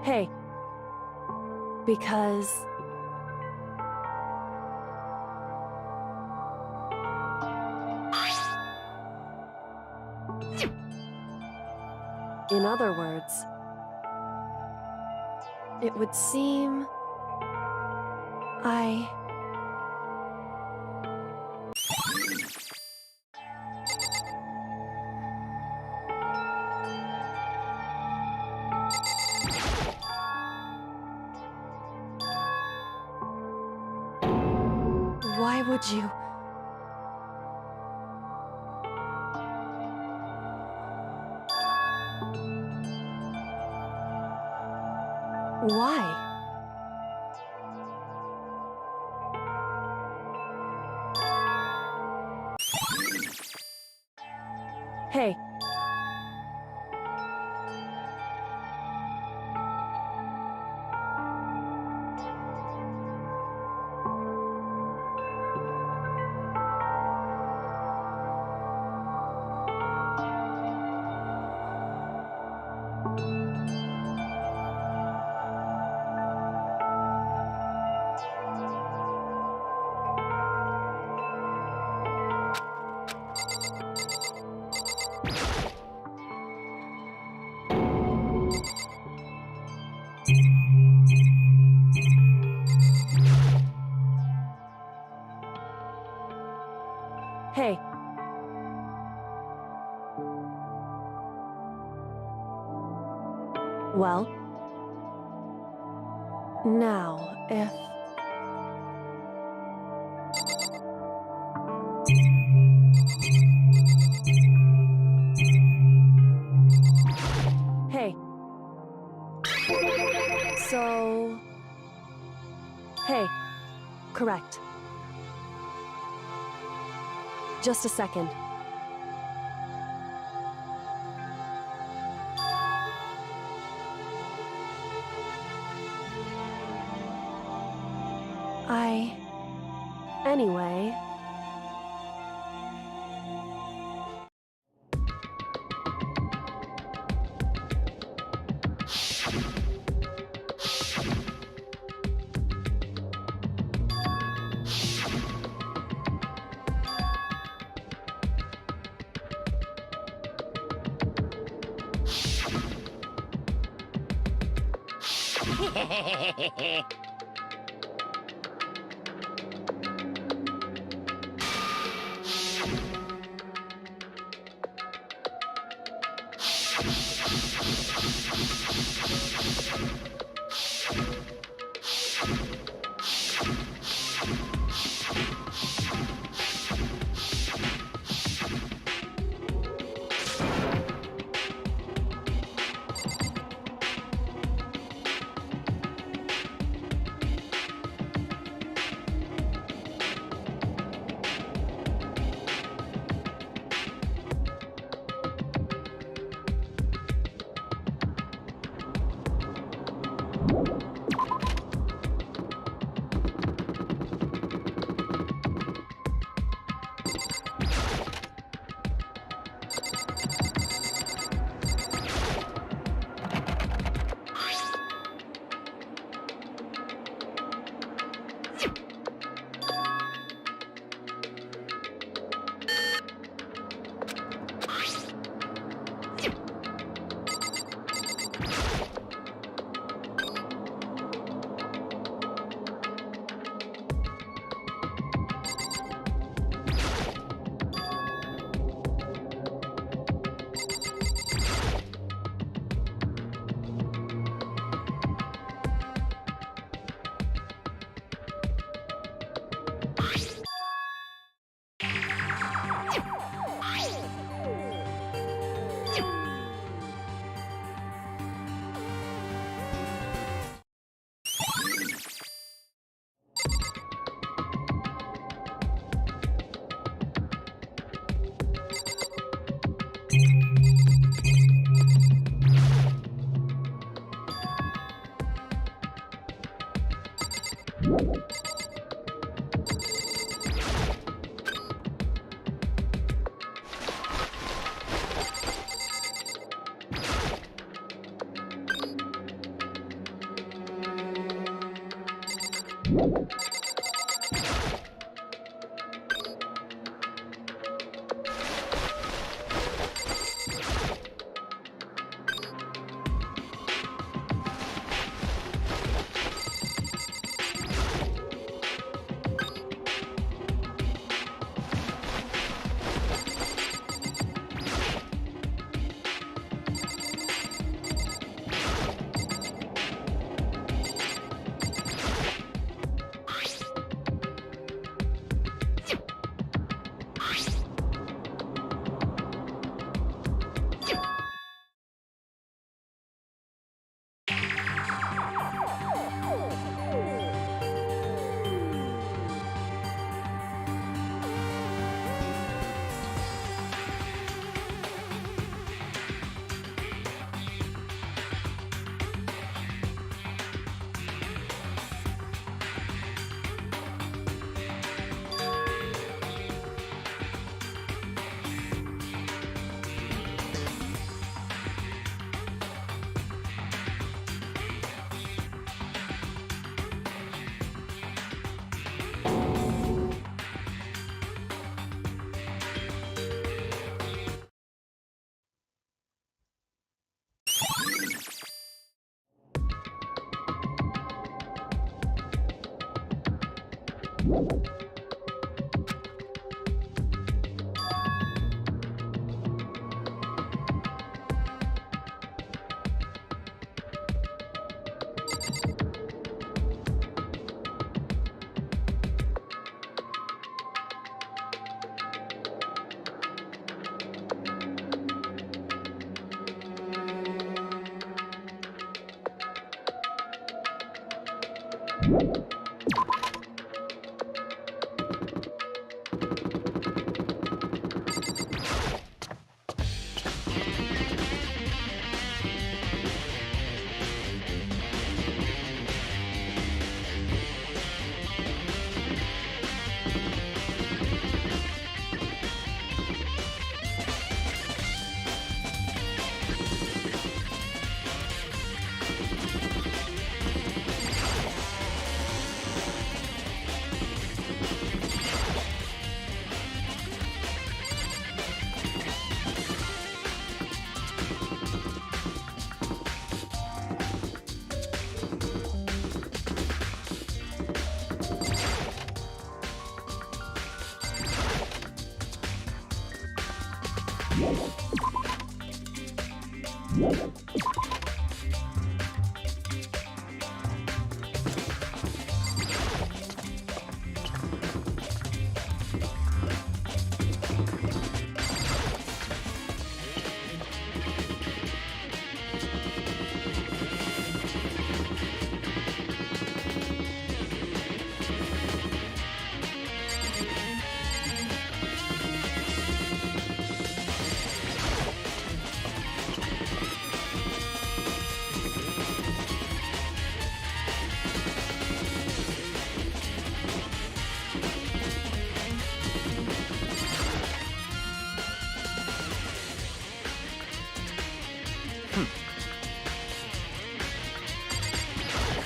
Hey. Because... In other words... It would seem... Why would you... Why? Hey. Hey. Well, now, if... Hey. So... Hey. Correct. Just a second. Anyway...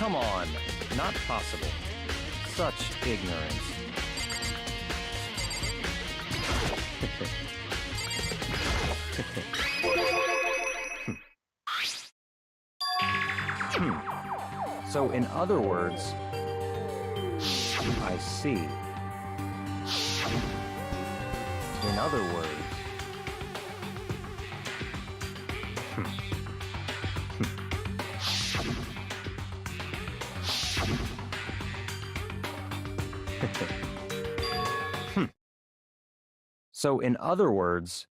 Come on, not possible. Such ignorance. So, in other words, I see. In other words, So, in other words,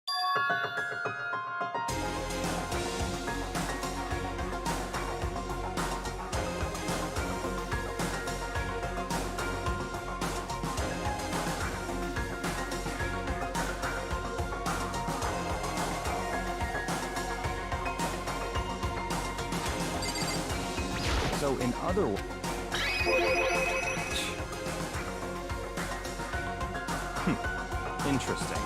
Interesting.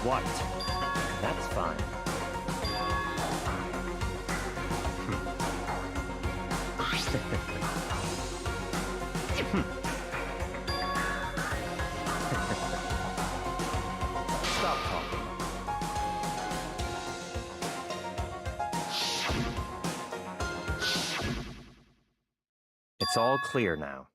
What? That's fine. Stop talking. It's all clear now.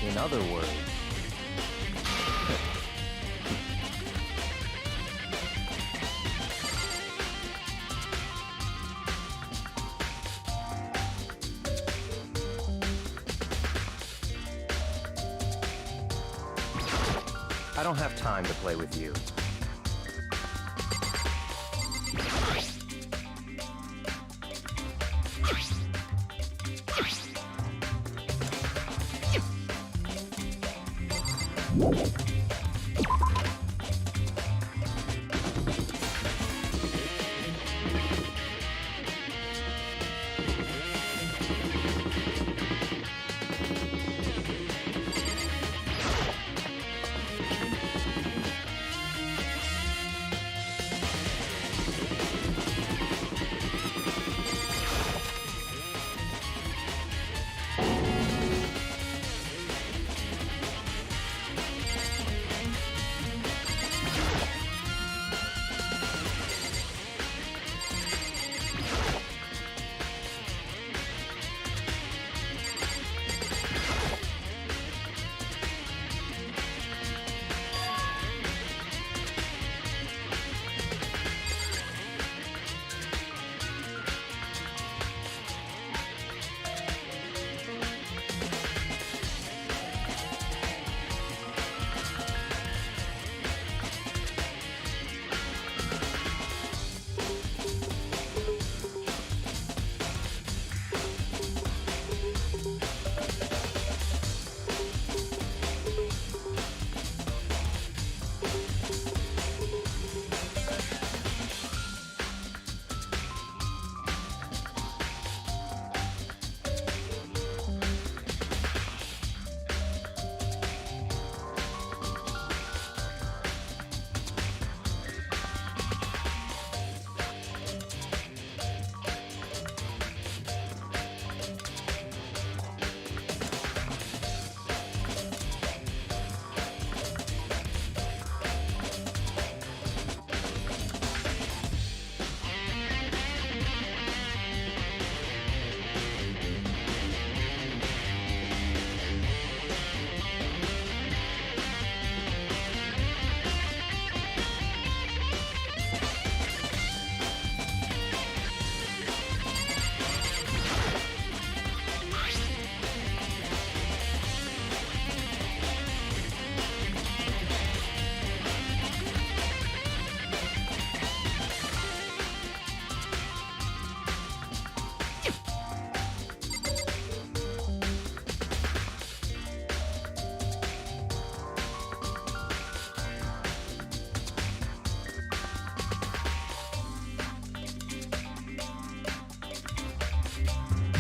In other words, I don't have time to play with you.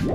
Hey,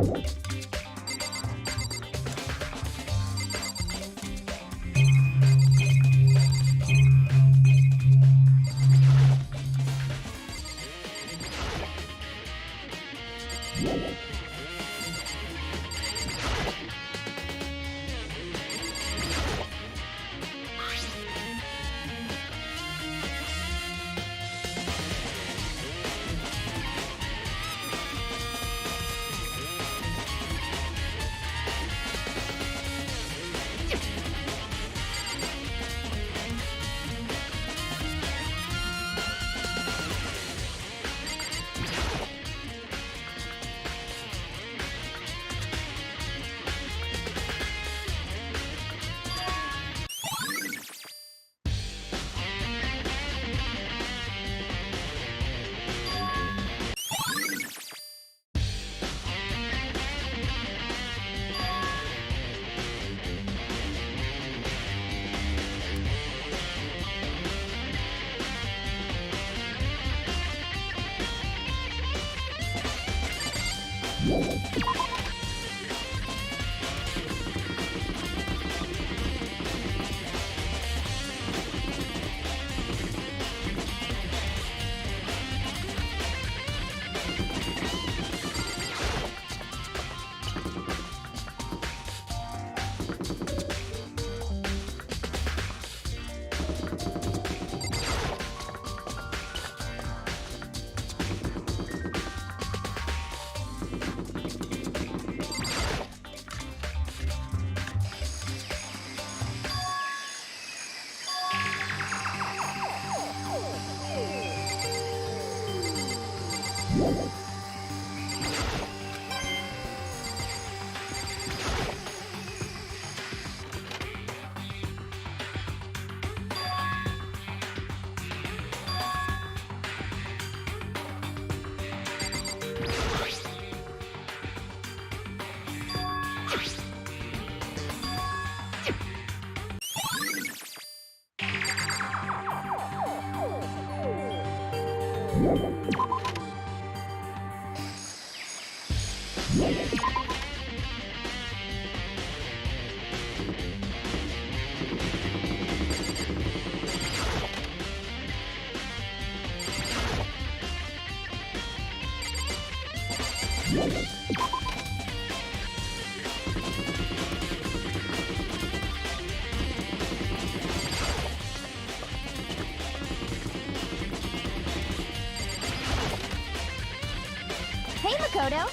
Mukuro.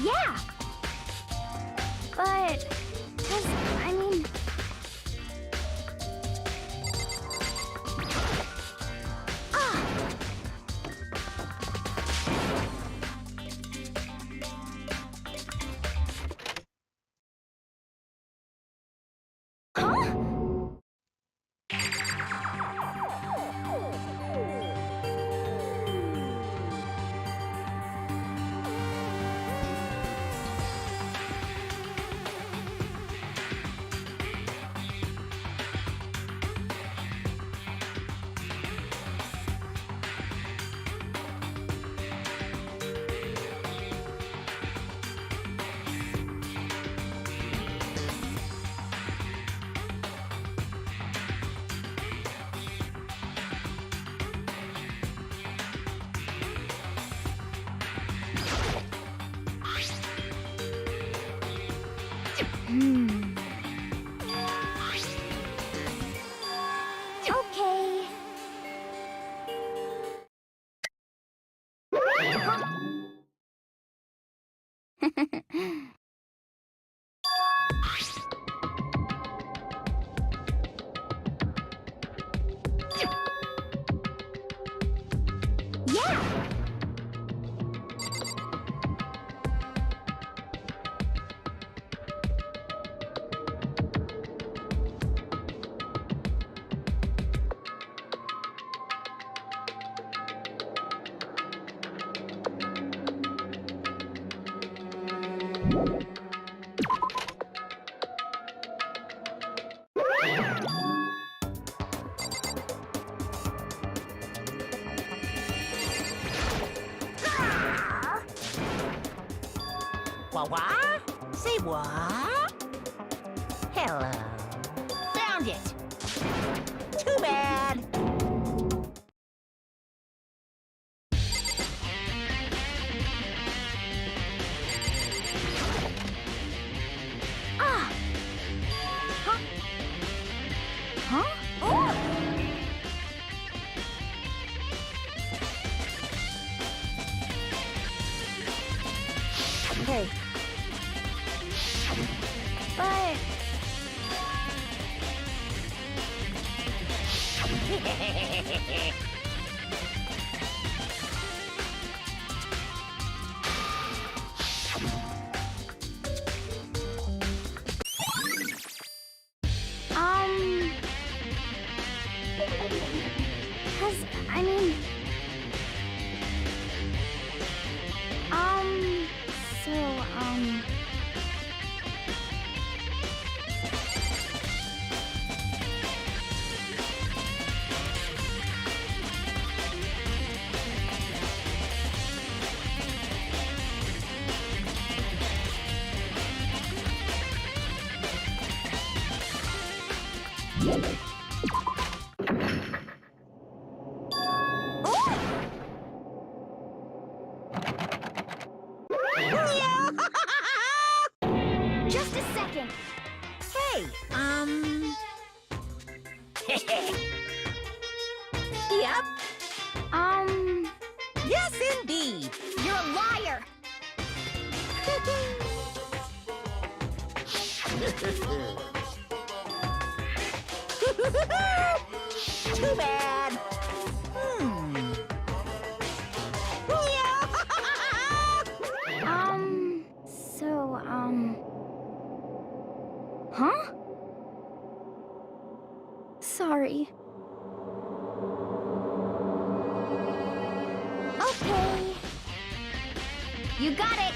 Yeah. But, I mean... Ah! Huh? Okay. Yeah. What? Say what? Hello. Found it! Too bad. Ah! Huh? Huh? Oh! Hey, But... Cause, I mean... So, just a second! Hey, Yep. Yes, indeed. You're a liar! Too bad. So, huh? Sorry. Okay. You got it!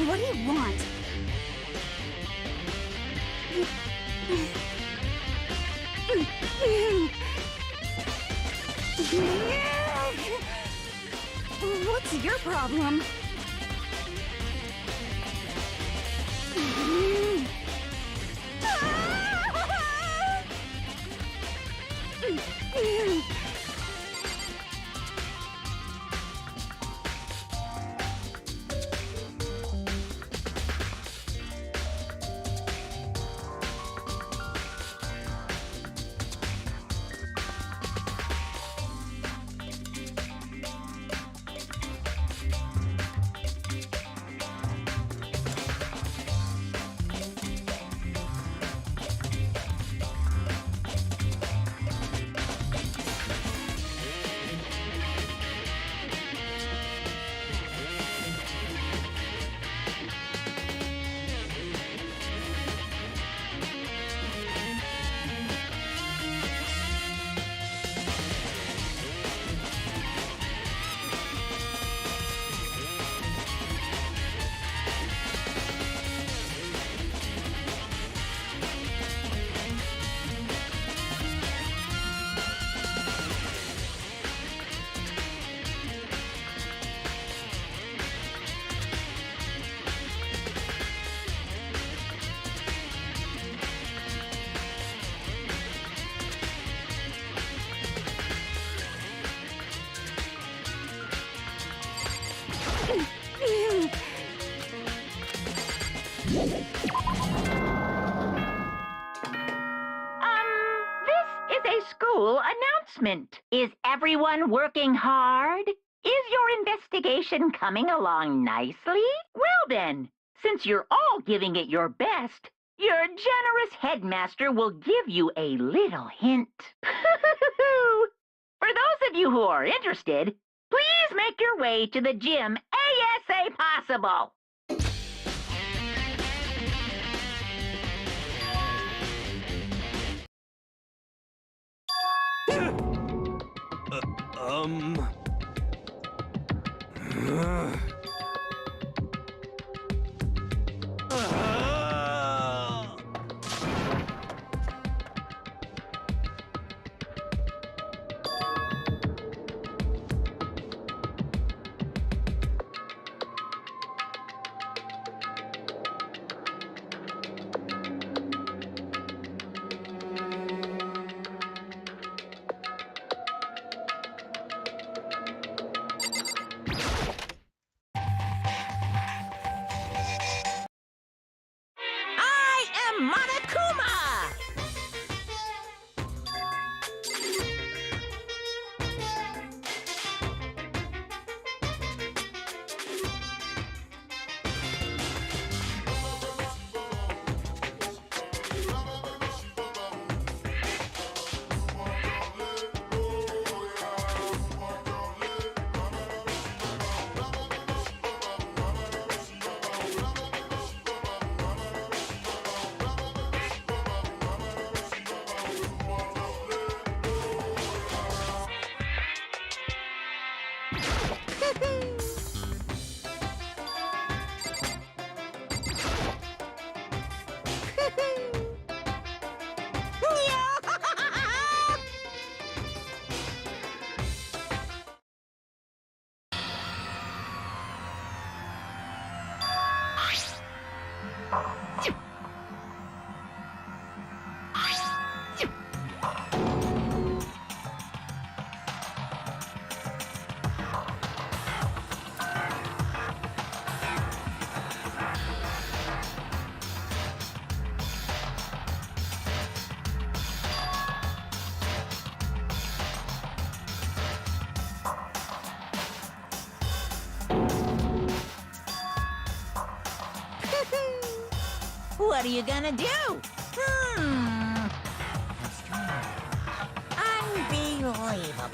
What do you want? What's your problem? This is a school announcement. Is everyone working hard? Is your investigation coming along nicely? Well then, since you're all giving it your best, your generous headmaster will give you a little hint. For those of you who are interested, please make your way to the gym ASA possible. What are you gonna do? Unbelievable.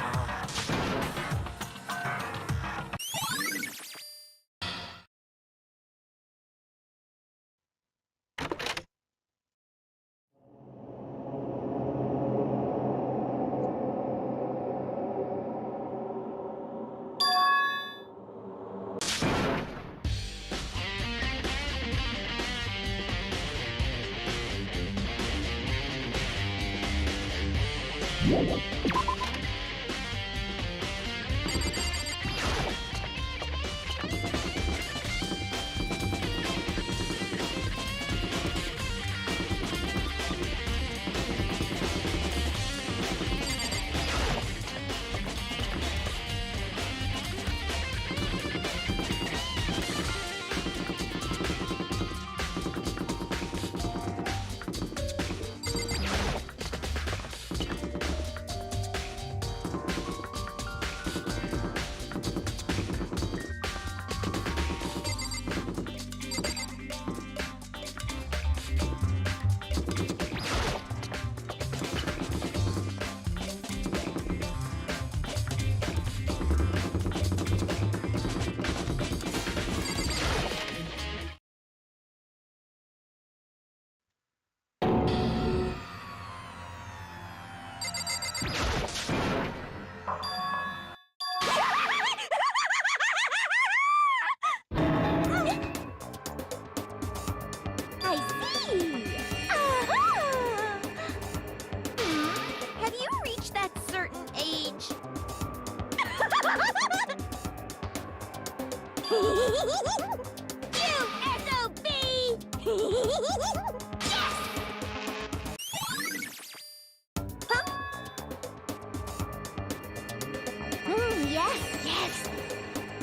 I see! Have you reached that certain age? You SOB! Yes! Huh? Yes, yes!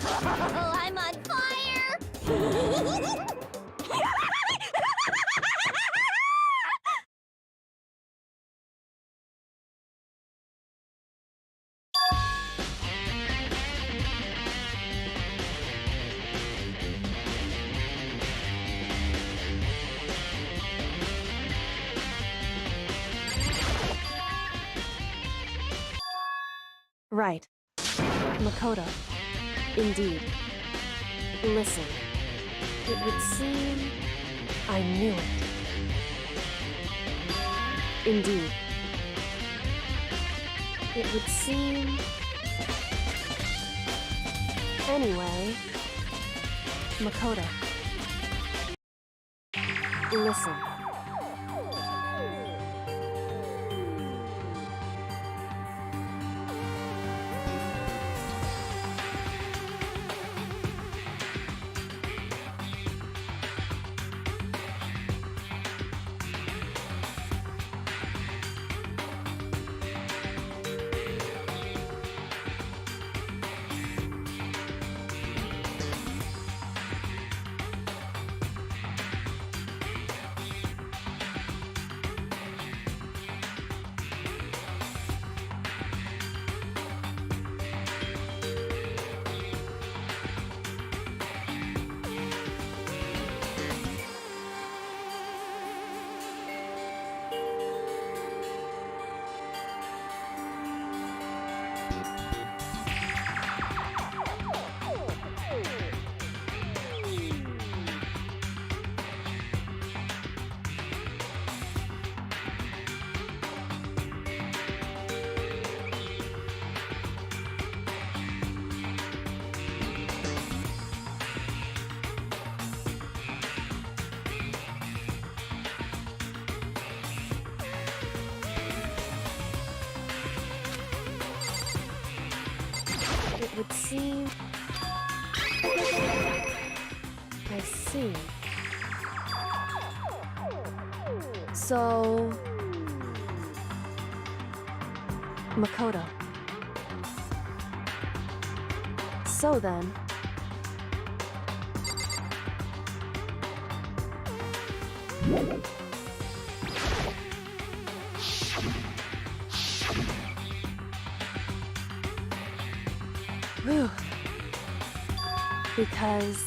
Oh, I'm on fire! Right. Makoto. Indeed. Listen. It would seem I knew it. Indeed. It would seem... Anyway... Makoto. Listen. It would seem... I see. So... Makoto. So then... Whew. Because...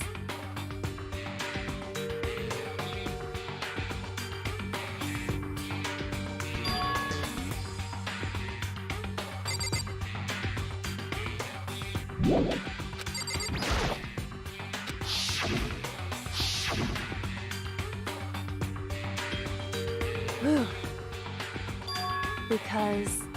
Whew. Because...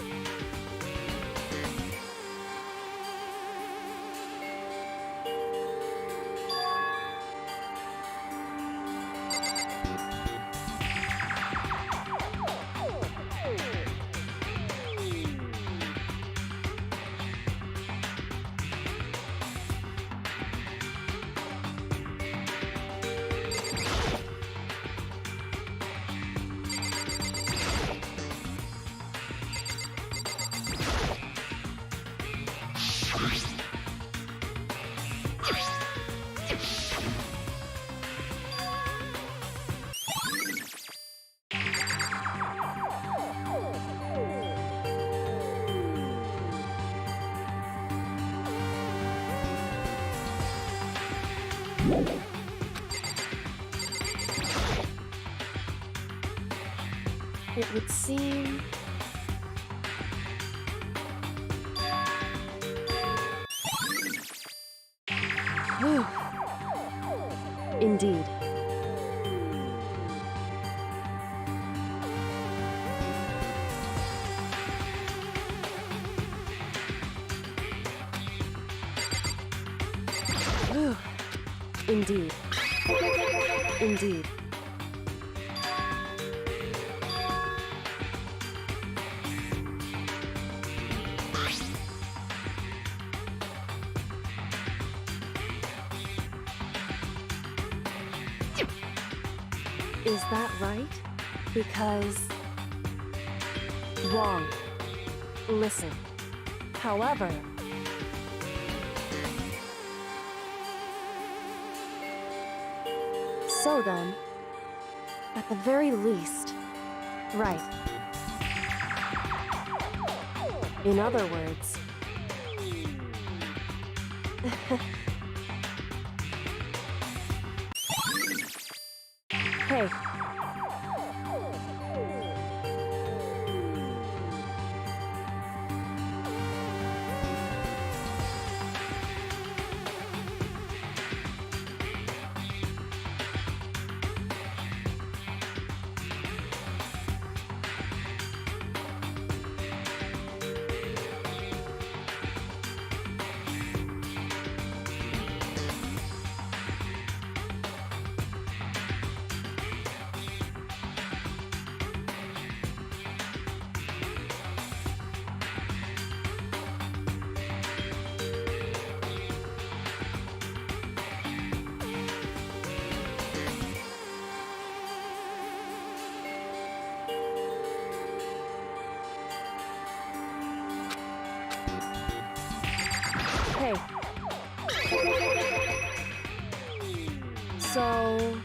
it would seem... Whew. Indeed. Whew. Indeed. Indeed. Is that right? Because... Wrong. Listen. However... So then, at the very least, right. In other words... Hey. Hey. So...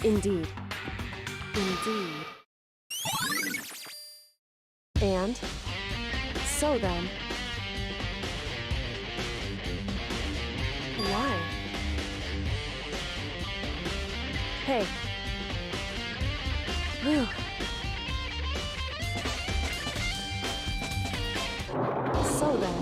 Indeed. Indeed. And... So then... Why? Hey. Whew. So then...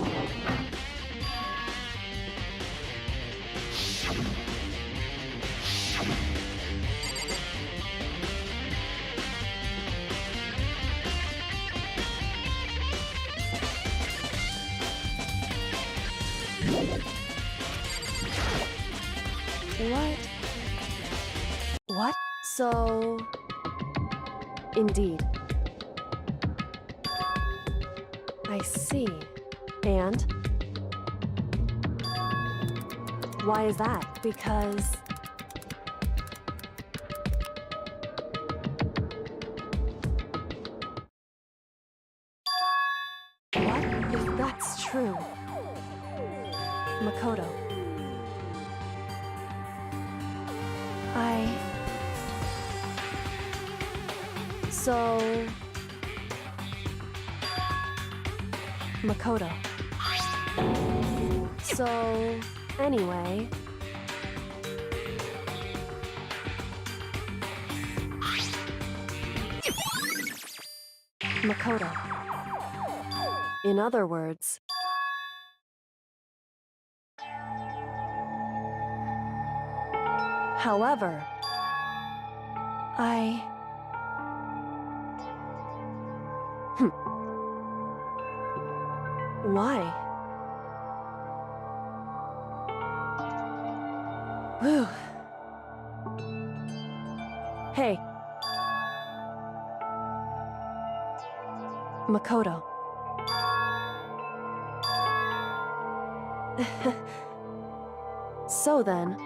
What? What? So... Indeed. I see. And? Why is that? Because... What if that's true? Makoto. So... Makoto. So... Anyway... Makoto. In other words... However, Why? Whew. Hey. Makoto. So then...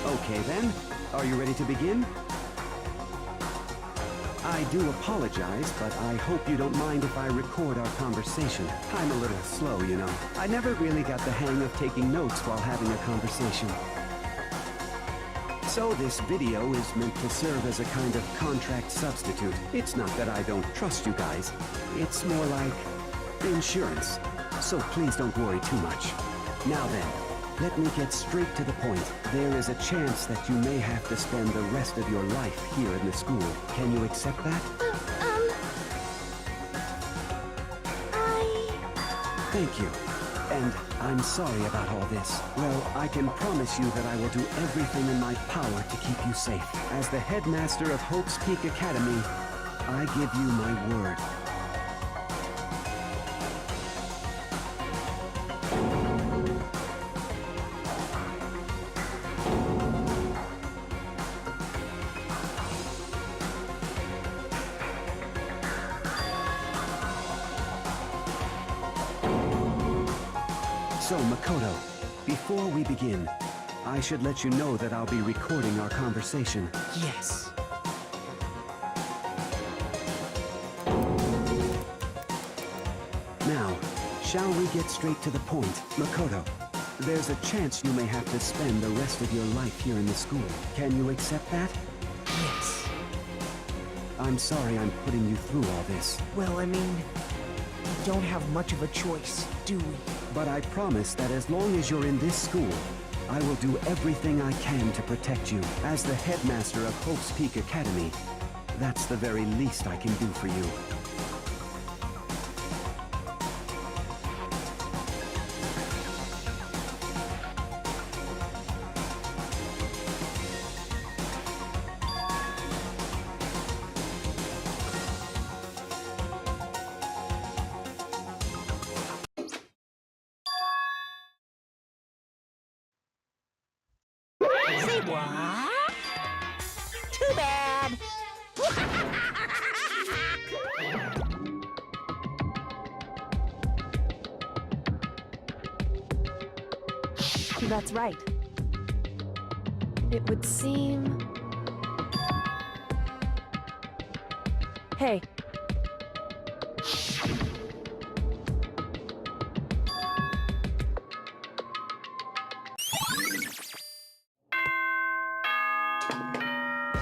Okay then, are you ready to begin? I do apologize, but I hope you don't mind if I record our conversation. I'm a little slow, you know. I never really got the hang of taking notes while having a conversation. So this video is meant to serve as a kind of contract substitute. It's not that I don't trust you guys. It's more like insurance. So please don't worry too much. Now then, let me get straight to the point. There is a chance that you may have to spend the rest of your life here in the school. Can you accept that? Thank you. And I'm sorry about all this. Well, I can promise you that I will do everything in my power to keep you safe. As the headmaster of Hope's Peak Academy, I give you my word. So, Makoto, before we begin, I should let you know that I'll be recording our conversation. Yes. Now, shall we get straight to the point? Makoto, there's a chance you may have to spend the rest of your life here in the school. Can you accept that? Yes. I'm sorry I'm putting you through all this. Well, I mean, we don't have much of a choice, do we? But I promise that as long as you're in this school, I will do everything I can to protect you. As the headmaster of Hope's Peak Academy, that's the very least I can do for you. What? Too bad. That's right. It would seem... Hey.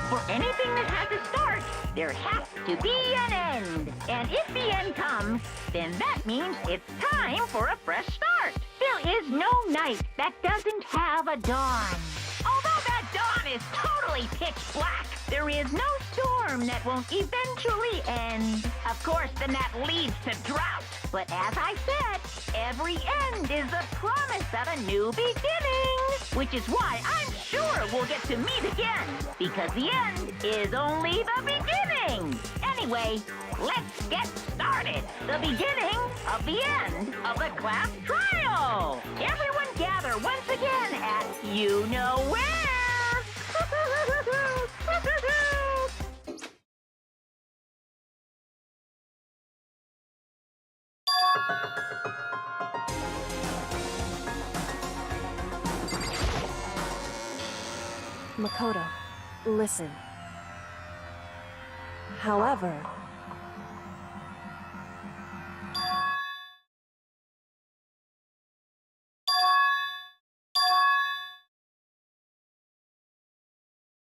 For anything that has a start, there has to be an end. And if the end comes, then that means it's time for a fresh start. There is no night that doesn't have a dawn. Although that dawn is totally pitch black, there is no storm that won't eventually end. Of course, then that leads to drought. But as I said, every end is the promise of a new beginning. Which is why I'm sure we'll get to meet again. Because the end is only the beginning. Anyway, let's get started. The beginning of the end of the class trial. Everyone gather once again at you know where. Makoto, listen. However...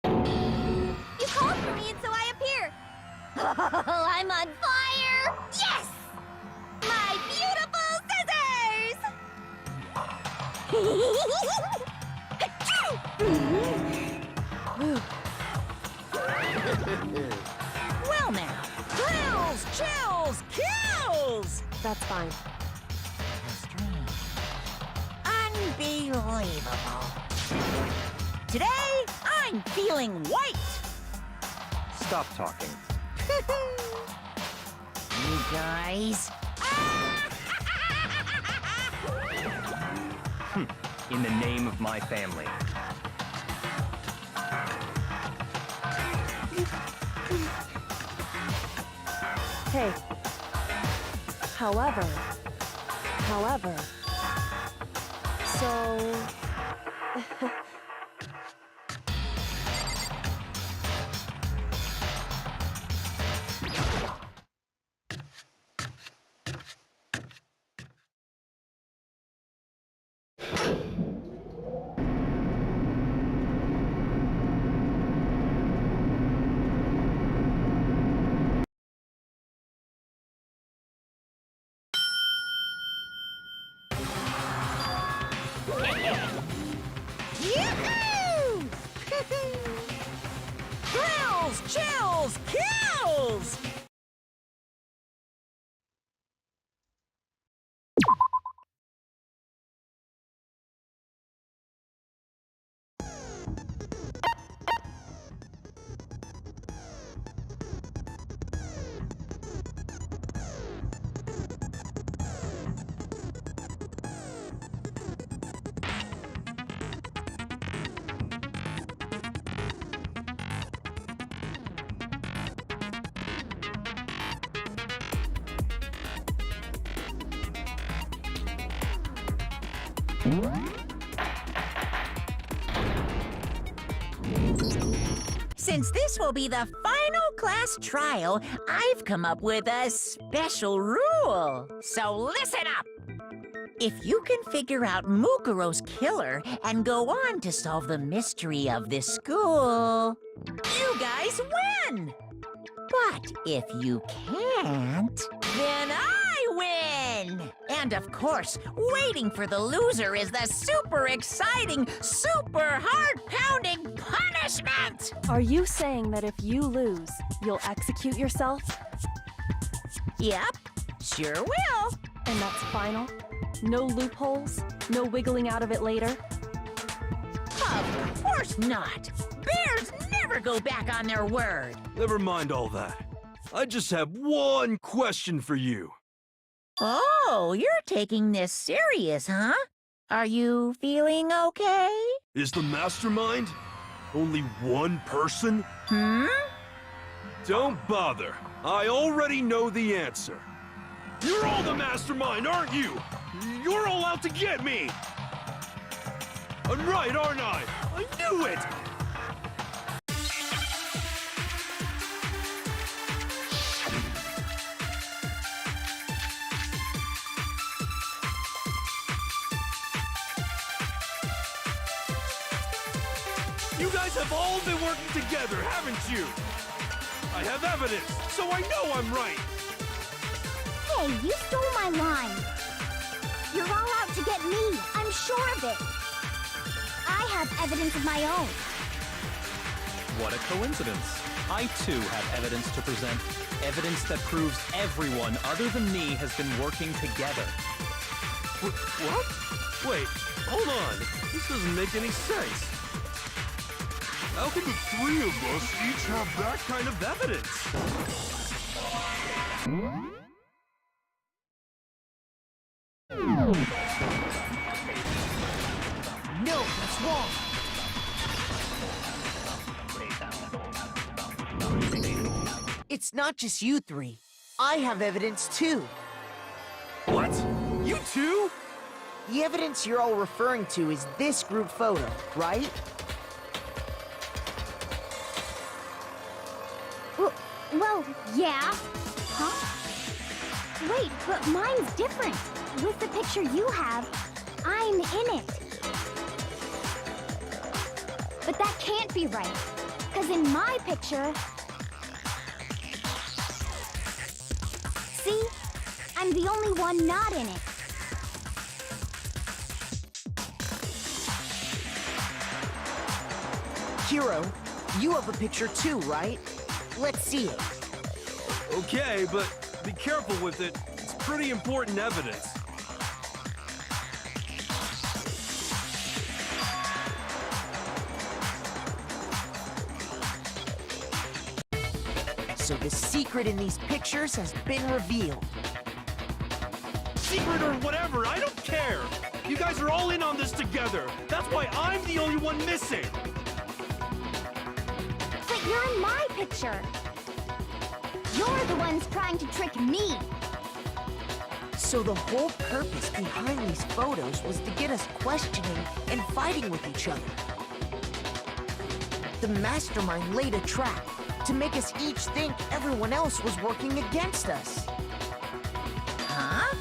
You called for me and so I appear. Oh, I'm on fire! Yes! My beautiful scissors! Well now, thrills, chills, kills! That's fine. Unbelievable. Today, I'm feeling white. Stop talking. You guys. In the name of my family. Hey. However... So... Yoo-hoo! Thrills, chills, kills! Since this will be the final class trial, I've come up with a special rule. So listen up! If you can figure out Mukuro's killer and go on to solve the mystery of this school, you guys win! But if you can't, then I win! And of course, waiting for the loser is the super exciting, super heart-pounding punishment! Are you saying that if you lose, you'll execute yourself? Yep, sure will. And that's final? No loopholes? No wiggling out of it later? Of course not! Bears never go back on their word! Never mind all that. I just have one question for you. Oh, you're taking this serious, huh? Are you feeling okay? Is the mastermind Only one person? Don't bother. I already know the answer. You're all the mastermind, aren't you? You're all out to get me! I'm right, aren't I? I knew it! You guys have all been working together, haven't you? I have evidence, so I know I'm right! Hey, you stole my line. You're all out to get me. I'm sure of it. I have evidence of my own. What a coincidence. I too have evidence to present. Evidence that proves everyone other than me has been working together. What? Wait, hold on. This doesn't make any sense. How can the three of us each have that Kind of evidence. No, that's wrong. It's not just you three. I have evidence too. What? You too? The evidence you're all referring to is this group photo, right? Well, yeah. Huh? Wait, but mine's different. With the picture you have, I'm in it. But that can't be right. Because in my picture... See? I'm the only one not in it. Hiro, you have a picture too, right? Let's see it. Okay, but be careful with it. It's pretty important evidence. So the secret in these pictures has been revealed. Secret or whatever, I don't care! You guys are all in on this together. That's why I'm the only one missing. But you're in my picture. You're the ones trying to trick me. So the whole purpose behind these photos was to get us questioning and fighting with each other. The mastermind laid a trap to make us each think everyone else was working against us. Huh?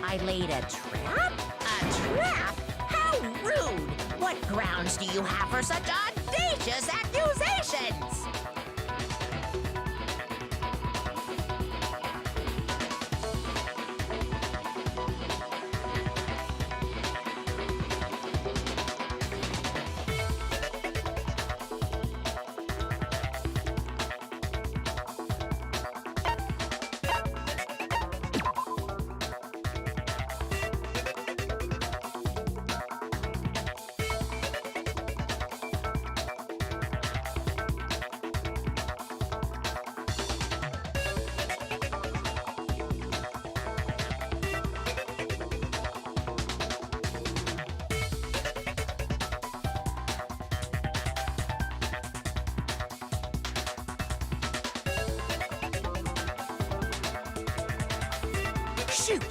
I laid a trap? A trap? How rude! What grounds do you have for such audacious accusations? Shoot!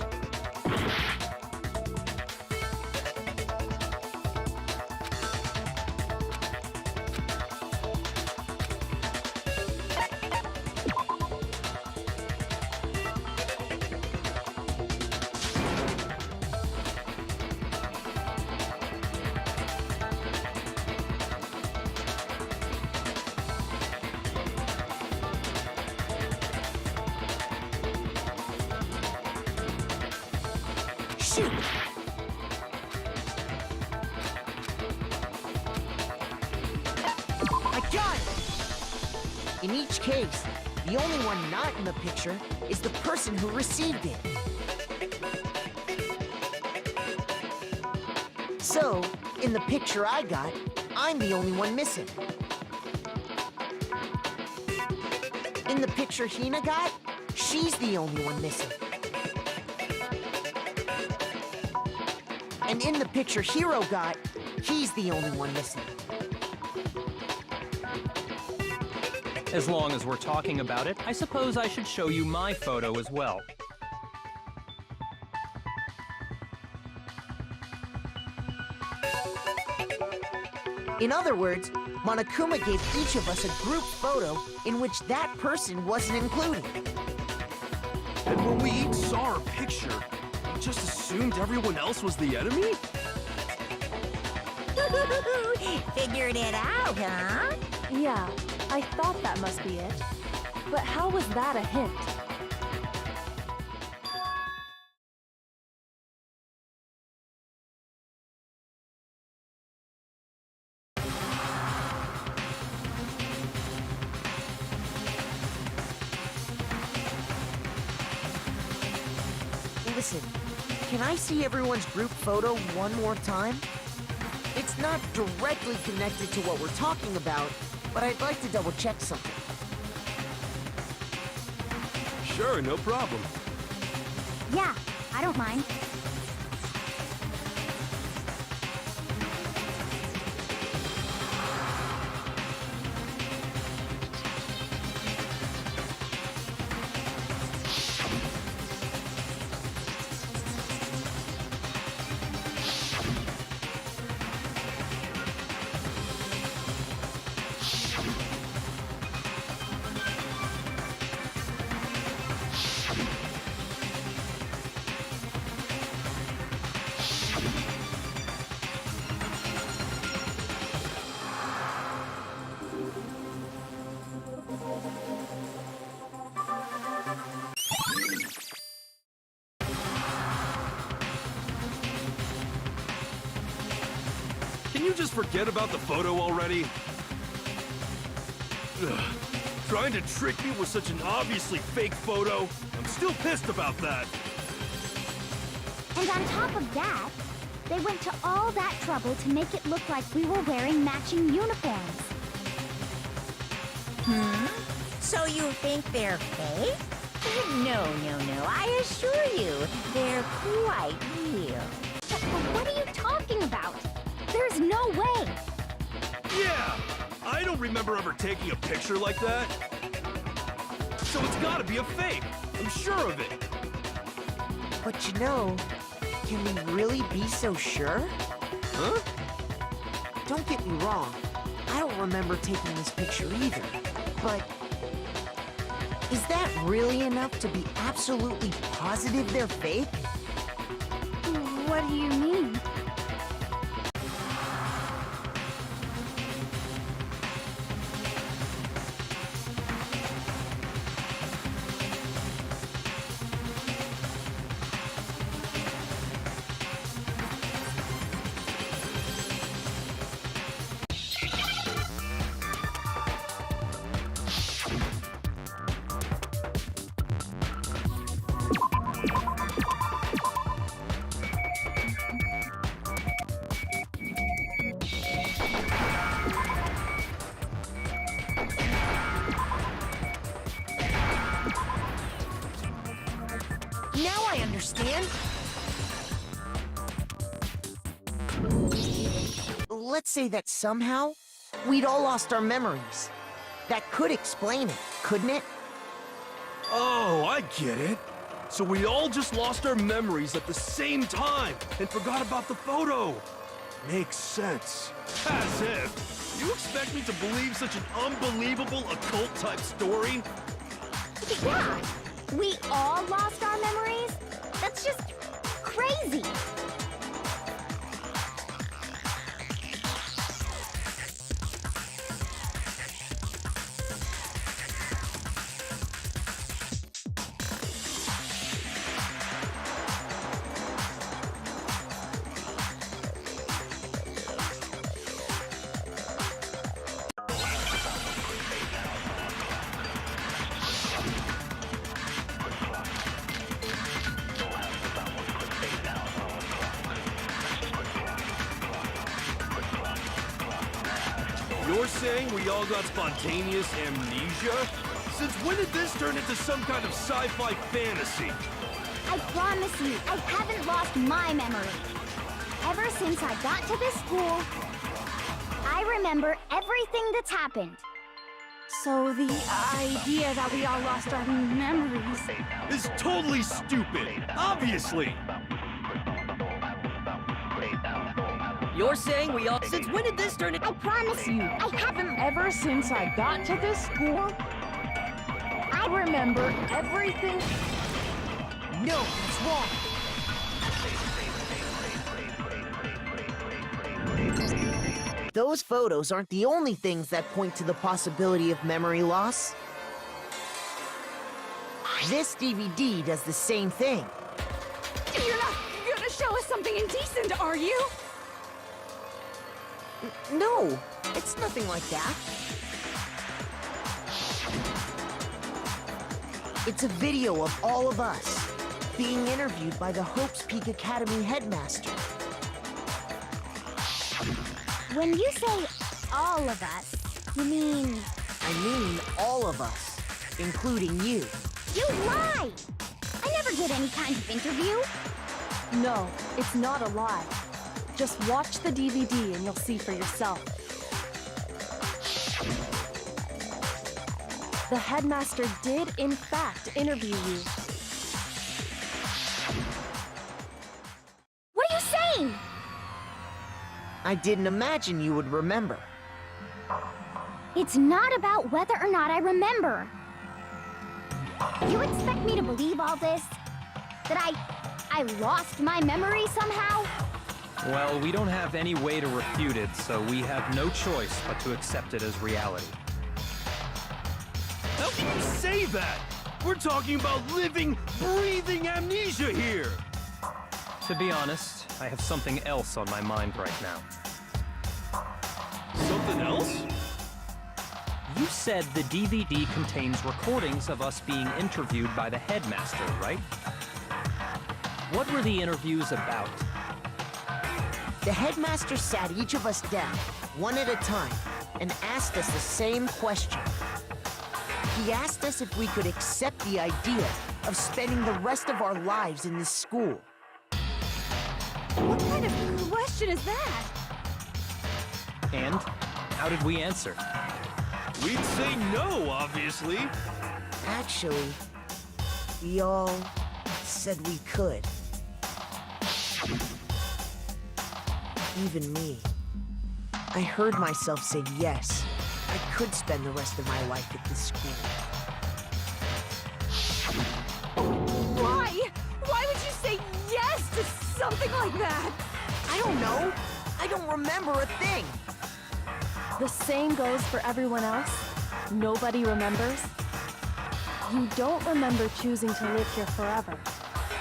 Shoot! I got it! In each case, the only one not in the picture is the person who received it. So, in the picture I got, I'm the only one missing. In the picture Hina got, she's the only one missing. And in the picture Hiro got, he's the only one missing. As long as we're talking about it, I suppose I should show you my photo as well. In other words, Monokuma gave each of us a group photo in which that person wasn't included. And when we each saw our picture, we just assumed everyone else was the enemy? Figured it out, huh? Yeah, I thought that must be it. But how was that a hint? Listen, can I see everyone's group photo one more time? It's not directly connected to what we're talking about, but I'd like to double check something. Sure, no problem. Yeah, I don't mind. Can you just forget about the photo already? Ugh. Trying to trick me with such an obviously fake photo? I'm still pissed about that. And on top of that, they went to all that trouble to make it look like we were wearing matching uniforms. So you think they're fake? No, I assure you, they're quite real. What are you talking about? There's no way! Yeah! I don't remember ever taking a picture like that. So it's gotta be a fake. I'm sure of it. But you know, can we really be so sure? Huh? Don't get me wrong, I don't remember taking this picture either. But is that really enough to be absolutely positive they're fake? What do you mean? Now I understand. Let's say that somehow we'd all lost our memories. That could explain it, couldn't it? Oh, I get it. So we all just lost our memories at the same time and forgot about the photo. Makes sense. As if. You expect me to believe such an unbelievable occult-type story? Yeah! We all lost our memories? That's just crazy! You're saying we all got spontaneous amnesia? Since when did this turn into some kind of sci-fi fantasy? I promise you, I haven't lost my memory. Ever since I got to this school, I remember everything that's happened. So the idea that we all lost our memories... Is totally stupid! Obviously! You're saying we all... Since when did this turn into... I promise you, I haven't... Ever since I got to this school, I remember everything. No, it's wrong. Those photos aren't the only things that point to the possibility of memory loss. This DVD does the same thing. You're not gonna show us something indecent, are you? No, it's nothing like that. It's a video of all of us being interviewed by the Hope's Peak Academy headmaster. When you say all of us, you mean... I mean all of us, including you. You lie! I never did any kind of interview. No, it's not a lie. Just watch the DVD and you'll see for yourself. The headmaster did, in fact, interview you. What are you saying? I didn't imagine you would remember. It's not about whether or not I remember. You expect me to believe all this? That I lost my memory somehow? Well, we don't have any way to refute it, so we have no choice but to accept it as reality. How can you say that? We're talking about living, breathing amnesia here! To be honest, I have something else on my mind right now. Something else? You said the DVD contains recordings of us being interviewed by the headmaster, right? What were the interviews about? The headmaster sat each of us down, one at a time, and asked us the same question. He asked us if we could accept the idea of spending the rest of our lives in this school. What kind of question is that? And how did we answer? We'd say no, obviously. Actually, we all said we could. Even me. I heard myself say yes. I could spend the rest of my life at this school. Why? Why would you say yes to something like that? I don't know. I don't remember a thing. The same goes for everyone else. Nobody remembers. You don't remember choosing to live here forever,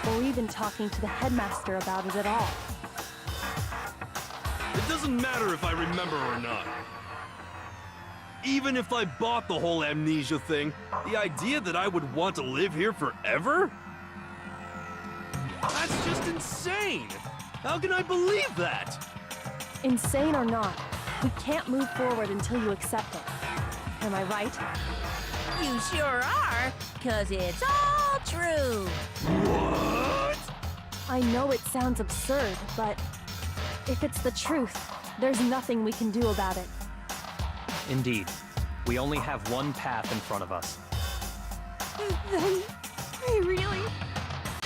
or even talking to the headmaster about it at all. It doesn't matter if I remember or not. Even if I bought the whole amnesia thing, the idea that I would want to live here forever? That's just insane! How can I believe that? Insane or not, we can't move forward until you accept it. Am I right? You sure are, 'cause it's all true. What? I know it sounds absurd, but if it's the truth, there's nothing we can do about it. Indeed. We only have one path in front of us. Then, I really...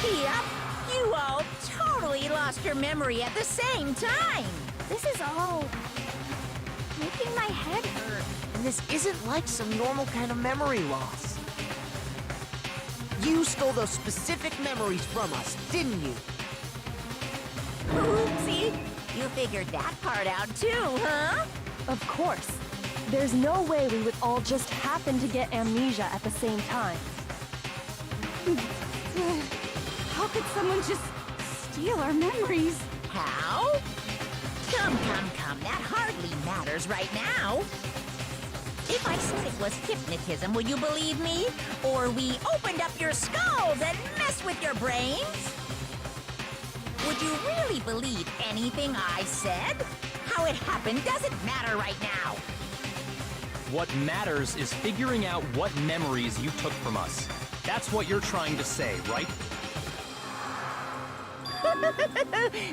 Yep, you all totally lost your memory at the same time. This is all... making my head hurt. And this isn't like some normal kind of memory loss. You stole those specific memories from us, didn't you? Oopsie, you figured that part out too, huh? Of course. There's no way we would all just happen to get amnesia at the same time. How could someone just steal our memories? How? Come, that hardly matters right now. If I said it was hypnotism, would you believe me? Or we opened up your skulls and messed with your brains? Would you really believe anything I said? How it happened doesn't matter right now. What matters is figuring out what memories you took from us. That's what you're trying to say, right?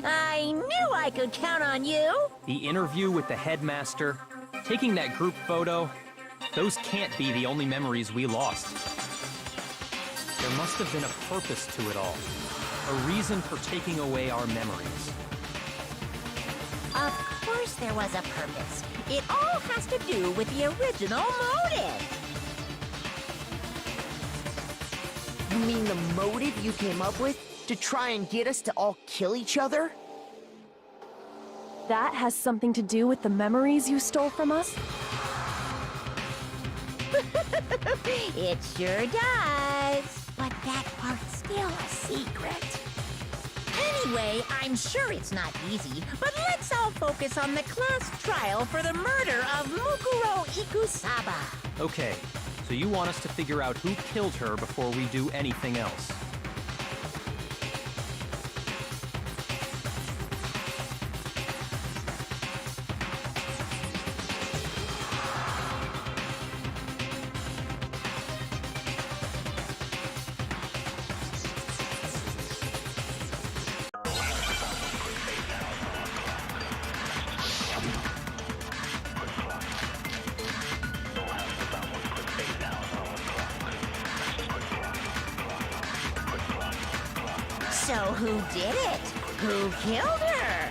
I knew I could count on you. The interview with the headmaster, taking that group photo, Those can't be the only memories we lost. There must have been a purpose to it all. A reason for taking away our memories. Of course there was a purpose. It all has to do with the original motive. You mean the motive you came up with? To try and get us to all kill each other? That has something to do with the memories you stole from us? It sure does. But that part's still a secret. Anyway, I'm sure it's not easy, but let's all focus on the class trial for the murder of Mukuro Ikusaba. Okay, so you want us to figure out who killed her before we do anything else. So who did it? Who killed her?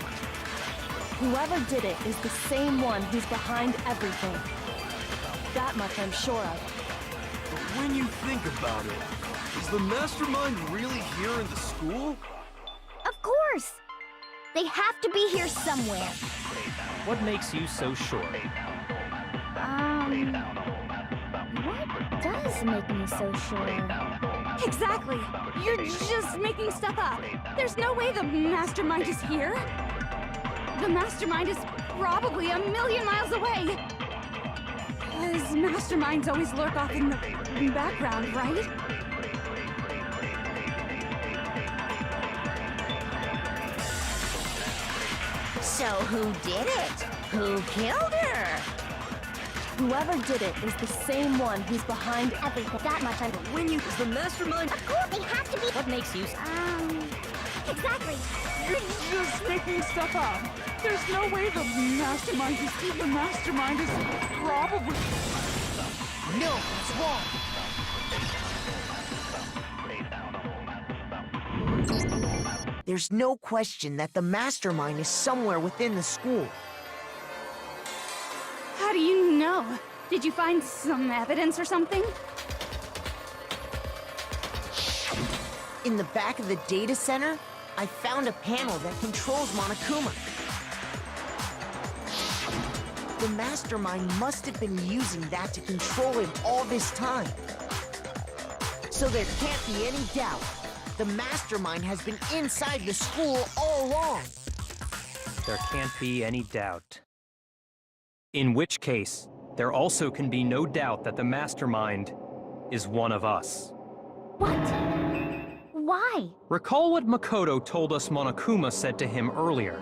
Whoever did it is the same one who's behind everything. That much I'm sure of. But when you think about it, is the mastermind really here in the school? Of course! They have to be here somewhere. What makes you so sure? What does make me so sure? Exactly. You're just making stuff up. There's no way the mastermind is here. The mastermind is probably a million miles away. Because masterminds always lurk off in the background, right? So who did it? Who killed her? Whoever did it is the same one who's behind everything. That much I'm... When you... Is the mastermind... Of course, they have to be... What makes you... Exactly. You're just making stuff up. There's no way the mastermind is here. The mastermind is probably... No, it's wrong. There's no question that the mastermind is somewhere within the school. How do you know? Did you find some evidence or something? In the back of the data center, I found a panel that controls Monokuma. The mastermind must have been using that to control him all this time. So there can't be any doubt. The mastermind has been inside the school all along. There can't be any doubt. In which case, there also can be no doubt that the mastermind is one of us. What? Why? Recall what Mukuro told us Monokuma said to him earlier.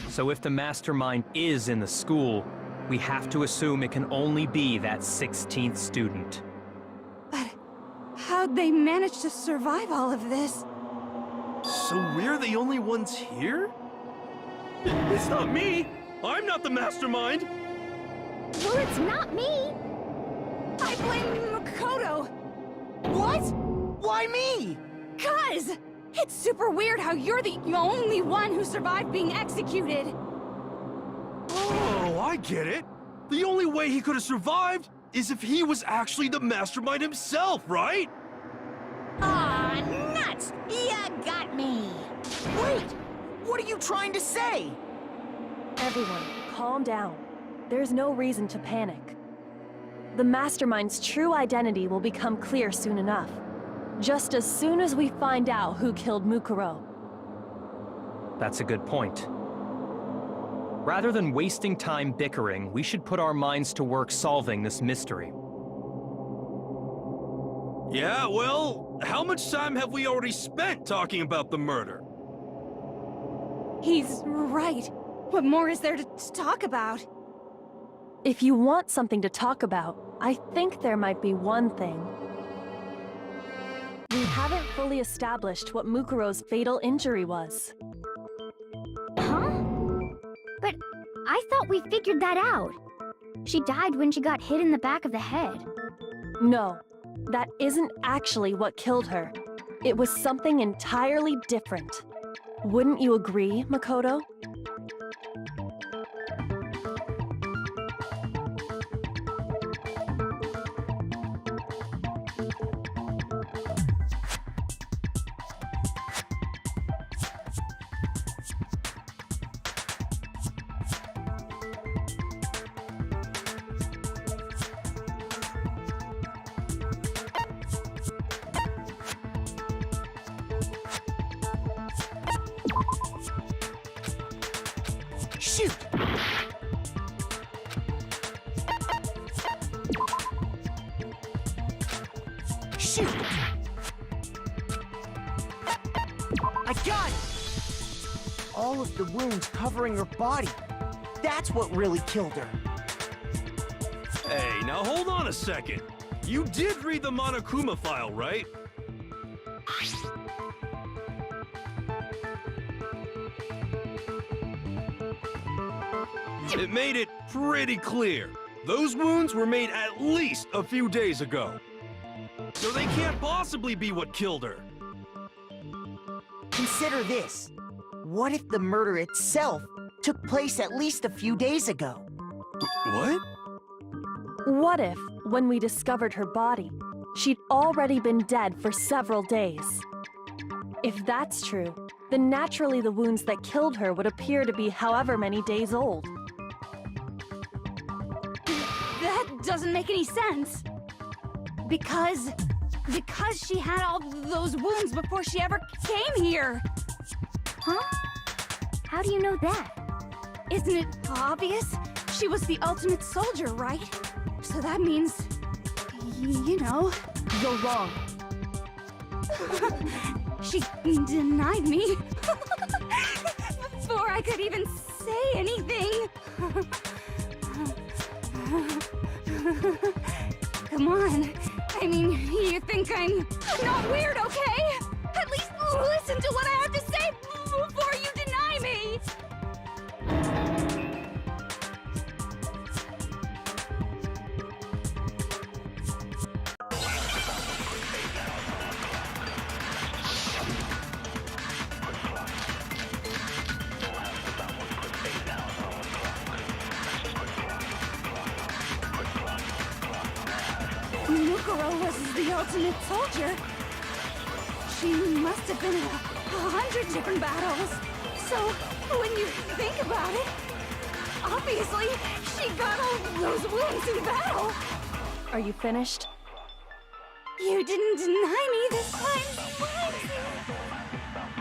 So if the mastermind is in the school, we have to assume it can only be that 16th student. But how'd they manage to survive all of this? So we're the only ones here? It's not me! I'm not the mastermind! Well, it's not me! I blame Makoto! What? Why me? 'Cause! It's super weird how you're the only one who survived being executed! Oh, I get it! The only way he could have survived is if he was actually the mastermind himself, right? Aw, nuts! Ya got me! Wait! What are you trying to say? Everyone, calm down. There's no reason to panic. The mastermind's true identity will become clear soon enough. Just as soon as we find out who killed Mukuro. That's a good point. Rather than wasting time bickering, we should put our minds to work solving this mystery. Yeah, well, how much time have we already spent talking about the murder? He's right. What more is there to talk about? If you want something to talk about, I think there might be one thing. We haven't fully established what Mukuro's fatal injury was. Huh? But I thought we figured that out. She died when she got hit in the back of the head. No, that isn't actually what killed her. It was something entirely different. Wouldn't you agree, Makoto? Shoot! Shoot! I got it! All of the wounds covering her body. That's what really killed her. Hey, now hold on a second. You did read the Monokuma file, right? It made it pretty clear. Those wounds were made at least a few days ago. So they can't possibly be what killed her. Consider this. What if the murder itself took place at least a few days ago? What? What if, when we discovered her body, she'd already been dead for several days? If that's true, then naturally the wounds that killed her would appear to be however many days old. That doesn't make any sense. Because she had all those wounds before she ever came here. Huh? How do you know that? Isn't it obvious? She was the ultimate soldier, right? So that means, you know. You're wrong. She denied me before I could even say anything. Come on. I mean, you think I'm not weird, okay? At least listen to what I have to say before you deny me. Mukuro was the ultimate soldier. She must have been in 100 different battles. So, when you think about it, obviously, she got all those wounds in battle. Are you finished? You didn't deny me this time.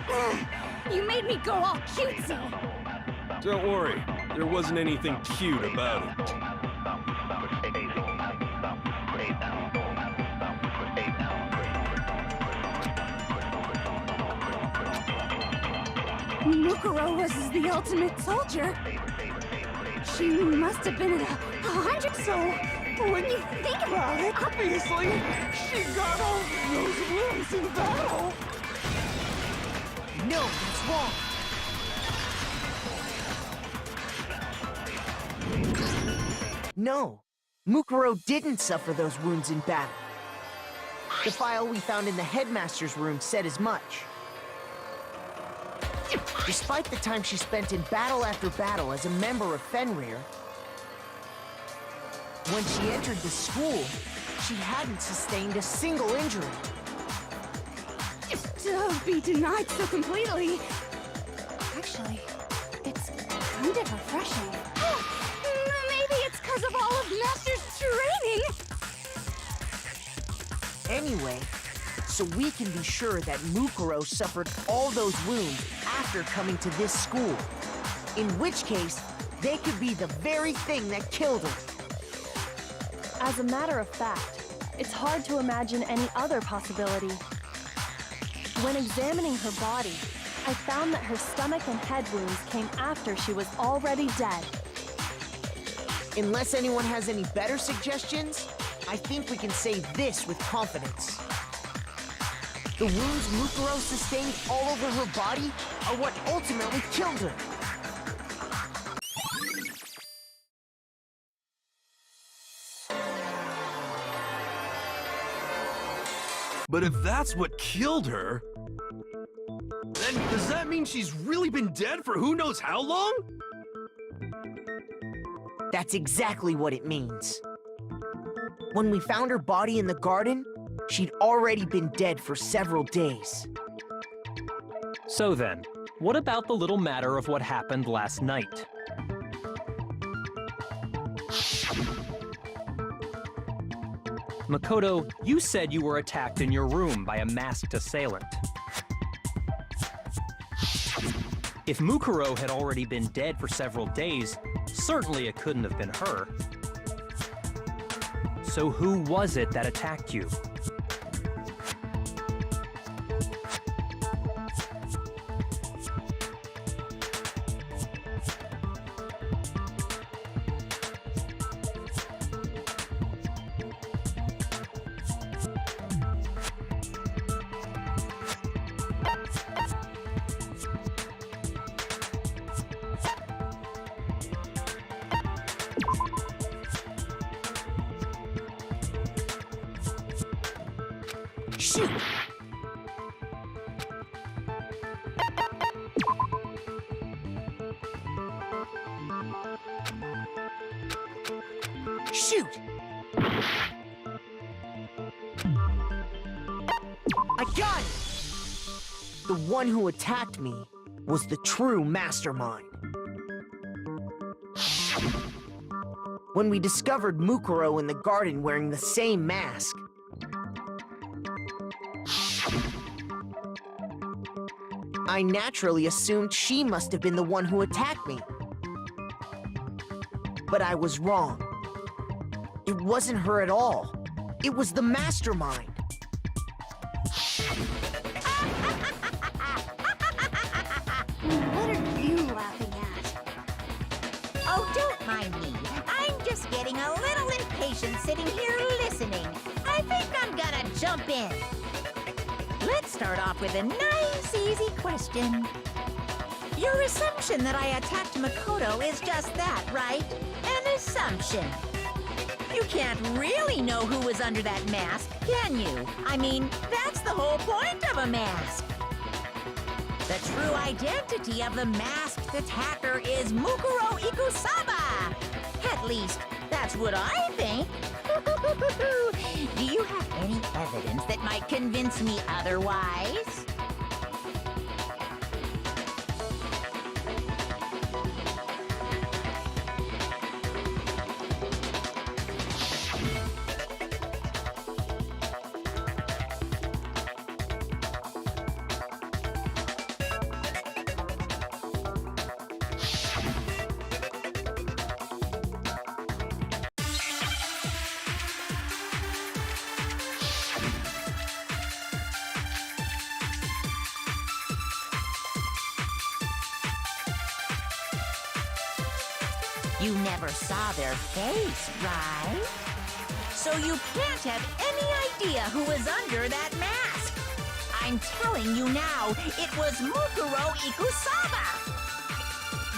What? You made me go all cutesy. Don't worry, there wasn't anything cute about it. Mukuro was the ultimate soldier. She must have been in 100, so when you think about it, obviously, she got all those wounds in battle. No, that's wrong. No, Mukuro didn't suffer those wounds in battle. The file we found in the headmaster's room said as much. Despite the time she spent in battle after battle as a member of Fenrir, when she entered the school, she hadn't sustained a single injury. To be denied so completely. Actually, it's kind of refreshing. Maybe it's because of all of Master's training. Anyway, so we can be sure that Mukuro suffered all those wounds after coming to this school. In which case, they could be the very thing that killed her. As a matter of fact, it's hard to imagine any other possibility. When examining her body, I found that her stomach and head wounds came after she was already dead. Unless anyone has any better suggestions, I think we can say this with confidence. The wounds Mukuro sustained all over her body are what ultimately killed her. But if that's what killed her, then does that mean she's really been dead for who knows how long? That's exactly what it means. When we found her body in the garden, she'd already been dead for several days. So then, what about the little matter of what happened last night? Makoto, you said you were attacked in your room by a masked assailant. If Mukuro had already been dead for several days, certainly it couldn't have been her. So who was it that attacked you? Shoot! Shoot! I got it! The one who attacked me was the true mastermind. When we discovered Mukuro in the garden wearing the same mask, I naturally assumed she must have been the one who attacked me. But I was wrong. It wasn't her at all. It was the mastermind. What are you laughing at? Oh, don't mind me. I'm just getting a little impatient sitting here listening. I think I'm gonna jump in. Let's start off with a nice, easy question. Your assumption that I attacked Makoto is just that, right? An assumption. You can't really know who was under that mask, can you? I mean, that's the whole point of a mask. The true identity of the masked attacker is Mukuro Ikusaba. At least, that's what I think. Do you have any evidence that might convince me otherwise? You never saw their face, right? So you can't have any idea who was under that mask. I'm telling you now, it was Mukuro Ikusaba!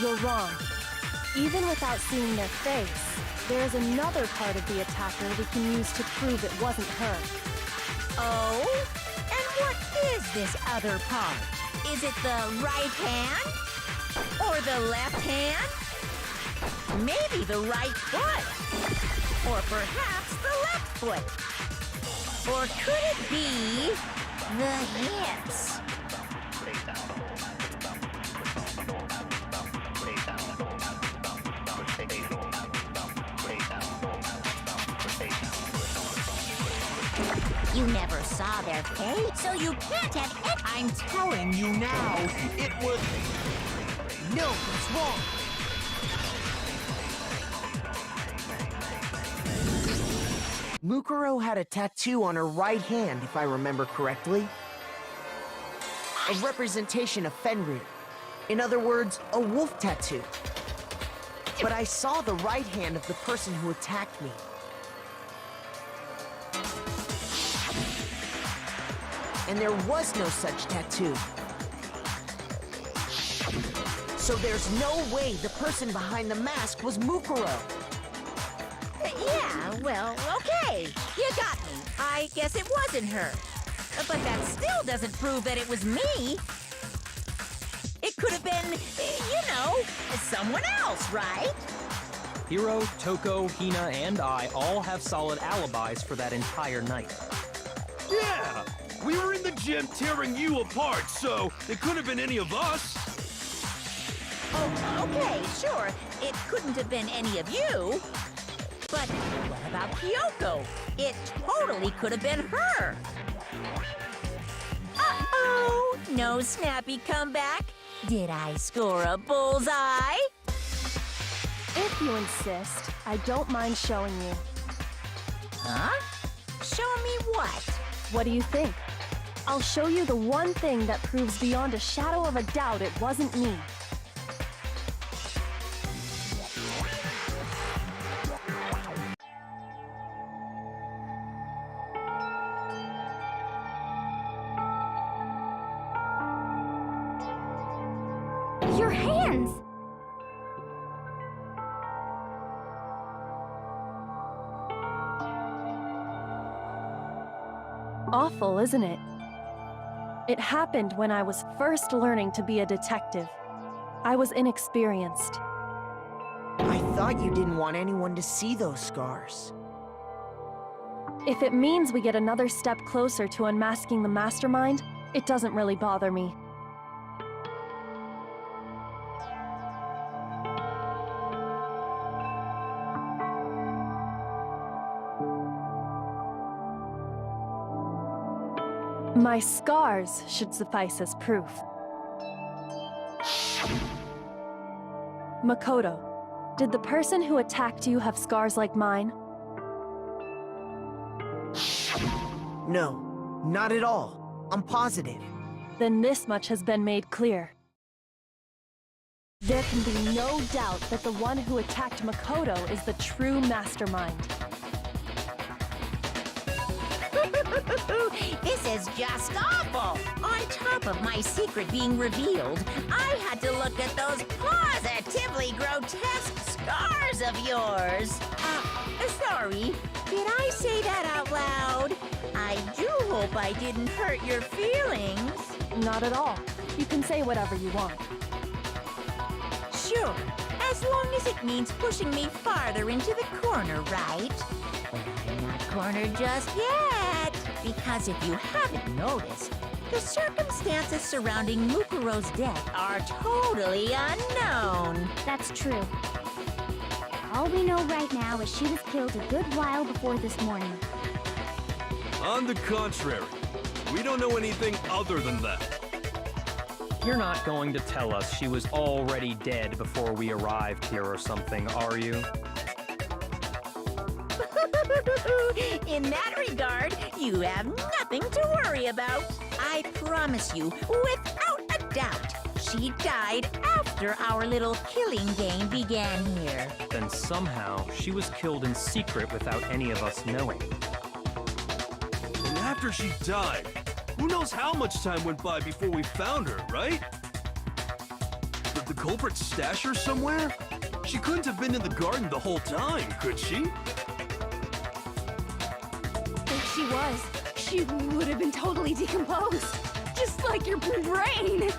You're wrong. Even without seeing their face, there's another part of the attacker we can use to prove it wasn't her. Oh? And what is this other part? Is it the right hand? Or the left hand? Maybe the right foot. Or perhaps the left foot. Or could it be the hips? You never saw their face, so you can't have any— I'm telling you now, it was... No, it's wrong. Mukuro had a tattoo on her right hand, if I remember correctly. a representation of Fenrir. In other words, a wolf tattoo. But I saw the right hand of the person who attacked me. And there was no such tattoo. So there's no way the person behind the mask was Mukuro. Yeah, well, okay. You got me. I guess it wasn't her. But that still doesn't prove that it was me. It could have been, someone else, right? Hiro, Toko, Hina, and I all have solid alibis for that entire night. Yeah! We were in the gym tearing you apart, so it could have been any of us. Oh, okay, sure. It couldn't have been any of you. But what about Kyoko? It totally could have been her. Uh-oh! No snappy comeback? Did I score a bullseye? If you insist, I don't mind showing you. Huh? Show me what? What do you think? I'll show you the one thing that proves beyond a shadow of a doubt it wasn't me. Your hands! Awful, isn't it? It happened when I was first learning to be a detective. I was inexperienced. I thought you didn't want anyone to see those scars. If it means we get another step closer to unmasking the mastermind, it doesn't really bother me. My scars should suffice as proof. Makoto, did the person who attacked you have scars like mine? No, not at all. I'm positive. Then this much has been made clear. There can be no doubt that the one who attacked Makoto is the true mastermind. This is just awful! On top of my secret being revealed, I had to look at those positively grotesque scars of yours. Sorry, did I say that out loud? I do hope I didn't hurt your feelings. Not at all. You can say whatever you want. Sure, as long as it means pushing me farther into the corner, right? But I'm not cornered just yet, because if you haven't noticed, the circumstances surrounding Mukuro's death are totally unknown. That's true. All we know right now is she was killed a good while before this morning. On the contrary, we don't know anything other than that. You're not going to tell us she was already dead before we arrived here or something, are you? In that regard, you have nothing to worry about. I promise you, without a doubt, she died after our little killing game began here. Then somehow she was killed in secret without any of us knowing. And after she died, who knows how much time went by before we found her, right? Did the culprit stash her somewhere? She couldn't have been in the garden the whole time, could she? If she was, she would have been totally decomposed. Just like your brain.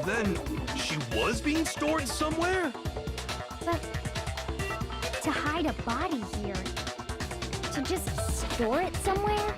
Then, she was being stored somewhere? But to hide a body here, to just store it somewhere?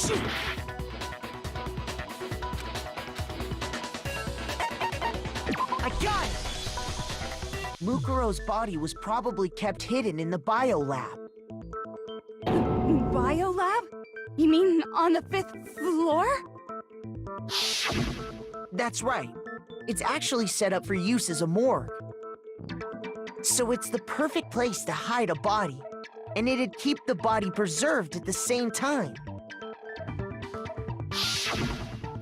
Shoot! I got it! Mukuro's body was probably kept hidden in the biolab. Biolab? You mean on the 5th floor? That's right. It's actually set up for use as a morgue. So it's the perfect place to hide a body, and it'd keep the body preserved at the same time.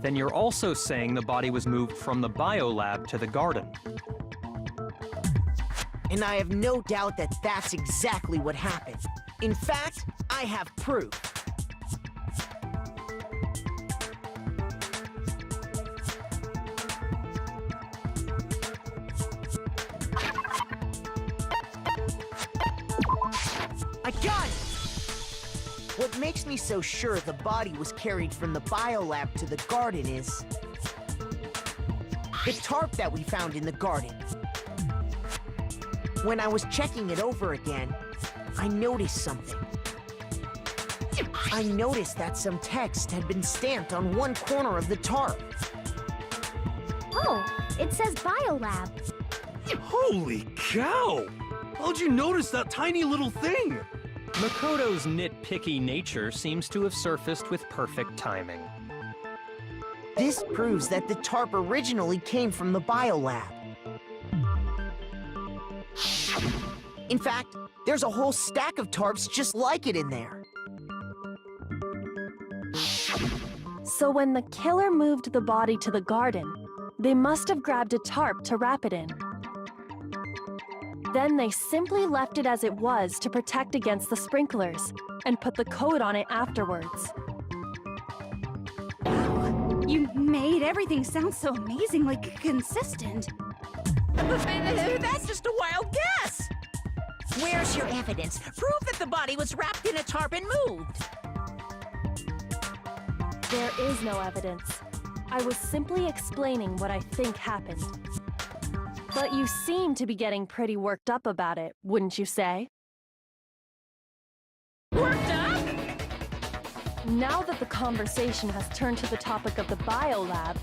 Then you're also saying the body was moved from the biolab to the garden. And I have no doubt that that's exactly what happened. In fact, I have proof. I got it! What makes me so sure the body was carried from the biolab to the garden is the tarp that we found in the garden. When I was checking it over again, I noticed something. I noticed that some text had been stamped on one corner of the tarp. Oh, it says Biolab. Holy cow! How'd you notice that tiny little thing? Mukoto's nitpicky nature seems to have surfaced with perfect timing. This proves that the tarp originally came from the biolab. In fact, there's a whole stack of tarps just like it in there. So when the killer moved the body to the garden, they must have grabbed a tarp to wrap it in. Then they simply left it as it was to protect against the sprinklers, and put the coat on it afterwards. You made everything sound so amazingly consistent. That's just a wild guess! Where's your evidence? Prove that the body was wrapped in a tarp and moved! There is no evidence. I was simply explaining what I think happened. But you seem to be getting pretty worked up about it, wouldn't you say? Worked up? Now that the conversation has turned to the topic of the biolab,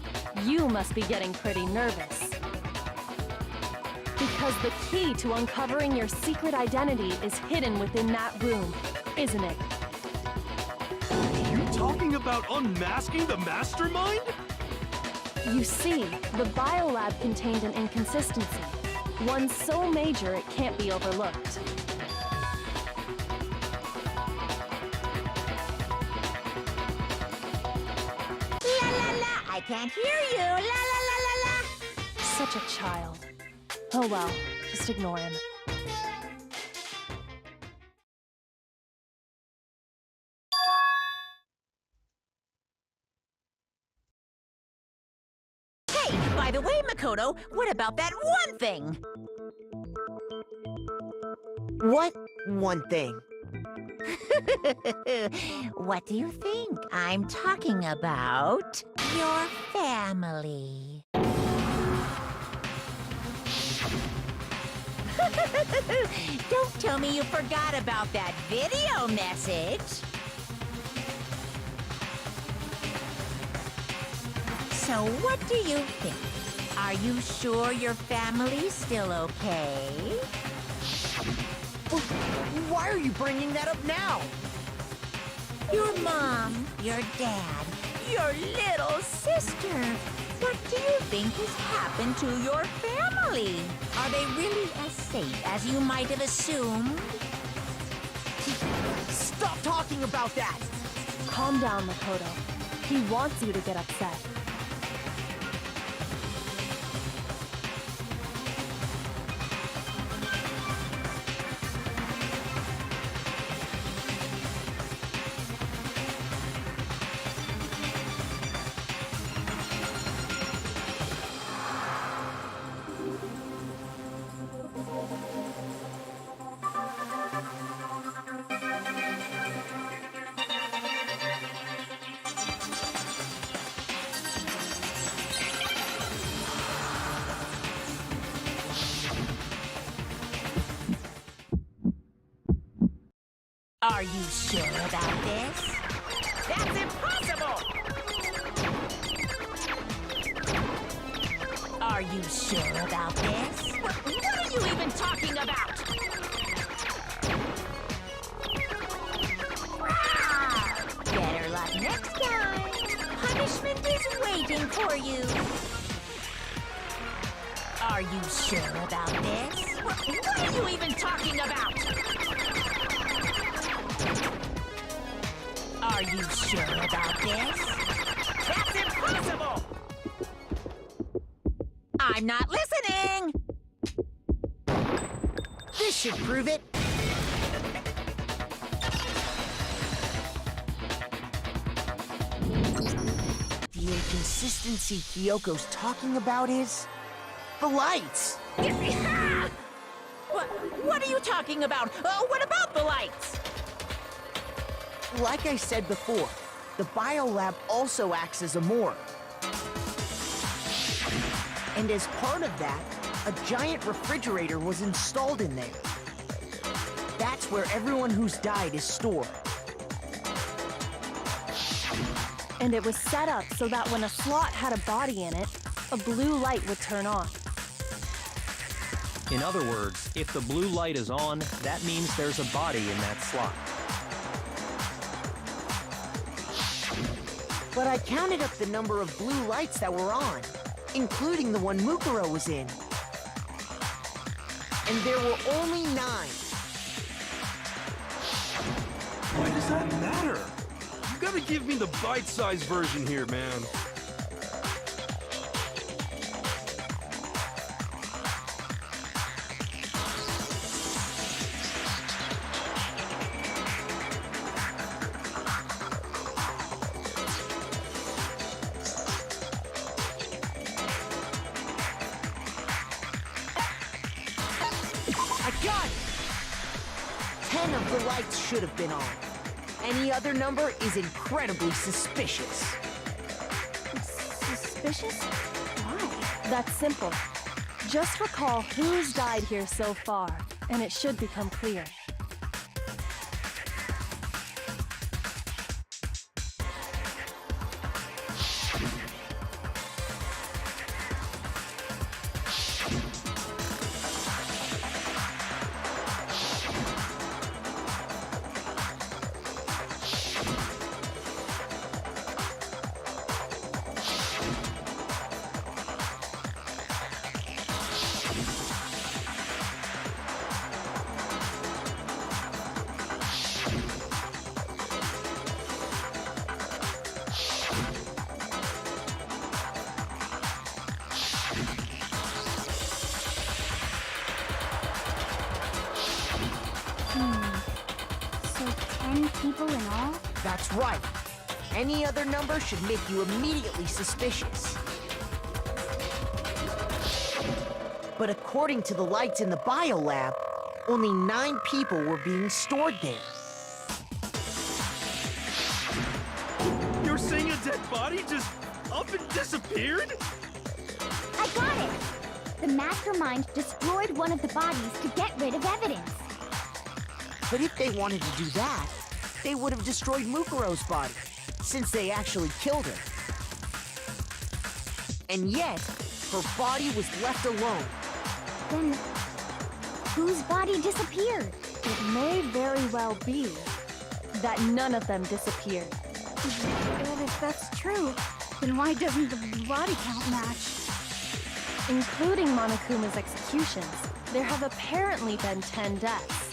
you must be getting pretty nervous. Because the key to uncovering your secret identity is hidden within that room, isn't it? You talking about unmasking the mastermind? You see, the biolab contained an inconsistency, one so major it can't be overlooked. La la la, I can't hear you. La la la la la. Such a child. Oh well, just ignore him. Hey, by the way, Mukoto, what about that one thing? What one thing? What do you think? I'm talking about your family. Don't tell me you forgot about that video message. So what do you think? Are you sure your family's still okay? Why are you bringing that up now? Your mom, your dad, your little sister. What do you think has happened to your family? Are they really as safe as you might have assumed? Stop talking about that! Calm down, Mukuro. He wants you to get upset. Are you sure about this? That's impossible! Are you sure about this? What are you even talking about? Better luck next time. Punishment is waiting for you. Are you sure about this? What are you even talking about? Are you sure about this? That's impossible! I'm not listening! This should prove it. The inconsistency Kyoko's talking about is... the lights! What are you talking about? What about the lights? Like I said before, the biolab also acts as a morgue. And as part of that, a giant refrigerator was installed in there. That's where everyone who's died is stored. And it was set up so that when a slot had a body in it, a blue light would turn on. In other words, if the blue light is on, that means there's a body in that slot. But I counted up the number of blue lights that were on, including the one Mukuro was in. And there were only 9. Why does that matter? You gotta give me the bite-sized version here, man. I got it! 10 of the lights should have been on. Any other number is incredibly suspicious. Suspicious? Why? That's simple. Just recall who's died here so far, and it should become clear. So 10 people in all? That's right. Any other number should make you immediately suspicious. But according to the lights in the biolab, only 9 people were being stored there. You're saying a dead body just up and disappeared? I got it! The mastermind destroyed one of the bodies to get rid of evidence. But if they wanted to do that, they would have destroyed Mukuro's body, since they actually killed her. And yet, her body was left alone. Then, whose body disappeared? It may very well be that none of them disappeared. And if that's true, then why doesn't the body count match? Including Monokuma's executions, there have apparently been 10 deaths,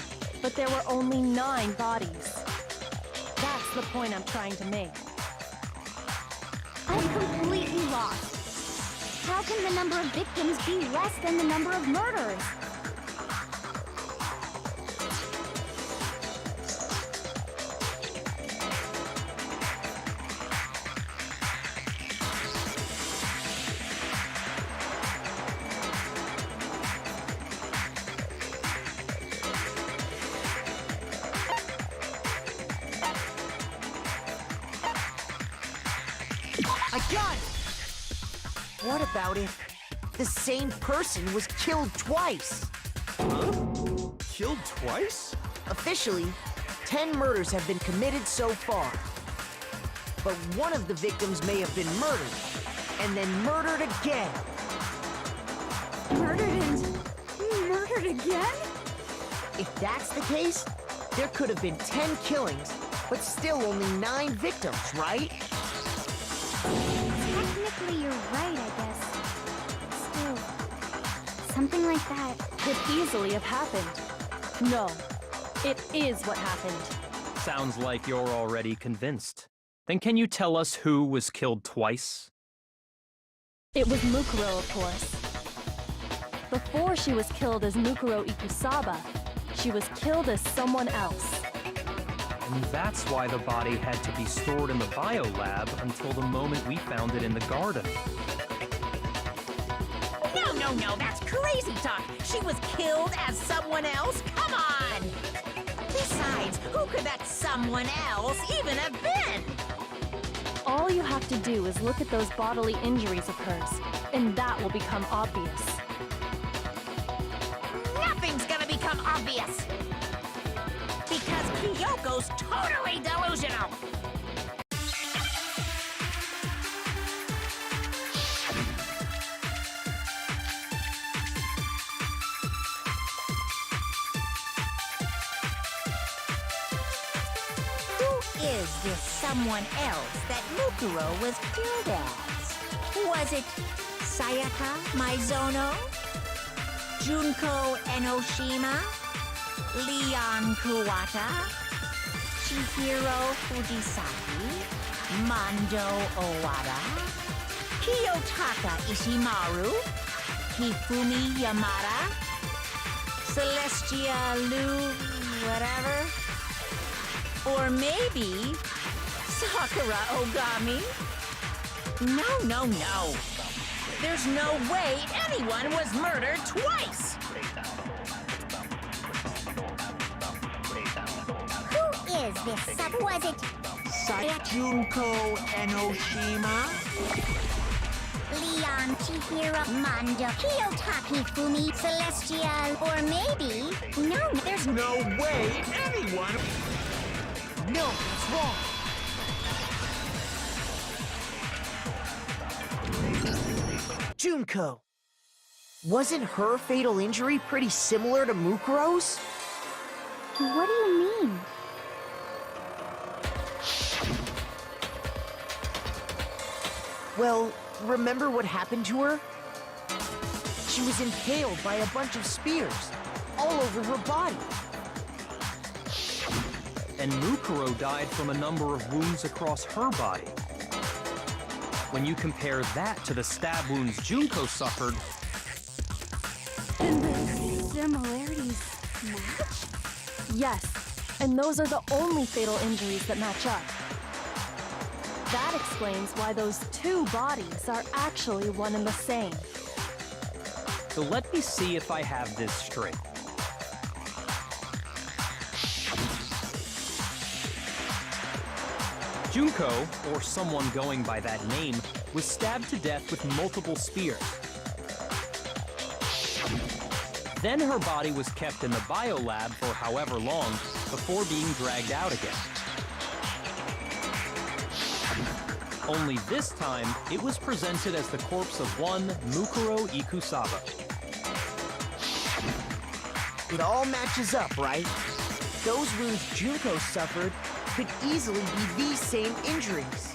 but there were only 9 bodies. That's the point I'm trying to make. I'm completely lost. How can the number of victims be less than the number of murders? I got it! What about if the same person was killed twice? Huh? Killed twice? Officially, 10 murders have been committed so far. but one of the victims may have been murdered. And then murdered again. Murdered and murdered again? If that's the case, there could have been 10 killings, but still only 9 victims, right? Technically, you're right, I guess. Still, something like that Could easily have happened. No, it is what happened. Sounds like you're already convinced. Then can you tell us who was killed twice? It was Mukuro, of course. Before she was killed as Mukuro Ikusaba, she was killed as someone else. And that's why the body had to be stored in the biolab until the moment we found it in the garden. No, that's crazy talk. She was killed as someone else? Come on! Besides, who could that someone else even have been? All you have to do is look at those bodily injuries of hers, and that will become obvious. Nothing's gonna become obvious! Because Kyoko's totally delusional! Is this someone else that Mukuro was killed as? Was it Sayaka Maizono? Junko Enoshima? Leon Kuwata? Chihiro Fujisaki? Mando Owada? Kiyotaka Ishimaru? Hifumi Yamada? Celestia Lu... whatever? Or maybe Sakura Ogami? No. There's no way anyone was murdered twice! Who is this sub? Was it Junko Enoshima? Leon, Chihiro, Mando, Kiyotaki, Fumi, Celestial, or maybe... No, there's No way anyone... No, it's wrong. Junko. Wasn't her fatal injury pretty similar to Mukuro's? What do you mean? Well, remember what happened to her? She was impaled by a bunch of spears, all over her body. And Mukuro died from a number of wounds across her body. When you compare that to the stab wounds Junko suffered... And the similarities match? Yes, and those are the only fatal injuries that match up. That explains why those two bodies are actually one and the same. So let me see if I have this straight. Junko, or someone going by that name, was stabbed to death with multiple spears. Then her body was kept in the biolab for however long before being dragged out again. Only this time, it was presented as the corpse of one Mukuro Ikusaba. It all matches up, right? Those wounds Junko suffered could easily be these same injuries.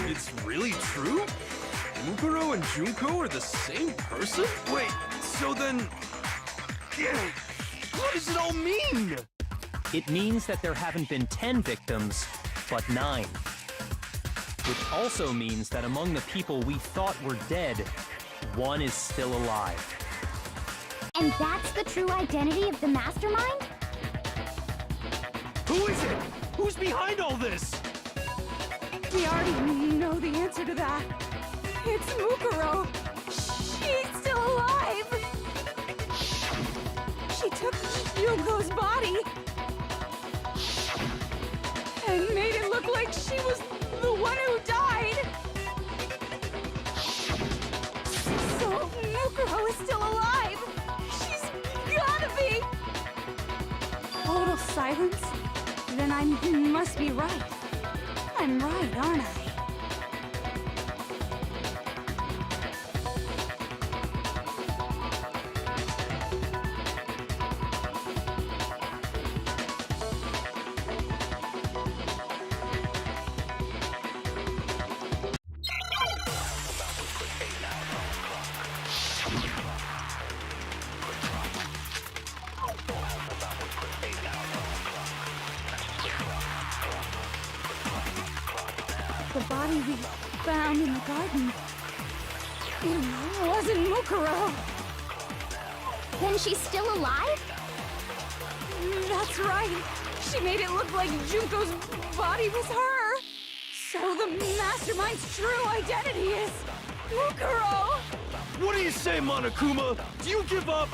It's really true? Mukuro and Junko are the same person? Wait, so then... What does it all mean? It means that there haven't been 10 victims, but 9. Which also means that among the people we thought were dead, one is still alive. And that's the true identity of the mastermind? Who is it? Who's behind all this? We already know the answer to that. It's Mukuro. She's still alive. She took Junko's body and made it look like she was the one who died. So Mukuro is still alive. She's gotta be. Total silence? Then I must be right. I'm right, aren't I? The body we found in the garden. It wasn't Mukuro. Then she's still alive? That's right. She made it look like Junko's body was her. So the mastermind's true identity is Mukuro. What do you say, Monokuma? Do you give up?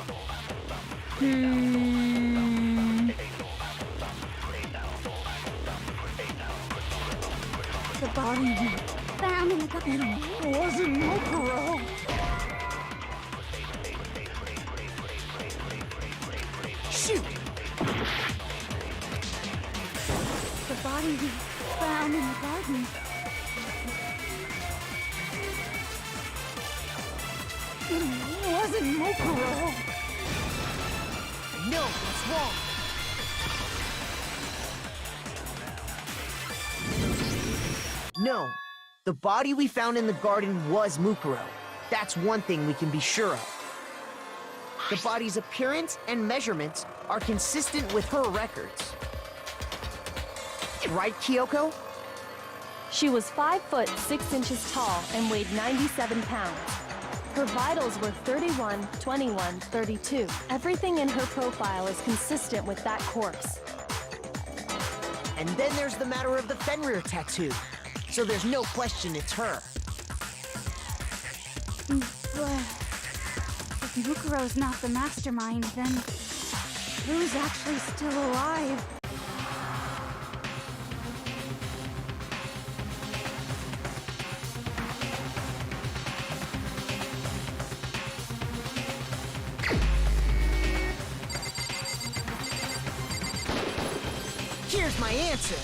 The body we found in the garden. It wasn't Mukuro. Shoot! The body we found in the garden. It wasn't Mukuro. No, it's wrong. No, the body we found in the garden was Mukuro. That's one thing we can be sure of. The body's appearance and measurements are consistent with her records. Right, Kyoko? She was 5 foot 6 inches tall and weighed 97 pounds. Her vitals were 31, 21, 32. Everything in her profile is consistent with that course. And then there's the matter of the Fenrir tattoo. So there's no question it's her. But if Mukuro's not the mastermind, then who's actually still alive? Here's my answer.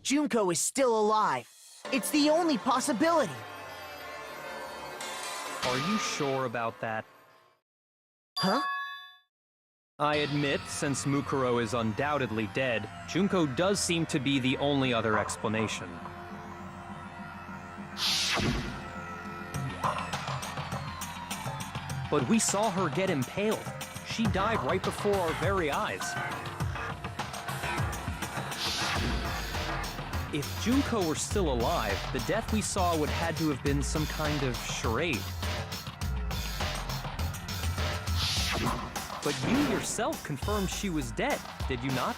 Junko is still alive. It's the only possibility. Are you sure about that? Huh? I admit, since Mukuro is undoubtedly dead, Junko does seem to be the only other explanation. But we saw her get impaled. She died right before our very eyes. If Junko were still alive, the death we saw would had to have been some kind of charade. But you yourself confirmed she was dead, did you not?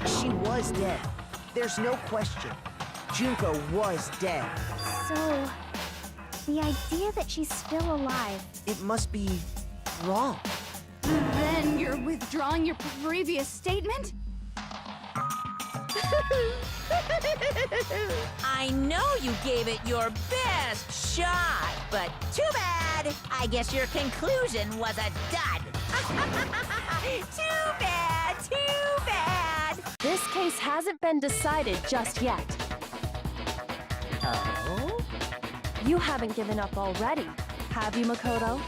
She was dead. There's no question. Junko was dead. So, the idea that she's still alive... It must be wrong. Then you're withdrawing your previous statement? I know you gave it your best shot, but too bad. I guess your conclusion was a dud. Too bad, too bad. This case hasn't been decided just yet. Oh? You haven't given up already, have you, Makoto?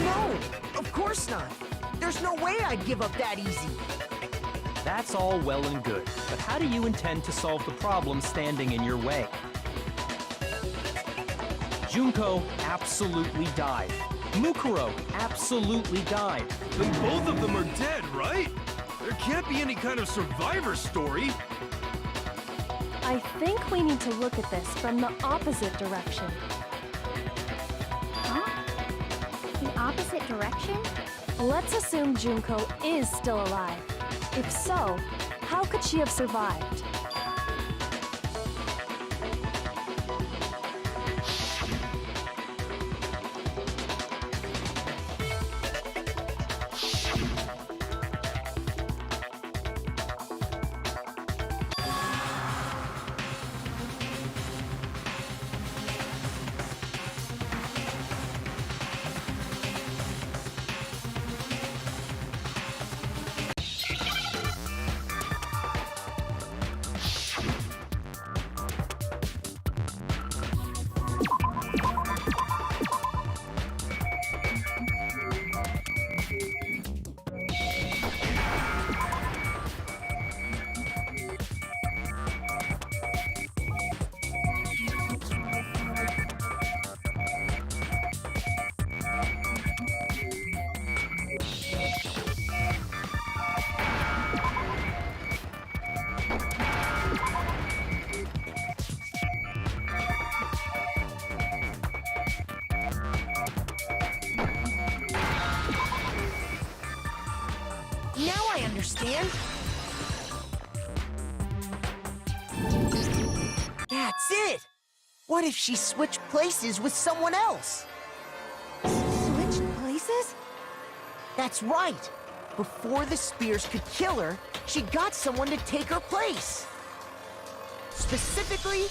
No, of course not. There's no way I'd give up that easy. That's all well and good, but how do you intend to solve the problem standing in your way? Junko absolutely died. Mukuro absolutely died. Then both of them are dead, right? There can't be any kind of survivor story. I think we need to look at this from the opposite direction. Huh? The opposite direction? Let's assume Junko is still alive. If so, how could she have survived? Now I understand. That's it! What if she switched places with someone else? Switched places? That's right! Before the spears could kill her, she got someone to take her place. Specifically,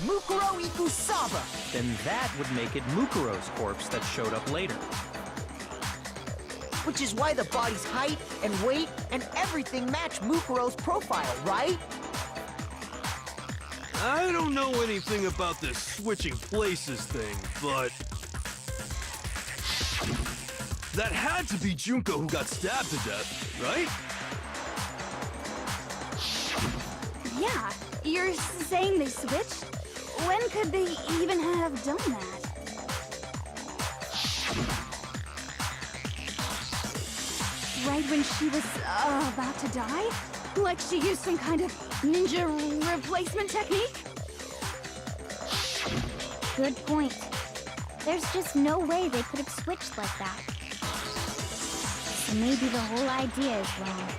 Mukuro Ikusaba. Then that would make it Mukuro's corpse that showed up later. Which is why the body's height and weight and everything match Mukuro's profile, right? I don't know anything about this switching places thing, but... that had to be Junko who got stabbed to death, right? Yeah, you're saying they switched? When could they even have done that? Right when she was about to die? Like she used some kind of ninja replacement technique? Good point. There's just no way they could have switched like that. So maybe the whole idea is wrong.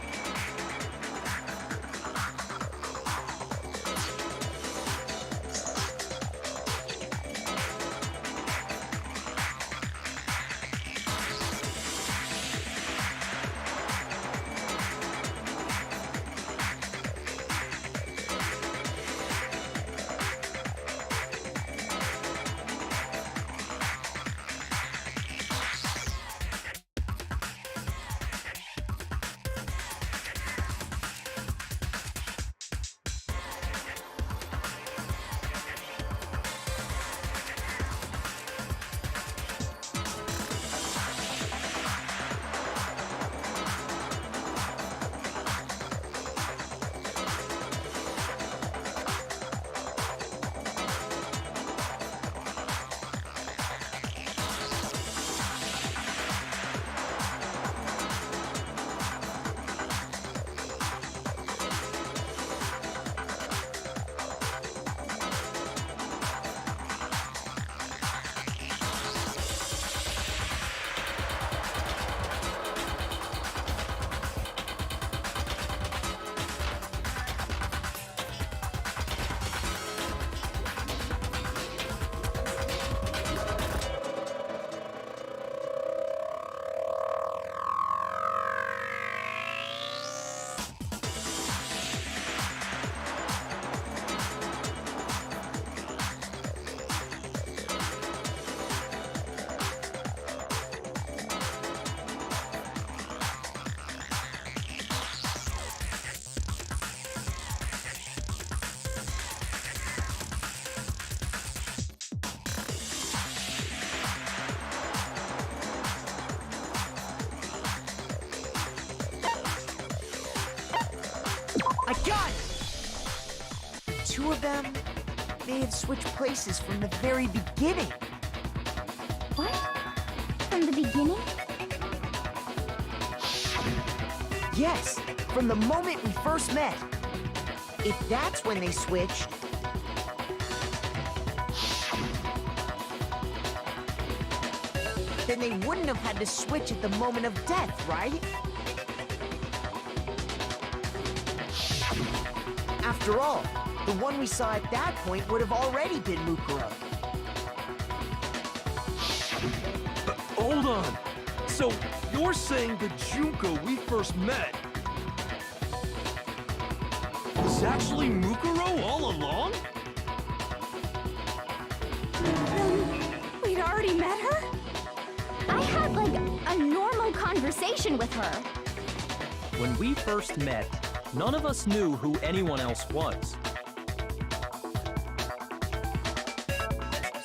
I got it! Two of them may have switched places from the very beginning. What? From the beginning? Yes, from the moment we first met. If that's when they switched... then they wouldn't have had to switch at the moment of death, right? After all, the one we saw at that point would have already been Mukuro. Hold on. So, you're saying the Junko we first met was actually Mukuro all along? We'd already met her? I had, like, a normal conversation with her. When we first met, none of us knew who anyone else was.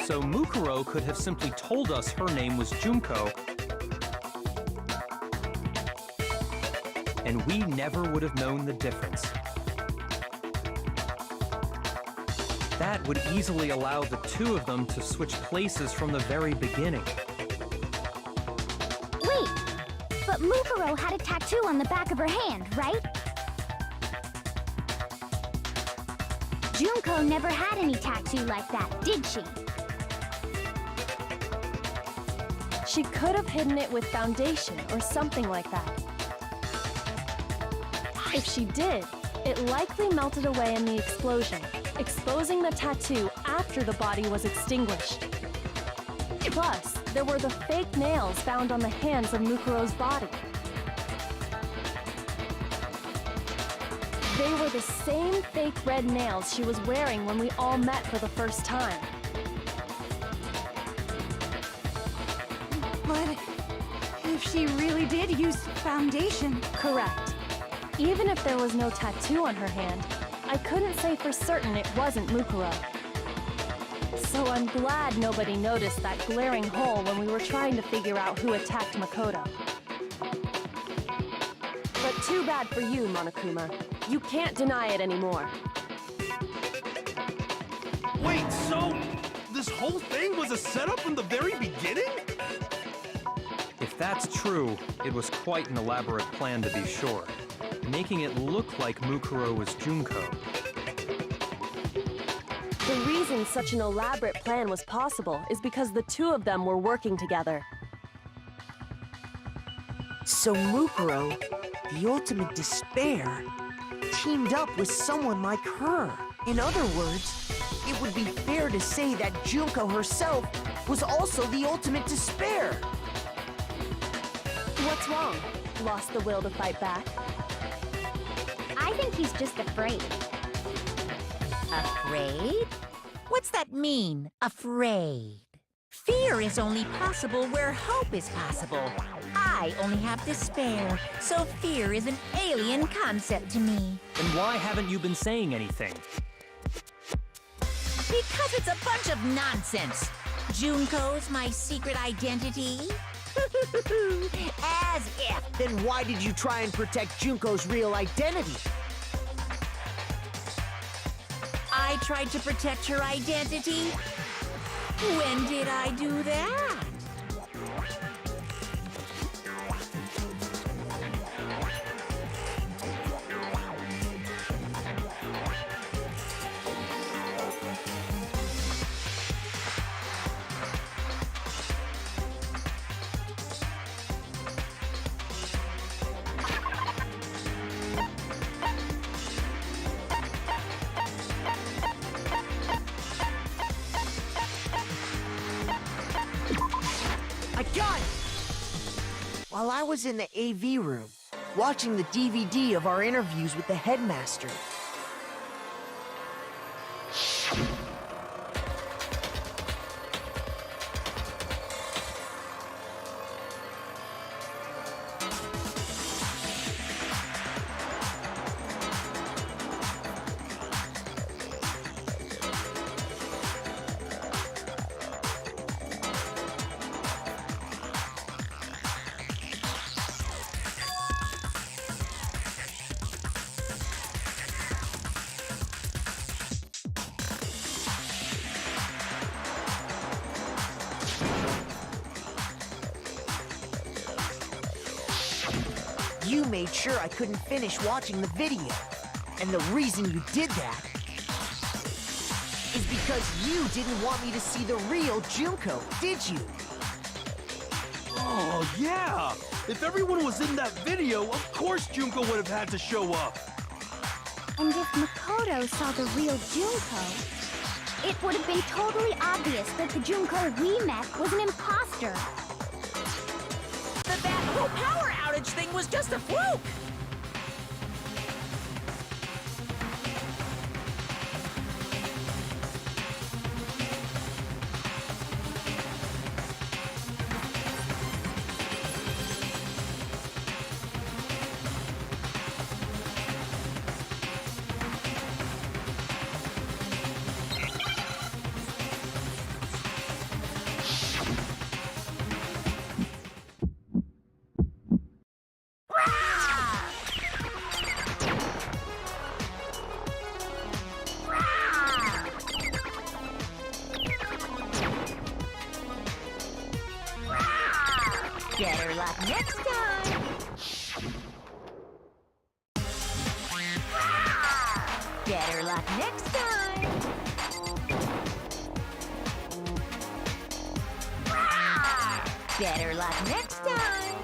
So Mukuro could have simply told us her name was Junko, and we never would have known the difference. That would easily allow the two of them to switch places from the very beginning. Wait, but Mukuro had a tattoo on the back of her hand, right? Junko never had any tattoo like that, did she? She could have hidden it with foundation or something like that. If she did, it likely melted away in the explosion, exposing the tattoo after the body was extinguished. Plus, there were the fake nails found on the hands of Mukuro's body. They were the same fake red nails she was wearing when we all met for the first time. But if she really did use foundation... Correct. Even if there was no tattoo on her hand, I couldn't say for certain it wasn't Mukuro. So I'm glad nobody noticed that glaring hole when we were trying to figure out who attacked Makoto. But too bad for you, Monokuma. You can't deny it anymore. Wait, so this whole thing was a setup from the very beginning? If that's true, it was quite an elaborate plan to be sure, making it look like Mukuro was Junko. The reason such an elaborate plan was possible is because the two of them were working together. So Mukuro, the ultimate despair, teamed up with someone like her. In other words, it would be fair to say that Junko herself was also the ultimate despair. What's wrong? Lost the will to fight back? I think he's just afraid. Afraid? What's that mean, afraid? Fear is only possible where hope is possible. I only have despair, so fear is an alien concept to me. Then why haven't you been saying anything? Because it's a bunch of nonsense. Junko's my secret identity. As if. Then why did you try and protect Junko's real identity? I tried to protect her identity. When did I do that? While I was in the AV room, watching the DVD of our interviews with the headmaster. You made sure I couldn't finish watching the video. And the reason you did that is because you didn't want me to see the real Junko, did you? Oh, yeah! If everyone was in that video, of course Junko would have had to show up. And if Mukuro saw the real Junko, it would have been totally obvious that the Junko we met was an imposter. That whole power outage thing was just a fluke! Better luck next time! Better luck next time! Better luck next time!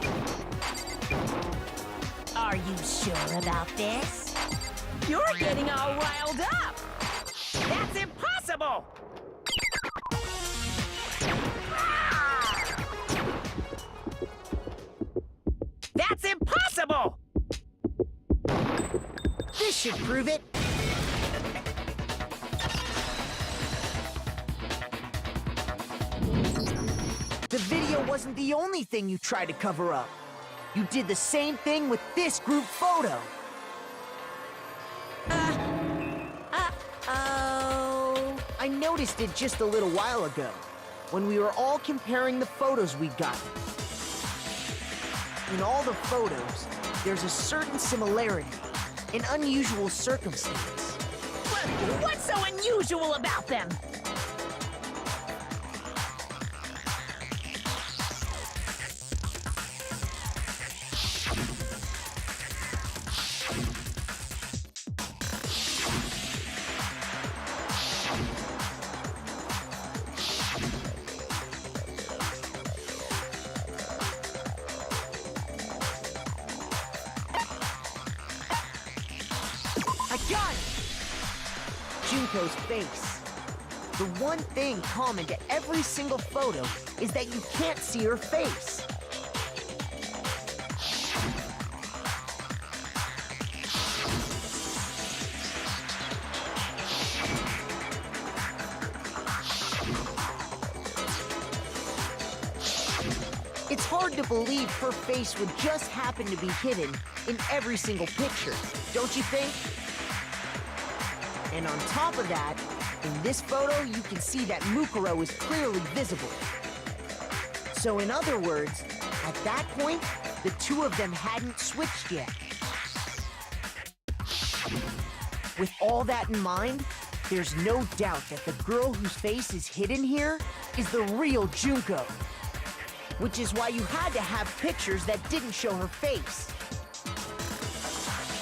Are you sure about this? You're getting all riled up! That's impossible! That's impossible! This should prove it. The video wasn't the only thing you tried to cover up. You did the same thing with this group photo. Uh-oh. I noticed it just a little while ago, when we were all comparing the photos we'd gotten. In all the photos, there's a certain similarity, an unusual circumstance. What's so unusual about them? I got it! Junko's face. The one thing common to every single photo is that you can't see her face. It's hard to believe her face would just happen to be hidden in every single picture, don't you think? And on top of that, in this photo, you can see that Mukuro is clearly visible. So in other words, at that point, the two of them hadn't switched yet. With all that in mind, there's no doubt that the girl whose face is hidden here is the real Junko. Which is why you had to have pictures that didn't show her face.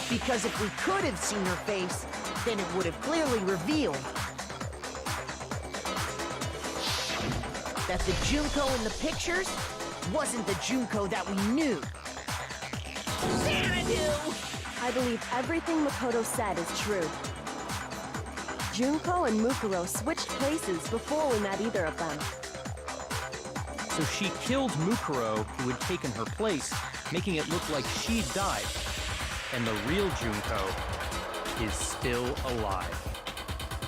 Because if we could have seen her face, then it would have clearly revealed that the Junko in the pictures wasn't the Junko that we knew. Xanadu! I believe everything Makoto said is true. Junko and Mukuro switched places before we met either of them. So she killed Mukuro, who had taken her place, making it look like she'd died. And the real Junko is still alive.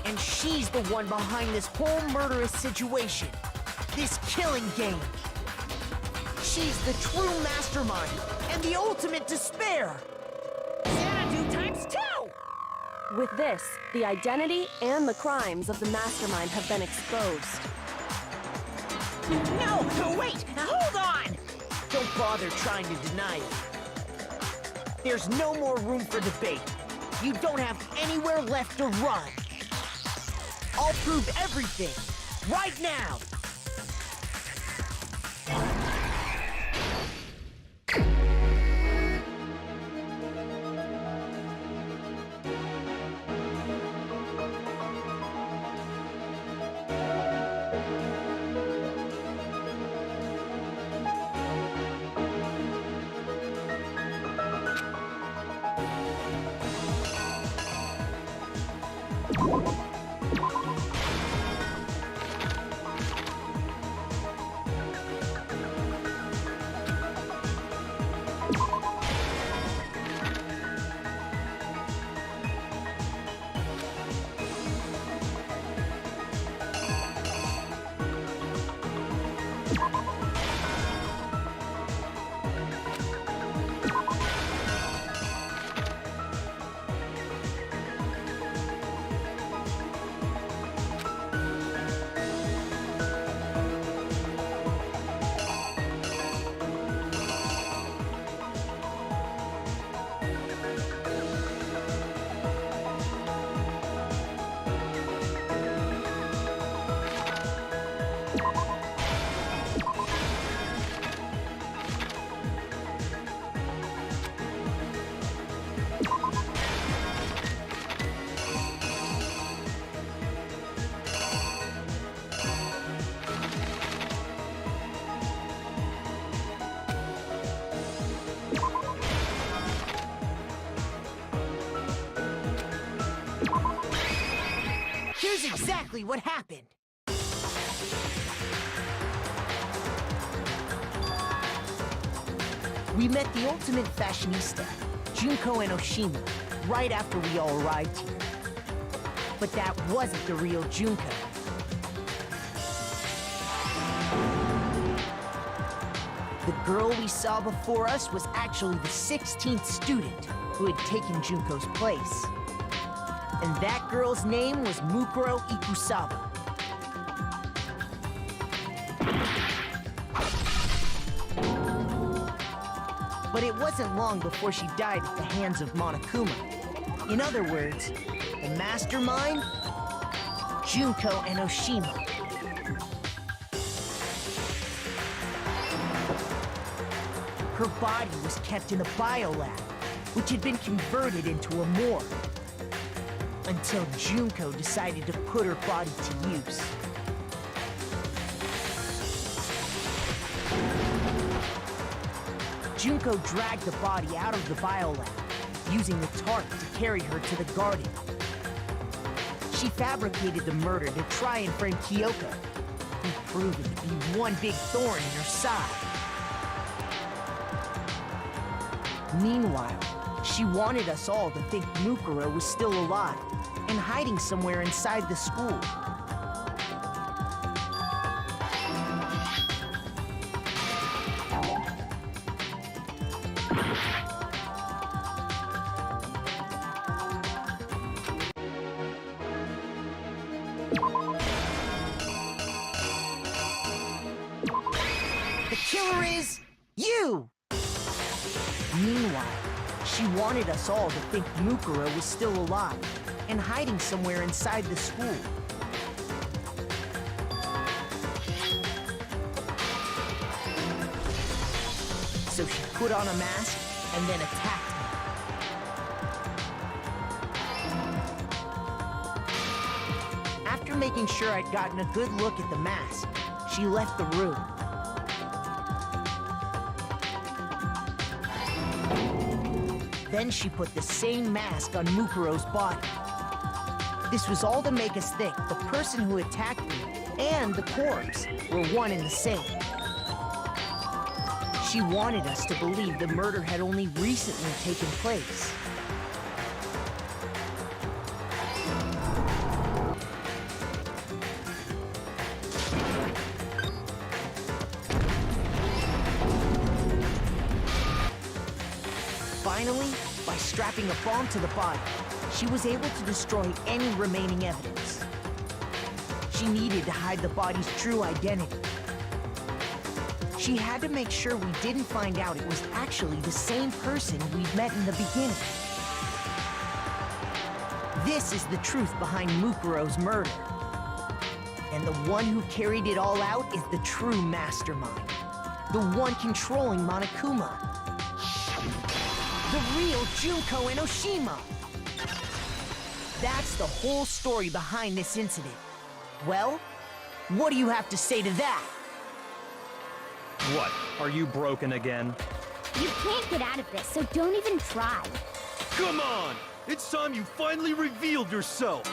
And she's the one behind this whole murderous situation. This killing game. She's the true mastermind and the ultimate despair. Xanadu ×2! With this, the identity and the crimes of the mastermind have been exposed. No, wait, hold on! Don't bother trying to deny it. There's no more room for debate. You don't have anywhere left to run. I'll prove everything, right now! exactly what happened. We met the ultimate fashionista, Junko and Oshima, right after we all arrived here. But that wasn't the real Junko. The girl we saw before us was actually the 16th student who had taken Junko's place. And that girl's name was Mukuro Ikusaba. But it wasn't long before she died at the hands of Monokuma. In other words, the mastermind, Junko and Oshima. Her body was kept in a biolab, which had been converted into a morgue. Until Junko decided to put her body to use. Junko dragged the body out of the biolab, using the tarp to carry her to the garden. She fabricated the murder to try and frame Kyoko, who proved to be one big thorn in her side. Meanwhile, she wanted us all to think Mukuro was still alive and hiding somewhere inside the school. The killer is you! Meanwhile, she wanted us all to think Mukuro was still alive and hiding somewhere inside the school. So she put on a mask and then attacked me. After making sure I'd gotten a good look at the mask, she left the room. Then she put the same mask on Mukuro's body. This was all to make us think the person who attacked me and the corpse were one and the same. She wanted us to believe the murder had only recently taken place. Finally, by strapping a bomb to the body, she was able to destroy any remaining evidence. She needed to hide the body's true identity. She had to make sure we didn't find out it was actually the same person we'd met in the beginning. This is the truth behind Mukuro's murder. And the one who carried it all out is the true mastermind. The one controlling Monokuma. The real Junko and Oshima. That's the whole story behind this incident. Well, what do you have to say to that? What? Are you broken again? You can't get out of this, so don't even try. Come on! It's time you finally revealed yourself!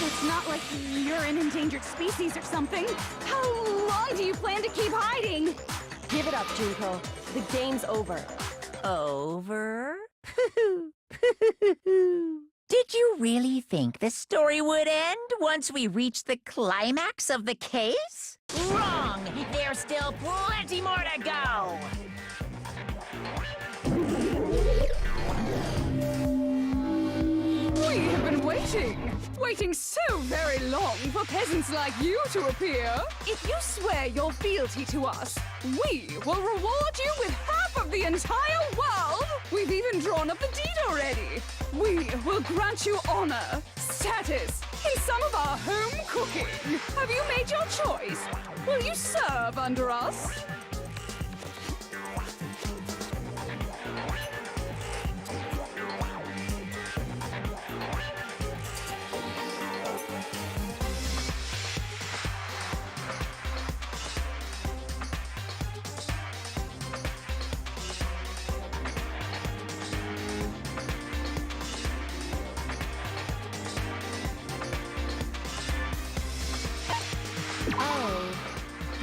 It's not like you're an endangered species or something. How long do you plan to keep hiding? Give it up, Junko. The game's over. Over? Did you really think the story would end once we reached the climax of the case? Wrong! There's still plenty more to go! We have been waiting so very long for peasants like you to appear. If you swear your fealty to us, we will reward you with half of the entire world. We've even drawn up the deed already. We will grant you honor, status, in some of our home cooking. Have you made your choice? Will you serve under us?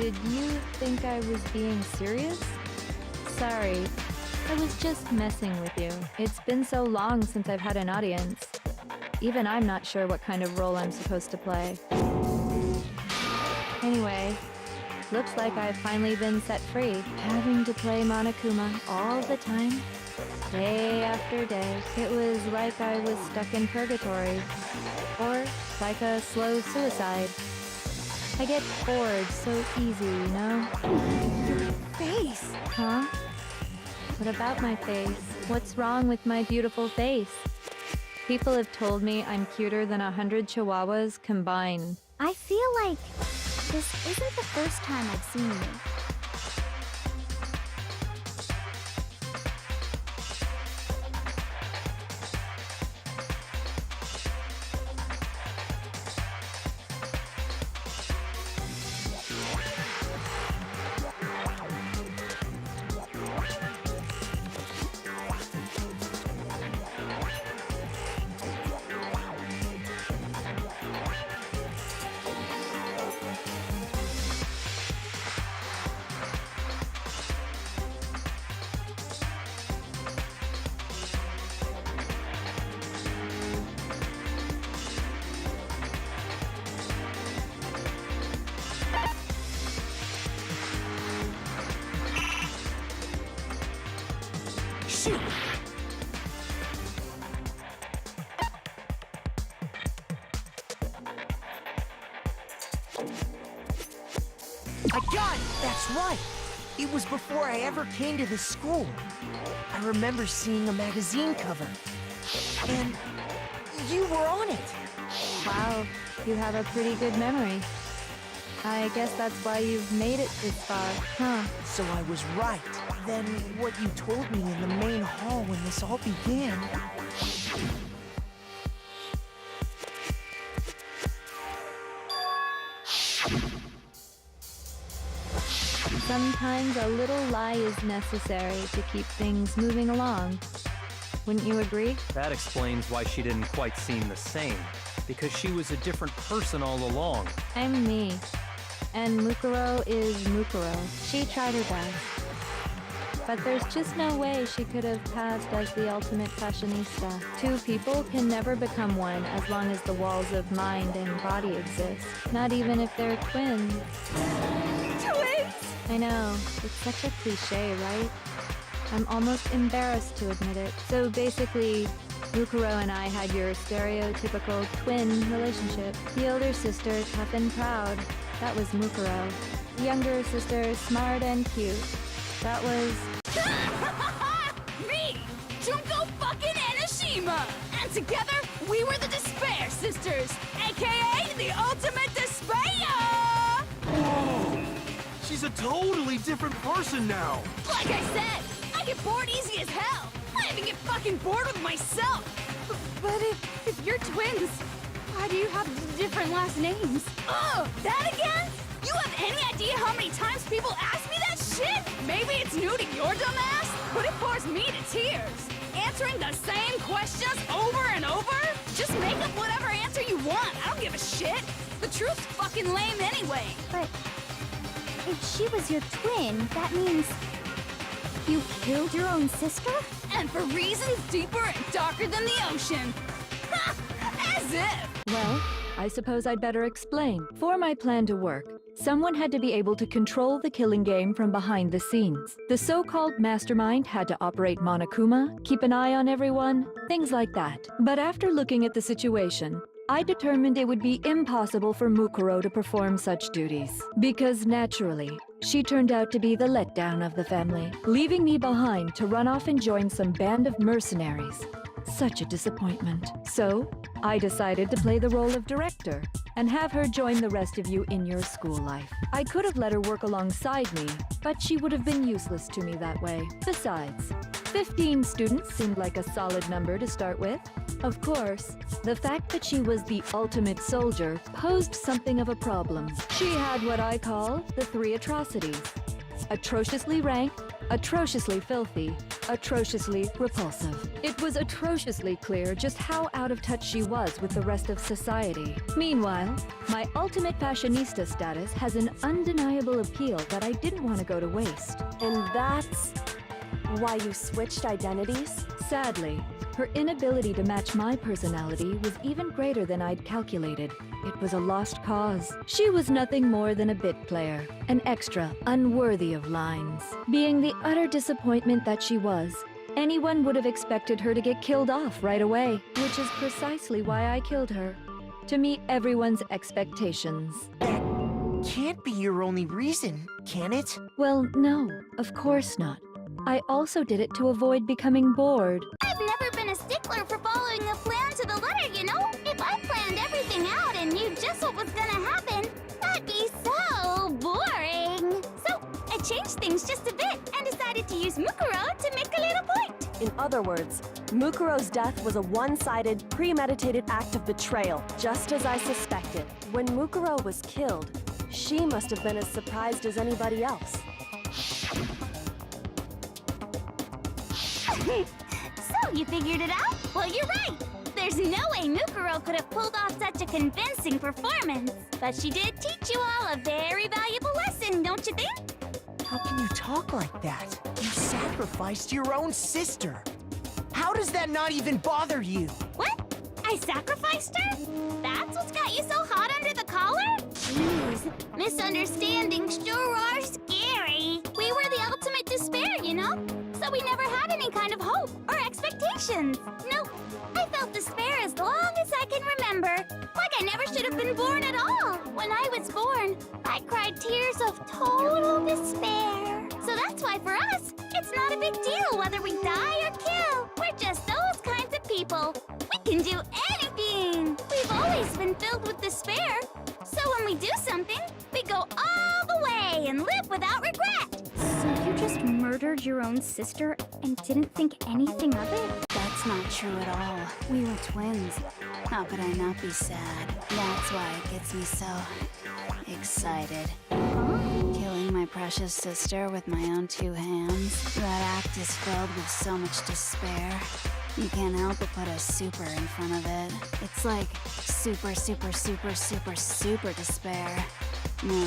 Did you think I was being serious? Sorry, I was just messing with you. It's been so long since I've had an audience. Even I'm not sure what kind of role I'm supposed to play. Anyway, looks like I've finally been set free. Having to play Monokuma all the time, day after day. It was like I was stuck in purgatory. Or like a slow suicide. I get bored so easy, you know? Your face! Huh? What about my face? What's wrong with my beautiful face? People have told me I'm cuter than 100 chihuahuas combined. I feel like this isn't the first time I've seen you. Shoot! I got it! That's right! It was before I ever came to this school. I remember seeing a magazine cover. And you were on it. Wow, you have a pretty good memory. I guess that's why you've made it this far, huh? So I was right. Then what you told me in the main hall when this all began... Sometimes a little lie is necessary to keep things moving along. Wouldn't you agree? That explains why she didn't quite seem the same. Because she was a different person all along. I'm me. And Mukuro is Mukuro. She tried her best. But there's just no way she could have passed as the ultimate fashionista. Two people can never become one as long as the walls of mind and body exist. Not even if they're twins. Twins! I know, it's such a cliche, right? I'm almost embarrassed to admit it. So basically, Mukuro and I had your stereotypical twin relationship. The older sister, tough and proud. That was Mukuro. The younger sister, smart and cute. That was... Me! Junko fucking Enoshima! And together, we were the Despair Sisters, aka the Ultimate Despair! Whoa! She's a totally different person now! Like I said, I get bored easy as hell! I even get fucking bored with myself! But if you're twins, why do you have different last names? Oh, that again? You have any idea how many times people ask me that shit? Maybe it's new to your dumb ass, but it bores me to tears. Answering the same questions over and over? Just make up whatever answer you want. I don't give a shit. The truth's fucking lame anyway. But if she was your twin, that means you killed your own sister? And for reasons deeper and darker than the ocean. Ha! As if! Well, I suppose I'd better explain. For my plan to work, someone had to be able to control the killing game from behind the scenes. The so-called mastermind had to operate Monokuma, keep an eye on everyone, things like that. But after looking at the situation, I determined it would be impossible for Mukuro to perform such duties. Because naturally, she turned out to be the letdown of the family, leaving me behind to run off and join some band of mercenaries. Such a disappointment. So, I decided to play the role of director and have her join the rest of you in your school life. I could have let her work alongside me, but she would have been useless to me that way. Besides, 15 students seemed like a solid number to start with. Of course, the fact that she was the ultimate soldier posed something of a problem. She had what I call the 3 atrocities. Atrociously rank, atrociously filthy, atrociously repulsive. It was atrociously clear just how out of touch she was with the rest of society. Meanwhile, my ultimate fashionista status has an undeniable appeal that I didn't want to go to waste. And that's why you switched identities? Sadly, her inability to match my personality was even greater than I'd calculated. It was a lost cause. She was nothing more than a bit player, an extra unworthy of lines. Being the utter disappointment that she was, anyone would have expected her to get killed off right away, which is precisely why I killed her. To meet everyone's expectations. That can't be your only reason, can it? Well, no, of course not. I also did it to avoid becoming bored. I've never been a stickler for following a plan to the letter, you know? If I planned everything out and knew just what was gonna happen, that'd be so boring. So, I changed things just a bit and decided to use Mukuro to make a little point. In other words, Mukuro's death was a one-sided, premeditated act of betrayal, just as I suspected. When Mukuro was killed, she must have been as surprised as anybody else. So, you figured it out? Well, you're right. There's no way Mukuro could have pulled off such a convincing performance. But she did teach you all a very valuable lesson, don't you think? How can you talk like that? You sacrificed your own sister. How does that not even bother you? What? I sacrificed her? That's what's got you so hot under the collar? Jeez, misunderstandings sure are scary. We were the ultimate despair, you know? So we never had any kind of hope or expectations. Nope. I felt despair as long as I can remember. Like I never should have been born at all. When I was born, I cried tears of total despair. So that's why for us, it's not a big deal whether we die or kill. We're just those kinds of people. We can do anything. We've always been filled with despair. So when we do something, we go all the way and live without regret. So you just murdered your own sister and didn't think anything of it? That's not true at all. We were twins. How could I not be sad? That's why it gets me so excited. Killing my precious sister with my own two hands. That act is filled with so much despair. You can't help but put a super in front of it. It's like super, super, super, super, super despair. No,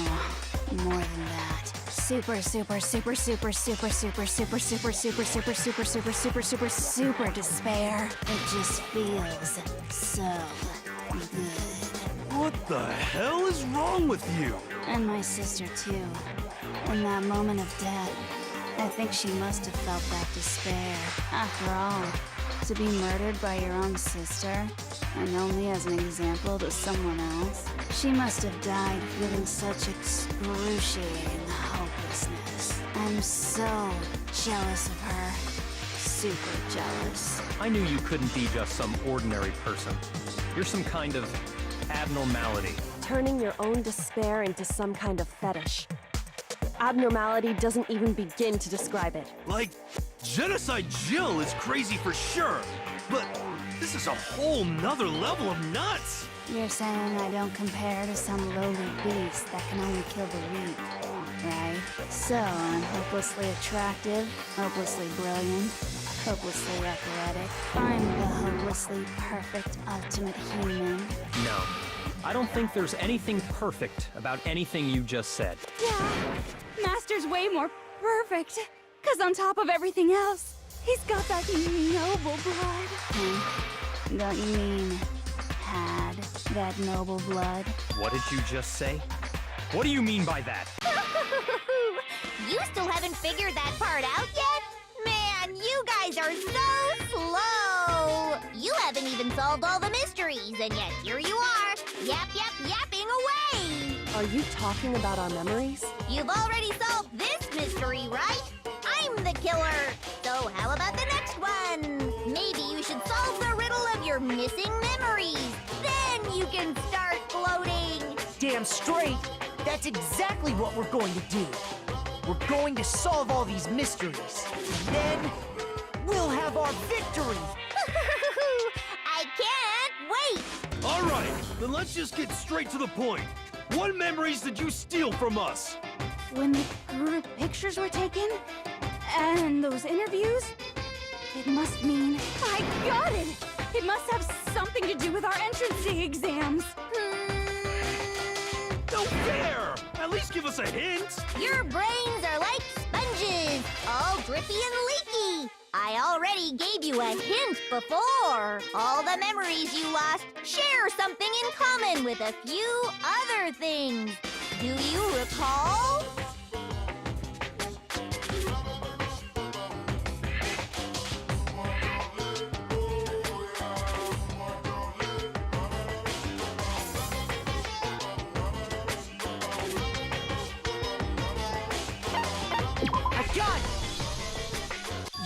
more than that. Super, super, super, super, super, super, super, super, super, super, super, super, super, super, super despair. It just feels so good. What the hell is wrong with you? And my sister too. In that moment of death, I think she must have felt that despair. After all, to be murdered by your own sister, and only as an example to someone else, she must have died feeling such excruciating hopelessness. I'm so jealous of her. Super jealous. I knew you couldn't be just some ordinary person. You're some kind of abnormality. Turning your own despair into some kind of fetish. Abnormality doesn't even begin to describe it. Like, Genocide Jill is crazy for sure, but this is a whole nother level of nuts! You're saying I don't compare to some lowly beast that can only kill the weak, right? So I'm hopelessly attractive, hopelessly brilliant, hopelessly athletic. I'm the hopelessly perfect ultimate human. No. I don't think there's anything perfect about anything you just said. Yeah, Master's way more perfect. Cause on top of everything else, he's got that noble blood. Don't you mean had that noble blood? What did you just say? What do you mean by that? You still haven't figured that part out yet? Man, you guys are so slow! You haven't even solved all the mysteries, and yet here you are, yapping away! Are you talking about our memories? You've already solved this mystery, right? I'm the killer! So how about the next one? Maybe you should solve the riddle of your missing memories. Then you can start floating! Damn straight! That's exactly what we're going to do. We're going to solve all these mysteries. And then we'll have our victory! I can't wait! Alright, then let's just get straight to the point. What memories did you steal from us? when the group pictures were taken? And those interviews? It must mean... I got it! It must have something to do with our entrance exams. No fair! At least give us a hint! Your brains are like sponges, all drippy and leaky. I already gave you a hint before. All the memories you lost share something in common with a few other things. Do you recall?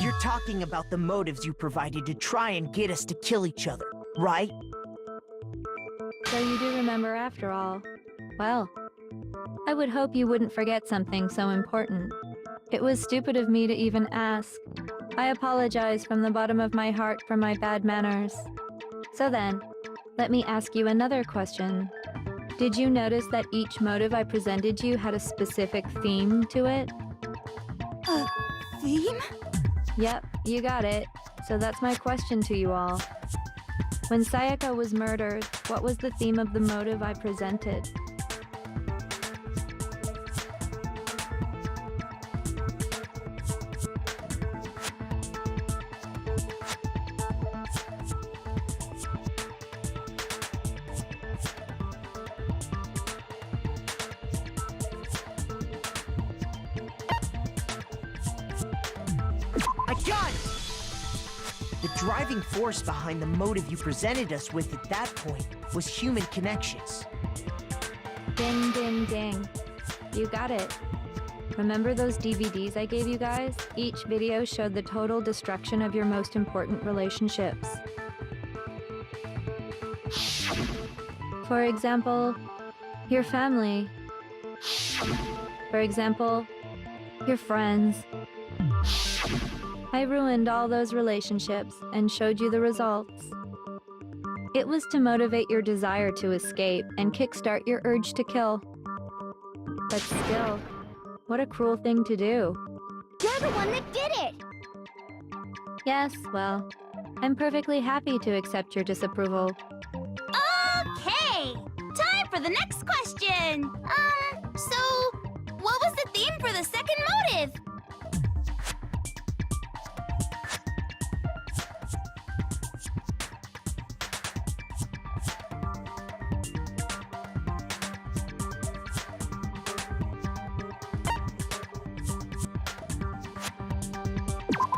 You're talking about the motives you provided to try and get us to kill each other, right? So you do remember after all. Well, I would hope you wouldn't forget something so important. It was stupid of me to even ask. I apologize from the bottom of my heart for my bad manners. So then, let me ask you another question. Did you notice that each motive I presented you had a specific theme to it? A theme? Yep, you got it. So that's my question to you all. When Sayaka was murdered, what was the theme of the motive I presented? The driving force behind the motive you presented us with at that point was human connections. Ding, ding, ding. You got it. Remember those DVDs I gave you guys? Each video showed the total destruction of your most important relationships. For example, your family. For example, your friends. I ruined all those relationships and showed you the results. It was to motivate your desire to escape and kickstart your urge to kill. But still, what a cruel thing to do. You're the one that did it! Yes, well, I'm perfectly happy to accept your disapproval. Okay! Time for the next question! So, what was the theme for the second motive?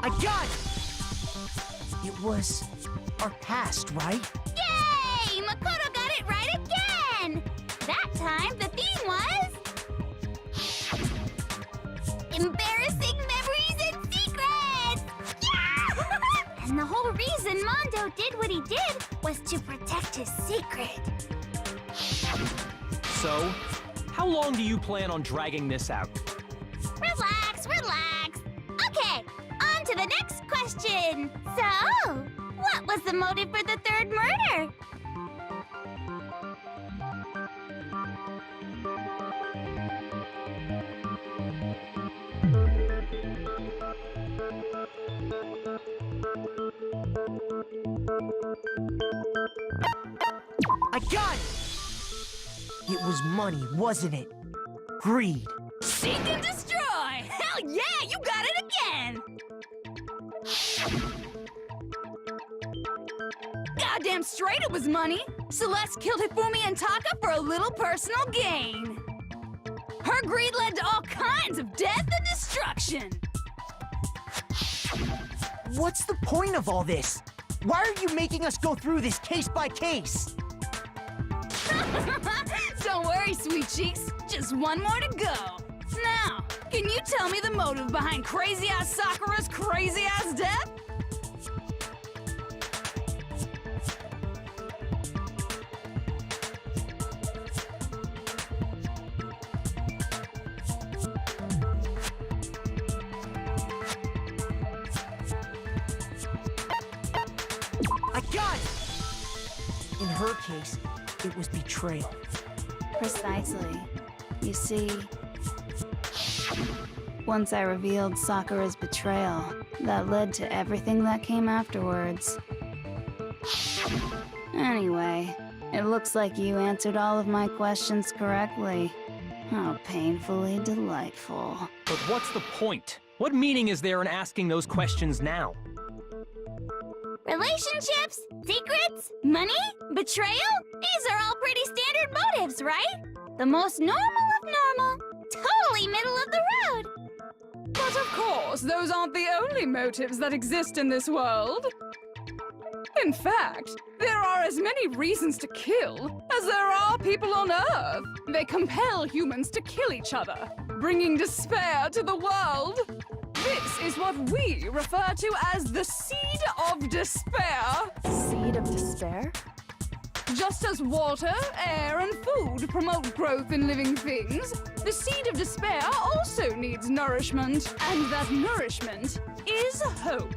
I got it! It was our past, right? Yay! Mukuro got it right again! That time, the theme was... embarrassing memories and secrets! Yeah! And the whole reason Mondo did what he did was to protect his secret. So, how long do you plan on dragging this out? Relax, relax. Okay, on to the next question. So, what was the motive for the third murder? I got it! It was money, wasn't it? Greed. Seek and destroy! Hell yeah, you got it again! Goddamn straight it was money! Celeste killed Hifumi and Taka for a little personal gain. Her greed led to all kinds of death and destruction. What's the point of all this? Why are you making us go through this case by case? Don't worry, sweet cheeks. Just one more to go. Now, can you tell me the motive behind crazy-ass Sakura's crazy-ass death? I got it! In her case, it was betrayal. Precisely. You see, Once I revealed Sakura's betrayal, that led to everything that came afterwards. Anyway, it looks like you answered all of my questions correctly. How painfully delightful. But what's the point? What meaning is there in asking those questions now? Relationships, secrets, money, betrayal? These are all pretty standard motives, right? The most normal of normal. Totally middle of the road. But of course, those aren't the only motives that exist in this world. In fact, there are as many reasons to kill as there are people on Earth. They compel humans to kill each other, bringing despair to the world. This is what we refer to as the seed of despair. Seed of despair? Just as water, air, and food promote growth in living things, the seed of despair also needs nourishment, and that nourishment is hope.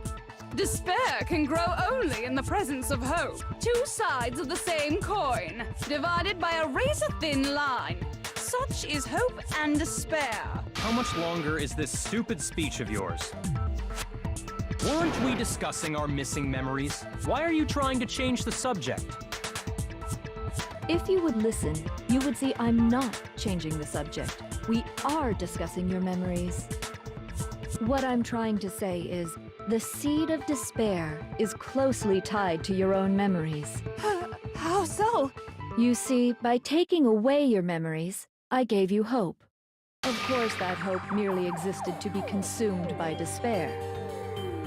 Despair can grow only in the presence of hope. Two sides of the same coin, divided by a razor-thin line. Such is hope and despair. How much longer is this stupid speech of yours? Weren't we discussing our missing memories? Why are you trying to change the subject? If you would listen, you would see I'm not changing the subject. We are discussing your memories. What I'm trying to say is, the seed of despair is closely tied to your own memories. How so? You see, by taking away your memories, I gave you hope. Of course, that hope merely existed to be consumed by despair.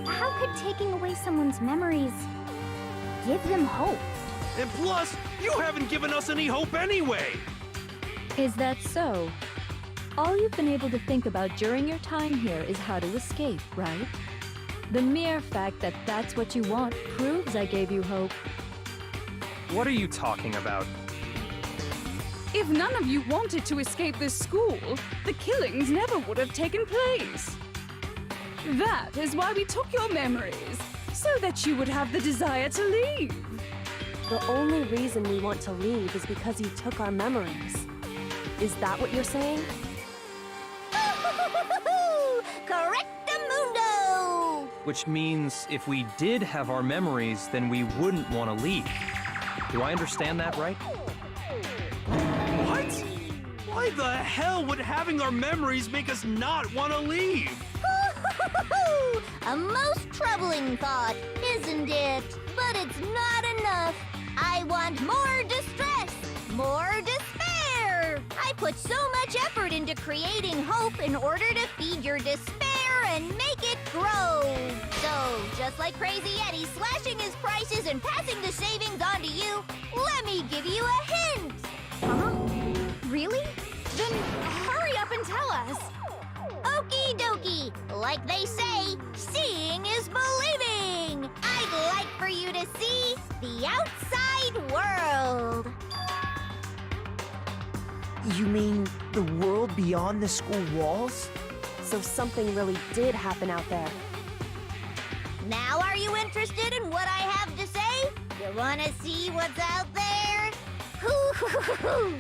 How could taking away someone's memories give them hope? And plus, you haven't given us any hope anyway! Is that so? All you've been able to think about during your time here is how to escape, right? The mere fact that that's what you want proves I gave you hope. What are you talking about? If none of you wanted to escape this school, the killings never would have taken place. That is why we took your memories, so that you would have the desire to leave. The only reason we want to leave is because you took our memories. Is that what you're saying? Correctamundo! Which means if we did have our memories, then we wouldn't want to leave. Do I understand that right? What? Why the hell would having our memories make us not want to leave? A most troubling thought, isn't it? But it's not enough. I want more distress, more despair. I put so much effort into creating hope in order to feed your despair and make it grow. So, just like Crazy Eddie slashing his prices and passing the savings on to you, let me give you a hint. Huh? Really? Then hurry up and tell us. Okie dokie. Like they say, seeing is believing. I'd like for you to see the outside world. You mean the world beyond the school walls? So something really did happen out there. Now are you interested in what I have to say? You wanna see what's out there? Hoo-hoo-hoo-hoo!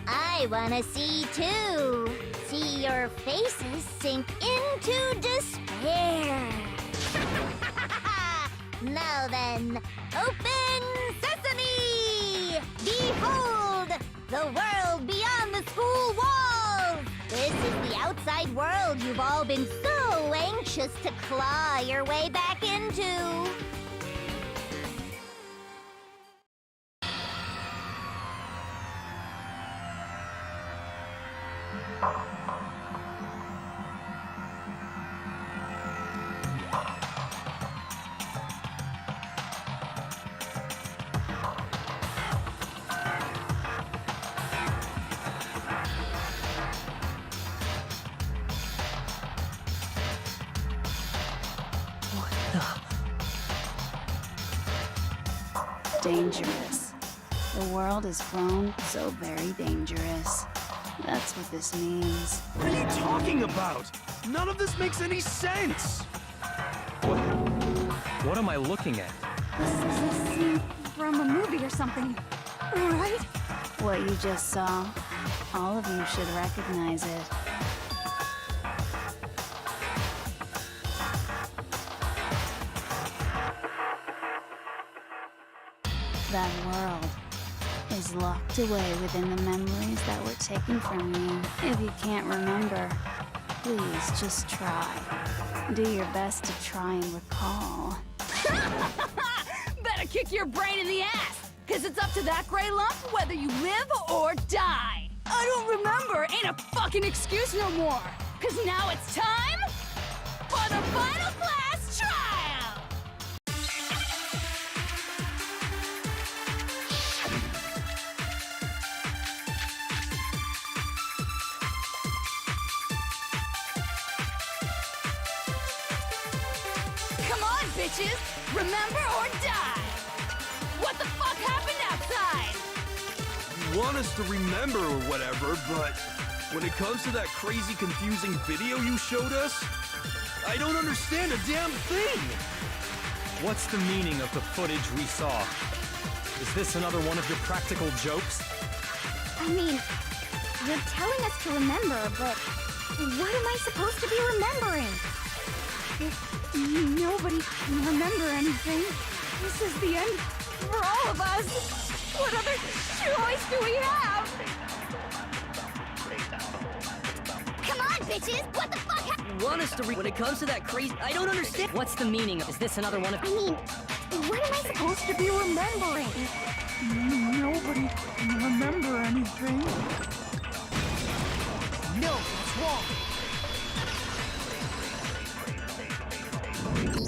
I wanna see too. See your faces sink into despair. Now then, open sesame! Behold, the world beyond the school walls! This is the outside world you've all been so anxious to claw your way back into. Dangerous. The world has grown so very dangerous. That's what this means. What are you talking about? None of this makes any sense! What am I looking at? This is a scene from a movie or something, right? What you just saw, all of you should recognize it. that world is locked away within the memories that were taken from you. If you can't remember, please just try. Do your best to try and recall. Better kick your brain in the ass, cause it's up to that gray lump whether you live or die. I don't remember ain't a fucking excuse no more, cause now it's time for the final class trial! Come on, bitches! Remember or die! What the fuck happened outside? You want us to remember or whatever, but when it comes to that crazy, confusing video you showed us, I don't understand a damn thing! What's the meaning of the footage we saw? Is this another one of your practical jokes? I mean, you're telling us to remember, but what am I supposed to be remembering? If nobody can remember anything, this is the end for all of us. What other choice do we have? Come on, bitches! What the fuck You want us to when it comes to that crazy... I don't understand. What's the meaning of... Is this another one of... I mean, what am I supposed to be remembering? Nobody can remember anything. No, it's wrong.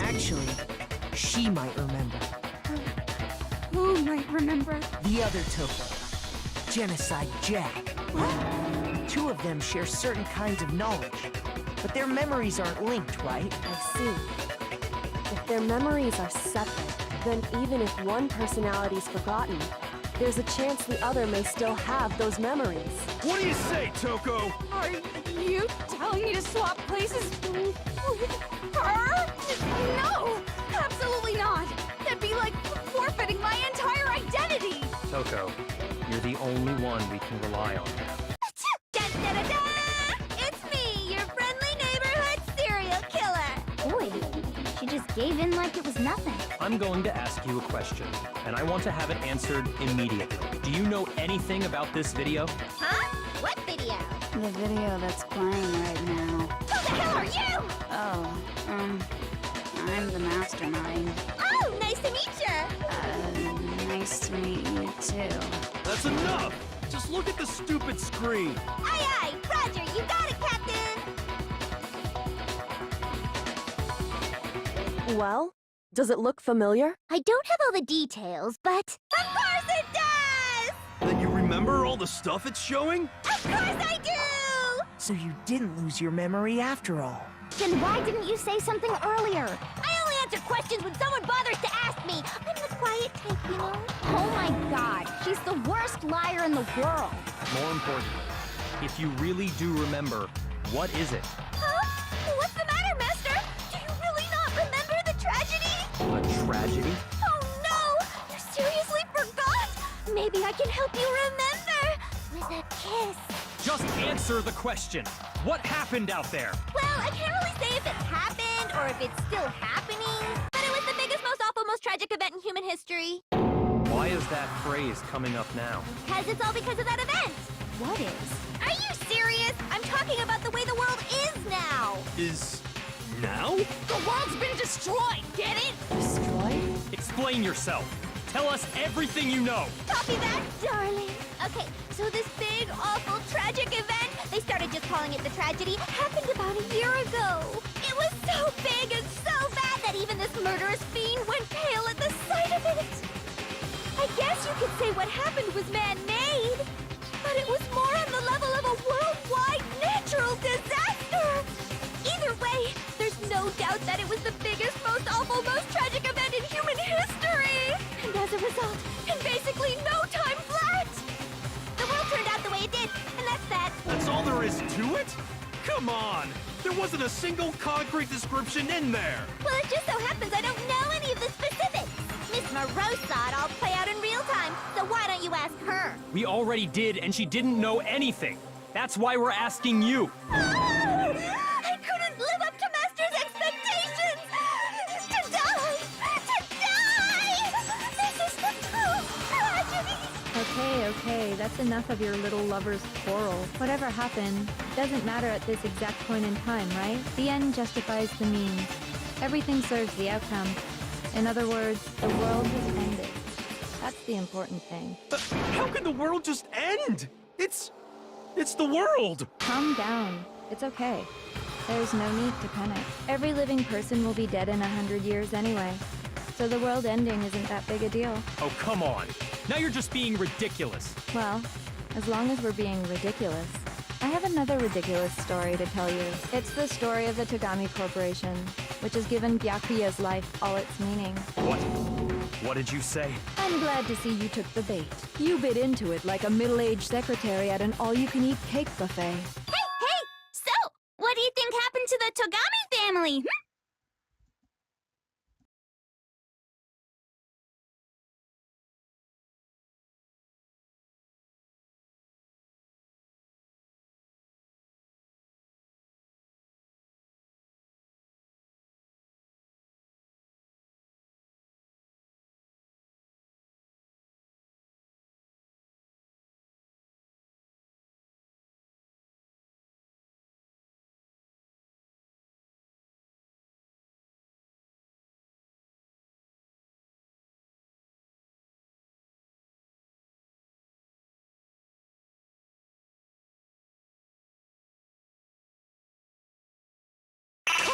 Actually, she might remember. Who might remember? The other Toko, Genocide Jack. What? Two of them share certain kinds of knowledge, but their memories aren't linked, right? I see. If their memories are separate, then even if one personality's forgotten, there's a chance the other may still have those memories. What do you say, Toko? Are you telling me to swap places with her? No! Absolutely not! That'd be like forfeiting my entire identity! Toko, you're the only one we can rely on now. Da-da-da-da! It's me, your friendly neighborhood serial killer! Boy, she just gave in like it was nothing. I'm going to ask you a question, and I want to have it answered immediately. Do you know anything about this video? Huh? What video? The video that's playing right now. Who the hell are you? Oh, I'm the mastermind. Oh, nice to meet you! Nice to meet you too. That's enough! Just look at the stupid screen! Aye aye, Roger, you got it, Captain! Well, does it look familiar? I don't have all the details, but... Of course it does! Then you remember all the stuff it's showing? Of course I do! So you didn't lose your memory after all. Then why didn't you say something earlier? I only answer questions when someone bothers to ask me. I'm the quiet type, you know? Oh my god, she's the worst liar in the world. More importantly, if you really do remember, what is it? Huh? What's the matter, Master? Do you really not remember the tragedy? A tragedy? Oh no! You seriously forgot? Maybe I can help you remember with a kiss. Just answer the question. What happened out there? Well, I can't really say if it happened or if it's still happening, but it was the biggest, most awful, most tragic event in human history. Why is that phrase coming up now? Because it's all because of that event. What is? Are you serious? I'm talking about the way the world is now. Is... now? The world's been destroyed, get it? Destroyed? Explain yourself. Tell us everything you know. Copy that, darling. Okay, so this big, awful, tragic event, they started just calling it the tragedy, happened about a year ago. It was so big and so bad that even this murderous fiend went pale at the sight of it. I guess you could say what happened was man-made, but it was more on the level of a worldwide natural disaster. Either way, there's no doubt that it was the biggest, most awful, most tragic event in human history. And as a result, in basically no time flat, the world turned out the way it did, and that's that. That's all there is to it? Come on! There wasn't a single concrete description in there! Well, it just so happens I don't know any of the specifics. Miss Moreau saw it all play out in real time, so why don't you ask her? We already did, and she didn't know anything. That's why we're asking you. I couldn't live up to Master's expectations! To die! To die! This is the truth! that's enough of your little lover's quarrel. Whatever happened doesn't matter at this exact point in time, right? The end justifies the means. Everything serves the outcome. In other words, the world has ended. That's the important thing. How can the world just end? It's the world! Calm down. It's okay. There's no need to panic. Every living person will be dead in 100 years anyway. So the world ending isn't that big a deal. Oh, come on. Now you're just being ridiculous. Well, as long as we're being ridiculous. I have another ridiculous story to tell you. It's the story of the Togami Corporation, which has given Byakuya's life all its meaning. What? What did you say? I'm glad to see you took the bait. You bit into it like a middle-aged secretary at an all-you-can-eat cake buffet. Hey! So, what do you think happened to the Togami family?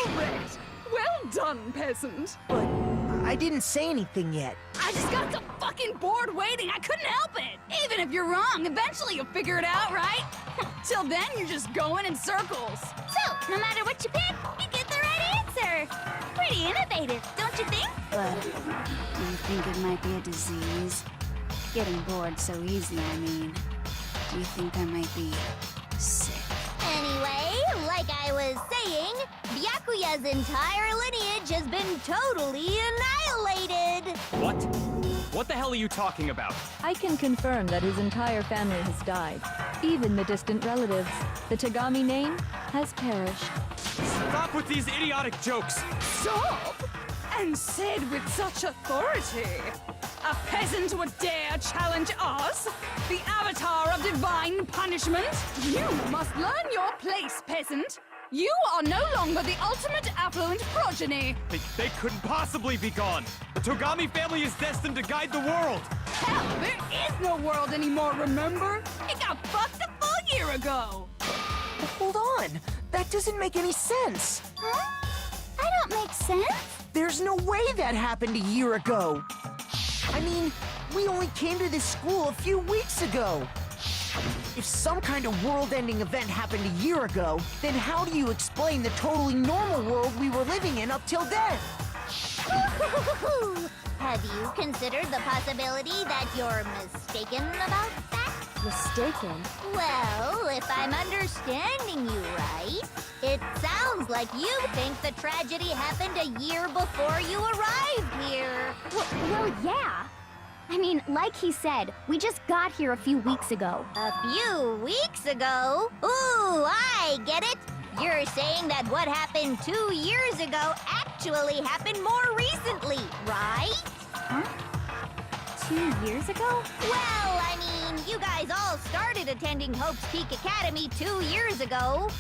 Correct! Well done, peasant! But I didn't say anything yet. I just got so fucking bored waiting, I couldn't help it! Even if you're wrong, eventually you'll figure it out, right? Till then, you're just going in circles. So, no matter what you pick, you get the right answer. Pretty innovative, don't you think? But do you think it might be a disease? Getting bored so easy, I mean. Do you think I might be sick? Anyway, like I was saying, Byakuya's entire lineage has been totally annihilated! What? What the hell are you talking about? I can confirm that his entire family has died. Even the distant relatives. The Togami name has perished. Stop with these idiotic jokes! Stop! And said with such authority. A peasant would dare challenge us? The avatar of divine punishment? You must learn your place, peasant. You are no longer the ultimate affluent progeny. They couldn't possibly be gone. The Togami family is destined to guide the world. Hell, there is no world anymore, remember? It got fucked a full year ago. But hold on. That doesn't make any sense. Huh? I don't make sense. There's no way that happened a year ago. I mean, we only came to this school a few weeks ago. If some kind of world-ending event happened a year ago, then how do you explain the totally normal world we were living in up till then? Have you considered the possibility that you're mistaken about that? Mistaken? Well, if I'm understanding you right, it sounds like you think the tragedy happened a year before you arrived here. Well, yeah. I mean, like he said, we just got here a few weeks ago. A few weeks ago? Ooh, I get it. You're saying that what happened 2 years ago actually happened more recently, right? Huh? 2 years ago? Well, I mean, you guys all started attending Hope's Peak Academy 2 years ago.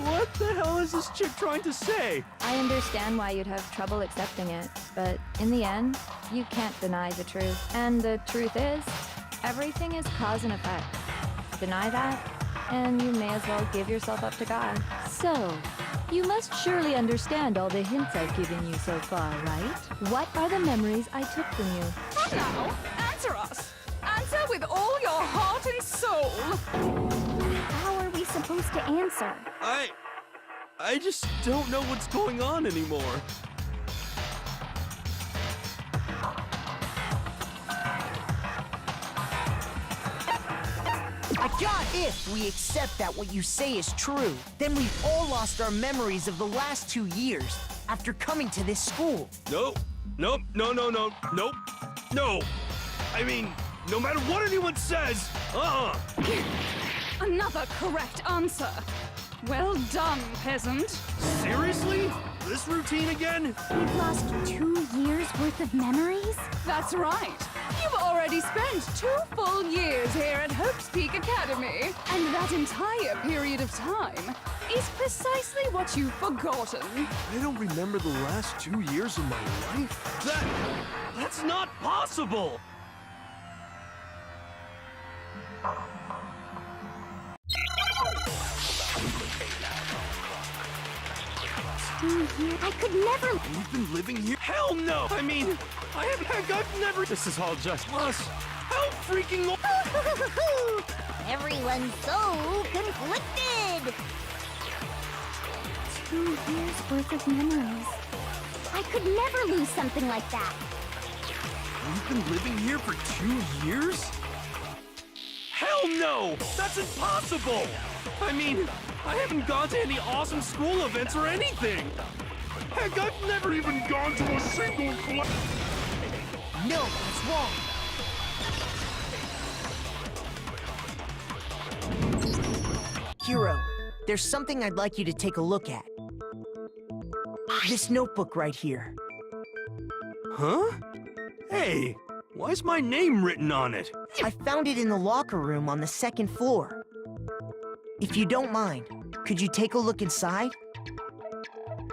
What the hell is this chick trying to say? I understand why you'd have trouble accepting it, but in the end, you can't deny the truth. And the truth is, everything is cause and effect. Deny that, and you may as well give yourself up to God. So, you must surely understand all the hints I've given you so far, right? What are the memories I took from you? And now, answer us. Answer with all your heart and soul. How are we supposed to answer? I just don't know what's going on anymore. I got if we accept that what you say is true, then we've all lost our memories of the last 2 years after coming to this school. Nope. No. I mean, no matter what anyone says, Another correct answer. Well done, peasant. Seriously? This routine again? We've lost 2 years worth of memories? That's right. You've already spent 2 full years here at Hope's Peak Academy, and that entire period of time is precisely what you've forgotten. I don't remember the last 2 years of my life. That's not possible! I could never... You've been living here? Hell no! I mean, I've never... This is all just us. How freaking... Everyone's so conflicted! 2 years worth of memories. I could never lose something like that. You've been living here for 2 years? Hell no! That's impossible! I mean, I haven't gone to any awesome school events or anything! Heck, I've never even gone to a single class! No, that's wrong! Hero, there's something I'd like you to take a look at. This notebook right here. Huh? Hey, why's my name written on it? I found it in the locker room on the 2nd floor. If you don't mind, could you take a look inside?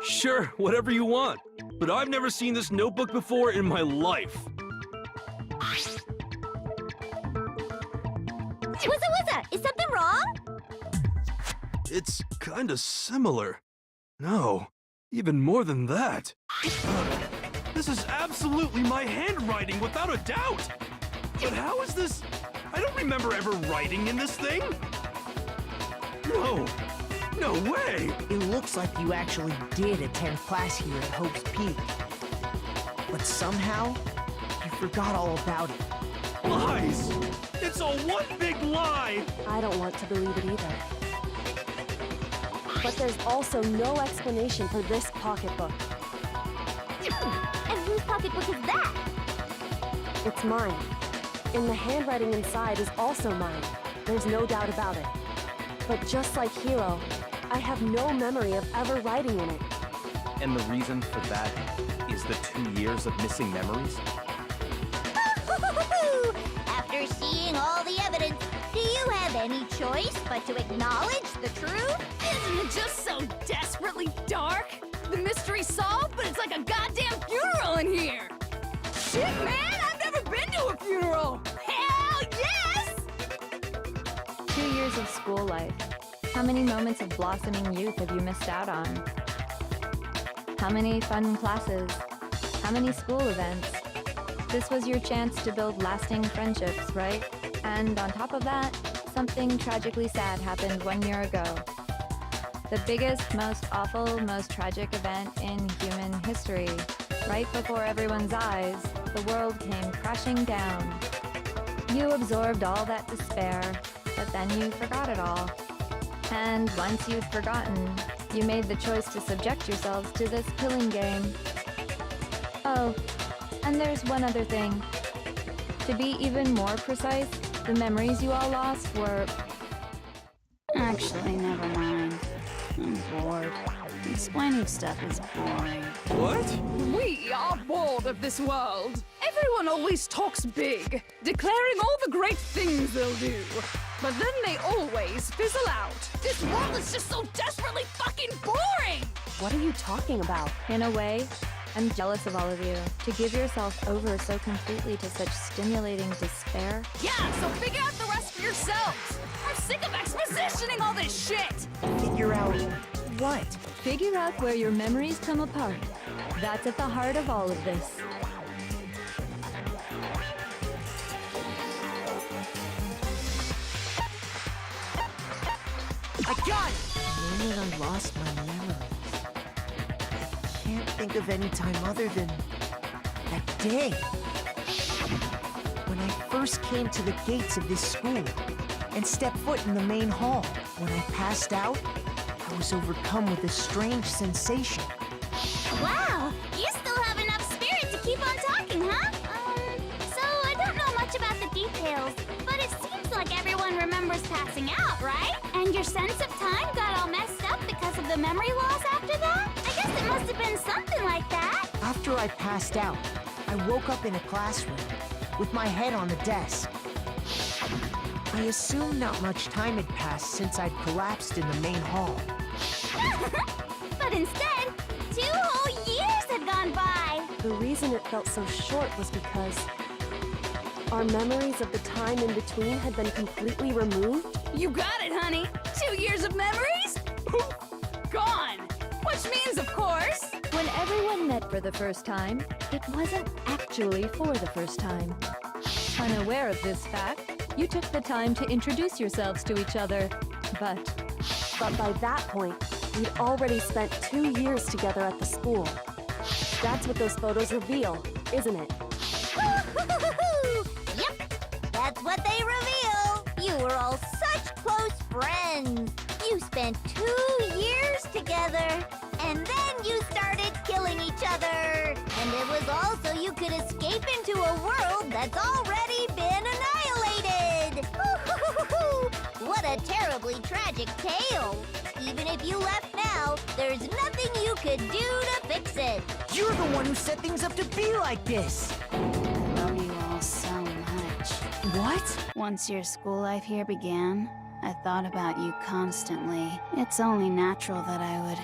Sure, whatever you want. But I've never seen this notebook before in my life. Wuzza, is something wrong? It's kinda similar. No, even more than that. This is absolutely my handwriting, without a doubt! But how is this... I don't remember ever writing in this thing! No way! It looks like you actually did attend class here at Hope's Peak. But somehow, you forgot all about it. Lies! It's all one big lie! I don't want to believe it either. But there's also no explanation for this pocketbook. And whose pocketbook is that? It's mine. And the handwriting inside is also mine. There's no doubt about it. But just like Hiro, I have no memory of ever writing in it. And the reason for that is the 2 years of missing memories? After seeing all the evidence, do you have any choice but to acknowledge the truth? Isn't it just so desperately dark? The mystery's solved, but it's like a goddamn funeral in here! Shit, man! I've never been to a funeral! Hell yes! 2 years of school life. How many moments of blossoming youth have you missed out on? How many fun classes? How many school events? This was your chance to build lasting friendships, right? And on top of that, something tragically sad happened 1 year ago. The biggest, most awful, most tragic event in human history. Right before everyone's eyes, the world came crashing down. You absorbed all that despair, but then you forgot it all. And once you'd forgotten, you made the choice to subject yourselves to this killing game. Oh, and there's one other thing. To be even more precise, the memories you all lost were... Actually, never mind. I'm bored. Explaining stuff is boring. What? We are bored of this world. Everyone always talks big, declaring all the great things they'll do. But then they always fizzle out. This world is just so desperately fucking boring! What are you talking about? In a way, I'm jealous of all of you. To give yourself over so completely to such stimulating despair. Yeah, so figure out the rest for yourselves! I'm sick of expositioning all this shit! Figure out what? Figure out where your memories come apart. That's at the heart of all of this. I got it! The moment I lost my memories. I can't think of any time other than that day. When I first came to the gates of this school and stepped foot in the main hall. When I passed out, I was overcome with a strange sensation. Wow, you still have enough spirit to keep on talking, huh? So I don't know much about the details, but it seems like everyone remembers passing out, right? And your sense of time got all messed up because of the memory loss after that? I guess it must have been something like that. After I passed out, I woke up in a classroom, with my head on the desk. I assume not much time had passed since I'd collapsed in the main hall. But instead, 2 whole years had gone by! The reason it felt so short was because our memories of the time in between had been completely removed. You got it, honey! 2 years of memories? Poof! Gone! Which means, of course... When everyone met for the first time, it wasn't actually for the first time. Unaware of this fact, you took the time to introduce yourselves to each other, but by that point, we'd already spent 2 years together at the school. That's what those photos reveal, isn't it? Yep, that's what they reveal. You were all such close friends. You spent 2 years together, and then you started killing each other. And it was all so you could escape into a world that's already been annihilated. What a terribly tragic tale. Even if you left now, there's nothing you could do to fix it. You're the one who set things up to be like this! I love you all so much. What? Once your school life here began, I thought about you constantly. It's only natural that I would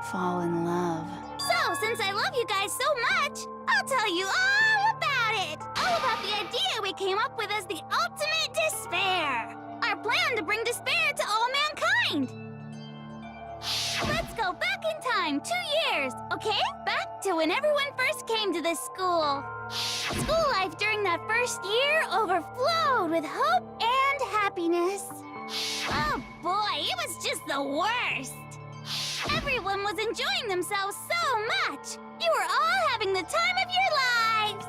fall in love. So, since I love you guys so much, I'll tell you all about it! All about the idea we came up with as the ultimate despair! Our plan to bring despair to all mankind! Let's go back in time 2 years, okay? Back to when everyone first came to this school. School life during that first year overflowed with hope and happiness. Oh boy, it was just the worst! Everyone was enjoying themselves so much! You were all having the time of your lives!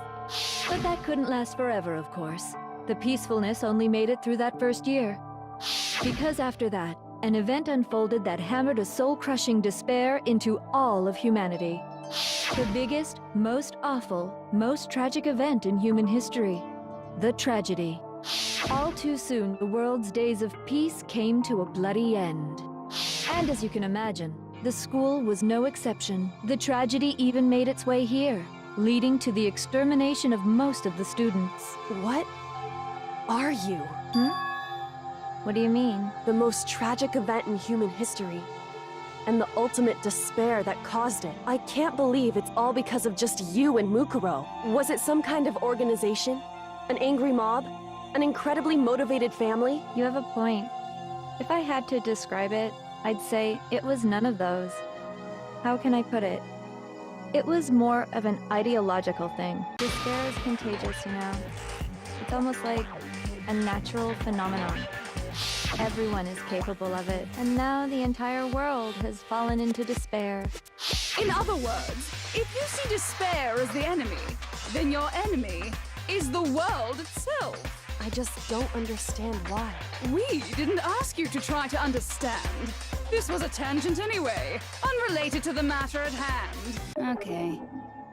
But that couldn't last forever, of course. The peacefulness only made it through that first year. Because after that, an event unfolded that hammered a soul-crushing despair into all of humanity. The biggest, most awful, most tragic event in human history. The tragedy. All too soon, the world's days of peace came to a bloody end. And as you can imagine, the school was no exception. The tragedy even made its way here, leading to the extermination of most of the students. What are you? What do you mean? The most tragic event in human history. And the ultimate despair that caused it. I can't believe it's all because of just you and Mukuro. Was it some kind of organization? An angry mob? An incredibly motivated family? You have a point. If I had to describe it, I'd say it was none of those. How can I put it? It was more of an ideological thing. Despair is contagious, you know. It's almost like a natural phenomenon. Everyone is capable of it, and now the entire world has fallen into despair. In other words, if you see despair as the enemy, then your enemy is the world itself. I just don't understand why. We didn't ask you to try to understand. This was a tangent anyway, unrelated to the matter at hand. Okay,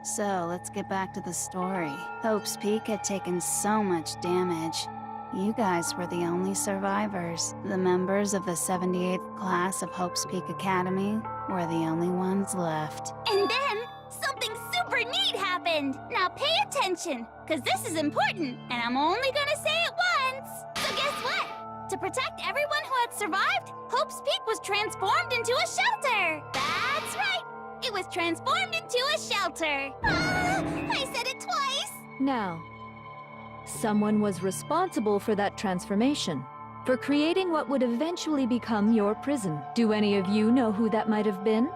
so let's get back to the story. Hope's Peak had taken so much damage. You guys were the only survivors. The members of the 78th class of Hope's Peak Academy were the only ones left. And then, something super neat happened! Now pay attention, because this is important, and I'm only gonna say it once! So guess what? To protect everyone who had survived, Hope's Peak was transformed into a shelter! That's right! It was transformed into a shelter! Ah, I said it twice! Now, someone was responsible for that transformation, for creating what would eventually become your prison. Do any of you know who that might have been?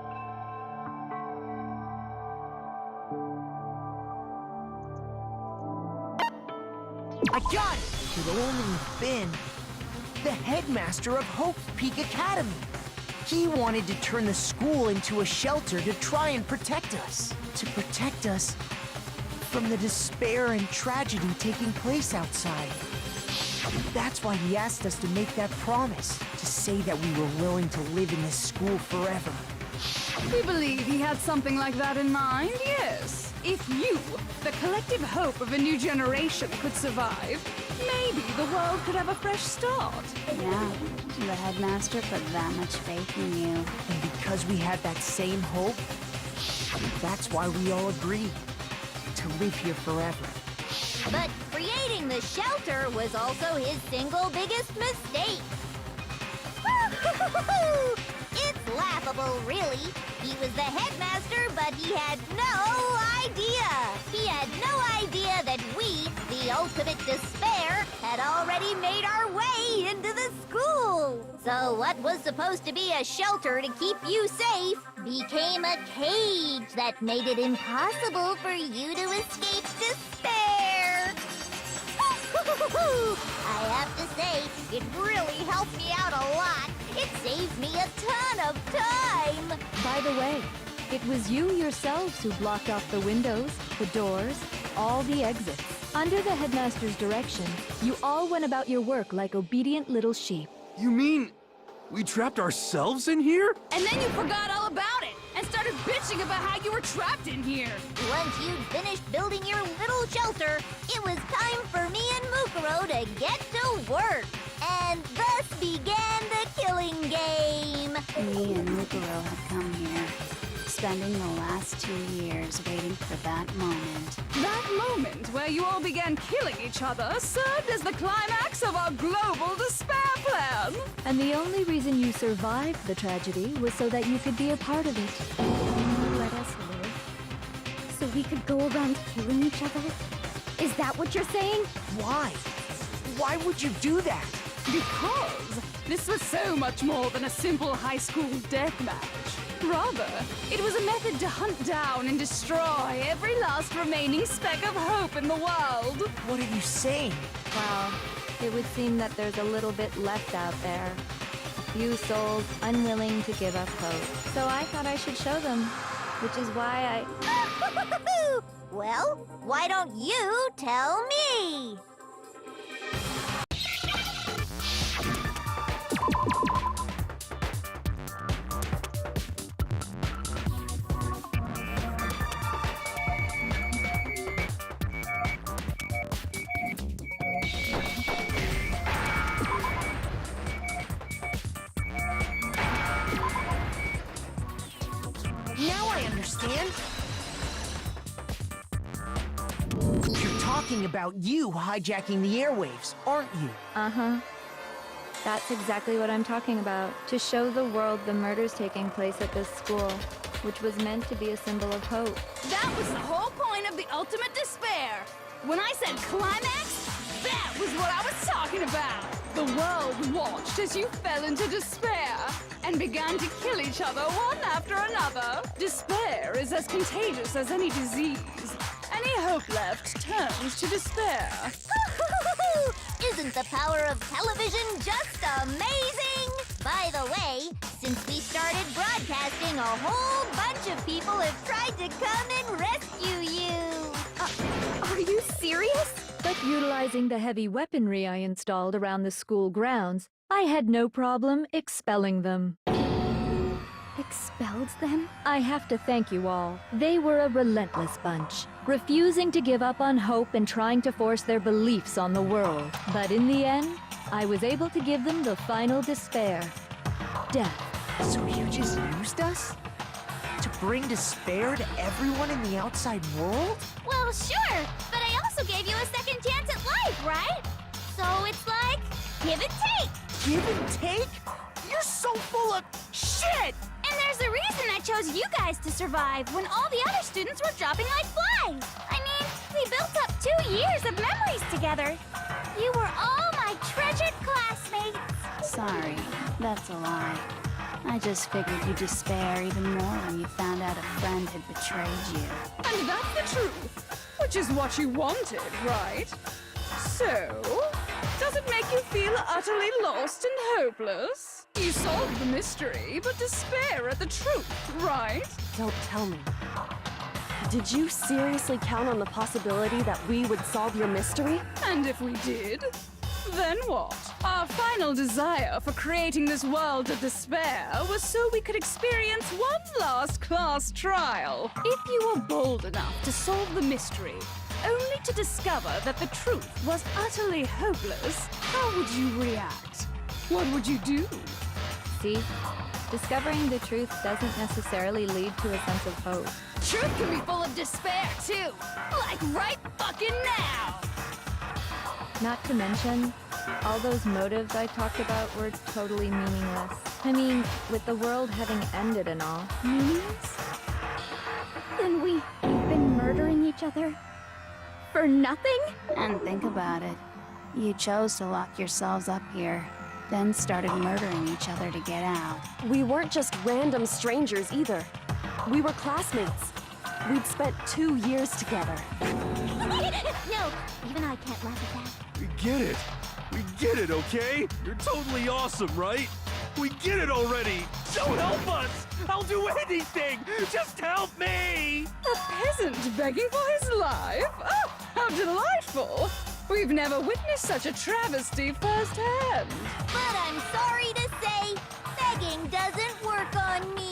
I got it! Could only have been the headmaster of Hope's Peak Academy. He wanted to turn the school into a shelter to try and protect us. To protect us from the despair and tragedy taking place outside. That's why he asked us to make that promise, to say that we were willing to live in this school forever. We believe he had something like that in mind, yes. If you, the collective hope of a new generation, could survive, maybe the world could have a fresh start. Yeah, the headmaster put that much faith in you. And because we had that same hope, that's why we all agreed to live here forever. But creating the shelter was also his single biggest mistake. It's laughable, really. He was the headmaster, but he had no idea. He had no idea that we, the ultimate despair, had already made our way into the school. So what was supposed to be a shelter to keep you safe became a cage that made it impossible for you to escape despair. I have to say, it really helped me out a lot. It saved me a ton of time. By the way, it was you yourselves who blocked off the windows, the doors, all the exits. Under the headmaster's direction, you all went about your work like obedient little sheep. You mean we trapped ourselves in here? And then you forgot all about it and started bitching about how you were trapped in here. Once you'd finished building your little shelter, it was time for me and Mukuro to get to work. And thus began the killing game. Me and Mukuro had come here, spending the last 2 years waiting for that moment. That moment where you all began killing each other served as the climax of our global despair plan. And the only reason you survived the tragedy was so that you could be a part of it. You let us live? So we could go around killing each other? Is that what you're saying? Why? Why would you do that? Because this was so much more than a simple high school death match. Rather, it was a method to hunt down and destroy every last remaining speck of hope in the world. What are you saying? Well, it would seem that there's a little bit left out there. A few souls unwilling to give up hope. So I thought I should show them, which is why I... Well, why don't you tell me? Now I understand. You're talking about you hijacking the airwaves, aren't you? Uh-huh. That's exactly what I'm talking about. To show the world the murders taking place at this school, which was meant to be a symbol of hope. That was the whole point of the ultimate despair. When I said climax, that was what I was talking about. The world watched as you fell into despair and began to kill each other one after another. Despair is as contagious as any disease. Any hope left turns to despair. Isn't the power of television just amazing? By the way, since we started broadcasting, a whole bunch of people have tried to come and rescue you. Are you serious? But utilizing the heavy weaponry I installed around the school grounds, I had no problem expelling them. Expelled them? I have to thank you all. They were a relentless bunch, refusing to give up on hope and trying to force their beliefs on the world. But in the end, I was able to give them the final despair. Death. So you just used us? To bring despair to everyone in the outside world? Well, sure, but I also gave you a second chance at life, right? So it's like, give and take. Give and take? You're so full of shit! And there's a reason I chose you guys to survive when all the other students were dropping like flies. I mean, we built up 2 years of memories together. You were all my treasured classmates. Sorry, that's a lie. I just figured you'd despair even more when you found out a friend had betrayed you. And that's the truth, which is what you wanted, right? So, does it make you feel utterly lost and hopeless? You solved the mystery, but despair at the truth, right? Don't tell me. Did you seriously count on the possibility that we would solve your mystery? And if we did, then what? Our final desire for creating this world of despair was so we could experience one last class trial. If you were bold enough to solve the mystery, only to discover that the truth was utterly hopeless, how would you react? What would you do? See? Discovering the truth doesn't necessarily lead to a sense of hope. Truth can be full of despair, too. Like right fucking now. Not to mention, all those motives I talked about were totally meaningless. I mean, with the world having ended and all. Meaningless? Then we've been murdering each other for nothing? And think about it. You chose to lock yourselves up here, then started murdering each other to get out. We weren't just random strangers either. We were classmates. We'd spent 2 years together. No, even I can't laugh at that. We get it. We get it, okay? You're totally awesome, right? We get it already. So help us. I'll do anything. Just help me. A peasant begging for his life? Oh, how delightful! We've never witnessed such a travesty firsthand. But I'm sorry to say, begging doesn't work on me.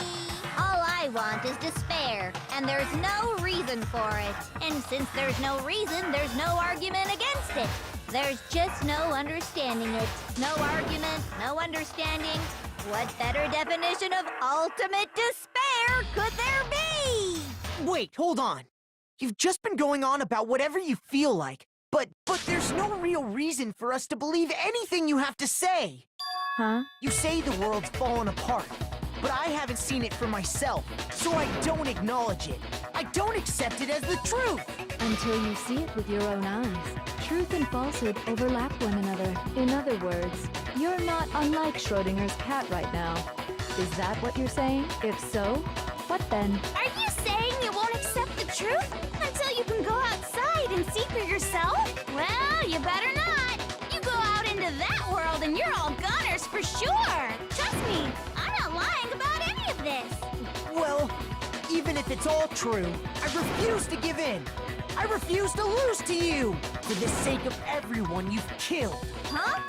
All I want is despair, and there's no reason for it. And since there's no reason, there's no argument against it. There's just no understanding it. No argument, no understanding. What better definition of ultimate despair could there be? Wait, hold on. You've just been going on about whatever you feel like, but there's no real reason for us to believe anything you have to say. Huh? You say the world's fallen apart, but I haven't seen it for myself, so I don't acknowledge it. I don't accept it as the truth. Until you see it with your own eyes. Truth and falsehood overlap one another. In other words, you're not unlike Schrodinger's cat right now. Is that what you're saying? If so, what then? Are you saying you won't accept the truth until you can go outside and see for yourself? Well, you better not. You go out into that world and you're all goners for sure. Trust me, I'm not lying about any of this. Well, even if it's all true, I refuse to give in. I refuse to lose to you, for the sake of everyone you've killed. Huh?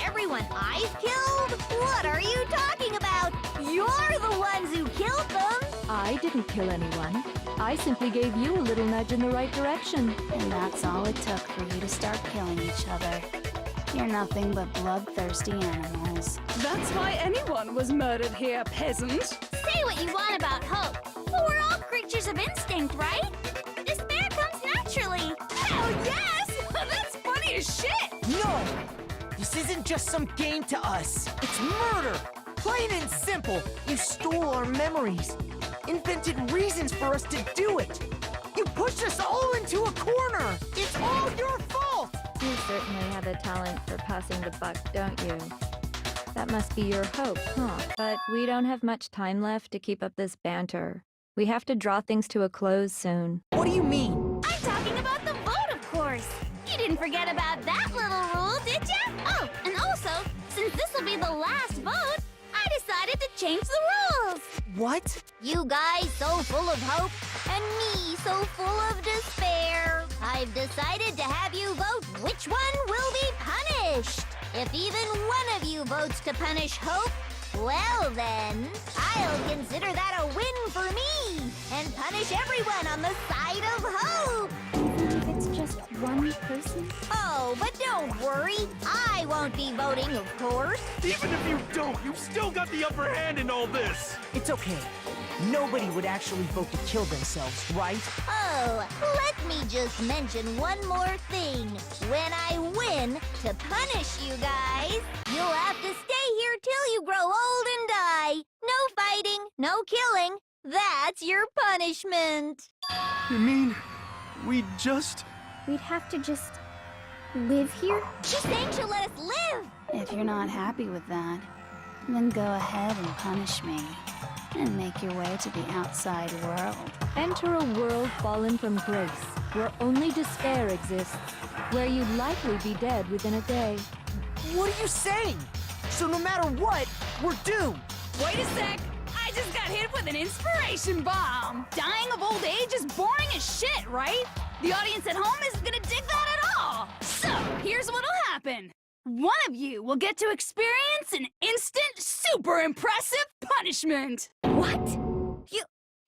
Everyone I've killed? What are you talking about? You're the ones who killed them! I didn't kill anyone. I simply gave you a little nudge in the right direction. And that's all it took for you to start killing each other. You're nothing but bloodthirsty animals. That's why anyone was murdered here, peasant. Say what you want about hope, but we're all creatures of instinct, right? Despair comes naturally. Hell yes! That's funny as shit! No! This isn't just some game to us. It's murder! Plain and simple. You stole our memories. Invented reasons for us to do it. You pushed us all into a corner. It's all your fault! You certainly have a talent for passing the buck, don't you? That must be your hope, huh? But we don't have much time left to keep up this banter. We have to draw things to a close soon. What do you mean? I'm talking about the vote, of course. You didn't forget about that little rule, did ya? Oh, and also, since this will be the last vote, I decided to change the rules. What? You guys so full of hope, and me so full of despair. I've decided to have you vote which one will be punished. If even one of you votes to punish hope, well then, I'll consider that a win for me, and punish everyone on the side of hope. Even if it's just one person? Oh, but don't worry, I won't be voting, of course. Even if you don't, you've still got the upper hand in all this. It's okay. Nobody would actually vote to kill themselves, right? Oh, let me just mention one more thing. When I win to punish you guys, you'll have to stay here till you grow old and die. No fighting, no killing. That's your punishment. You mean we'd have to just live here? She's saying she'll let us live. If you're not happy with that, then go ahead and punish me. And make your way to the outside world. Enter a world fallen from grace, where only despair exists, where you'd likely be dead within a day. What are you saying? So no matter what, we're doomed. Wait a sec. I just got hit with an inspiration bomb. Dying of old age is boring as shit, right? The audience at home isn't gonna dig that at all. So, here's what'll happen. One of you will get to experience an instant, super impressive punishment. What?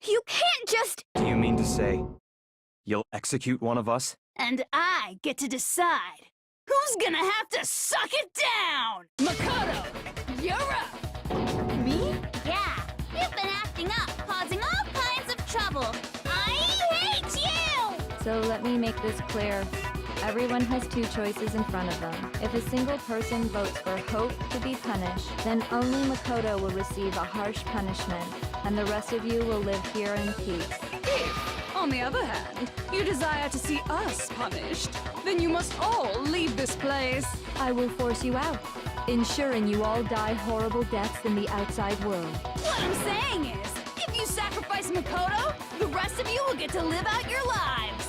You can't just... Do you mean to say you'll execute one of us? And I get to decide who's gonna have to suck it down. Mukuro, you're up. Me? Yeah, you've been acting up, causing all kinds of trouble. I hate you! So let me make this clear. Everyone has two choices in front of them. If a single person votes for Hope to be punished, then only Mukuro will receive a harsh punishment, and the rest of you will live here in peace. If, on the other hand, you desire to see us punished, then you must all leave this place. I will force you out, ensuring you all die horrible deaths in the outside world. What I'm saying is, if you sacrifice Mukuro, the rest of you will get to live out your lives.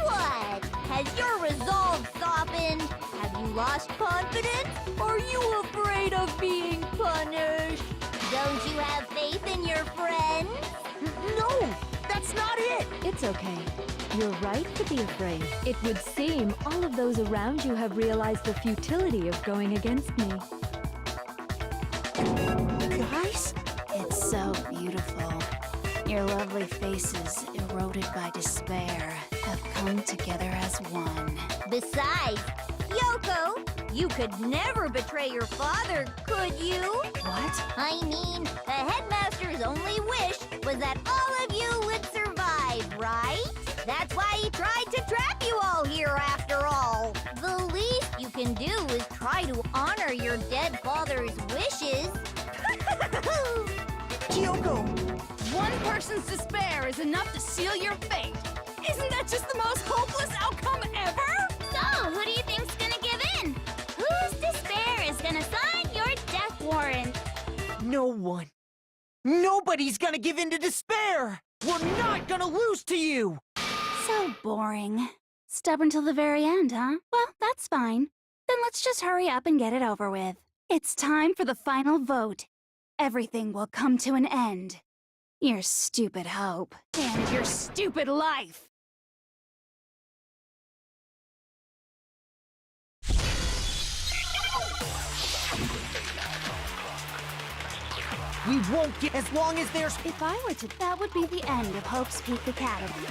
What? Has your resolve softened? Have you lost confidence? Are you afraid of being punished? Don't you have faith in your friends? No! That's not it! It's okay. You're right to be afraid. It would seem all of those around you have realized the futility of going against me. Guys? It's so beautiful. Your lovely faces, eroded by despair, have come together as one. Besides, Yoko, you could never betray your father, could you? What? I mean, the headmaster's only wish was that all of you would survive, right? That's why he tried to trap you all here after all. The least you can do is try to honor your dead father's wishes. Kyoko! One person's despair is enough to seal your fate. Isn't that just the most hopeless outcome ever? So, who do you think's gonna give in? Whose despair is gonna sign your death warrant? No one. Nobody's gonna give in to despair! We're not gonna lose to you! So boring. Stubborn till the very end, huh? Well, that's fine. Then let's just hurry up and get it over with. It's time for the final vote. Everything will come to an end. Your stupid hope. And your stupid life. We won't get as long as there's... If I were to, that would be the end of Hope's Peak Academy.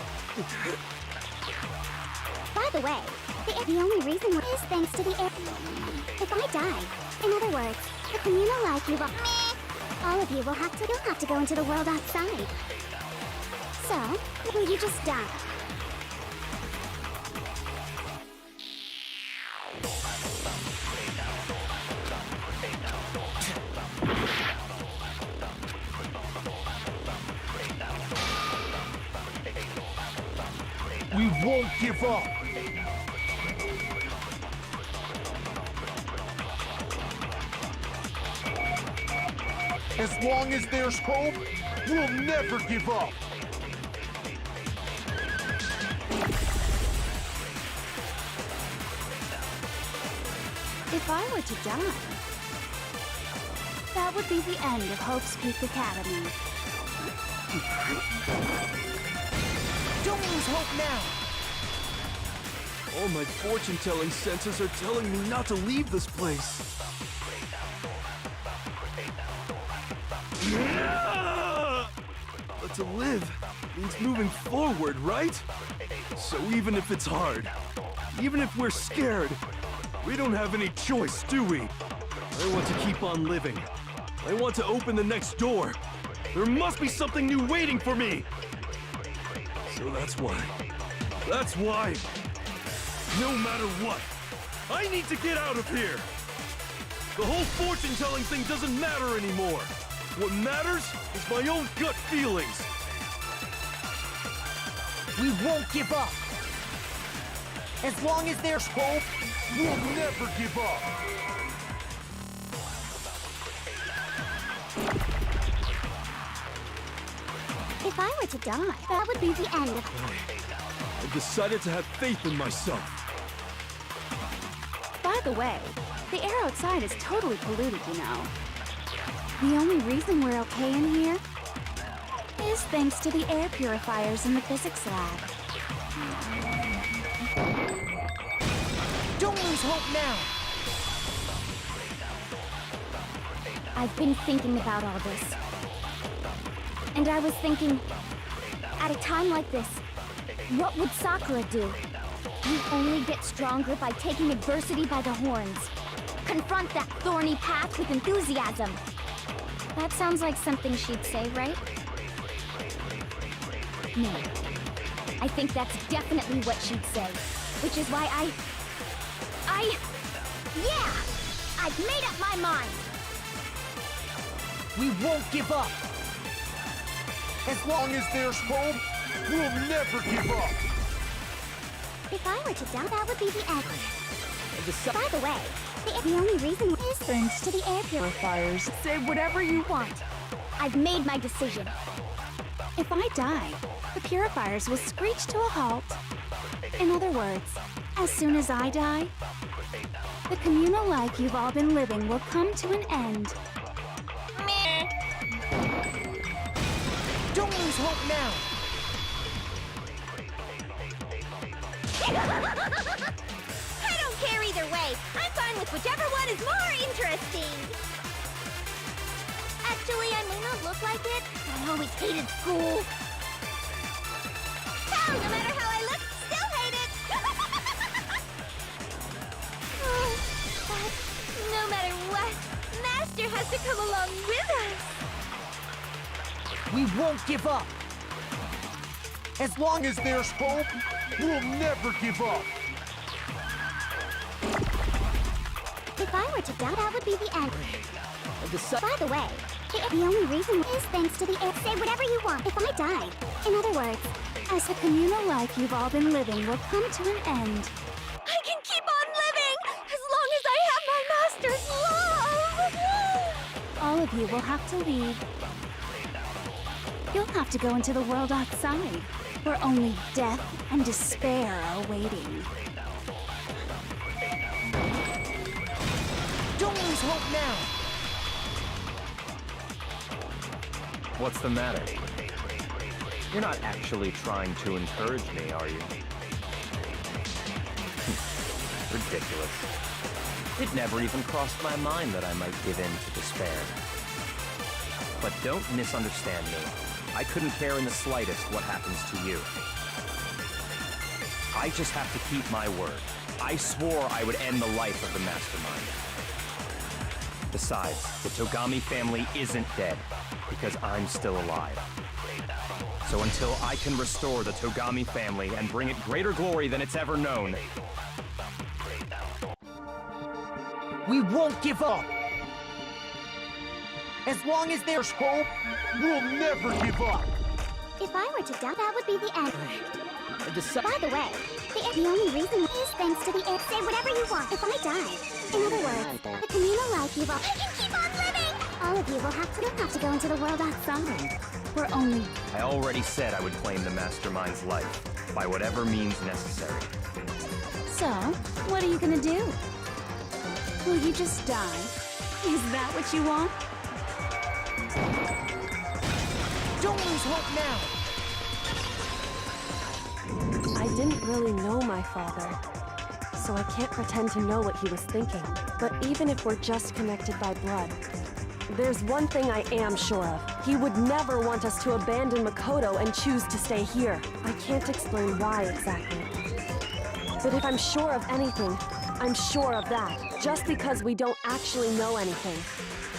By the way, the only reason is thanks to the air. If I die, in other words, the communal life you will... Meh. All of you will have to... You'll have to go into the world outside. So, will you just die? We won't give up. As long as there's hope, we'll never give up. If I were to die, that would be the end of Hope's Peak Academy. Don't lose hope now! All my fortune-telling senses are telling me not to leave this place. But to live means moving forward, right? So even if it's hard, even if we're scared, we don't have any choice, do we? I want to keep on living. I want to open the next door. There must be something new waiting for me! So that's why, no matter what, I need to get out of here! The whole fortune-telling thing doesn't matter anymore! What matters is my own gut feelings! We won't give up! As long as there's hope, we'll never give up! If I were to die, that would be the end of... I've decided to have faith in myself. By the way, the air outside is totally polluted, you know. The only reason we're okay in here is thanks to the air purifiers in the physics lab. don't lose hope now! I've been thinking about all this. And I was thinking, at a time like this, what would Sakura do? You only get stronger by taking adversity by the horns. Confront that thorny path with enthusiasm. That sounds like something she'd say, right? No. I think that's definitely what she'd say. Which is why yeah! I've made up my mind! We won't give up! As long as there's hope, we'll never give up! If I were to die, that would be the end. By the way, the only reason is thanks to the air purifiers. Say whatever you want. I've made my decision. If I die, the purifiers will screech to a halt. In other words, as soon as I die, the communal life you've all been living will come to an end. Don't lose hope now! I don't care either way. I'm fine with whichever one is more interesting. Actually, I may not look like it, but I always hated school. Hell, no matter how I look, still hate it. But no matter what, Master has to come along with us. We won't give up! As long as there's hope, we'll never give up! If I were to die, that would be the end. By the way, the only reason is thanks to the air. Say whatever you want. If I die, in other words, As the communal life you've all been living will come to an end. I can keep on living as long as I have my master's love! All of you will have to leave. You'll have to go into the world outside, where only death and despair are waiting. Don't lose hope now! What's the matter? You're not actually trying to encourage me, are you? Ridiculous. It never even crossed my mind that I might give in to despair. But don't misunderstand me. I couldn't care in the slightest what happens to you. I just have to keep my word. I swore I would end the life of the Mastermind. Besides, the Togami family isn't dead, because I'm still alive. So until I can restore the Togami family and bring it greater glory than it's ever known, we won't give up! As long as there's hope, we'll never give up! If I were to die, that would be the end. By the way, the only reason is thanks to the air. Say whatever you want. If I die, in other words, the communal life you've all... I can keep on living! All of you will have to go into the world outside. We're only... I already said I would claim the Mastermind's life, by whatever means necessary. So, what are you gonna do? Will you just die? Is that what you want? don't lose hope now! I didn't really know my father, so I can't pretend to know what he was thinking. But even if we're just connected by blood, there's one thing I am sure of. He would never want us to abandon Mukuro and choose to stay here. I can't explain why exactly. But if I'm sure of anything, I'm sure of that. Just because we don't actually know anything.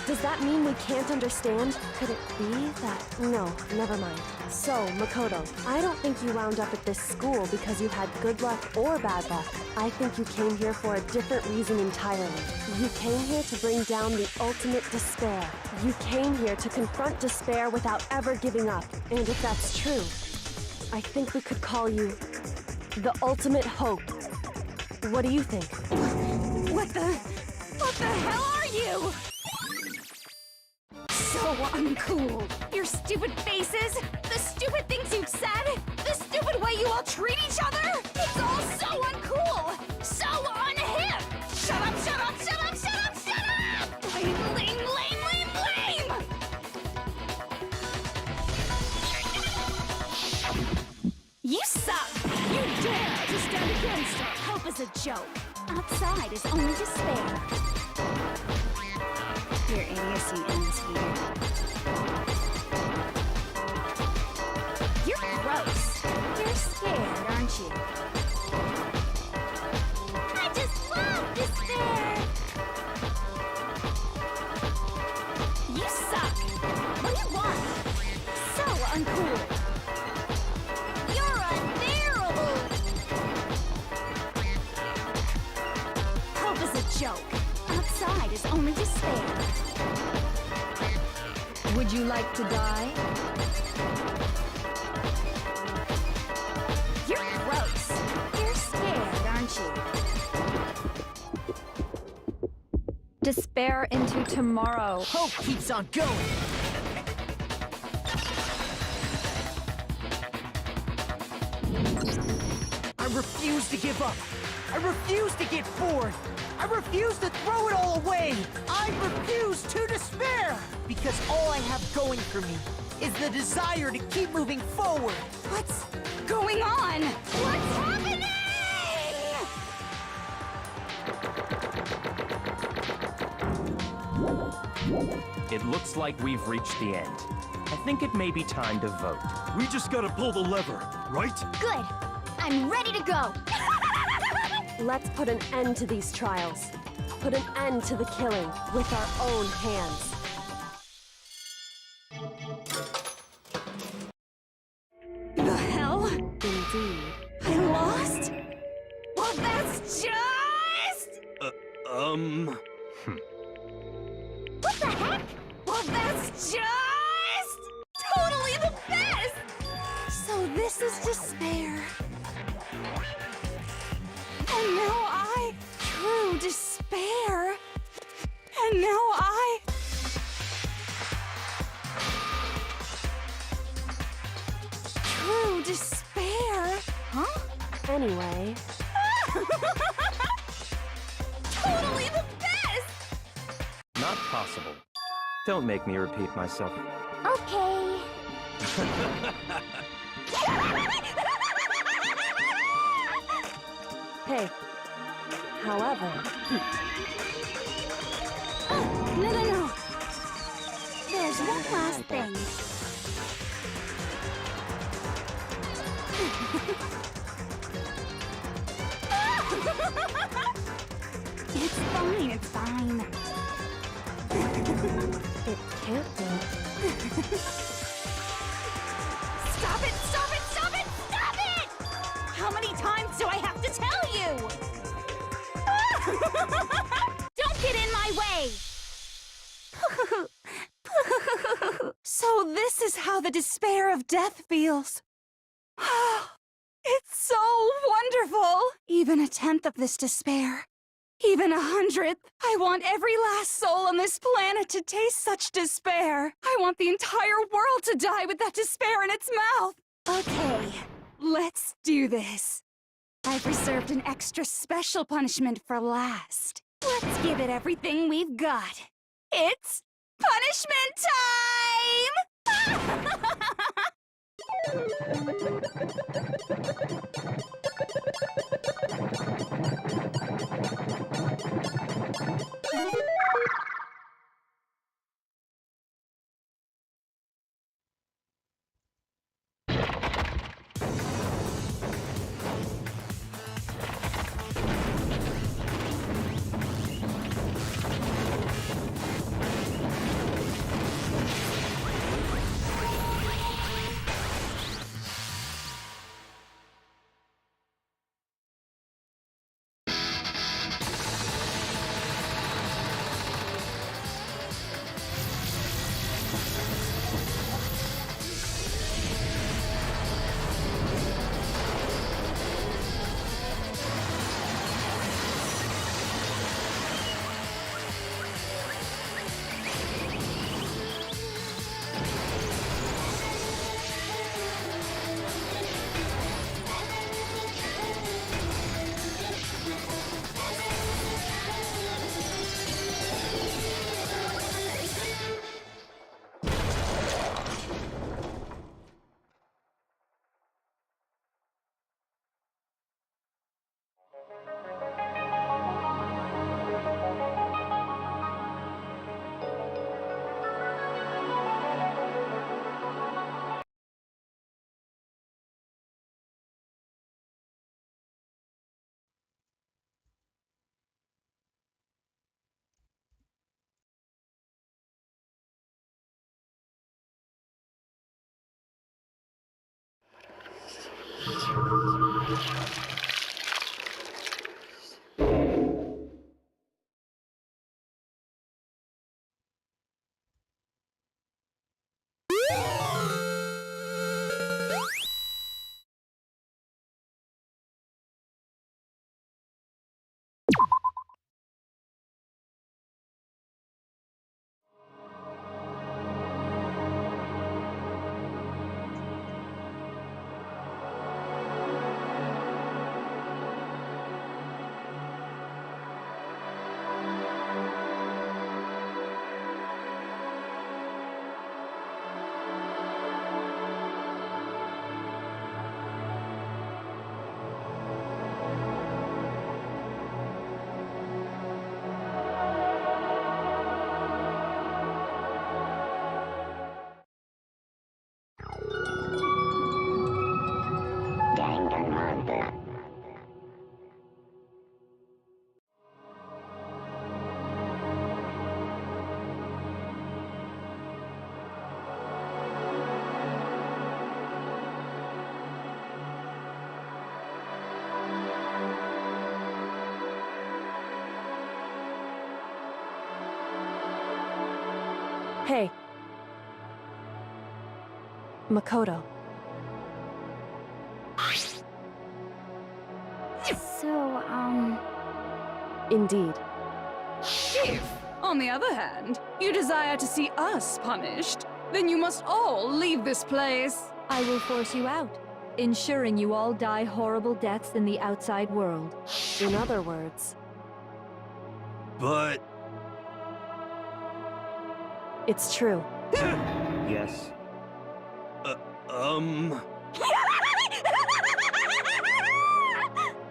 Does that mean we can't understand? Could it be that... No, never mind. So, Mukuro, I don't think you wound up at this school because you had good luck or bad luck. I think you came here for a different reason entirely. You came here to bring down the ultimate despair. You came here to confront despair without ever giving up. And if that's true, I think we could call you the ultimate hope. What do you think? What the hell are you? So uncool. Your stupid faces, the stupid things you've said, the stupid way you all treat each other. It's all so uncool, so unhip. Shut up, shut up, shut up, shut up, shut up! Lame, lame, lame, lame, lame! You suck. You dare to stand against it. Hope is a joke. Outside is only despair. Your idiocy ends here. You're gross. You're scared, aren't you? I just love despair! You suck. What do you want? So uncool. You're unbearable! like to die? You're gross. You're scared, aren't you? Despair into tomorrow. Hope keeps on going. I refuse to give up. I refuse to get bored. I refuse to throw it all away. I refuse to despair. Because all I have going for me is the desire to keep moving forward. What's going on? What's happening? It looks like we've reached the end. I think it may be time to vote. We just gotta pull the lever, right? Good. I'm ready to go. Let's put an end to these trials. Put an end to the killing with our own hands. The hell? Indeed. I lost? Well, that's just... What the heck? Well, that's just... totally the best! So this is despair. And now true despair. And now true despair. Huh? Anyway. Totally the best! Not possible. Don't make me repeat myself. Okay. Hey. However... No. There's one last thing. It's fine. It can't be. Stop it! How many times do I have to tell you? Don't get in my way! So this is how the despair of death feels. It's so wonderful! Even 1/10 of this despair. Even 100th. I want every last soul on this planet to taste such despair. I want the entire world to die with that despair in its mouth. Okay, let's do this. I've reserved an extra special punishment for last. Let's give it everything we've got. It's punishment time! Makoto. So, Indeed. If, on the other hand, you desire to see us punished, then you must all leave this place. I will force you out, ensuring you all die horrible deaths in the outside world. In other words, But... it's true. Yes.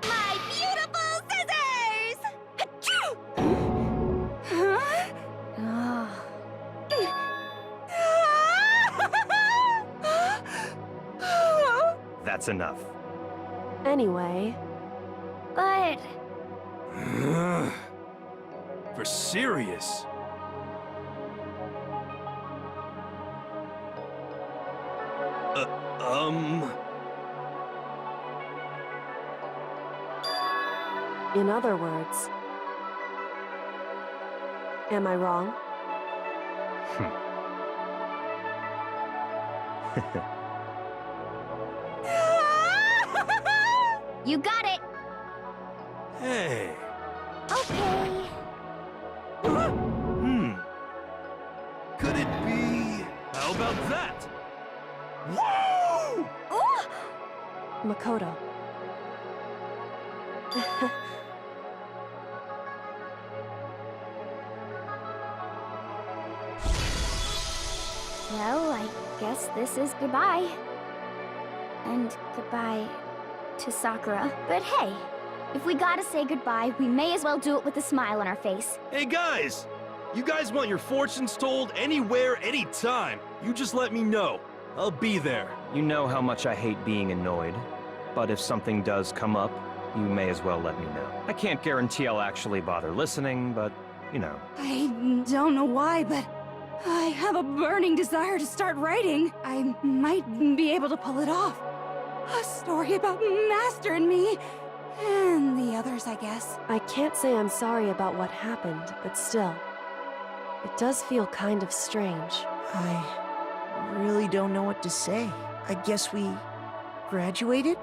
My beautiful scissors! That's enough. Anyway, but... For serious? in other words, am I wrong? You got it! Hey. Okay. Could it be... How about that? Woo! Makoto. Well, I guess this is goodbye. And goodbye to Sakura. But hey, if we gotta say goodbye, we may as well do it with a smile on our face. Hey guys! You guys want your fortunes told anywhere, anytime. You just let me know. I'll be there. You know how much I hate being annoyed, but if something does come up, you may as well let me know. I can't guarantee I'll actually bother listening, but, you know. I don't know why, but I have a burning desire to start writing. I might be able to pull it off. A story about Master and me, and the others, I guess. I can't say I'm sorry about what happened, but still, it does feel kind of strange. I really don't know what to say. I guess we graduated?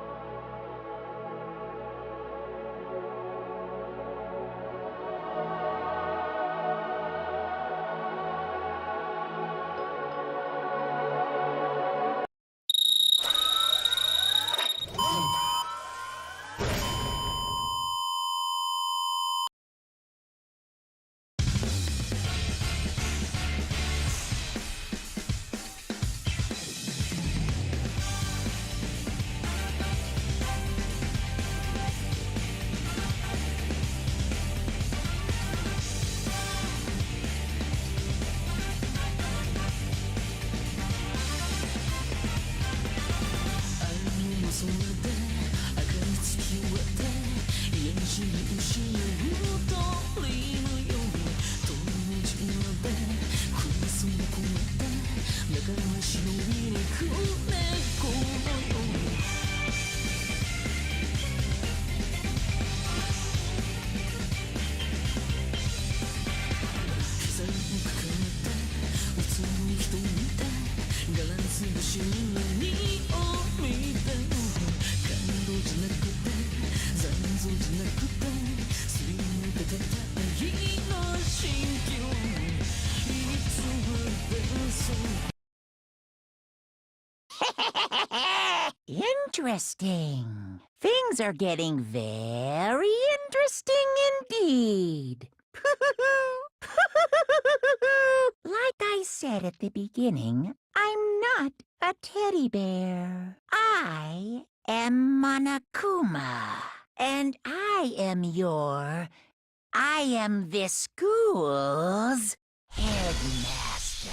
Interesting. Things are getting very interesting indeed. Like I said at the beginning, I'm not a teddy bear. I am Monokuma. And I am this school's headmaster.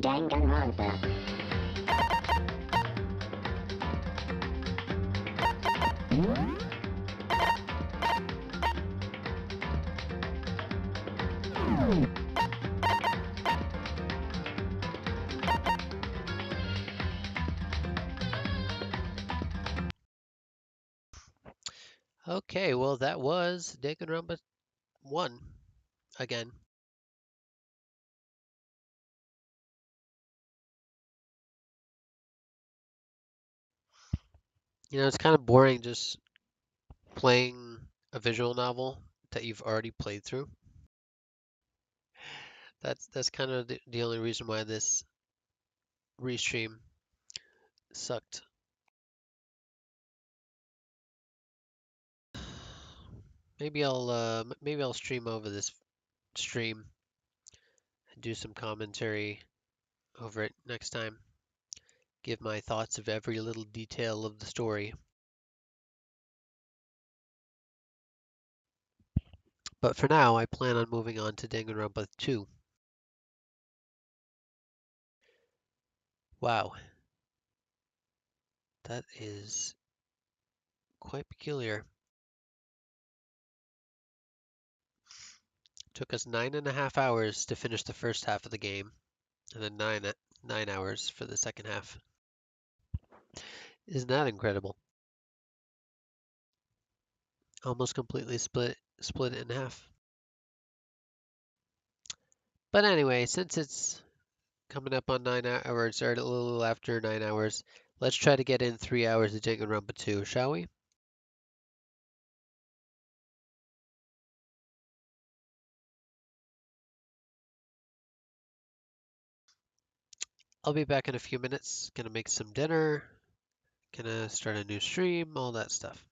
Danganronpa. Okay, well that was Danganronpa 1 again. You know, it's kind of boring just playing a visual novel that you've already played through. That's kind of the only reason why this restream sucked. Maybe I'll stream over this stream and do some commentary over it next time. Give my thoughts of every little detail of the story. But for now, I plan on moving on to Danganronpa 2. Wow, that is quite peculiar. Took us 9.5 hours to finish the first half of the game, and then nine hours for the second half. Isn't that incredible? Almost completely split it in half. But anyway, since it's coming up on 9 hours, or a little after 9 hours, let's try to get in 3 hours of Danganronpa 2, shall we? I'll be back in a few minutes. Gonna make some dinner. Gonna start a new stream, all that stuff.